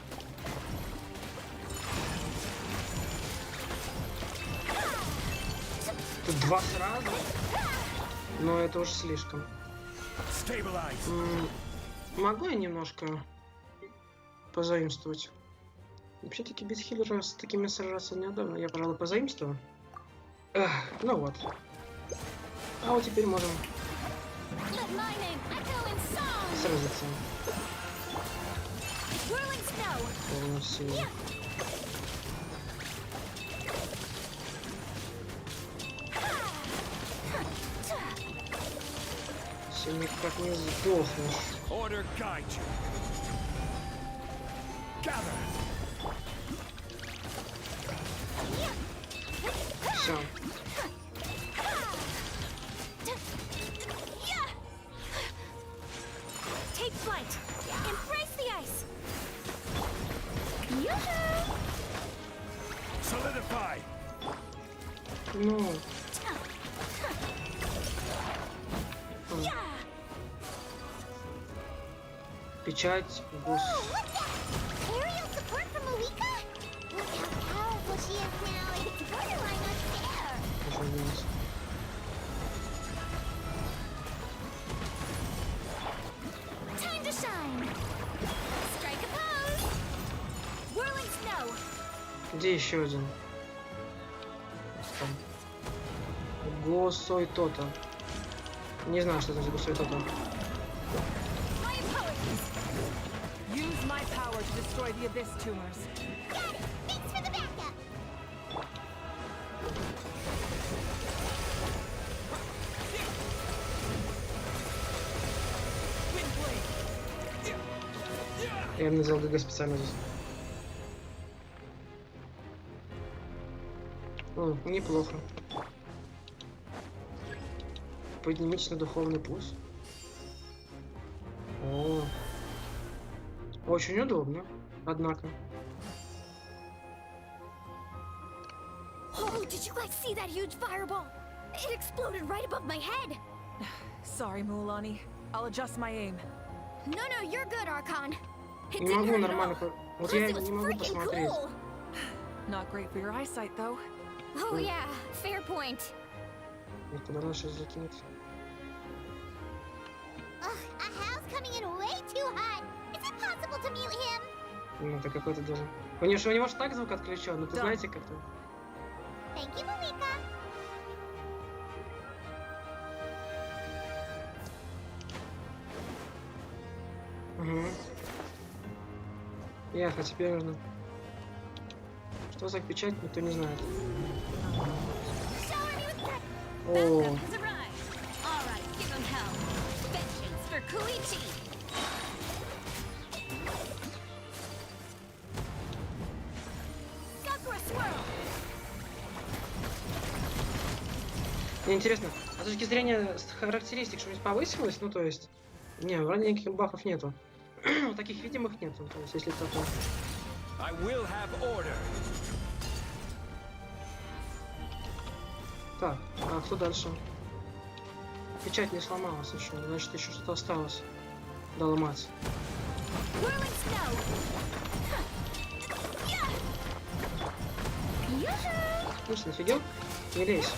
Тут два сразу. Но это уж слишком. Могу я немножко позаимствовать? Вообще-таки без хиллера с такими сражаться неудобно. Я, пожалуй, позаимствую. Ну вот. А вот теперь можем сразиться. Полную силу. Все никак не сдохнешь. Все. Take flight. Embrace the ice. Solidify. Ну. Печать гус. Aerial support from Mawuika? Look how powerful she is now. It's borderline unfair. Time to shine. Strike a pose. Whirling snow. Где еще один? Госой то-то. Не знаю, что это за госой то-то. Use my power to destroy the abyss tumors. Got it. Thanks for the backup. Я взял ГГ специально здесь. О, неплохо. Поднимитесь на духовный путь. О, очень удобно, однако. Oh, did you guys see that huge fireball? It exploded right above my head. Sorry, Mulan. I'll adjust my aim. No, you're good, Archon. It Не didn't могу hurt at нормально. all. Вот Plus, я it was не могу freaking посмотреть. cool. Not great for your eyesight, though. Oh yeah, fair point. И куда нас сейчас закинет? Ugh, a howl's coming in way too hot. Is it possible to mute him? Ну, это какой-то даже... У него же так звук отключен, но ты знаете как-то... Thank you, Mawuika. Угу. Ясно, теперь нужно... Что за печать, никто не знает. О, мне интересно, а с точки зрения характеристик что-нибудь повысилось? Ну, то есть... Не, вроде никаких бафов нету. Таких видимых нету, то есть, если кто-то... I will have order. Так, а кто дальше? Печать не сломалась еще, значит еще что-то осталось доломать. Слушай, офигел? Не лезь.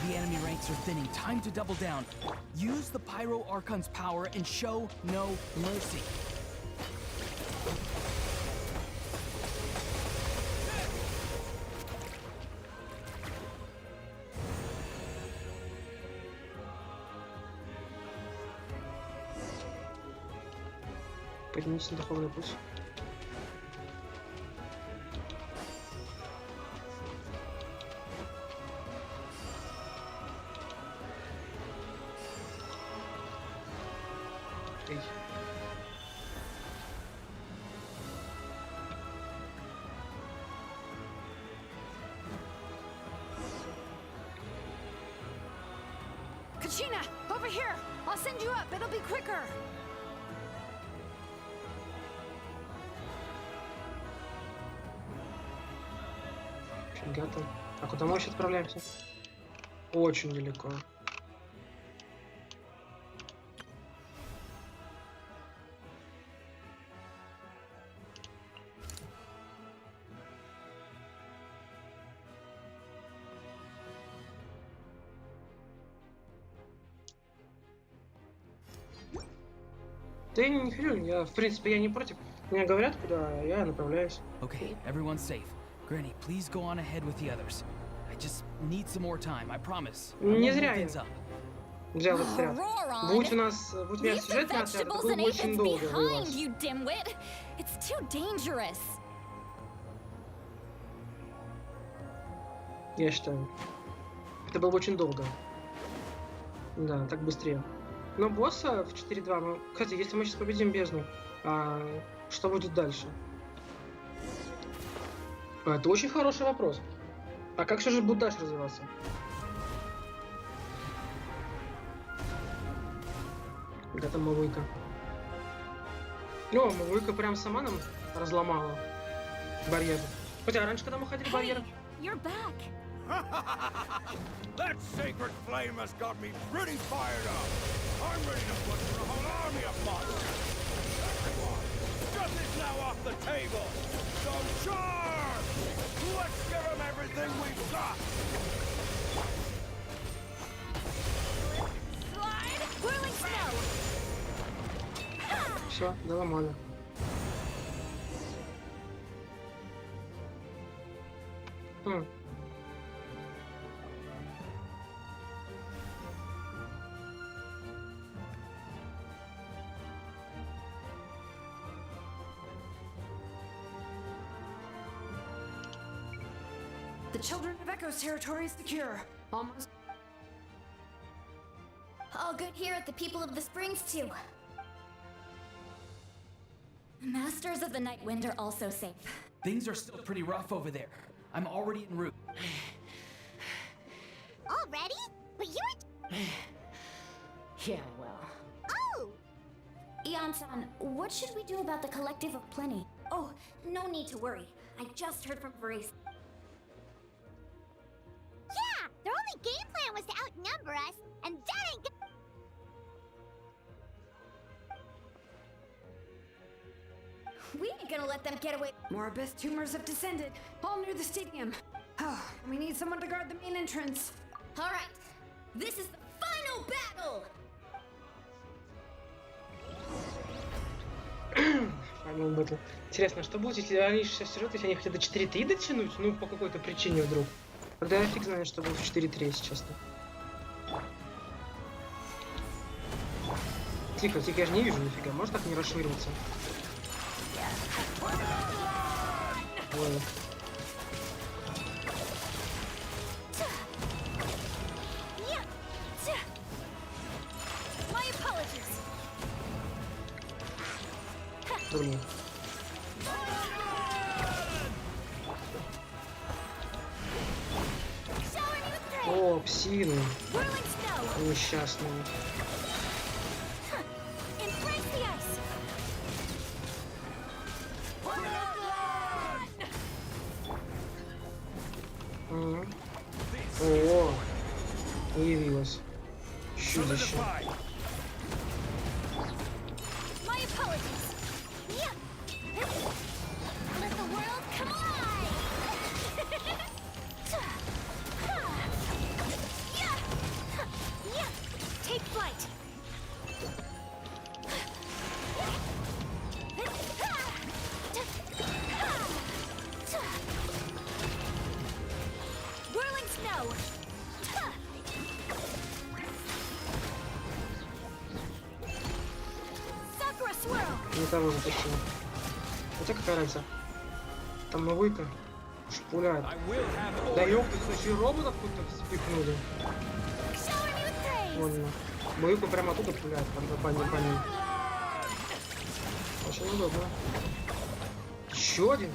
The enemy ranks are thinning. Time to double down. Use the Pyro Archon's power and show no mercy. Поднимитесь на духовный путь. Эй. Kachina, over here! I'll send you up, it'll be quicker! Фига там. А куда мы вообще отправляемся? Очень далеко. Да я не хрю, я, в принципе, я не против. Мне говорят, куда я направляюсь. Okay, everyone's safe. Granny, please go on ahead with the others. I just need some more time, I promise. Не зря я взял этот отряд. Будь у меня сюжетный отряд, это было бы очень долго воевать. You dimwit. It's too dangerous. Я считаю. Это было бы очень долго. Да, так быстрее. Но босса в 4-2 мы... Кстати, если мы сейчас победим бездну, что будет дальше? Это очень хороший вопрос. А как же будет дальше развиваться? Где там Мавуика? О, Мавуика прям сама нам разломала барьер. Хотя раньше, когда мы ходили барьер... That sacred flame has got me pretty fired up. I'm ready to butcher a whole army of monsters. Everyone, shut this now off the table. So charge! Let's give them everything we've got. Slide, whirling snow. Все, доломали. The children of Echo's territory is secure. Almost. All good here at the People of the Springs, too. The Masters of the Night Wind are also safe. Things are still pretty rough over there. I'm already en route. Already? But you're... Yeah, well. Oh! Ian-san, what should we do about the Collective of Plenty? Oh, no need to worry. I just heard from Varese. Yeah! Their only game plan was to outnumber us, and that ain't good. We ain't gonna let them get away. More abyss tumors have descended, all near the stadium. Oh, we need someone to guard the main entrance. All right, this is the final battle. Final battle. Интересно, что будет, если они сейчас сюжет, если они хотят до 4-3 дотянуть? Ну, по какой-то причине вдруг. Тогда я фиг знает, что будет в 4-3, если честно. Тихо, тихо, я же не вижу нифига. Может так не расшириваться? Ой. Дурно. О, псины. Несчастные. О, появилось чудище. Не того затащил. Хотя какая разница? Там Мавуика шпуляет. Да ёпта, еще и роботов откуда-то спихнули. Вон она. Мавуика прямо оттуда пуляет, по ним. Очень удобно. Еще один.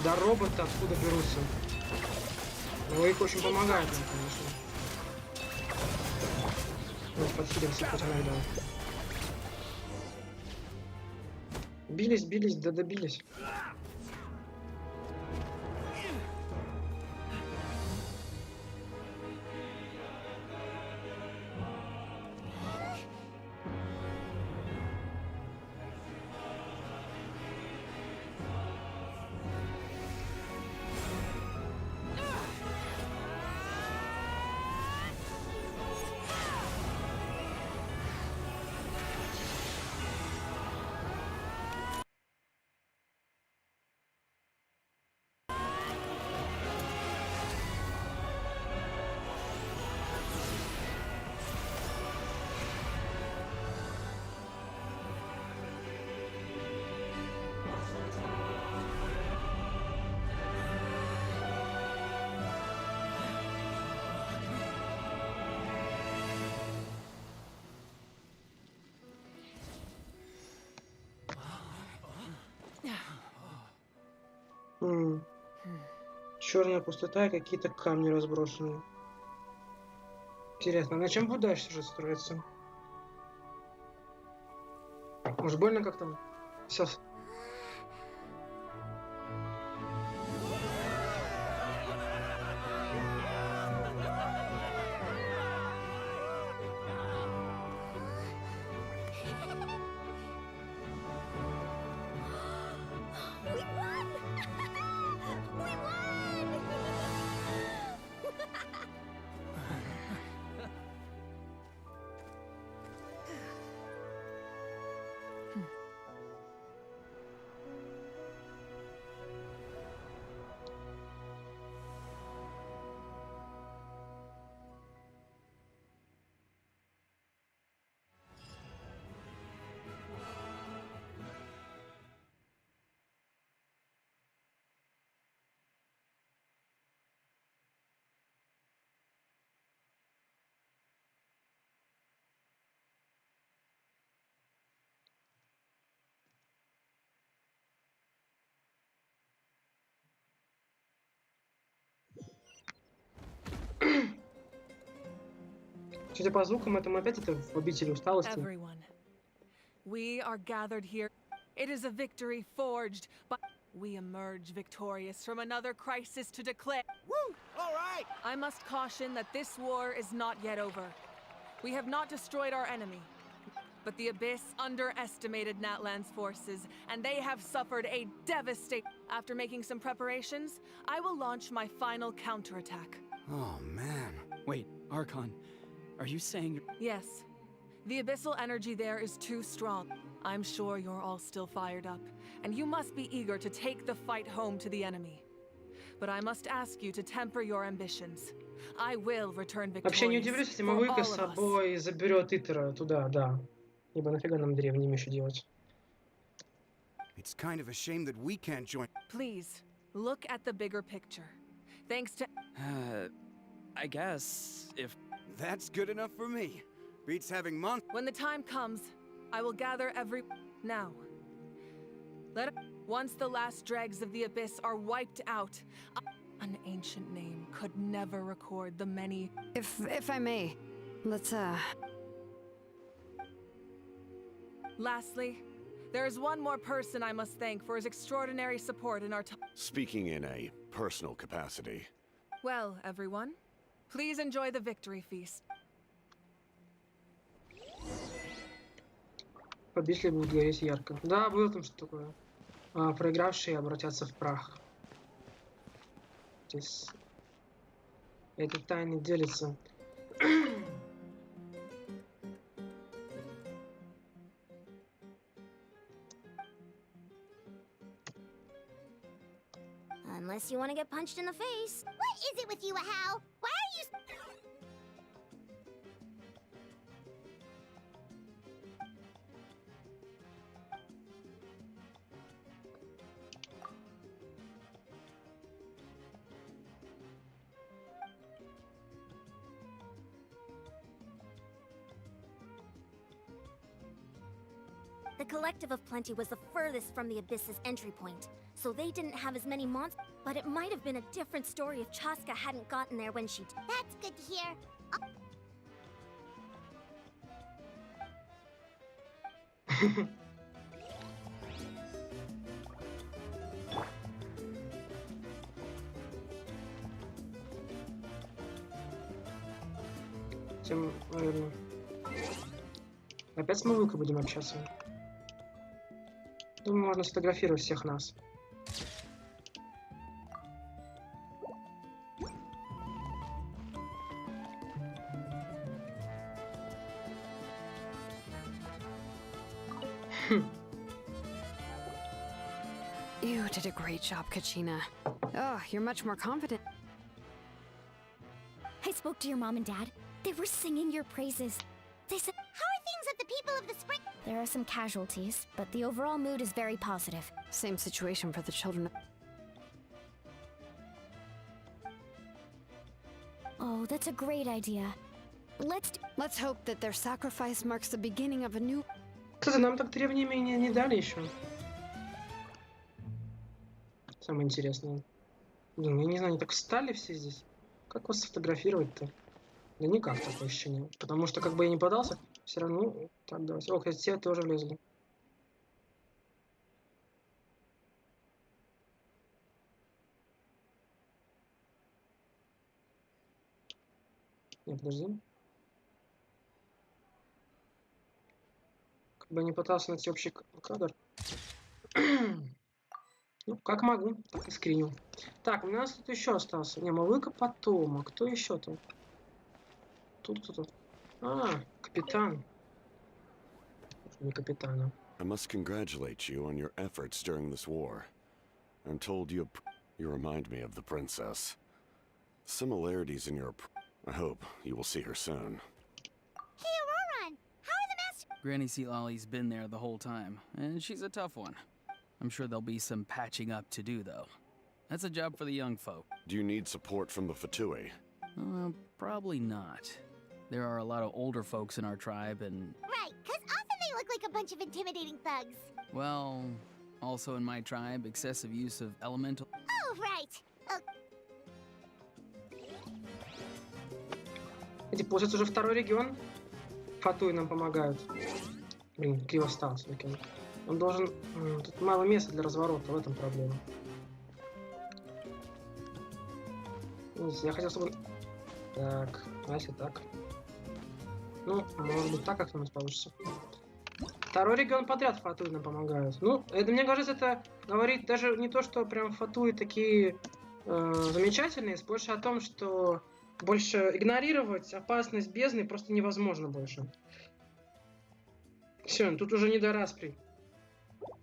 Да роботы откуда берутся. Мавуика очень помогает нам, конечно. Вот подхилимся хоть иногда. Бились, да добились. Черная пустота и какие-то камни разбросанные. Интересно, на чем будет дальше сюжет строиться? Может, больно как-то? Все. Судя по звукам, это мы опять это в обители усталости. Everyone, we are gathered here. It is a victory forged, but we emerge victorious from another crisis to declare. Woo! All right! I must caution that this war is not yet over. We have not destroyed our enemy, but the Abyss underestimated Natlan's forces, and they have suffered a devastating. After making some preparations, I will launch my final counterattack. Oh, man. Wait, Archon, are you saying... Yes. The abyssal energy there is too strong. I'm sure you're all still fired up, and you must be eager to take the fight home to the enemy. But I must ask you to temper your ambitions. I will return Вообще не victorious удивлюсь, если for Мавуика all с of us. собой заберет Итера туда, да. Ибо нафига нам древним еще делать? It's kind of a shame that we can't join. Please, look at the bigger picture. Thanks to... I guess if... That's good enough for me. Beats having When the time comes, I will gather every... Now. Once the last dregs of the Abyss are wiped out, an ancient name could never record the many... If I may, let's, Lastly, there is one more person I must thank for his extraordinary support in our time. Speaking in a personal capacity. Well, everyone, please enjoy the victory feast. Победители будут гореть ярко. Да, было там что такое. Проигравшие обратятся в прах. Здесь эти тайны делятся. Unless you want to get punched in the face. What is it with you, Hal? Why are you... The Collective of Plenty was the furthest from the Abyss's entry point, so they didn't have as many monsters. But it might have been a different story if Chaska hadn't gotten there when she... That's good to hear. Тем, наверное... Опять с Мавуикой будем общаться. Думаю, можно сфотографировать всех нас. You did a great job, Kachina. Oh, you're much more confident. I spoke to your mom and dad. They were singing your praises. They said, how are things at the People of the Spring? There are some casualties, but the overall mood is very positive. Same situation for the children. Oh, that's a great idea. Let's hope that their sacrifice marks the beginning of a new... Кстати, нам так древние имения не дали еще. Самое интересное. Блин, я не знаю, они так встали все здесь. Как вас сфотографировать-то? Да никак, такое ощущение. Потому что, как бы я не подался, все равно... Так, давайте. О, кстати, те тоже влезли. Не, подожди. Как бы я не пытался найти общий кадр. Ну, как могу, так и скриню. Так, у нас тут еще остался. Не, Мавуика потом. А кто еще-то? Тут кто-то. А, капитан. Не капитана. I must congratulate you on your efforts during this war. I'm told you remind me of the princess. Similarities in your... I hope you will see her soon. Hey, Auroron! How are the master... Granny Seatlolly's been there the whole time, and she's a tough one. I'm sure there'll be some patching up to do, though. That's a job for the young folk. Do you need support from the Fatui? Probably not. There are a lot of older folks in our tribe, and... Right, because often they look like a bunch of intimidating thugs. Well, also in my tribe, excessive use of elemental... Oh, right. Эти, получается, уже второй регион. Фатуи нам помогают. Блин, криво остался. Он должен... Тут мало места для разворота, в этом проблема. Я хотел, чтобы... Так, а если так? Ну, может быть, так как-то у нас получится. Второй регион подряд Фатуи нам помогают. Ну, это, мне кажется, это говорит даже не то, что прям Фатуи такие замечательные, больше о том, что больше игнорировать опасность бездны просто невозможно больше. Все, тут уже не до распри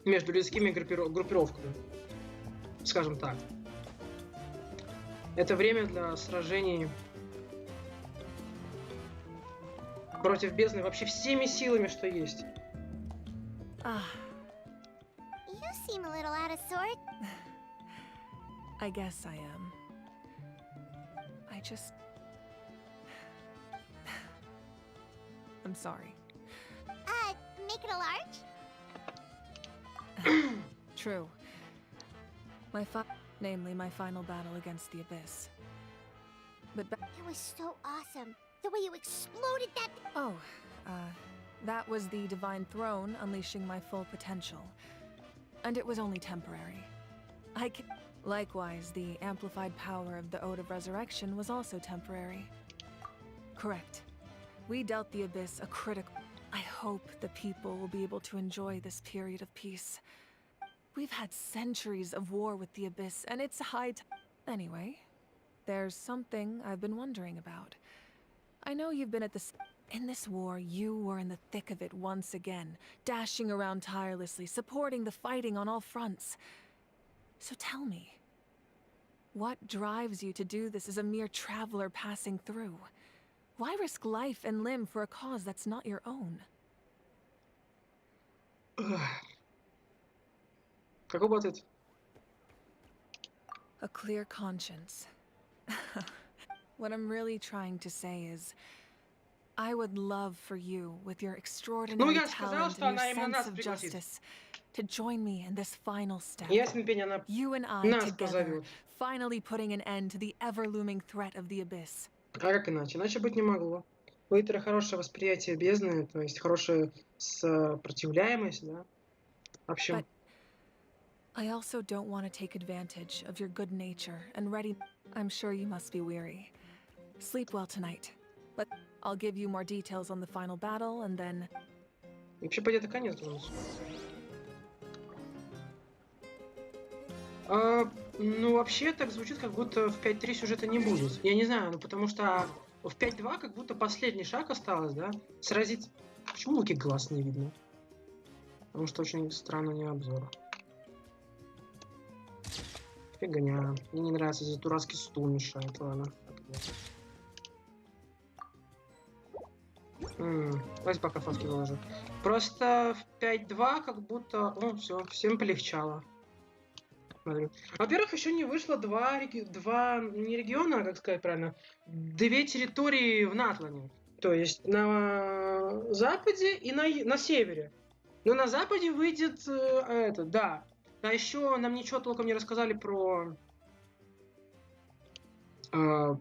между людскими группировками. Скажем так. Это время для сражений против бездны вообще всеми силами, что есть. You seem a little out of sort. I guess I am. I just... I'm sorry. Make it a large? True. Namely, my final battle against the Abyss. But it was so awesome. The way you exploded that... Oh, that was the Divine Throne unleashing my full potential. And it was only temporary. Likewise, the amplified power of the Ode of Resurrection was also temporary. Correct. We dealt the Abyss a critical... I hope the people will be able to enjoy this period of peace. We've had centuries of war with the Abyss, and it's high time. Anyway, there's something I've been wondering about. I know you've been at this... In this war, you were in the thick of it once again, dashing around tirelessly, supporting the fighting on all fronts. So tell me, what drives you to do this as a mere traveler passing through? Why risk life and limb for a cause that's not your own? Какой был ответ? A clear conscience. What I'm really trying to say is, I would love for you, with your extraordinary talent and your sense of justice, to join me in this final step. You and I together, finally putting an end to the ever-looming threat of the Abyss. А как иначе? Иначе быть не могло. У Итера хорошее восприятие бездны, то есть хорошая сопротивляемость, да? В общем... I also don't want to take advantage of your good nature and ready... I'm sure you must be weary. Sleep well tonight. But I'll give you more details on the final battle, and then... Вообще, по идее, конец должен. Ну, вообще, так звучит, как будто в 5.3 сюжета не будет. Я не знаю, ну, потому что в 5.2 как будто последний шаг осталось, да? Сразить... Почему луки глаз не видно? Потому что очень странно не обзор. Фигня. Мне не нравится, здесь дурацкий стул мешает, ладно. Давайте пока фотки выложу. Просто в 5.2 как будто... О, все, всем полегчало. Во-первых, еще не вышло два не региона, как сказать правильно, две территории в Натлане. То есть на западе и на севере. Но на западе выйдет да. А еще нам ничего толком не рассказали про про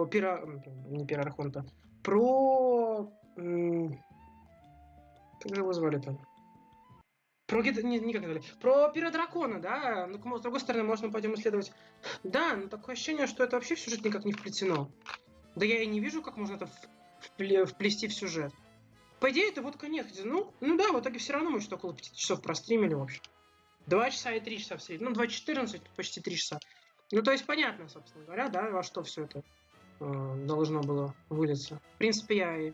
пира... Не пира Архонта. Про... Как же его звали-то? Про никак не про пира дракона, да? Ну, с другой стороны, можно пойдем исследовать. Да, но такое ощущение, что это вообще в сюжет никак не вплетено. Да я и не вижу, как можно это вплести в сюжет. По идее, это вот конец. Ну да, в итоге все равно мы что-то около 5 часов простримили, в общем. 2 часа и 3 часа все. Ну, 2:14, почти 3 часа. Ну, то есть понятно, собственно говоря, да, во что все это должно было вылиться. В принципе, я и...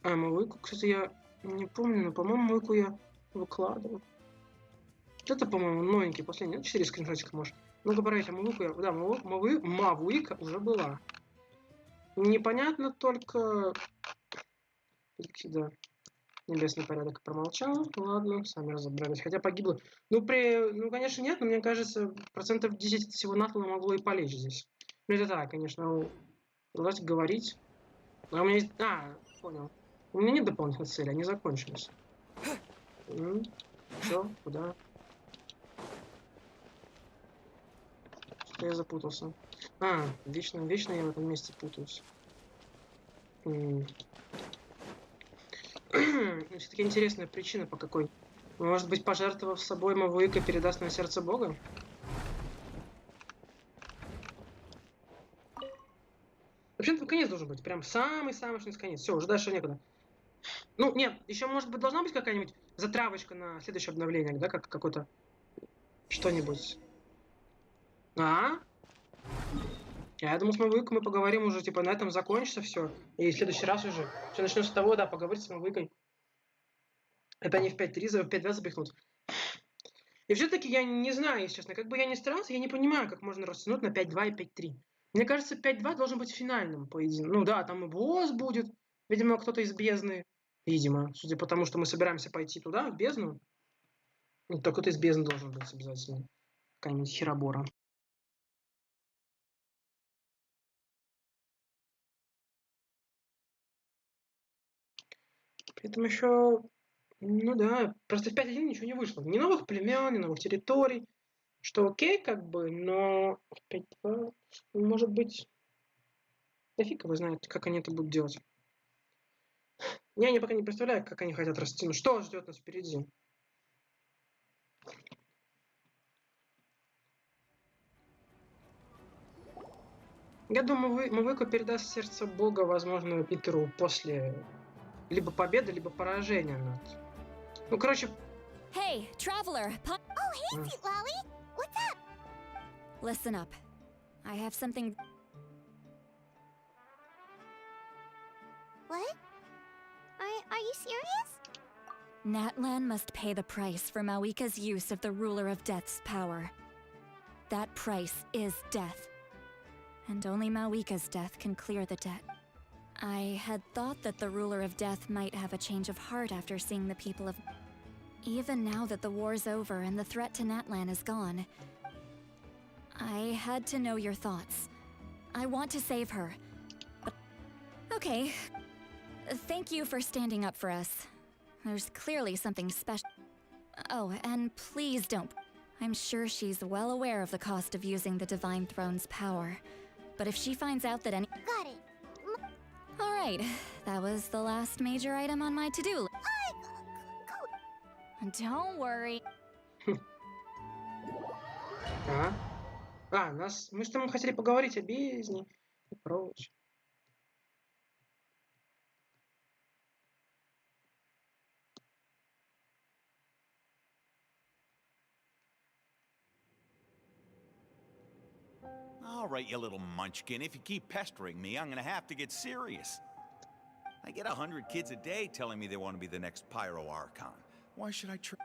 Мавуику, кстати, я не помню, но, по-моему, Мавуику я выкладывал. Это, по-моему, новенький, последний. 4 скриншотика, может. Ну-ка, проверить, Мавуику я... Да, Мавуика уже была. Непонятно только... Да. Небесный порядок промолчал. Ладно, сами разобрались. Хотя погибло. Ну, конечно, нет, но мне кажется, 10% всего Натлана могло и полечь здесь. Ну, это так, конечно. Давайте говорить. А у меня есть... понял. У меня нет дополнительных целей, они закончились. Что? Куда? Что я запутался? Вечно я в этом месте путаюсь. Все-таки интересная причина, по какой. Может быть, пожертвовав собой, Мавуика передаст на сердце Бога? Вообще-то конец должен быть. Прям самый-самый конец. Все, уже дальше некуда. Ну, нет, еще, может быть, должна быть какая-нибудь затравочка на следующее обновление, да, как какое-то что-нибудь. Я думал, с Мавуикой мы поговорим уже, типа, на этом закончится все. И в следующий раз уже все начнется с того, да, поговорить с Мавуикой. Это не в 5.2 запихнуть. И все-таки я не знаю, если честно, как бы я ни старался, я не понимаю, как можно растянуть на 5.2 и 5.3. Мне кажется, 5.2 должен быть финальным поединком. Ну да, там и босс будет. Видимо, кто-то из бездны. Видимо, судя по тому, что мы собираемся пойти туда, в бездну. Ну, то кто-то из бездны должен быть обязательно. Какая-нибудь херобора. При этом еще... Ну да, просто в 5.1 ничего не вышло. Ни новых племен, ни новых территорий. Что окей, как бы, но в 5.2, может быть... Да фиг его знает, как они это будут делать. Я пока не представляю, как они хотят растянуть. Что ждет нас впереди? Я думаю, Мавуика передаст сердце Бога, возможно, Итэру после либо победы, либо поражения. Ну, короче... Hey, traveler! Oh, hey, sweet Lolly! What's up? Listen up. I have something... What? Are you serious? Natlan must pay the price for Mawuika's use of the Ruler of Death's power. That price is death. And only Mawuika's death can clear the debt. I had thought that the Ruler of Death might have a change of heart after seeing the people of... Even now that the war's over and the threat to Natlan is gone, I had to know your thoughts. I want to save her. But... Okay. Thank you for standing up for us. There's clearly something special. Oh, and please don't. I'm sure she's well aware of the cost of using the Divine Throne's power. But if she finds out that any... Got it. Alright, that was the last major item on my to-do list. Don't worry. Мы с тобой хотели поговорить о бездне и прочее. All right, you little munchkin. If you keep pestering me, I'm gonna have to get serious. I get 100 kids a day telling me they want to be the next Pyro Archon. Why should I try?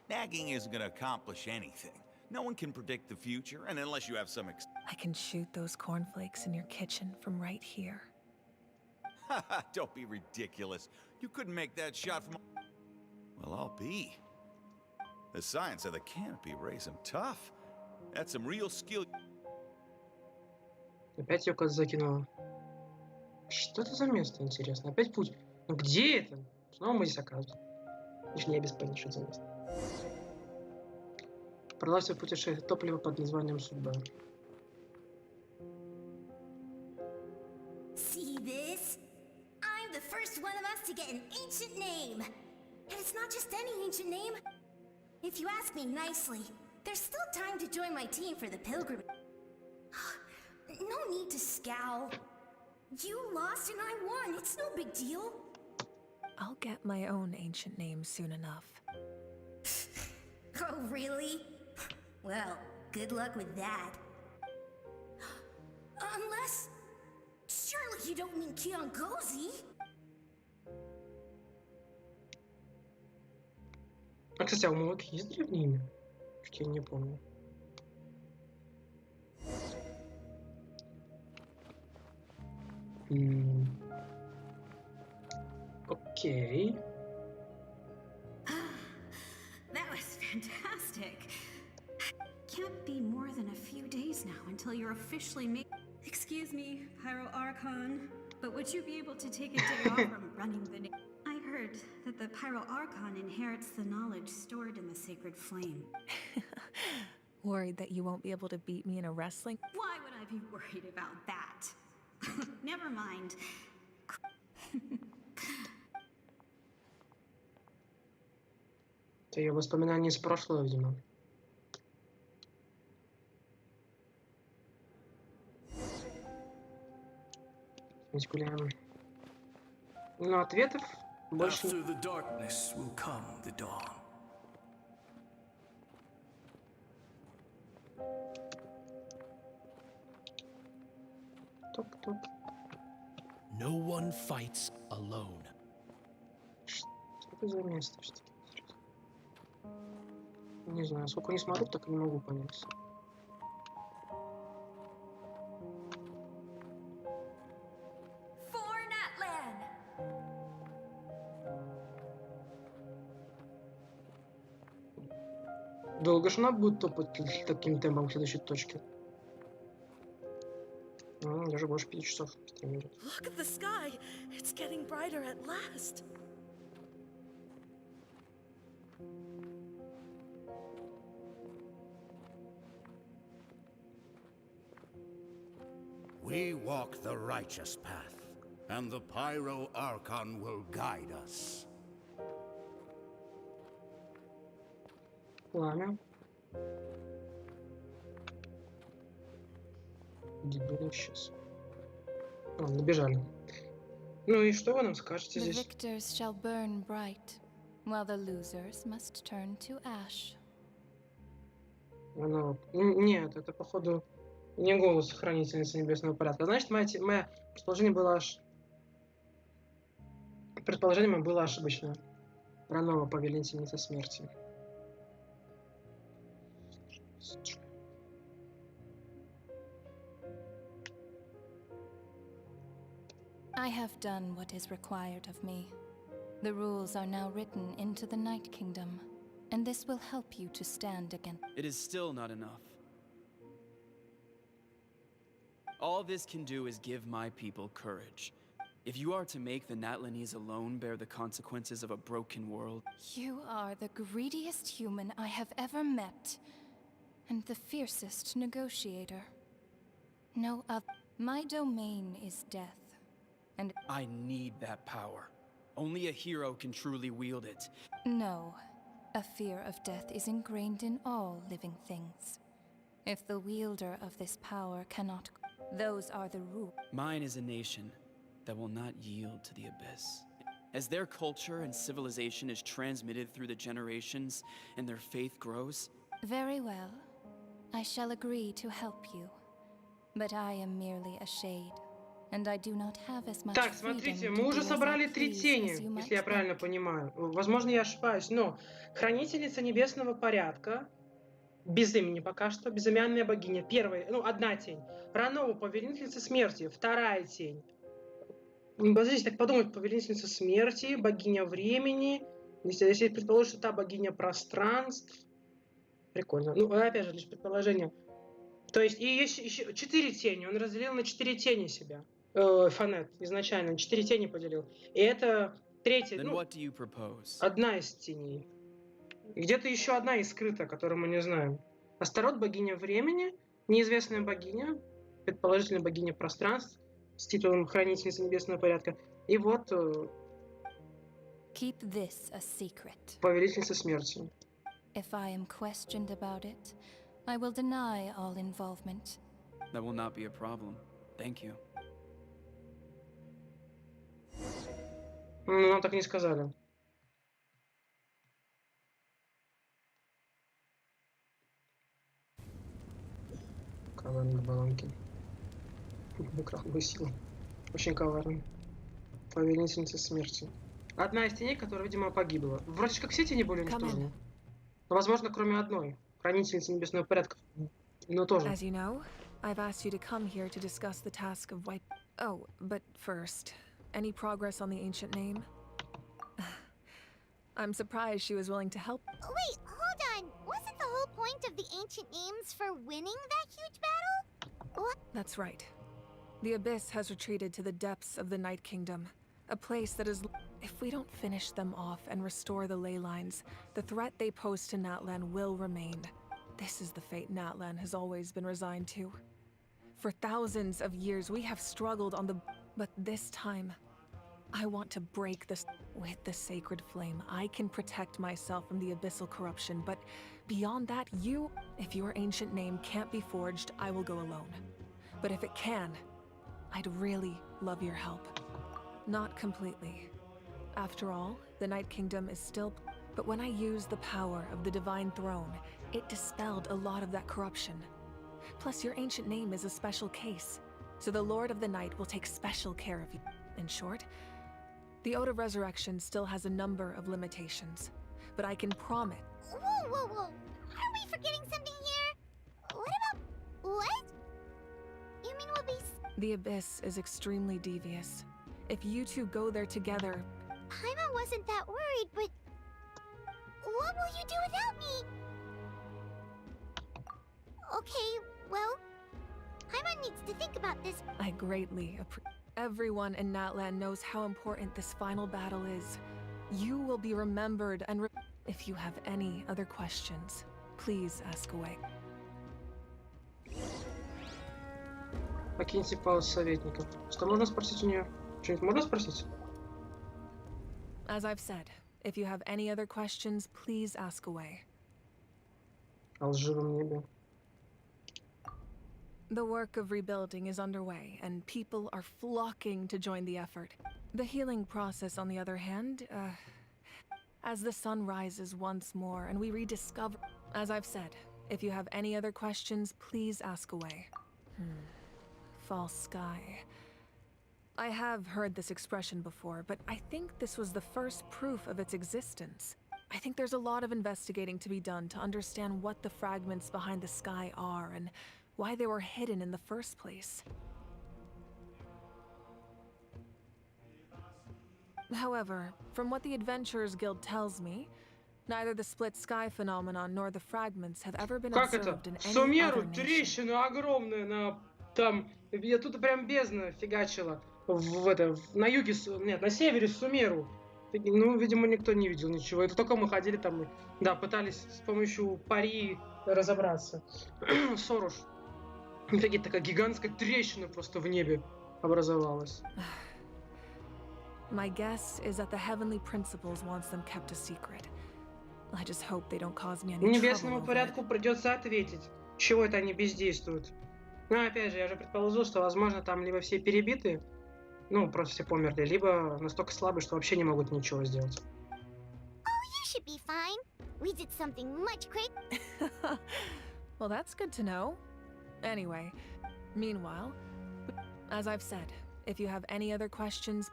Nagging isn't gonna accomplish anything. No one can predict the future, and unless you have some I can shoot those cornflakes in your kitchen from right here. Don't be ridiculous. You couldn't make that shot from... Well, I'll be. The science of the canopy raised them tough. That's some real skill. Опять ее куда закинула. Что это за место, интересно? Опять путь. Ну где это? Снова мы здесь оказываемся. Лишь не без понятия, что это за место. Продолжайте путешествие. Топливо под названием судьба. See this? I'm the first one of us to get an ancient name. And it's not just any ancient name. If you ask me nicely, there's still time to join my team for the pilgrimage. No need to scowl. You lost and I won. It's no big deal. I'll get my own ancient name soon enough. Oh, really? Well, good luck with that. Unless... Surely you don't mean Kiangozi? А, кстати, а у Мавуики есть древнее имя? Что я не помню. Окей. That was fantastic. Can't be more than a few days now until you're officially made. Excuse me, Pyro Archon, but would you be able to take a day off from running the... I heard that the Pyro Archon inherits the knowledge stored in the sacred flame. Worried that you won't be able to beat me in a wrestling? Why would I be worried about that? Never mind. Это ее воспоминания из прошлого, видимо. Здесь гуляем. Но ответов больше... After the darkness will come the dawn. Топ-топ. No one fights alone. Что это за место? Не знаю, сколько не смотрю, так и не могу понять. Долго же она будет топать таким темпом к следующей точке? Даже больше 5 часов стрим идет. Look at the sky. It's getting brighter at last. We walk the righteous path, and the Pyro Archon will guide us. Пламя. Где было сейчас? Добежали. Ну и что вы нам скажете The здесь? victors shall burn bright, while the losers must turn to ash. Нет, это походу не голос хранительницы небесного порядка. Значит, мое предположение было ошибочное. Ранова, повелительница смерти. I have done what is required of me. The rules are now written into the Night Kingdom, and this will help you to stand against. It is still not enough. All this can do is give my people courage. If you are to make the Natlanese alone bear the consequences of a broken world... You are the greediest human I have ever met, and the fiercest negotiator. No other. My domain is death, and... I need that power. Only a hero can truly wield it. No. A fear of death is ingrained in all living things. If the wielder of this power cannot... Those are the rules. Mine is a nation that will not yield to the abyss. As their culture and civilization is transmitted through the generations and their faith grows... Very well. I shall agree to help you. But I am merely a shade, and I do not have as much Так, смотрите, мы уже собрали 3 тени, если я правильно понимаю. Возможно, я ошибаюсь, но хранительница небесного порядка, без имени пока что, безымянная богиня, первая, одна тень. Ранова, повелительница смерти, вторая тень. Если так подумать, повелительница смерти, богиня времени, если предположить, что та богиня пространств. Прикольно. Опять же, лишь предположение. То есть, и есть еще 4 тени. Он разделил на 4 тени себя. Фонет изначально 4 тени поделил. И это третья, одна из теней. Где-то еще одна и скрыта, которую мы не знаем. Астарот — богиня времени, неизвестная богиня, предположительно богиня пространств, с титулом хранительницы небесного порядка. И вот Keep this a secret. повелительница смерти. If I am questioned about it, I will deny all involvement. That will not be a problem. Thank you. Ну, нам так не сказали. Коварные баланки. Экран высел. Очень коварный. Повелительница смерти. Одна из теней, которая, видимо, погибла. Вроде как все тени были уничтожены. Но, возможно, кроме одной. Хранительницы небесного порядка. Но тоже. As you know, I've asked you to come here to discuss the task of wipe. Oh, but first, any progress on the ancient name? I'm surprised she was willing to help. Wait, hold on. Wasn't the whole point of the ancient names for winning that huge battle? What? That's right. The Abyss has retreated to the depths of the Night Kingdom, a place that is... If we don't finish them off and restore the ley lines, the threat they pose to Natlan will remain. This is the fate Natlan has always been resigned to. For thousands of years, we have struggled on the... But this time, I want to break this... With the sacred flame, I can protect myself from the abyssal corruption, but beyond that, you... If your ancient name can't be forged, I will go alone. But if it can, I'd really love your help. Not completely. After all, the Night Kingdom is still... But when I used the power of the Divine Throne, it dispelled a lot of that corruption. Plus, your ancient name is a special case, so the Lord of the Night will take special care of you. In short, the Ode of Resurrection still has a number of limitations, but I can promise... Whoa, whoa, whoa. Are we forgetting something here? What about... What? You mean we'll be... The Abyss is extremely devious. If you two go there together... Paimon wasn't that worried, but... What will you do without me? Okay, well... Paimon needs to think about this. I greatly appreciate... Everyone in Natlan knows how important this final battle is. You will be remembered and... If you have any other questions, please ask away. Покиньте палац советников. Что можно спросить у нее? Что-нибудь можно спросить? As I've said, if you have any other questions, please ask away. О лживом небе. The work of rebuilding is underway, and people are flocking to join the effort. The healing process, on the other hand, as the sun rises once more and we rediscover... As I've said, if you have any other questions, please ask away. False sky. I have heard this expression before, but I think this was the first proof of its existence. I think there's a lot of investigating to be done to understand what the fragments behind the sky are and why they were hidden in the first place. However, from what the Adventurers Guild tells me, neither the split sky phenomenon nor the fragments have ever been Как это? observed in any Сумеру, other nation. трещина огромная на... Там... Я тут прям бездна фигачила. На юге... Нет, на севере Сумеру. Ну, видимо, никто не видел ничего. Это только мы ходили там и... Да, пытались с помощью пари разобраться. Соруш. Офигеть, такая гигантская трещина просто в небе образовалась. My guess is that the heavenly principles wants them kept a secret. I just hope they don't cause me any trouble. Небесному порядку придется ответить. Чего это они бездействуют? Ну, опять же, я же предположил, что, возможно, там либо все перебиты, ну, просто все померли, либо настолько слабые, что вообще не могут ничего сделать. Oh, you should be fine. We did something much great. Well, that's good to know. Anyway, meanwhile, as I've said, if you have any other questions,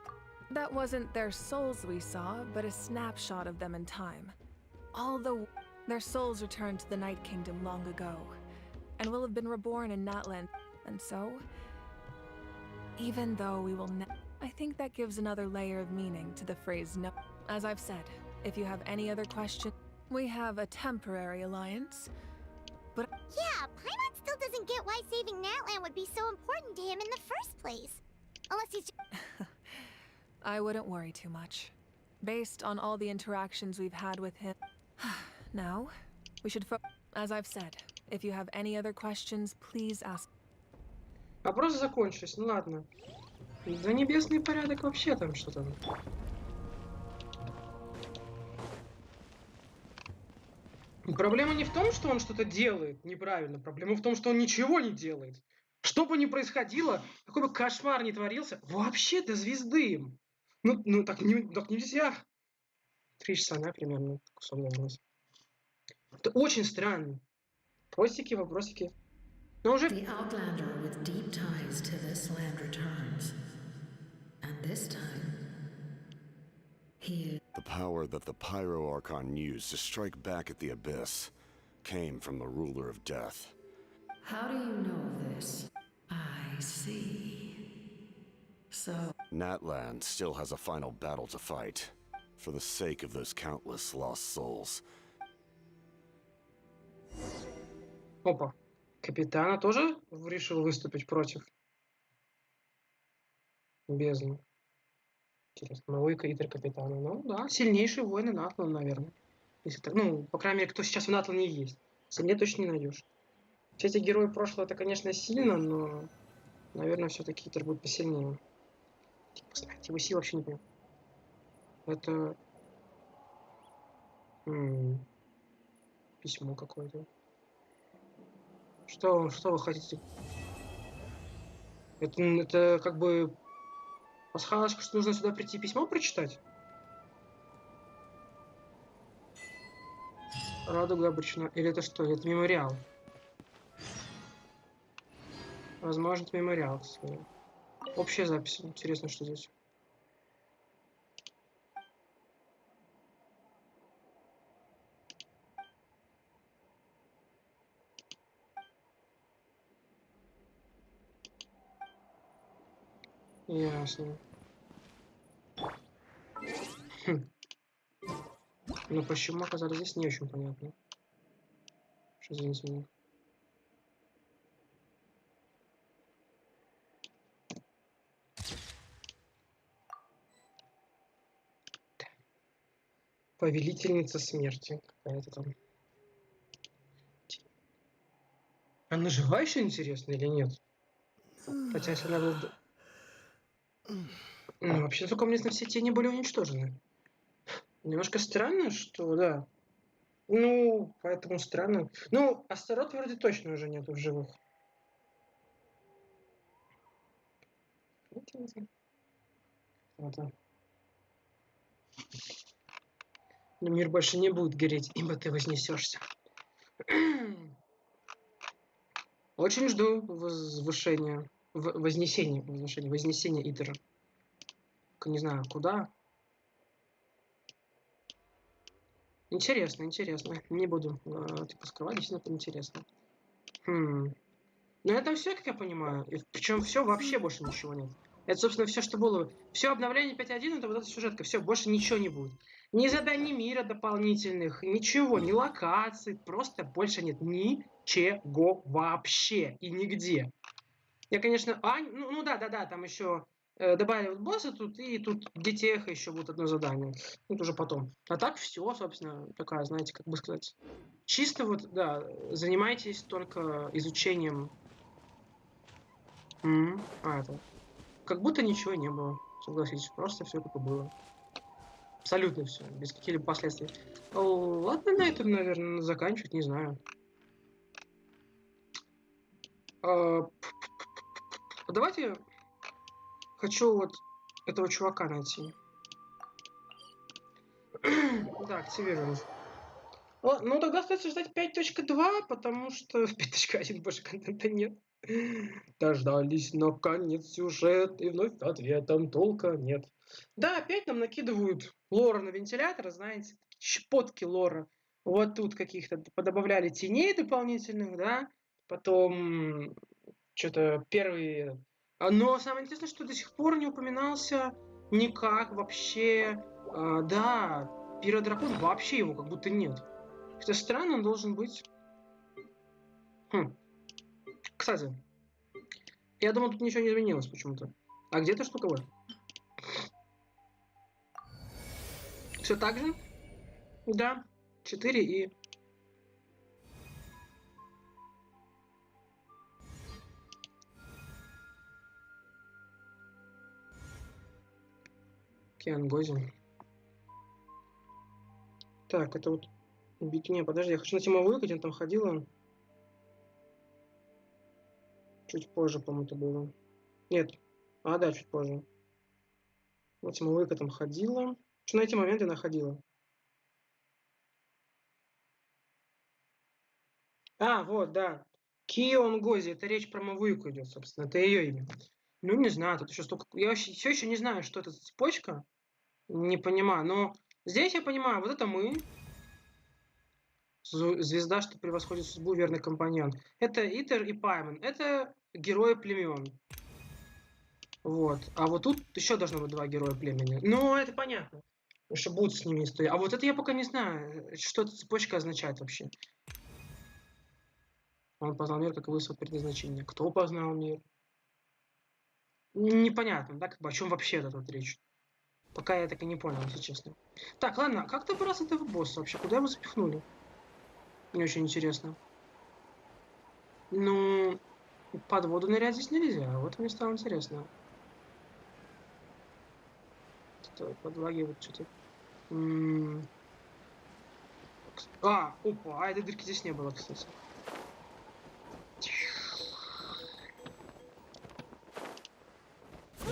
that wasn't their souls we saw, but a snapshot of them in time. Although their souls returned to the Night Kingdom long ago, and will have been reborn in Natlan, and so, even though we will I think that gives another layer of meaning to the phrase no. As I've said, if you have any other questions, we have a temporary alliance, but... Yeah, Paimon still doesn't get why saving Natlan would be so important to him in the first place. Unless he's... I wouldn't worry too much. Based on all the interactions we've had with him... Now, we should As I've said, If you have any other questions, please ask. Вопросы закончились, ну ладно. За небесный порядок вообще там что-то. Проблема не в том, что он что-то делает неправильно. Проблема в том, что он ничего не делает. Что бы ни происходило, какой бы кошмар ни творился, вообще до звезды. Ну так нельзя. 3 часа, да, примерно. Это очень странно. Вопросики. Но уже... The outlander with deep ties to this land returns. And this time, he... The power that the Pyro Archon used to strike back at the Abyss came from the ruler of death. How do you know this? I see. So... Natlan still has a final battle to fight, for the sake of those countless lost souls. Опа. Капитано тоже решил выступить против Бездны. Интересно, Мавуика, Итэр, Капитано. Ну да, сильнейшие воины Натлана, наверное. Если так, ну, по крайней мере, кто сейчас в Натлане есть. Сильнее точно не найдешь. Все эти герои прошлого, это, конечно, сильно, но, наверное, все-таки Итэр будет посильнее. Посмотрите, его сила вообще не понимаю. Это... Письмо какое-то. Что вы хотите? Это как бы пасхалочка, что нужно сюда прийти письмо прочитать? Радуга обречена. Или это что? Это мемориал. Возможно, это мемориал. Общая запись. Интересно, что здесь. Ясно. Но почему оказались здесь, не очень понятно. Что за инцидент? Повелительница смерти. Какая-то там. Она жива еще, интересно, или нет? Хотя, если она была... Ну, вообще, насколько мне известно, все тени были уничтожены. Немножко странно, что, да. Ну, поэтому странно. Ну, Астарот вроде точно уже нету в живых. Вот. Но мир больше не будет гореть, ибо ты вознесешься. Очень жду возвышения. Вознесения Итера. Не знаю, куда. Интересно. Не буду типа скрывать, действительно интересно. Но это все, как я понимаю. И причем все вообще больше ничего нет. Это, собственно, все, что было. Все обновление 5.1, это вот эта сюжетка. Все, больше ничего не будет. Ни заданий мира дополнительных, ничего, ни локаций. Просто больше нет ничего вообще и нигде. Я, конечно, ну да, там еще добавили вот босса тут, и тут детеха еще будет одно задание. Это уже потом. А так все, собственно, такая, знаете, как бы сказать. Чисто вот, да, занимайтесь только изучением. Это. Как будто ничего не было. Согласитесь, просто все как и было. Абсолютно все, без каких-либо последствий. Ладно, на этом, наверное, заканчивать, не знаю. Давайте хочу вот этого чувака найти. Да, активируем. Ну тогда остается ждать 5.2, потому что в 5.1 больше контента нет. Дождались наконец сюжет, и вновь ответом толка нет. Да, опять нам накидывают лора на вентилятор, знаете, щепотки лора. Вот тут каких-то подобавляли теней дополнительных, да. Потом что-то первые... Но самое интересное, что до сих пор не упоминался никак вообще... да, пиродракон, вообще его как будто нет. Это странно, он должен быть... Кстати, я думал, тут ничего не изменилось почему-то. А где эта штука вот? Все так же? Да, 4 и... Киангози. Так, это вот... Не, подожди, я хочу найти Мавуику, где он там ходила. Чуть позже, по-моему, это было. Нет. А, да, чуть позже. Вот Мавуика там ходила. Что на эти моменты она ходила? А, вот, да. Кионгози, это речь про Мавуику идет, собственно, это ее имя. Ну, не знаю, тут еще столько... Я все еще не знаю, что это за цепочка. Не понимаю, но здесь я понимаю, вот это мы. Звезда, что превосходит судьбу, верный компаньон. Это Итэр и Пайман. Это герои племен. Вот. А вот тут еще должно быть 2 героя племени. Ну, это понятно. Потому что будут с ними истории. А вот это я пока не знаю, что эта цепочка означает вообще. Он познал мир, как высшее предназначение. Кто познал мир? Непонятно, да, как бы о чем вообще тут речь. Пока я так и не понял, если честно. Так, ладно, как добраться до этого босса вообще? Куда его запихнули? Мне очень интересно. Ну, под воду нырять здесь нельзя. Вот мне стало интересно. Подлагивает что-то. Опа, а этой дырки здесь не было, кстати.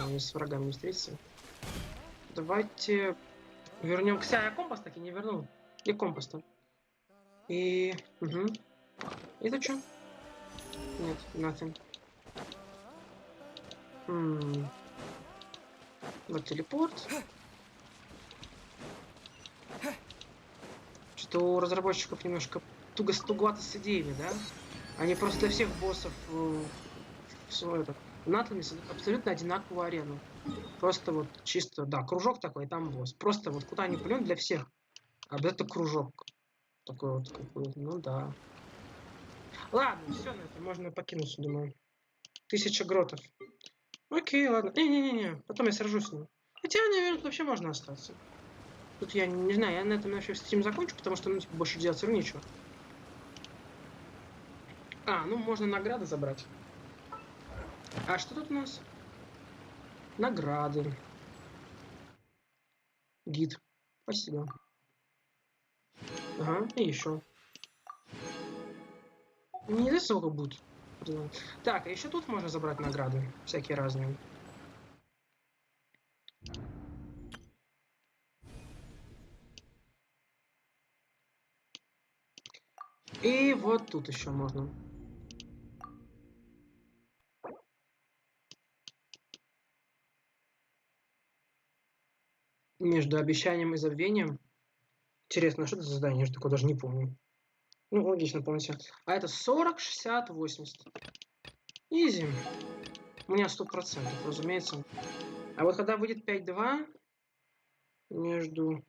Мне с врагами не встретиться. Давайте вернем. Кстати, я компас таки не вернул. Где компас-то? И... Угу. Это что? Нет, nothing. Вот телепорт. Что у разработчиков немножко туговато с идеями, да? Они просто для всех боссов наткнулись абсолютно одинаковую арену. Просто вот чисто, да, кружок такой, там босс. Просто вот куда ни плюнь, для всех. Обязательно кружок. Такой вот какой-то, ну да. Ладно, все, на это можно покинуть, думаю. 1000 гротов. Окей, ладно. Не-не-не, потом я сражусь с ним. Хотя, наверное, тут вообще можно остаться. Тут я не знаю, я на этом вообще стрим закончу, потому что, ну, типа, больше делать все равно нечего. Ну, можно награды забрать. А что тут у нас? Награды. Гид. Спасибо. Ага, и еще. Не знаю, сколько будет. Так, а еще тут можно забрать награды. Всякие разные. И вот тут еще можно. Между обещанием и забвением. Интересно, что это за задание? Я же такое даже не помню. Ну, логично, помните. А это 40, 60, 80. Изи. У меня 100%, разумеется. А вот когда выйдет 5-2, между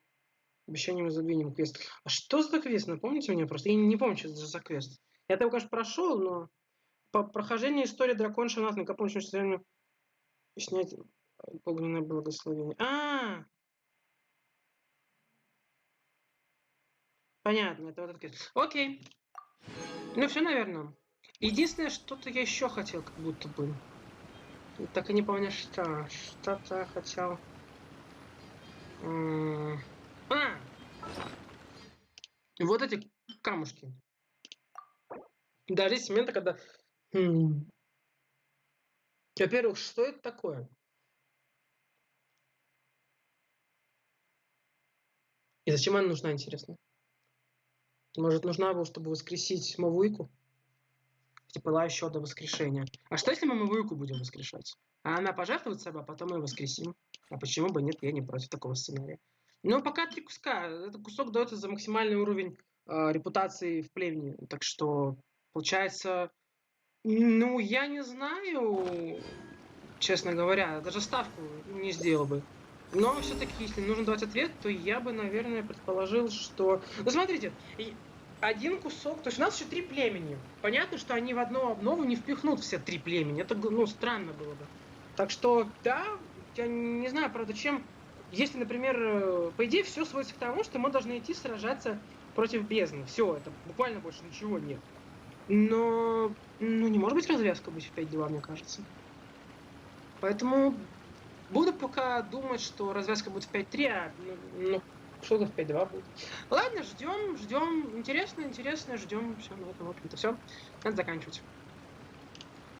обещанием и забвением квест. А что за квест? Напомните мне просто. Я не помню, что это за квест. Я его, конечно, прошел, но по прохождению истории драконши надо накопать что снять огненное благословение. Понятно, это вот этот квест. Окей. Ну все, наверное. Единственное, что-то я еще хотел, как будто бы. Так и не помню, что. Что-то хотел. Вот эти камушки. Даже есть моменты, когда... Во-первых, что это такое? И зачем она нужна, интересно? Может, нужна была, чтобы воскресить Мавуику? Типа еще до воскрешения. А что, если мы Мавуику будем воскрешать? А она пожертвует собой, а потом мы воскресим. А почему бы нет, я не против такого сценария. Но пока 3 куска. Этот кусок дается за максимальный уровень репутации в племени. Так что, получается... Ну, я не знаю, честно говоря. Даже ставку не сделал бы. Но все-таки, если нужно давать ответ, то я бы, наверное, предположил, что... Ну, смотрите, один кусок... То есть у нас еще 3 племени. Понятно, что они в одну обнову не впихнут все 3 племени. Это, ну, странно было бы. Так что, да, я не знаю, правда, чем... Если, например, по идее, все сводится к тому, что мы должны идти сражаться против бездны. Все, это буквально больше ничего нет. Но... Ну, не может быть развязка быть в 5-2, мне кажется. Поэтому... Буду пока думать, что развязка будет в 5.3, а ну, что-то в 5.2 будет. Ладно, ждем. Интересно, ждем. Все, на этом, в общем-то, все. Надо заканчивать.